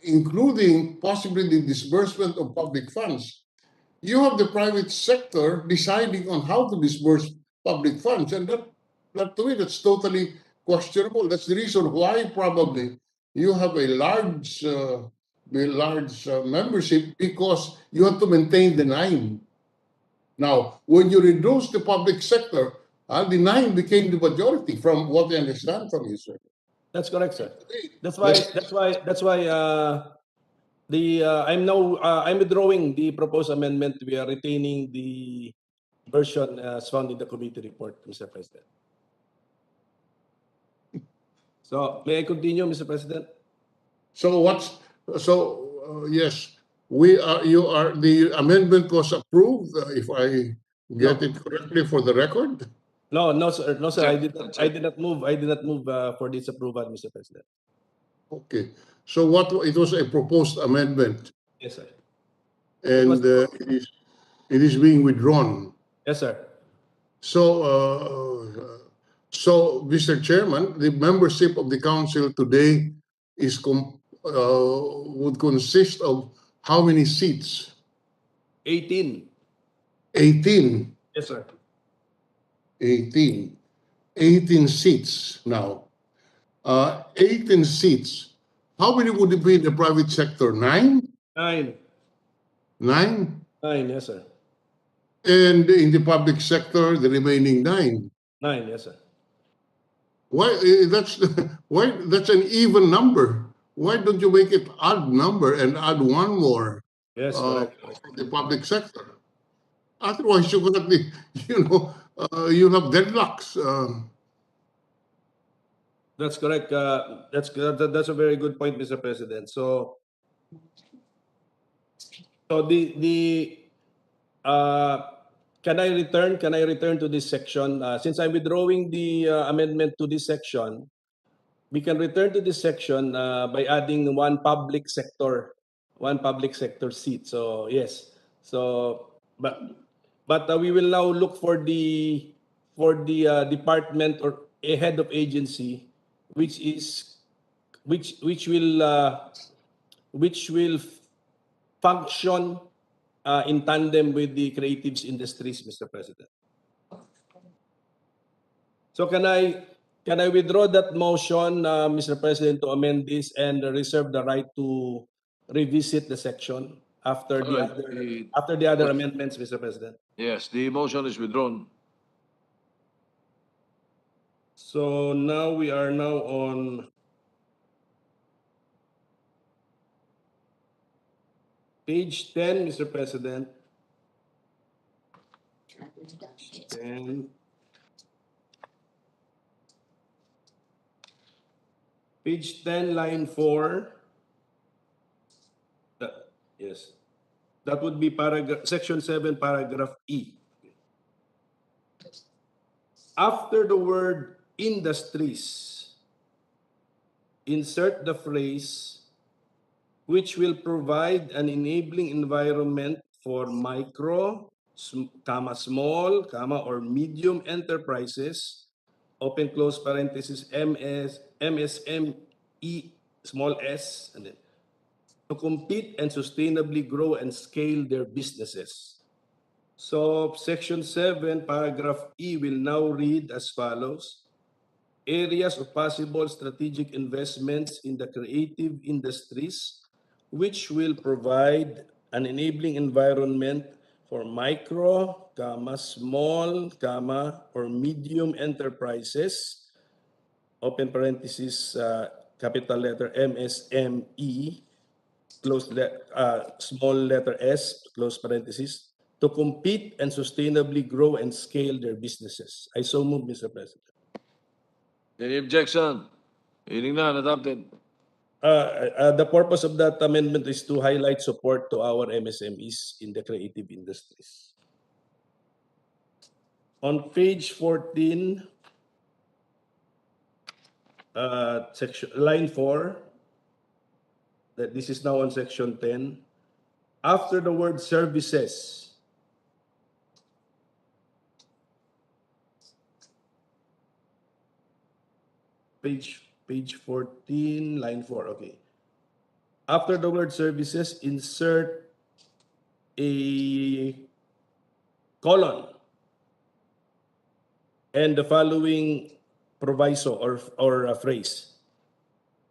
including possibly the disbursement of public funds, you have the private sector deciding on how to disburse public funds, and that to me that's totally questionable. That's the reason why probably you have a large membership, because you have to maintain the 9. Now, when you reduce the public sector, the 9 became the majority, from what I understand from you, sir. That's correct, sir. That's why I'm withdrawing the proposed amendment. We are retaining the version as found in the committee report, Mr. President. So may I continue, Mr. President? Yes, the amendment was approved, if I get it correctly for the record. No, sir. I did not move for this approval, Mr. President. Okay, so it was a proposed amendment, Yes, sir. and it is being withdrawn. Yes, sir. So, Mr. Chairman, the membership of the council today would consist of how many seats? 18. 18. Yes, sir. 18 seats now. 18 seats. How many would it be in the private sector? 9? 9. 9? 9, yes, sir. And in the public sector, the remaining 9? 9, yes, sir. Why? That's an even number. Why don't you make it odd number and add one more? Yes, correct. For the public sector. Otherwise, you cannot be, you have deadlocks. That's correct. That's a very good point, Mr. President. So can I return to this section? Since I'm withdrawing the amendment to this section, we can return to this section by adding one public sector seat. So yes. So but we will now look for the department or a head of agency which will function in tandem with the creatives industries, Mr. President. So can I withdraw that motion, Mr. President, to amend this and reserve the right to revisit the section after the other amendments, Mr. President? Yes, the motion is withdrawn. So now we are on page 10, Mr. President. Page 10, line 4. Yes. That would be section 7, paragraph E. After the word industries, insert the phrase which will provide an enabling environment for micro, small, or medium enterprises, open close parenthesis, MSME, small s, and then to compete and sustainably grow and scale their businesses. So section 7, paragraph E will now read as follows. Areas of possible strategic investments in the creative industries, which will provide an enabling environment for micro, small, or medium enterprises, open parenthesis, capital letter MSME, small letter s, close parenthesis, to compete and sustainably grow and scale their businesses. I so move, Mr. President. Any objection? Hearing none, adopted. The purpose of that amendment is to highlight support to our MSMEs in the creative industries. On page 14, line 4, that this is now on section 10. After the word services, page 14, line 4, okay. After the word services, insert a colon and the following proviso or a phrase.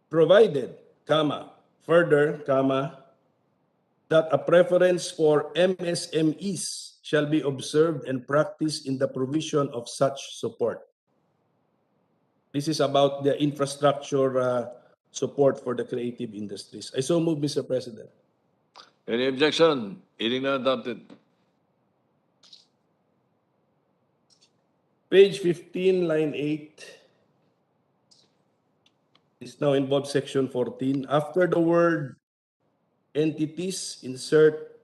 Provided, further, that a preference for MSMEs shall be observed and practiced in the provision of such support. This is about the infrastructure support for the creative industries. I so move, Mr. President. Any objection? Hearing none, adopted. Page 15, line 8. This now involves section 14. After the word entities, insert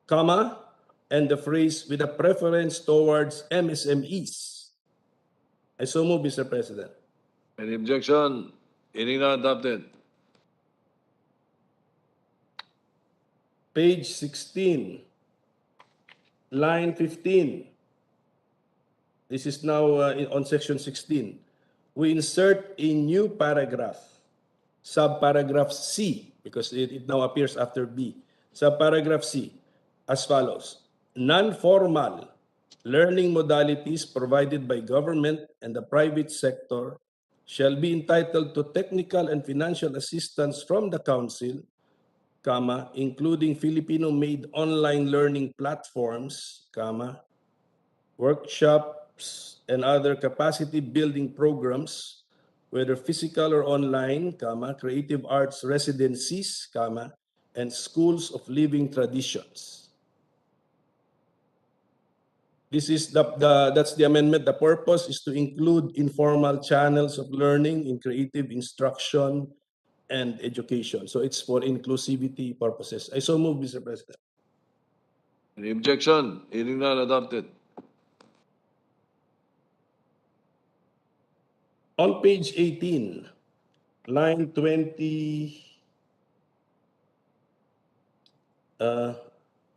comma and the phrase with a preference towards MSMEs. I so move, Mr. President. Any objection? Hearing none, adopted. Page 16, line 15. This is now on section 16. We insert a new paragraph, subparagraph C, because it now appears after B. Subparagraph C, as follows. Non-formal learning modalities provided by government and the private sector shall be entitled to technical and financial assistance from the Council, comma, including Filipino-made online learning platforms, comma, workshops and other capacity building programs, whether physical or online, comma, creative arts residencies, comma, and schools of living traditions. This is that's the amendment. The purpose is to include informal channels of learning in creative instruction and education. So it's for inclusivity purposes. I so move, Mr. President. Any objection? Hearing none, adopted. On page 18, line 20,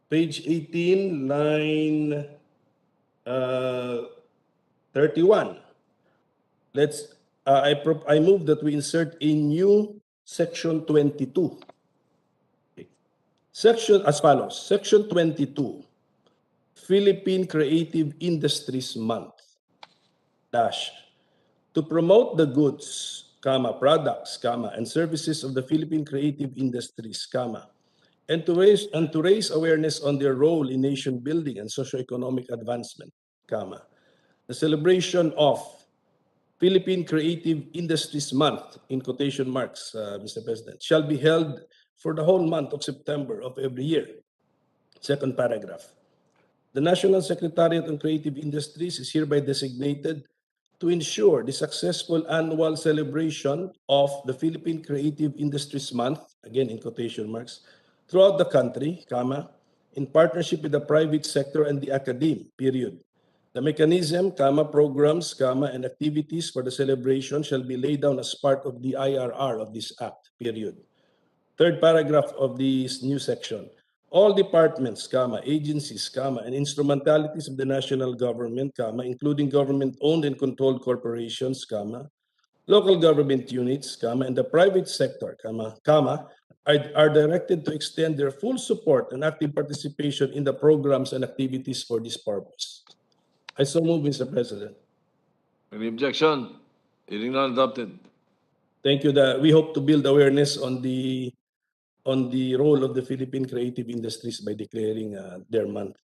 page 18, line 31. I move that we insert a new section 22. Okay. Section as follows. Section 22, Philippine Creative Industries Month. Dash. To promote the goods, comma, products, comma, and services of the Philippine creative industries, comma, and to raise awareness on their role in nation building and socioeconomic advancement, comma. The celebration of Philippine Creative Industries Month, in quotation marks, Mr. President, shall be held for the whole month of September of every year. Second paragraph. The National Secretariat on Creative Industries is hereby designated to ensure the successful annual celebration of the Philippine Creative Industries Month, again in quotation marks, throughout the country, comma, in partnership with the private sector and the academe, period. The mechanism, comma, programs, comma, and activities for the celebration shall be laid down as part of the IRR of this act, period. Third paragraph of this new section. All departments, comma, agencies, comma, and instrumentalities of the national government, comma, including government-owned and controlled corporations, comma, local government units, comma, and the private sector, comma, are directed to extend their full support and active participation in the programs and activities for this purpose. I so move, Mr. President. Any objection? Hearing none, adopted. Thank you. We hope to build awareness on the role of the Philippine creative industries by declaring their month.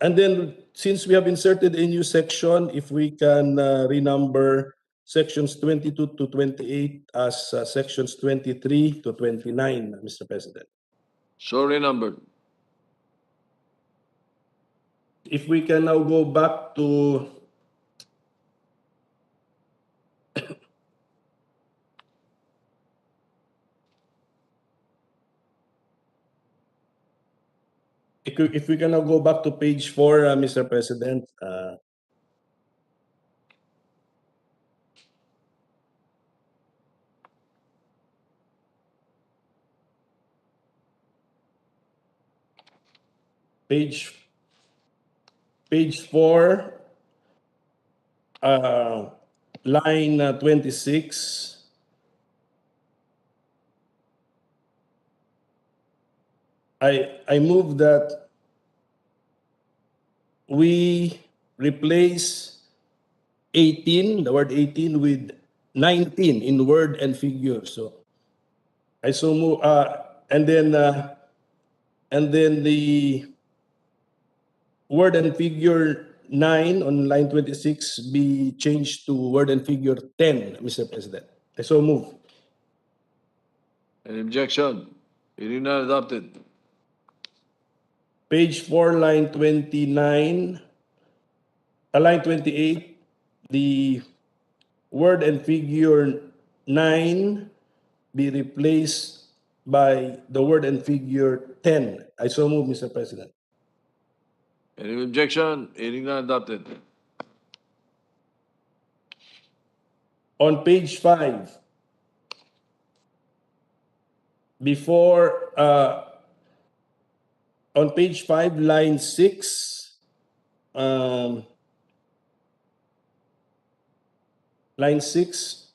And then, since we have inserted a new section, if we can renumber sections 22 to 28 as sections 23 to 29, Mr. President. So renumbered. If we can now go back to if we can now go back to page 4, Mr. President. Page 4, line 26. I move that we replace 18, the word 18, with 19 in word and figure. So I so move, and then the word and figure 9 on line 26 be changed to word and figure 10, Mr. President. I so move. Any objection? Hearing none, adopted. Page 4, line 29, line 28, the word and figure 9 be replaced by the word and figure 10. I so move, Mr. President. Any objection? Hearing none, adopted. On page 5, before, on page 5, line 6, line 6,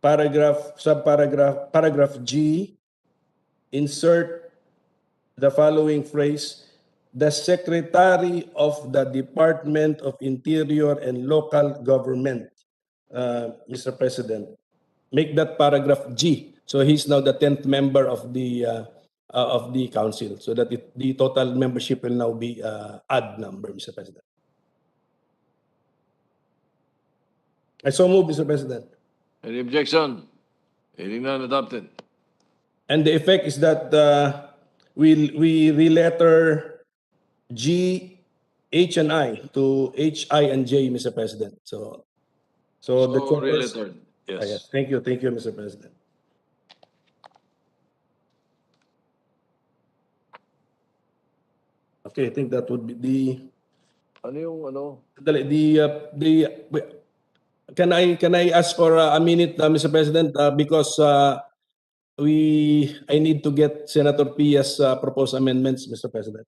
paragraph G, insert the following phrase: the Secretary of the Department of Interior and Local Government, Mr. President. Make that paragraph G. So he's now the 10th member of the council, so that the total membership will now be odd number, Mr. President. I so move, Mr. President. Any objection? Hearing none, adopted. And the effect is that we re-letter G, H, and I to H, I, and J, Mr. President. So the chairperson. Re-lettered. Yes. Yes. Thank you, Mr. President. Okay, I think that would be the. Ano yung ano? Can I ask for a minute, Mr. President, because I need to get Senator Pia's proposed amendments, Mr. President.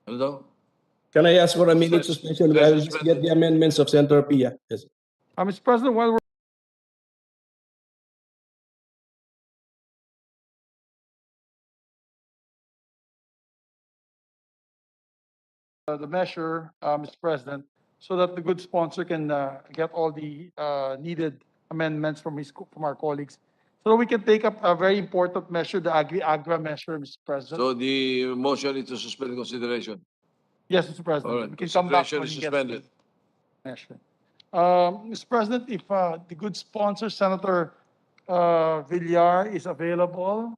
Ano daw? Can I ask for a minute suspension? I'll just get the amendments of Senator Pia. Yes. Mr. President, while we're the measure, Mr. President, so that the good sponsor can get all the needed amendments from our colleagues, so that we can take up a very important measure, the Agri-Agra measure, Mr. President. So the motion is to suspend consideration. Yes, Mr. President. All right. We can come back Consideration when is he gets suspended. the measure. Mr. President, if the good sponsor, Senator Villar, is available.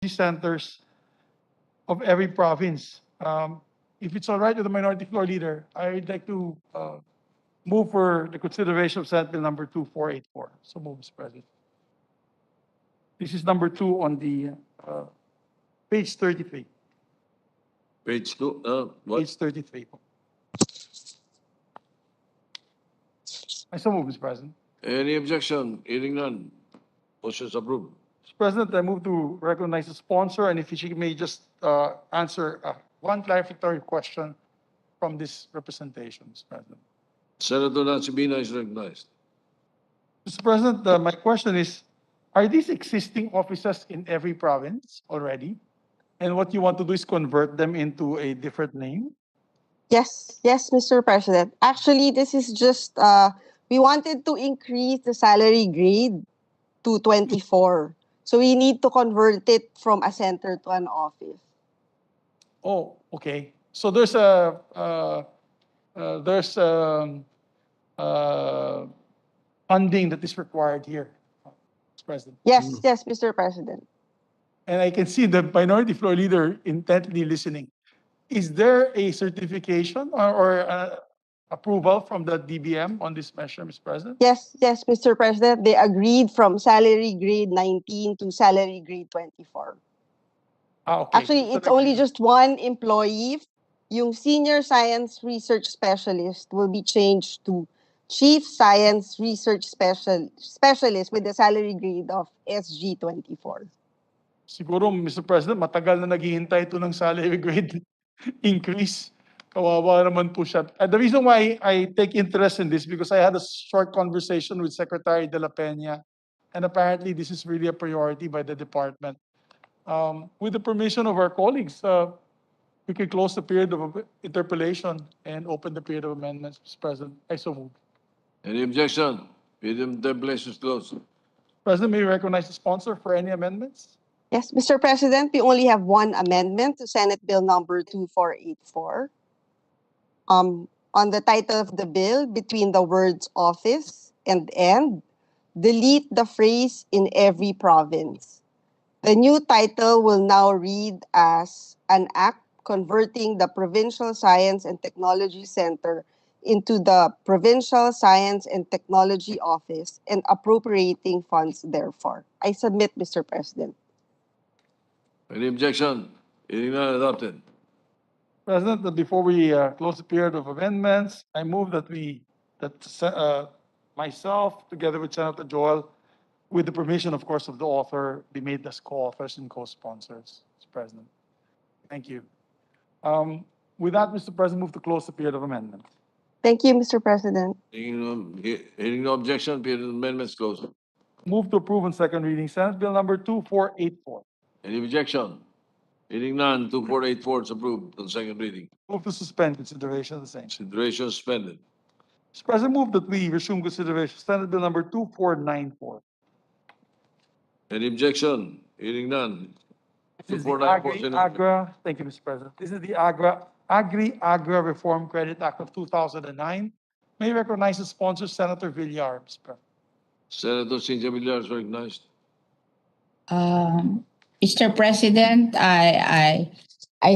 Centers of every province. If it's all right with the minority floor leader, I would like to move for the consideration of Senate Bill number 2484. So move, Mr. President. This is number 2 on the page 33. Page 2, what? Page 33. I so move, Mr. President. Any objection? Hearing none. Motion is approved. Mr. President, I move to recognize the sponsor, and if she may just answer one clarificatory question from this representation, Mr. President. Senator Nancy Bina is recognized. Mr. President, my question is, are these existing offices in every province already? And what you want to do is convert them into a different name? Yes, Mr. President. Actually, this is just, we wanted to increase the salary grade to 24. So we need to convert it from a center to an office. Oh, okay. So there's funding that is required here, Mr. President. Yes, Mr. President. And I can see the minority floor leader intently listening. Is there a certification or approval from the DBM on this measure, Mr. President? Yes, Mr. President. They agreed from salary grade 19 to salary grade 24. Okay. Actually, it's only just one employee. Yung senior science research specialist will be changed to chief science research specialist with the salary grade of SG 24. Siguro, Mr. President, matagal na naghihintay ito ng salary grade increase. Kawawa naman po siya. And the reason why I take interest in this because I had a short conversation with Secretary De La Peña, and apparently this is really a priority by the department. With the permission of our colleagues, we can close the period of interpellation and open the period of amendments, Mr. President. I so move. Any objection? Period of interpellation is closed. President, may you recognize the sponsor for any amendments? Yes, Mr. President, we only have one amendment to Senate Bill number 2484. On the title of the bill, between the words office and end, delete the phrase in every province. The new title will now read as an act converting the Provincial Science and Technology Center into the Provincial Science and Technology Office and appropriating funds therefore. I submit, Mr. President. Any objection? Hearing none, adopted. President, before we close the period of amendments, I move that myself, together with Senator Joel, with the permission, of course, of the author, be made as co-authors and co-sponsors, Mr. President. Thank you. With that, Mr. President, move to close the period of amendments. Thank you, Mr. President. Hearing no objection, period of amendments closed. Move to approve on second reading Senate Bill number 2484. Any objection? Hearing none, 2484 is approved on second reading. Move to suspend consideration of the same. Consideration suspended. Mr. President, move that we resume consideration Senate Bill number 2494. Any objection? Hearing none. This is the Agri-Agra, thank you, Mr. President. This is the Agri-Agra Reform Credit Act of 2009. May I recognize the sponsor, Senator Villar, Mr. President. Senator Cynthia Villar is recognized. Mr. President, I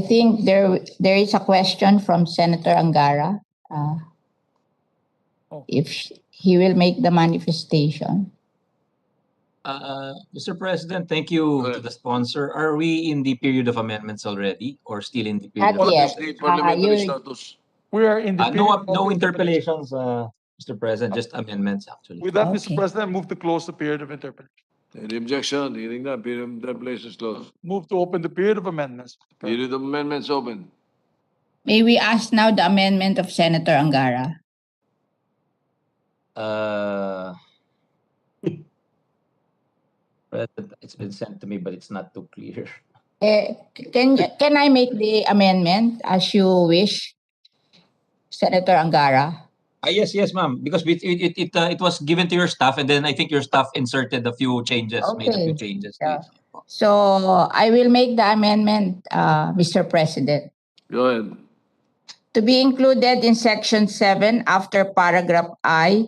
think there is a question from Senator Angara. If he will make the manifestation. Mr. President, thank you to the sponsor. Are we in the period of amendments already or still in the period? Not yet. Parliamentary status. We are in the period no interpellations, Mr. President, just amendments actually. With that, Mr. President, move to close the period of interpellation. Any objection? Hearing none, period of interpellation is closed. Move to open the period of amendments. Period of amendments open. May we ask now the amendment of Senator Angara? It's been sent to me, but it's not too clear. Can I make the amendment as you wish, Senator Angara? Yes, ma'am. Because it was given to your staff, and then I think your staff inserted a few changes, made a few changes. Yeah. So I will make the amendment, Mr. President. Go ahead. To be included in Section 7 after paragraph I,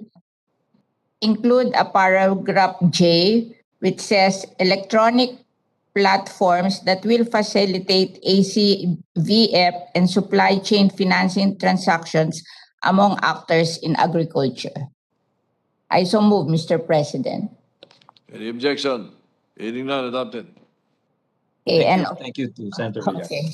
include a paragraph J, which says electronic platforms that will facilitate ACVF and supply chain financing transactions among actors in agriculture. I so move, Mr. President. Any objection? Hearing none, adopted. Okay, thank you to Senator Villar. Okay.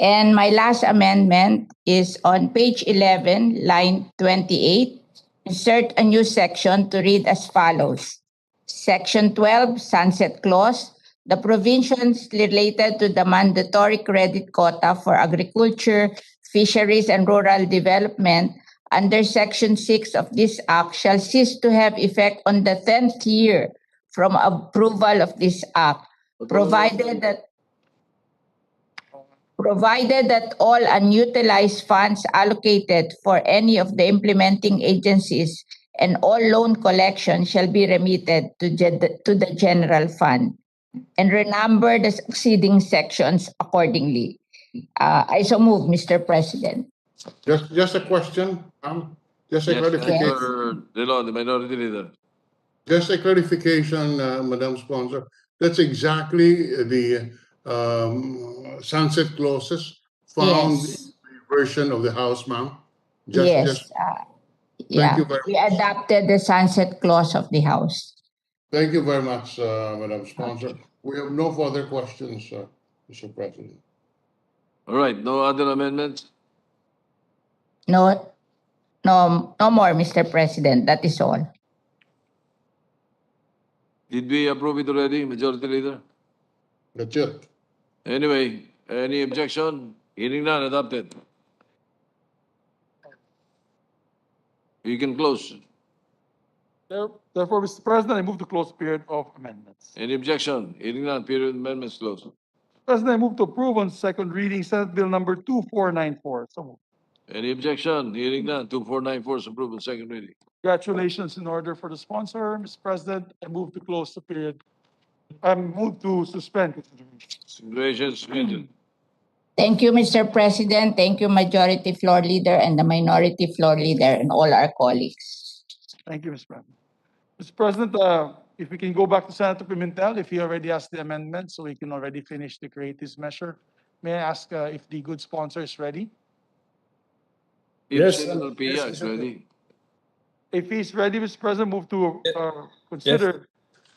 And my last amendment is on page 11, line 28. Insert a new section to read as follows. Section 12, Sunset Clause. The provisions related to the mandatory credit quota for agriculture, fisheries, and rural development under Section 6 of this Act shall cease to have effect on the 10th year from approval of this Act, provided that all unutilized funds allocated for any of the implementing agencies and all loan collection shall be remitted to the general fund, and renumber the succeeding sections accordingly. I so move, Mr. President. Just a question, just a clarification. Senator Dillon, the Minority Leader. Just a clarification, Madam Sponsor. That's exactly the sunset clauses found in the version of the House, ma'am. Yeah. Thank you very we adopted the sunset clause of the House. Thank you very much, Madam Sponsor. Okay. We have no further questions, Mr. President. All right, no other amendments? No more, Mr. President. That is all. Did we approve it already, Majority Leader? That's it. Anyway, any objection? Hearing none, adopted. You can close. Therefore, Mr. President, I move to close period of amendments. Any objection? Hearing none, period of amendments closed. President, I move to approve on second reading Senate Bill number 2494. So moved. Any objection? Hearing none, 2494 is approved on second reading. Congratulations in order for the sponsor, Mr. President. I move to close the period. I move to suspend consideration. Consideration suspended. Thank you, Mr. President. Thank you, Majority Floor Leader and the Minority Floor Leader and all our colleagues. Thank you, Mr. President. Mr. President, if we can go back to Senator Pimentel, if he already has the amendment, so we can already finish the create this measure. May I ask if the good sponsor is ready? If Yes, Senator Pia yes, is ready. If he's ready, Mr. President, move to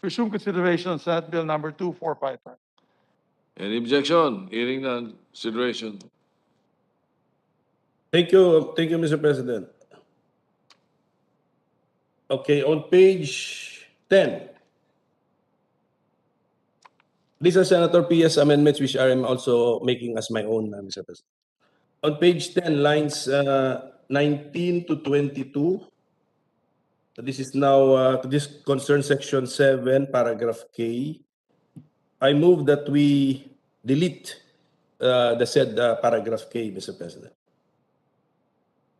resume consideration on Senate Bill number 2455. Any objection? Hearing none, consideration. Thank you, Mr. President. Okay, on page 10. These are Senator Pia's amendments, which I am also making as my own, Mr. President. On page 10, lines 19 to 22. This is now, this concerns section 7, paragraph K. I move that we delete the said paragraph K, Mr. President.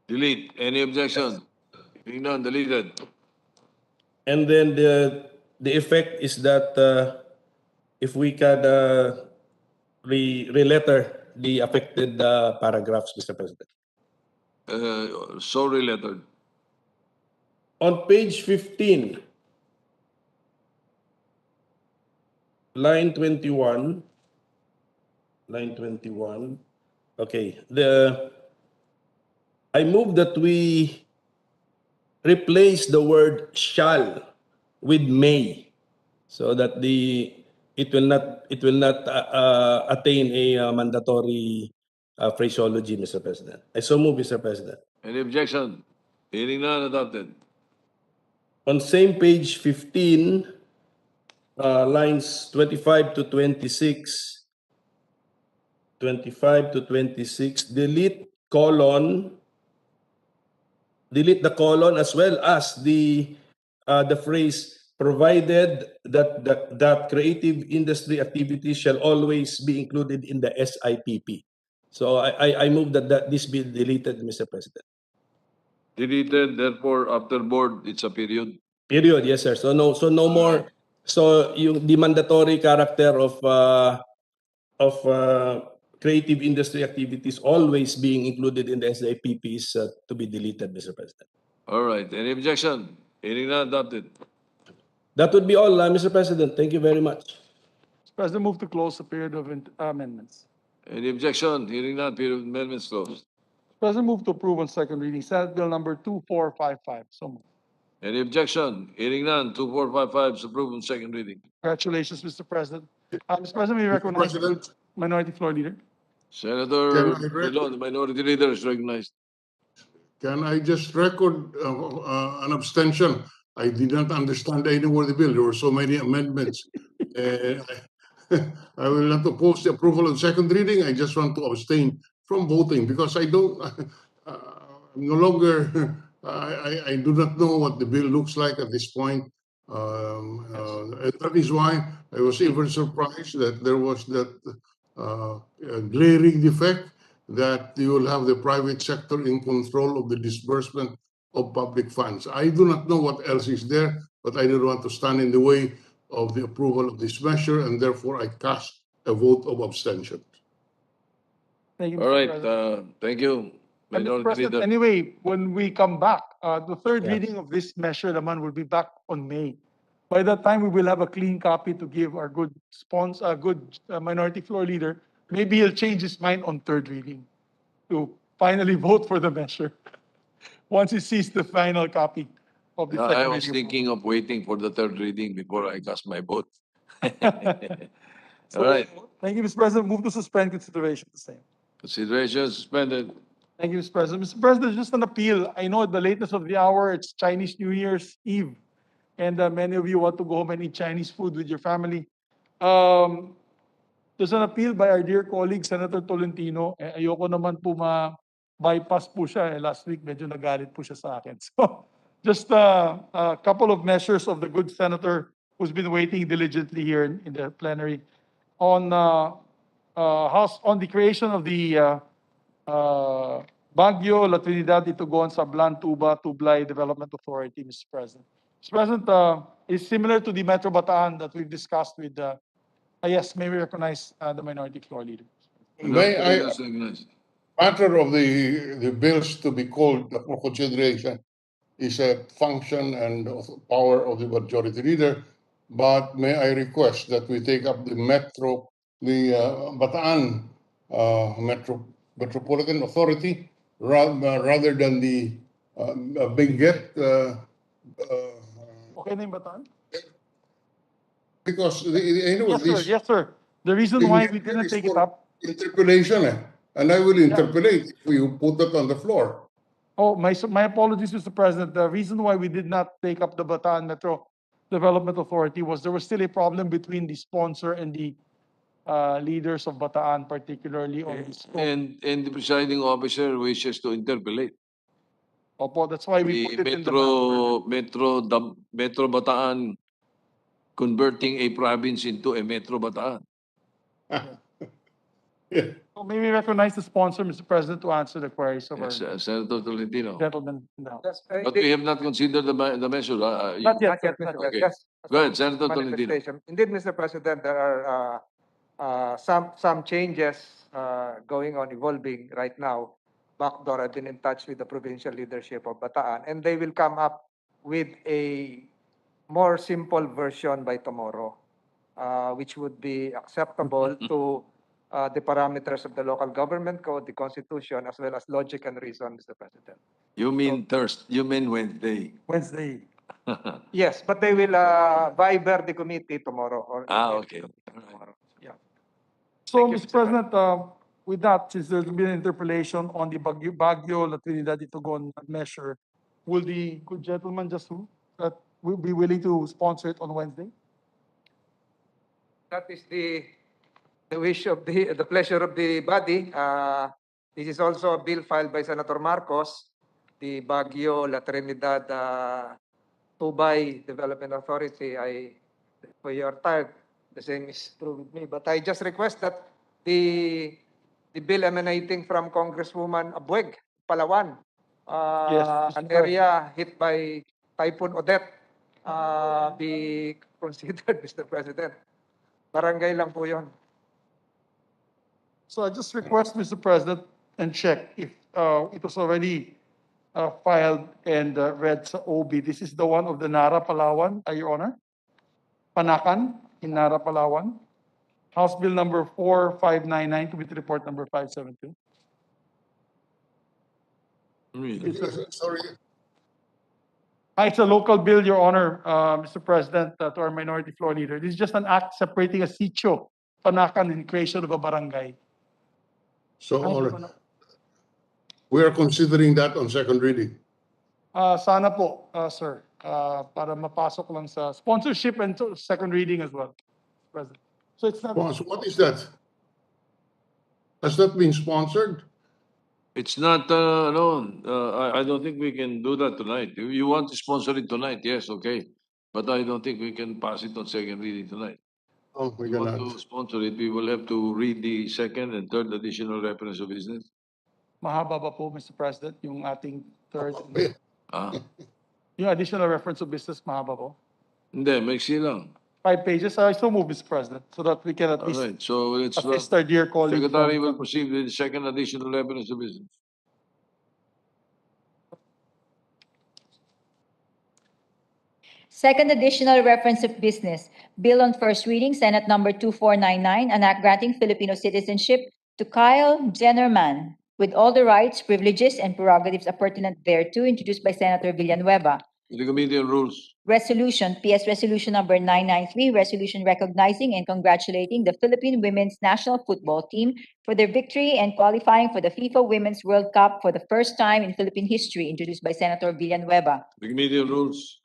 Delete. Any objection? Hearing none, deleted. And then the effect is that if we can re-letter the affected paragraphs, Mr. President. So related. On page 15, line 21, okay, I move that we replace the word shall with may, so that it will not attain a mandatory phraseology, Mr. President. I so move, Mr. President. Any objection? Hearing none, adopted. On same page 15, lines 25 to 26, delete the colon as well as the phrase provided that creative industry activities shall always be included in the SIPP. So I move that this be deleted, Mr. President. Deleted, therefore, after board, it's a period. Period, yes, sir. So no more. So the mandatory character of creative industry activities always being included in the SIPP is to be deleted, Mr. President. All right. Any objection? Hearing none, adopted. That would be all, Mr. President. Thank you very much. Mr. President, move to close the period of amendments. Any objection? Hearing none, period of amendments closed. President, move to approve on second reading Senate Bill number 2455. So moved. Any objection? Hearing none, 2455 is approved on second reading. Congratulations, Mr. President. Mr. President, we recognize President. Minority Floor Leader. Senator Dillon, the Minority Leader, is recognized. Can I just record an abstention? I did not understand any word of the bill. There were so many amendments. I will not oppose the approval of second reading. I just want to abstain from voting because I don't, no longer, I do not know what the bill looks like at this point. That is why I was even surprised that there was that glaring defect that you will have the private sector in control of the disbursement of public funds. I do not know what else is there, but I don't want to stand in the way of the approval of this measure, and therefore I cast a vote of abstention. Thank you, All Mr. right. President. Thank you, And Mr. Minority President, Leader. anyway, when we come back, the third reading of this measure, naman, will be back on May. By that time, we will have a clean copy to give our good Minority Floor Leader. Maybe he'll change his mind on third reading to finally vote for the measure once he sees the final copy of the second I was reading. thinking of waiting for the third reading before I cast my vote. So, All right. thank you, Mr. President. Move to suspend consideration the same. Consideration suspended. Thank you, Mr. President. Mr. President, just an appeal. I know at the latest of the hour, it's Chinese New Year's Eve, and many of you want to go home and eat Chinese food with your family. there's an appeal by our dear colleague, Senator Tolentino. Ayoko naman po bypass po siya. Last week, medyo nagalit po siya sa akin. So, just a couple of measures of the good senator who's been waiting diligently here in the plenary on the creation of the Baguio, La Trinidad, Itugon, Sablan, Tuba, Tublay Development Authority, Mr. President. Mr. President, is similar to the Metro Bataan that we've discussed with yes, may we recognize the minority floor leader? May I, Yes, recognize. matter of the bills to be called for consideration is a function and power of the majority leader, but may I request that we take up the Bataan Metropolitan Authority rather than the Benguet, Okay na yung Bataan? because anyway, Yes, sir. The reason why we didn't take it up. Interpellation, and I will interpolate if you put it on the floor. Oh, my apologies, Mr. President. The reason why we did not take up the Bataan Metro Development Authority was there was still a problem between the sponsor and the leaders of Bataan, particularly on the scope. And the presiding officer wishes to interpolate. Opo, that's why we The put it in the Metro Bataan converting a province into a Metro Bataan. So may we recognize the sponsor, Mr. President, to answer the queries of Yes, our Senator Tolentino. gentlemen in the House. But we have not considered the measure. Not yet, Mr. President. Okay. Just Go ahead, Senator Tolentino. manifestation. Indeed, Mr. President, there are some changes going on, evolving right now. Backdoor, I've been in touch with the provincial leadership of Bataan, and they will come up with a more simple version by tomorrow, which would be acceptable to the parameters of the local government code, the constitution, as well as logic and reason, Mr. President. You mean Thursday? You mean Wednesday? Wednesday. Yes, but they will viber the committee tomorrow. Okay. Tomorrow. Yeah. So, Thank you, Mr. President, with that, since there's been an interpellation on the Baguio, La Trinidad, Itugon measure, will the good gentleman just will be willing to sponsor it on Wednesday? That is the wish of the pleasure of the body. This is also a bill filed by Senator Marcos, the Baguio, La Trinidad, Tubay Development Authority. For your time, the same is true with me. But I just request that the bill emanating from Congresswoman Abueg, Palawan, an area hit by Typhoon Odette, be considered, Mr. President. Barangay lang po yun. So I just request, Mr. President, and check if it was already filed and read sa OB. This is the one of the Nara, Palawan, Your Honor. Panakan in Nara, Palawan. House Bill number 4599, Committee Report number 572. Sorry. It's a local bill, Your Honor, Mr. President, to our minority floor leader. This is just an act separating a sitio, Panakan, in creation of a barangay. So, we are considering that on second reading. Sana po, sir, para mapasok lang sa sponsorship and second reading as well, President. So it's not. So what is that? Has that been sponsored? It's not, I don't think we can do that tonight. If you want to sponsor it tonight, yes, okay. But I don't think we can pass it on second reading tonight. Oh, we If you want cannot. to sponsor it, we will have to read the second and third additional reference of business. Mahaba ba po, Mr. President, yung ating third? Ah, Yung additional reference of business, mahaba po? hindi, maiksi lang. 5 pages. I so move, Mr. President, so that we can at All least right, so it's assist our dear colleague. Secretary will proceed with the second additional reference of business. Second additional reference of business, bill on first reading, Senate number 2499, an act granting Filipino citizenship to Kyle Jennerman with all the rights, privileges, and prerogatives appurtenant thereto, introduced by Senator Villanueva. The Committee on Rules. Resolution, PS Resolution number 993, resolution recognizing and congratulating the Philippine women's national football team for their victory and qualifying for the FIFA Women's World Cup for the first time in Philippine history, introduced by Senator Villanueva. The Committee on Rules.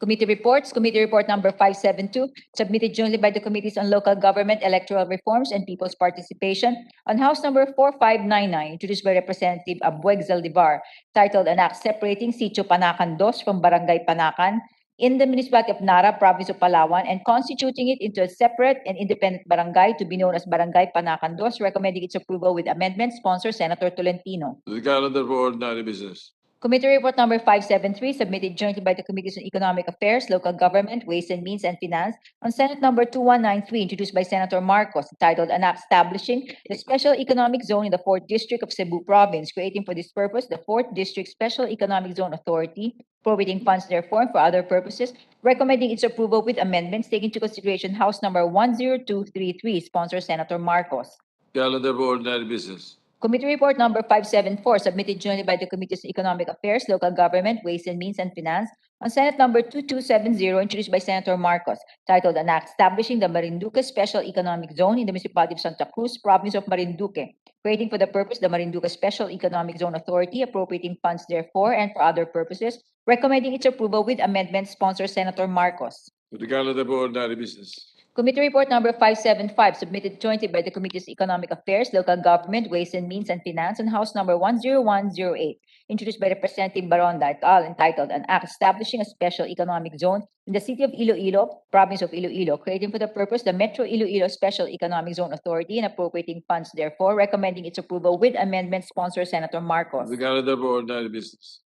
Committee reports, Committee Report number 572, submitted jointly by the Committees on Local Government, Electoral Reforms, and People's Participation, on House number 4599, introduced by Representative Abueg Zaldivar, titled An Act Separating Sitio Panacan II from Barangay Panacan in the municipality of Nara, province of Palawan, and constituting it into a separate and independent barangay to be known as Barangay Panacan II, recommending its approval with amendments, sponsor Senator Tolentino. To the calendar for ordinary business. Committee Report number 573, submitted jointly by the Committees on Economic Affairs, Local Government, Ways and Means, and Finance, on Senate number 2193, introduced by Senator Marcos, titled An Act Establishing the Special Economic Zone in the 4th District of Cebu Province, creating for this purpose the 4th District Special Economic Zone Authority, appropriating funds therefore and for other purposes, recommending its approval with amendments, taking into consideration House number 10233, sponsor Senator Marcos. Calendar for ordinary business. Committee Report number 574, submitted jointly by the Committees on Economic Affairs, Local Government, Ways and Means, and Finance, on Senate number 2270, introduced by Senator Marcos, titled An Act Establishing the Marinduque Special Economic Zone in the municipality of Santa Cruz, province of Marinduque, creating for the purpose the Marinduque Special Economic Zone Authority, appropriating funds therefore and for other purposes, recommending its approval with amendments, sponsor Senator Marcos. To the calendar for ordinary business. Committee Report number 575, submitted jointly by the Committees on Economic Affairs, Local Government, Ways and Means, and Finance, on House number 10108, introduced by Representative Baronda et al., entitled An Act Establishing a Special Economic Zone in the city of Iloilo, province of Iloilo, creating for the purpose the Metro Iloilo Special Economic Zone Authority and appropriating funds therefore, recommending its approval with amendments, sponsor Senator Marcos. To the calendar for ordinary business.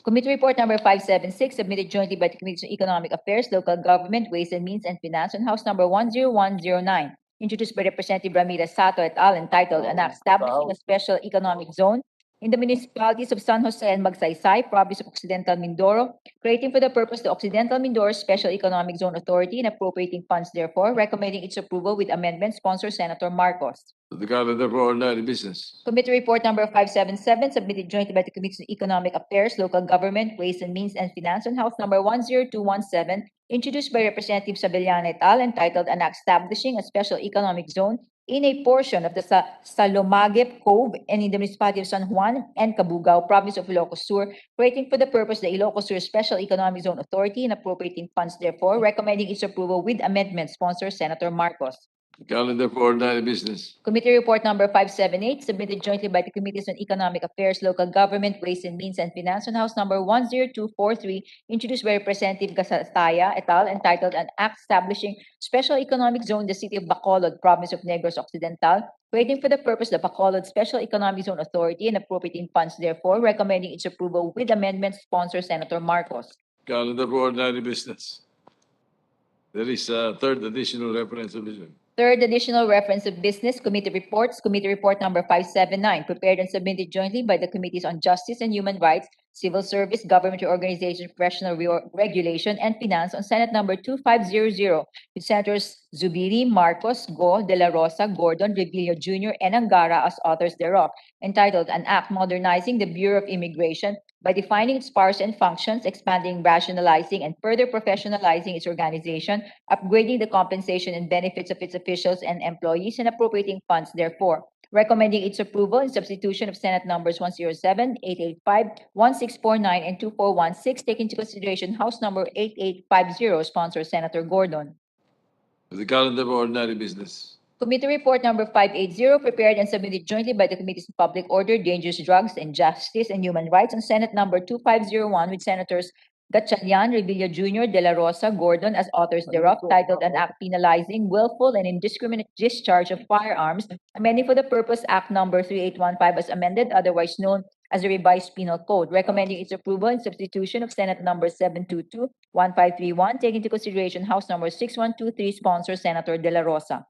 Committee Report number 576, submitted jointly by the Committees on Economic Affairs, Local Government, Ways and Means, and Finance, on House number 10109, introduced by Representative Ramirez Sato et al., entitled An Act Establishing a Special Economic Zone in the municipalities of San Jose and Magsaysay, province of Occidental Mindoro, creating for the purpose the Occidental Mindoro Special Economic Zone Authority and appropriating funds therefore, recommending its approval with amendments, sponsor Senator Marcos. To the calendar for ordinary business. Committee Report number 577, submitted jointly by the Committees on Economic Affairs, Local Government, Ways and Means, and Finance, on House number 10217, introduced by Representative Sabellana et al., entitled An Act Establishing a Special Economic Zone in a portion of the Salomagep Cove and in the municipality of San Juan and Cabugao, province of Ilocos Sur, creating for the purpose the Ilocos Sur Special Economic Zone Authority and appropriating funds therefore, recommending its approval with amendments, sponsor Senator Marcos. Calendar for ordinary business. Committee Report number 578, submitted jointly by the Committees on Economic Affairs, Local Government, Ways and Means, and Finance, on House number 10243, introduced by Representative Gasataya et al., entitled An Act Establishing Special Economic Zone in the city of Bacolod, province of Negros Occidental, creating for the purpose the Bacolod Special Economic Zone Authority and appropriating funds therefore, recommending its approval with amendments, sponsor Senator Marcos. Calendar for ordinary business. There is a third additional reference of vision. Third additional reference of business, committee reports, Committee Report number 579, prepared and submitted jointly by the Committees on Justice and Human Rights, Civil Service, Government Organization, Professional Regulation, and Finance, on Senate number 2500, with Senators Zubiri, Marcos, Go, De La Rosa, Gordon, Revilla Jr., and Angara as authors thereof, entitled An Act Modernizing the Bureau of Immigration by defining its powers and functions, expanding, rationalizing, and further professionalizing its organization, upgrading the compensation and benefits of its officials and employees, and appropriating funds therefore, recommending its approval in substitution of Senate numbers 107, 885, 1649, and 2416, taking into consideration House number 8850, sponsor Senator Gordon. To the calendar for ordinary business. Committee Report number 580, prepared and submitted jointly by the Committees on Public Order, Dangerous Drugs, and Justice and Human Rights, on Senate number 2501, with Senators Gatchalian, Revilla Jr., De La Rosa, Gordon as authors thereof, titled An Act Penalizing Willful and Indiscriminate Discharge of Firearms, amending for the purpose Act number 3815 as amended, otherwise known as the Revised Penal Code, recommending its approval in substitution of Senate number 722-1531, taking into consideration House number 6123, sponsor Senator De La Rosa.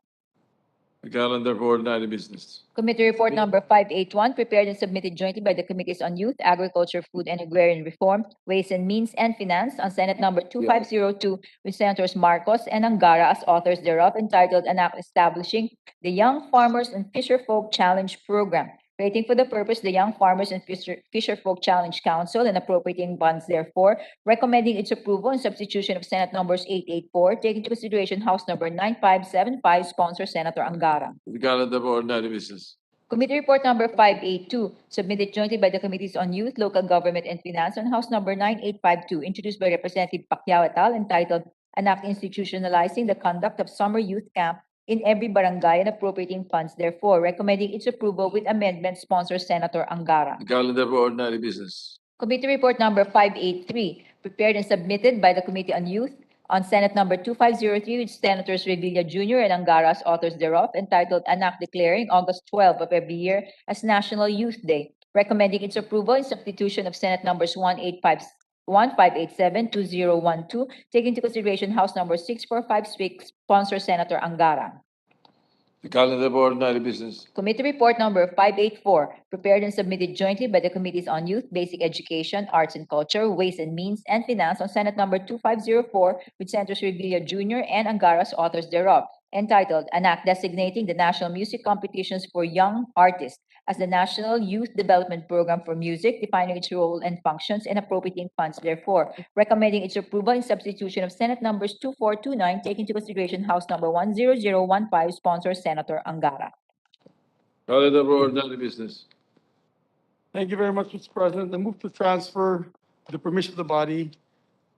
The calendar for ordinary business. Committee Report number 581, prepared and submitted jointly by the Committees on Youth, Agriculture, Food, and Agrarian Reform, Ways and Means, and Finance, on Senate number 2502, with Senators Marcos and Angara as authors thereof, entitled An Act Establishing the Young Farmers and Fisherfolk Challenge Program, creating for the purpose the Young Farmers and Fisherfolk Challenge Council and appropriating funds therefore, recommending its approval in substitution of Senate numbers 884, taking into consideration House number 9575, sponsor Senator Angara. The calendar for ordinary business. Committee Report number 582, submitted jointly by the Committees on Youth, Local Government, and Finance on House number 9852, introduced by Representative Pacquiao et al., entitled An Act Institutionalizing the Conduct of Summer Youth Camp in Every Barangay and Appropriating Funds, therefore, recommending its approval with amendment, sponsor Senator Angara. The calendar for ordinary business. Committee Report number 583, prepared and submitted by the Committee on Youth on Senate number 2503 with Senators Revilla Jr. and Angara as authors thereof, entitled An Act Declaring August 12 of every year as National Youth Day, recommending its approval in substitution of Senate numbers 1587, 2012, taking into consideration House number 6456, sponsor Senator Angara. The calendar for ordinary business. Committee Report number 584, prepared and submitted jointly by the Committees on Youth, Basic Education, Arts and Culture, Ways and Means, and Finance on Senate number 2504 with Senators Revilla Jr. and Angara as authors thereof, entitled An Act Designating the National Music Competitions for Young Artists as the National Youth Development Program for Music, defining its role and functions and appropriating funds, therefore, recommending its approval in substitution of Senate numbers 2429, taking into consideration House number 10015, sponsor Senator Angara. Calendar for ordinary business. Thank you very much, Mr. President. I move to transfer, with the permission of the body,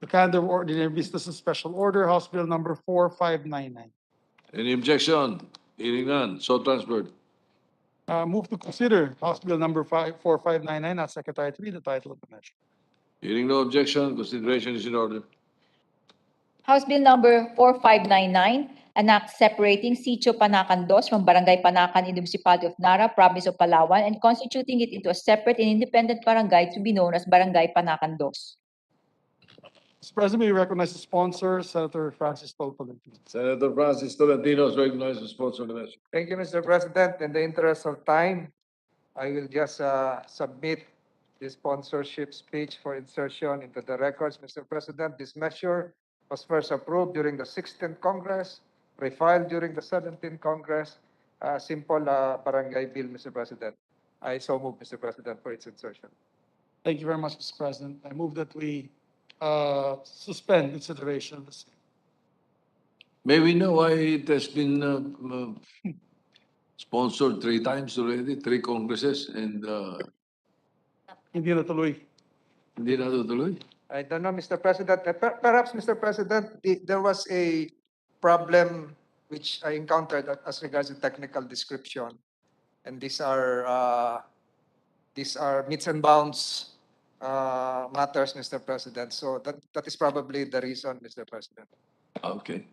the calendar of ordinary business in special order, House Bill number 4599. Any objection? Hearing none, so transferred. Move to consider House Bill number 4599 as Secretary to read the title of the measure. Hearing no objection, consideration is in order. House Bill number 4599, an act separating Sitio Panacan II from Barangay Panacan in the Municipality of Nara, Province of Palawan, and constituting it into a separate and independent barangay to be known as Barangay Panacan II. Mr. President, we recognize the sponsor, Senator Francis Tolentino. Senator Francis Tolentino is recognized as sponsor of the measure. Thank you, Mr. President. In the interest of time, I will just submit the sponsorship speech for insertion into the records. Mr. President, this measure was first approved during the 16th Congress, refiled during the 17th Congress. Simple barangay bill, Mr. President. I so move, Mr. President, for its insertion. Thank you very much, Mr. President. I move that we suspend consideration of the same. May we know why it has been sponsored 3 times already, 3 congresses, and Hindi natuloy. hindi natutuloy? I don't know, Mr. President. Perhaps, Mr. President, there was a problem which I encountered as regards the technical description, and these are meets and bounds matters, Mr. President. So that is probably the reason, Mr. President. Okay.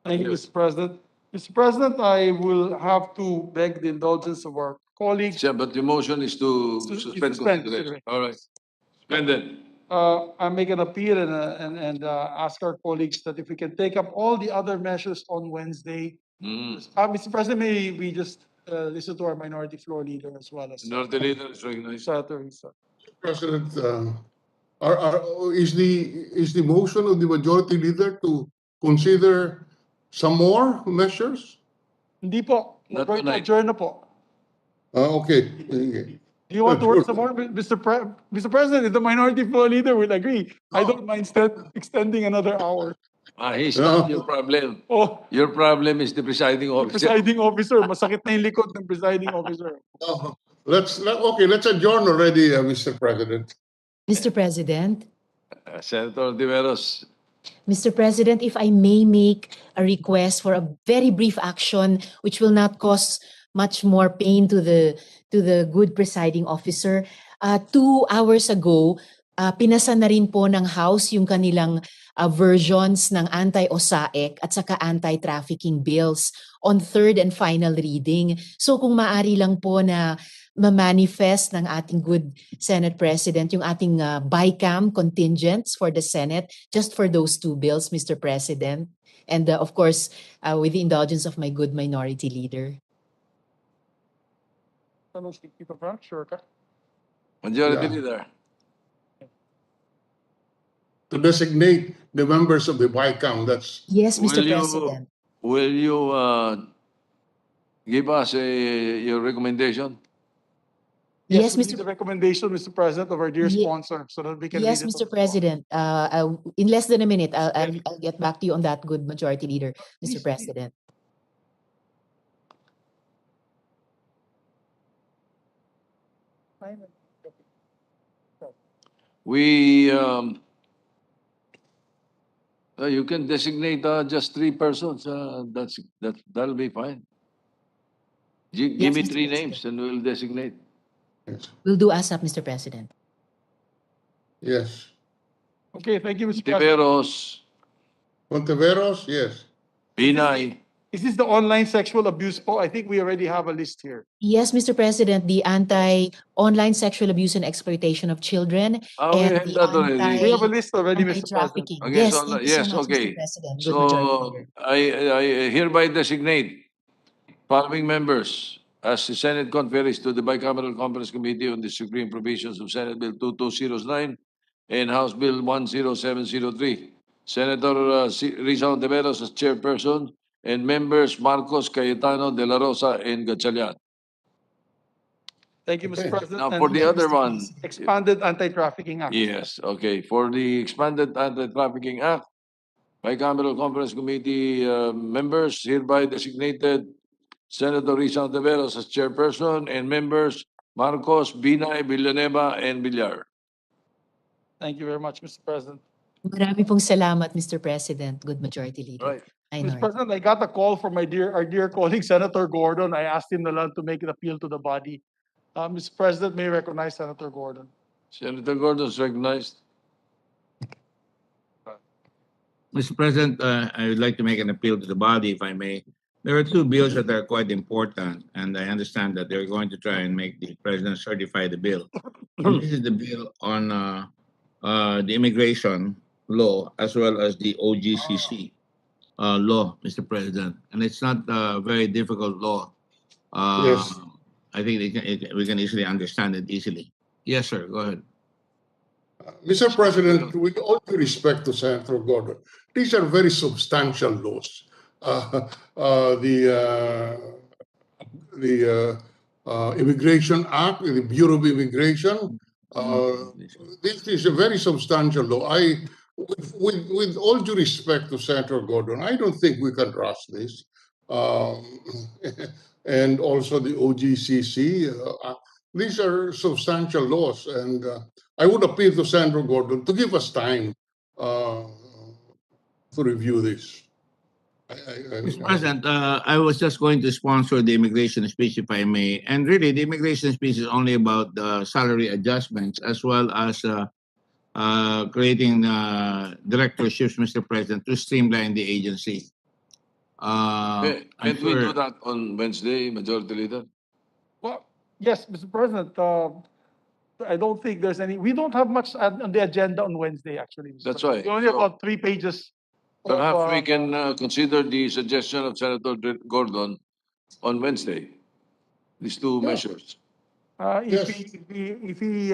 Thank you, Mr. President. Mr. President, I will have to beg the indulgence of our colleagues. Yeah, but the motion is to suspend consideration. All right. Suspended. I make an appeal and ask our colleagues that if we can take up all the other measures on Wednesday. Mr. President, may we just listen to our minority floor leader as well as Minority leader is recognized. Senator Risa. President, is the motion of the majority leader to consider some more measures? Hindi po. Not We're going to tonight. adjourn na po. Okay. Do you want to work some more, Mr. President? If the minority floor leader will agree, I don't mind extending another hour. He's not your problem. Oh, Your problem is the presiding the officer. presiding officer, masakit na yung likod ng presiding officer. Let's adjourn already, Mr. President. Mr. President, Senator De Veros. Mr. President, if I may make a request for a very brief action which will not cause much more pain to the good presiding officer. 2 hours ago, pinasa na rin po ng House yung kanilang versions ng anti-OSAEC at saka anti-trafficking bills on 3rd and final reading. So kung maaari lang po na ma-manifest ng ating good Senate President yung ating BICAM contingents for the Senate just for those 2 bills, Mr. President. And of course, with the indulgence of my good minority leader. Sure ka? Majority Yeah. leader. To designate the members of the BICAM, that's Yes, Mr. Will you- President. Will you give us your recommendation? Yes, we Mr. need the recommendation, Mr. President, of our dear Ye- sponsor so that we can Yes, read it on Mr. the floor. President. In less than a minute, I'll get back to you on that, good majority leader, Mr. President. We, you can designate just 3 persons. That'll be fine. Give Yes, me Mr. 3 President. names and we'll designate. We'll do ASAP, Mr. President. Yes. Okay, thank you, Mr. President. Tiveros, Monteveros, yes. Binay. Is this the online sexual abuse po? I think we already have a list here. Yes, Mr. President, the anti-online sexual abuse and exploitation of children We and have the that already. We have a list already, Mr. President. anti-trafficking. Okay, Yes, so thank you so yes, much, okay. Mr. President. Good Majority So Leader. I hereby designate following members as the Senate conferees to the Bicameral Conference Committee on the Supreme Provisions of Senate Bill 2209 and House Bill 10703. Senator Risa Ontiveros as chairperson and members Marcos, Cayetano, De La Rosa, and Gatchalian. Thank you, Mr. Okay. President. Now And for the the other one, expanded Anti-Trafficking Act. yes, okay. For the expanded Anti-Trafficking Act, Bicameral Conference Committee members hereby designated Senator Risa Ontiveros as chairperson and members Marcos, Binay, Villanueva, and Villar. Thank you very much, Mr. President. Marami pong salamat, Mr. President. Good Majority Leader. Right. Mr. President, I got a call from our dear colleague, Senator Gordon. I asked him to make an appeal to the body. Mr. President, may I recognize Senator Gordon. Senator Gordon is recognized. Mr. President, I would like to make an appeal to the body, if I may. There are 2 bills that are quite important, and I understand that they're going to try and make the president certify the bill. And this is the bill on the immigration law as well as the OGCC law, Mr. President. And it's not a very difficult law. Yes. I think we can easily understand it easily. Yes, sir. Go ahead. Mr. President, with all due respect to Senator Gordon, these are very substantial laws. The Immigration Act, the Bureau of Immigration, this is a very substantial law. With all due respect to Senator Gordon, I don't think we can rush this. And also the OGCC, these are substantial laws, and I would appeal to Senator Gordon to give us time to review this. Mr. President, I was just going to sponsor the immigration speech, if I may. And really, the immigration speech is only about salary adjustments as well as creating directorships, Mr. President, to streamline the agency. Can't we do that on Wednesday, Majority Leader? Well, yes, Mr. President. I don't think there's any. We don't have much on the agenda on Wednesday, actually. Mr. That's President. right. We only have about 3 pages. Perhaps we can consider the suggestion of Senator Gordon on Wednesday. These 2 measures. If he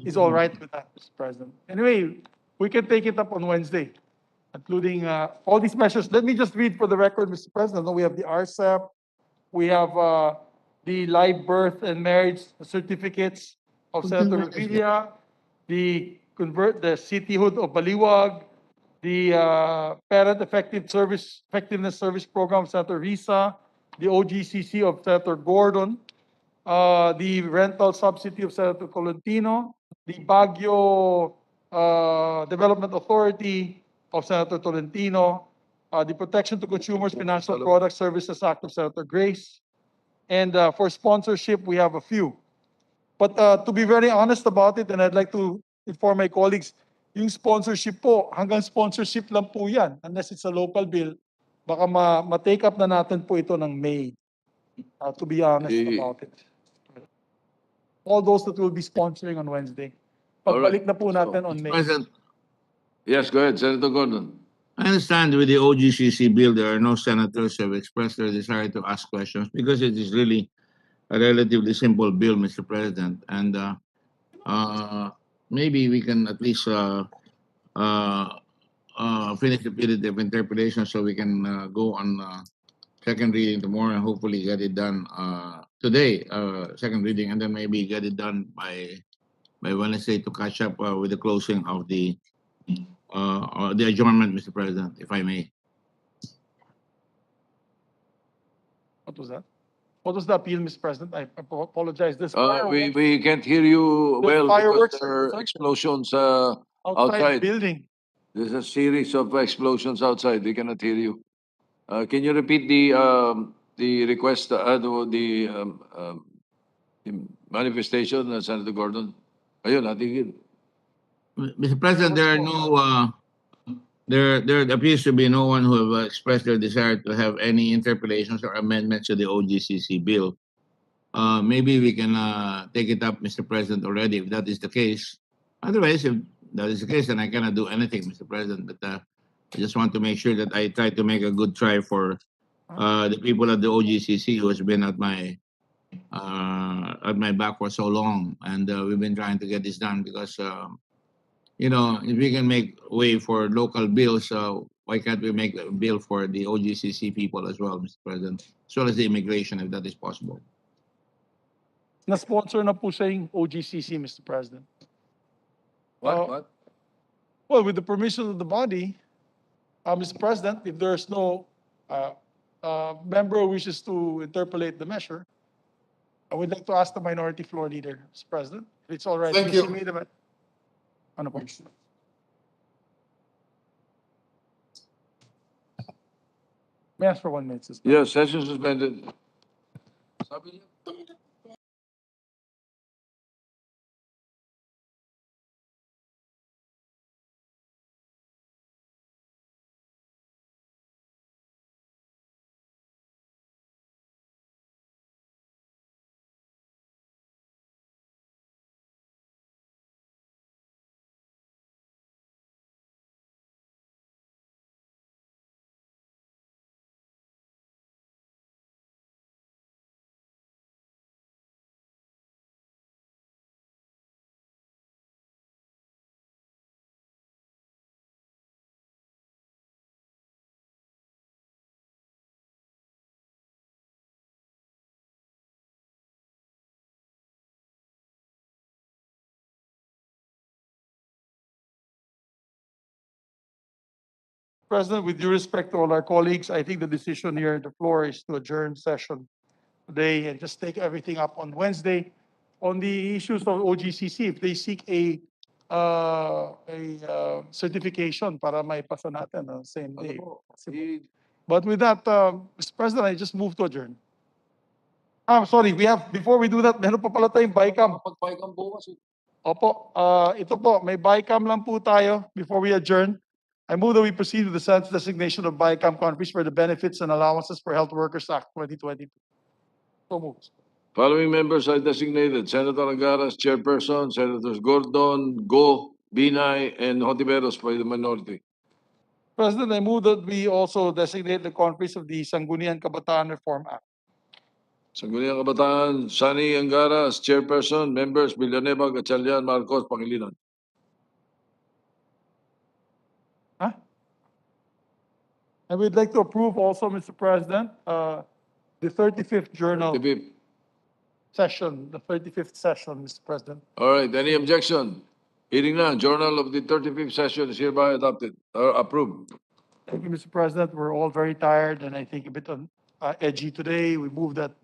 is all right with that, Mr. President. Anyway, we can take it up on Wednesday, including all these measures. Let me just read for the record, Mr. President. We have the RCEP, we have the live birth and marriage certificates of Senator Revilla, the cityhood of Baliwag, the parent effectiveness service program of Senator Risa, the OGCC of Senator Gordon, the rental subsidy of Senator Tolentino, the Baguio Development Authority of Senator Tolentino, the Protection to Consumers Financial Product Services Act of Senator Grace, and for sponsorship, we have a few. But to be very honest about it, and I'd like to inform my colleagues, yung sponsorship po, hanggang sponsorship lang po yan, unless it's a local bill, baka ma-take up na natin po ito ng May, to be honest about it. All those that will be sponsoring on Wednesday. Pagbalik na po natin on May. President, Yes, go ahead, Senator Gordon. I understand with the OGCC bill, there are no senators who have expressed their desire to ask questions because it is really a relatively simple bill, Mr. President. And maybe we can at least finish the period of interpretation so we can go on second reading tomorrow and hopefully get it done today, second reading, and then maybe get it done by Wednesday to catch up with the closing of the adjournment, Mr. President, if I may. What was that? What was the appeal, Mr. President? I apologize. There's fireworks We can't hear you There's well because fireworks there are outside. explosions outside the outside. building. There's a series of explosions outside. We cannot hear you. Can you repeat the request, the manifestation, Senator Gordon? Ayun, natigil. Mr. President, there are no, there appears to be no one who have expressed their desire to have any interpellations or amendments to the OGCC bill. Maybe we can take it up, Mr. President, already, if that is the case. Otherwise, if that is the case, then I cannot do anything, Mr. President. But I just want to make sure that I try to make a good try for the people at the OGCC who has been at my back for so long, and we've been trying to get this done because you know, if we can make way for local bills, why can't we make a bill for the OGCC people as well, Mr. President, as well as the immigration, if that is possible. Na-sponsor na po siya yung OGCC, Mr. President. What? Well, with the permission of the body, Mr. President, if there's no member who wishes to interpolate the measure, I would like to ask the minority floor leader, Mr. President, if it's all right. Thank since you. he made a- Ano po? May I ask for 1 minute, Mr. President? Yes, session suspended. Sabi niya. President, with due respect to all our colleagues, I think the decision here at the floor is to adjourn session today and just take everything up on Wednesday. On the issues of OGCC, if they seek a certification para maipasa natin on the same day. But with that, Mr. President, I just move to adjourn. I'm sorry, before we do that, meron pa pala tayong BICAM. Pag-BICAM bukas. Opo, ito po, may BICAM lang po tayo before we adjourn. I move that we proceed with the Senate's designation of BICAM countries for the benefits and allowances for Health Workers Act 2022. So moved. Following members are designated: Senator Angara as chairperson, Senators Gordon, Go, Binay, and Hontiveros for the minority. President, I move that we also designate the countries of the Sangguniang Kabataan Reform Act. Sangguniang Kabataan, Sani Angara as chairperson, members Villanueva, Gatchalian, Marcos, Pangilinan. And we'd like to approve also, Mr. President, the 35th journal session, the 35th session, Mr. President. All right, any objection? Hearing none, journal of the 35th session is hereby adopted or approved. Thank you, Mr. President. We're all very tired and I think a bit edgy today. We move that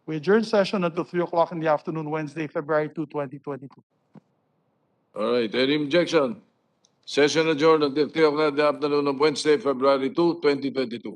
we adjourn session until 3 o'clock in the afternoon, Wednesday, February 2, 2022. All right, any objection? Session adjourned until 3 o'clock in the afternoon of Wednesday, February 2, 2022.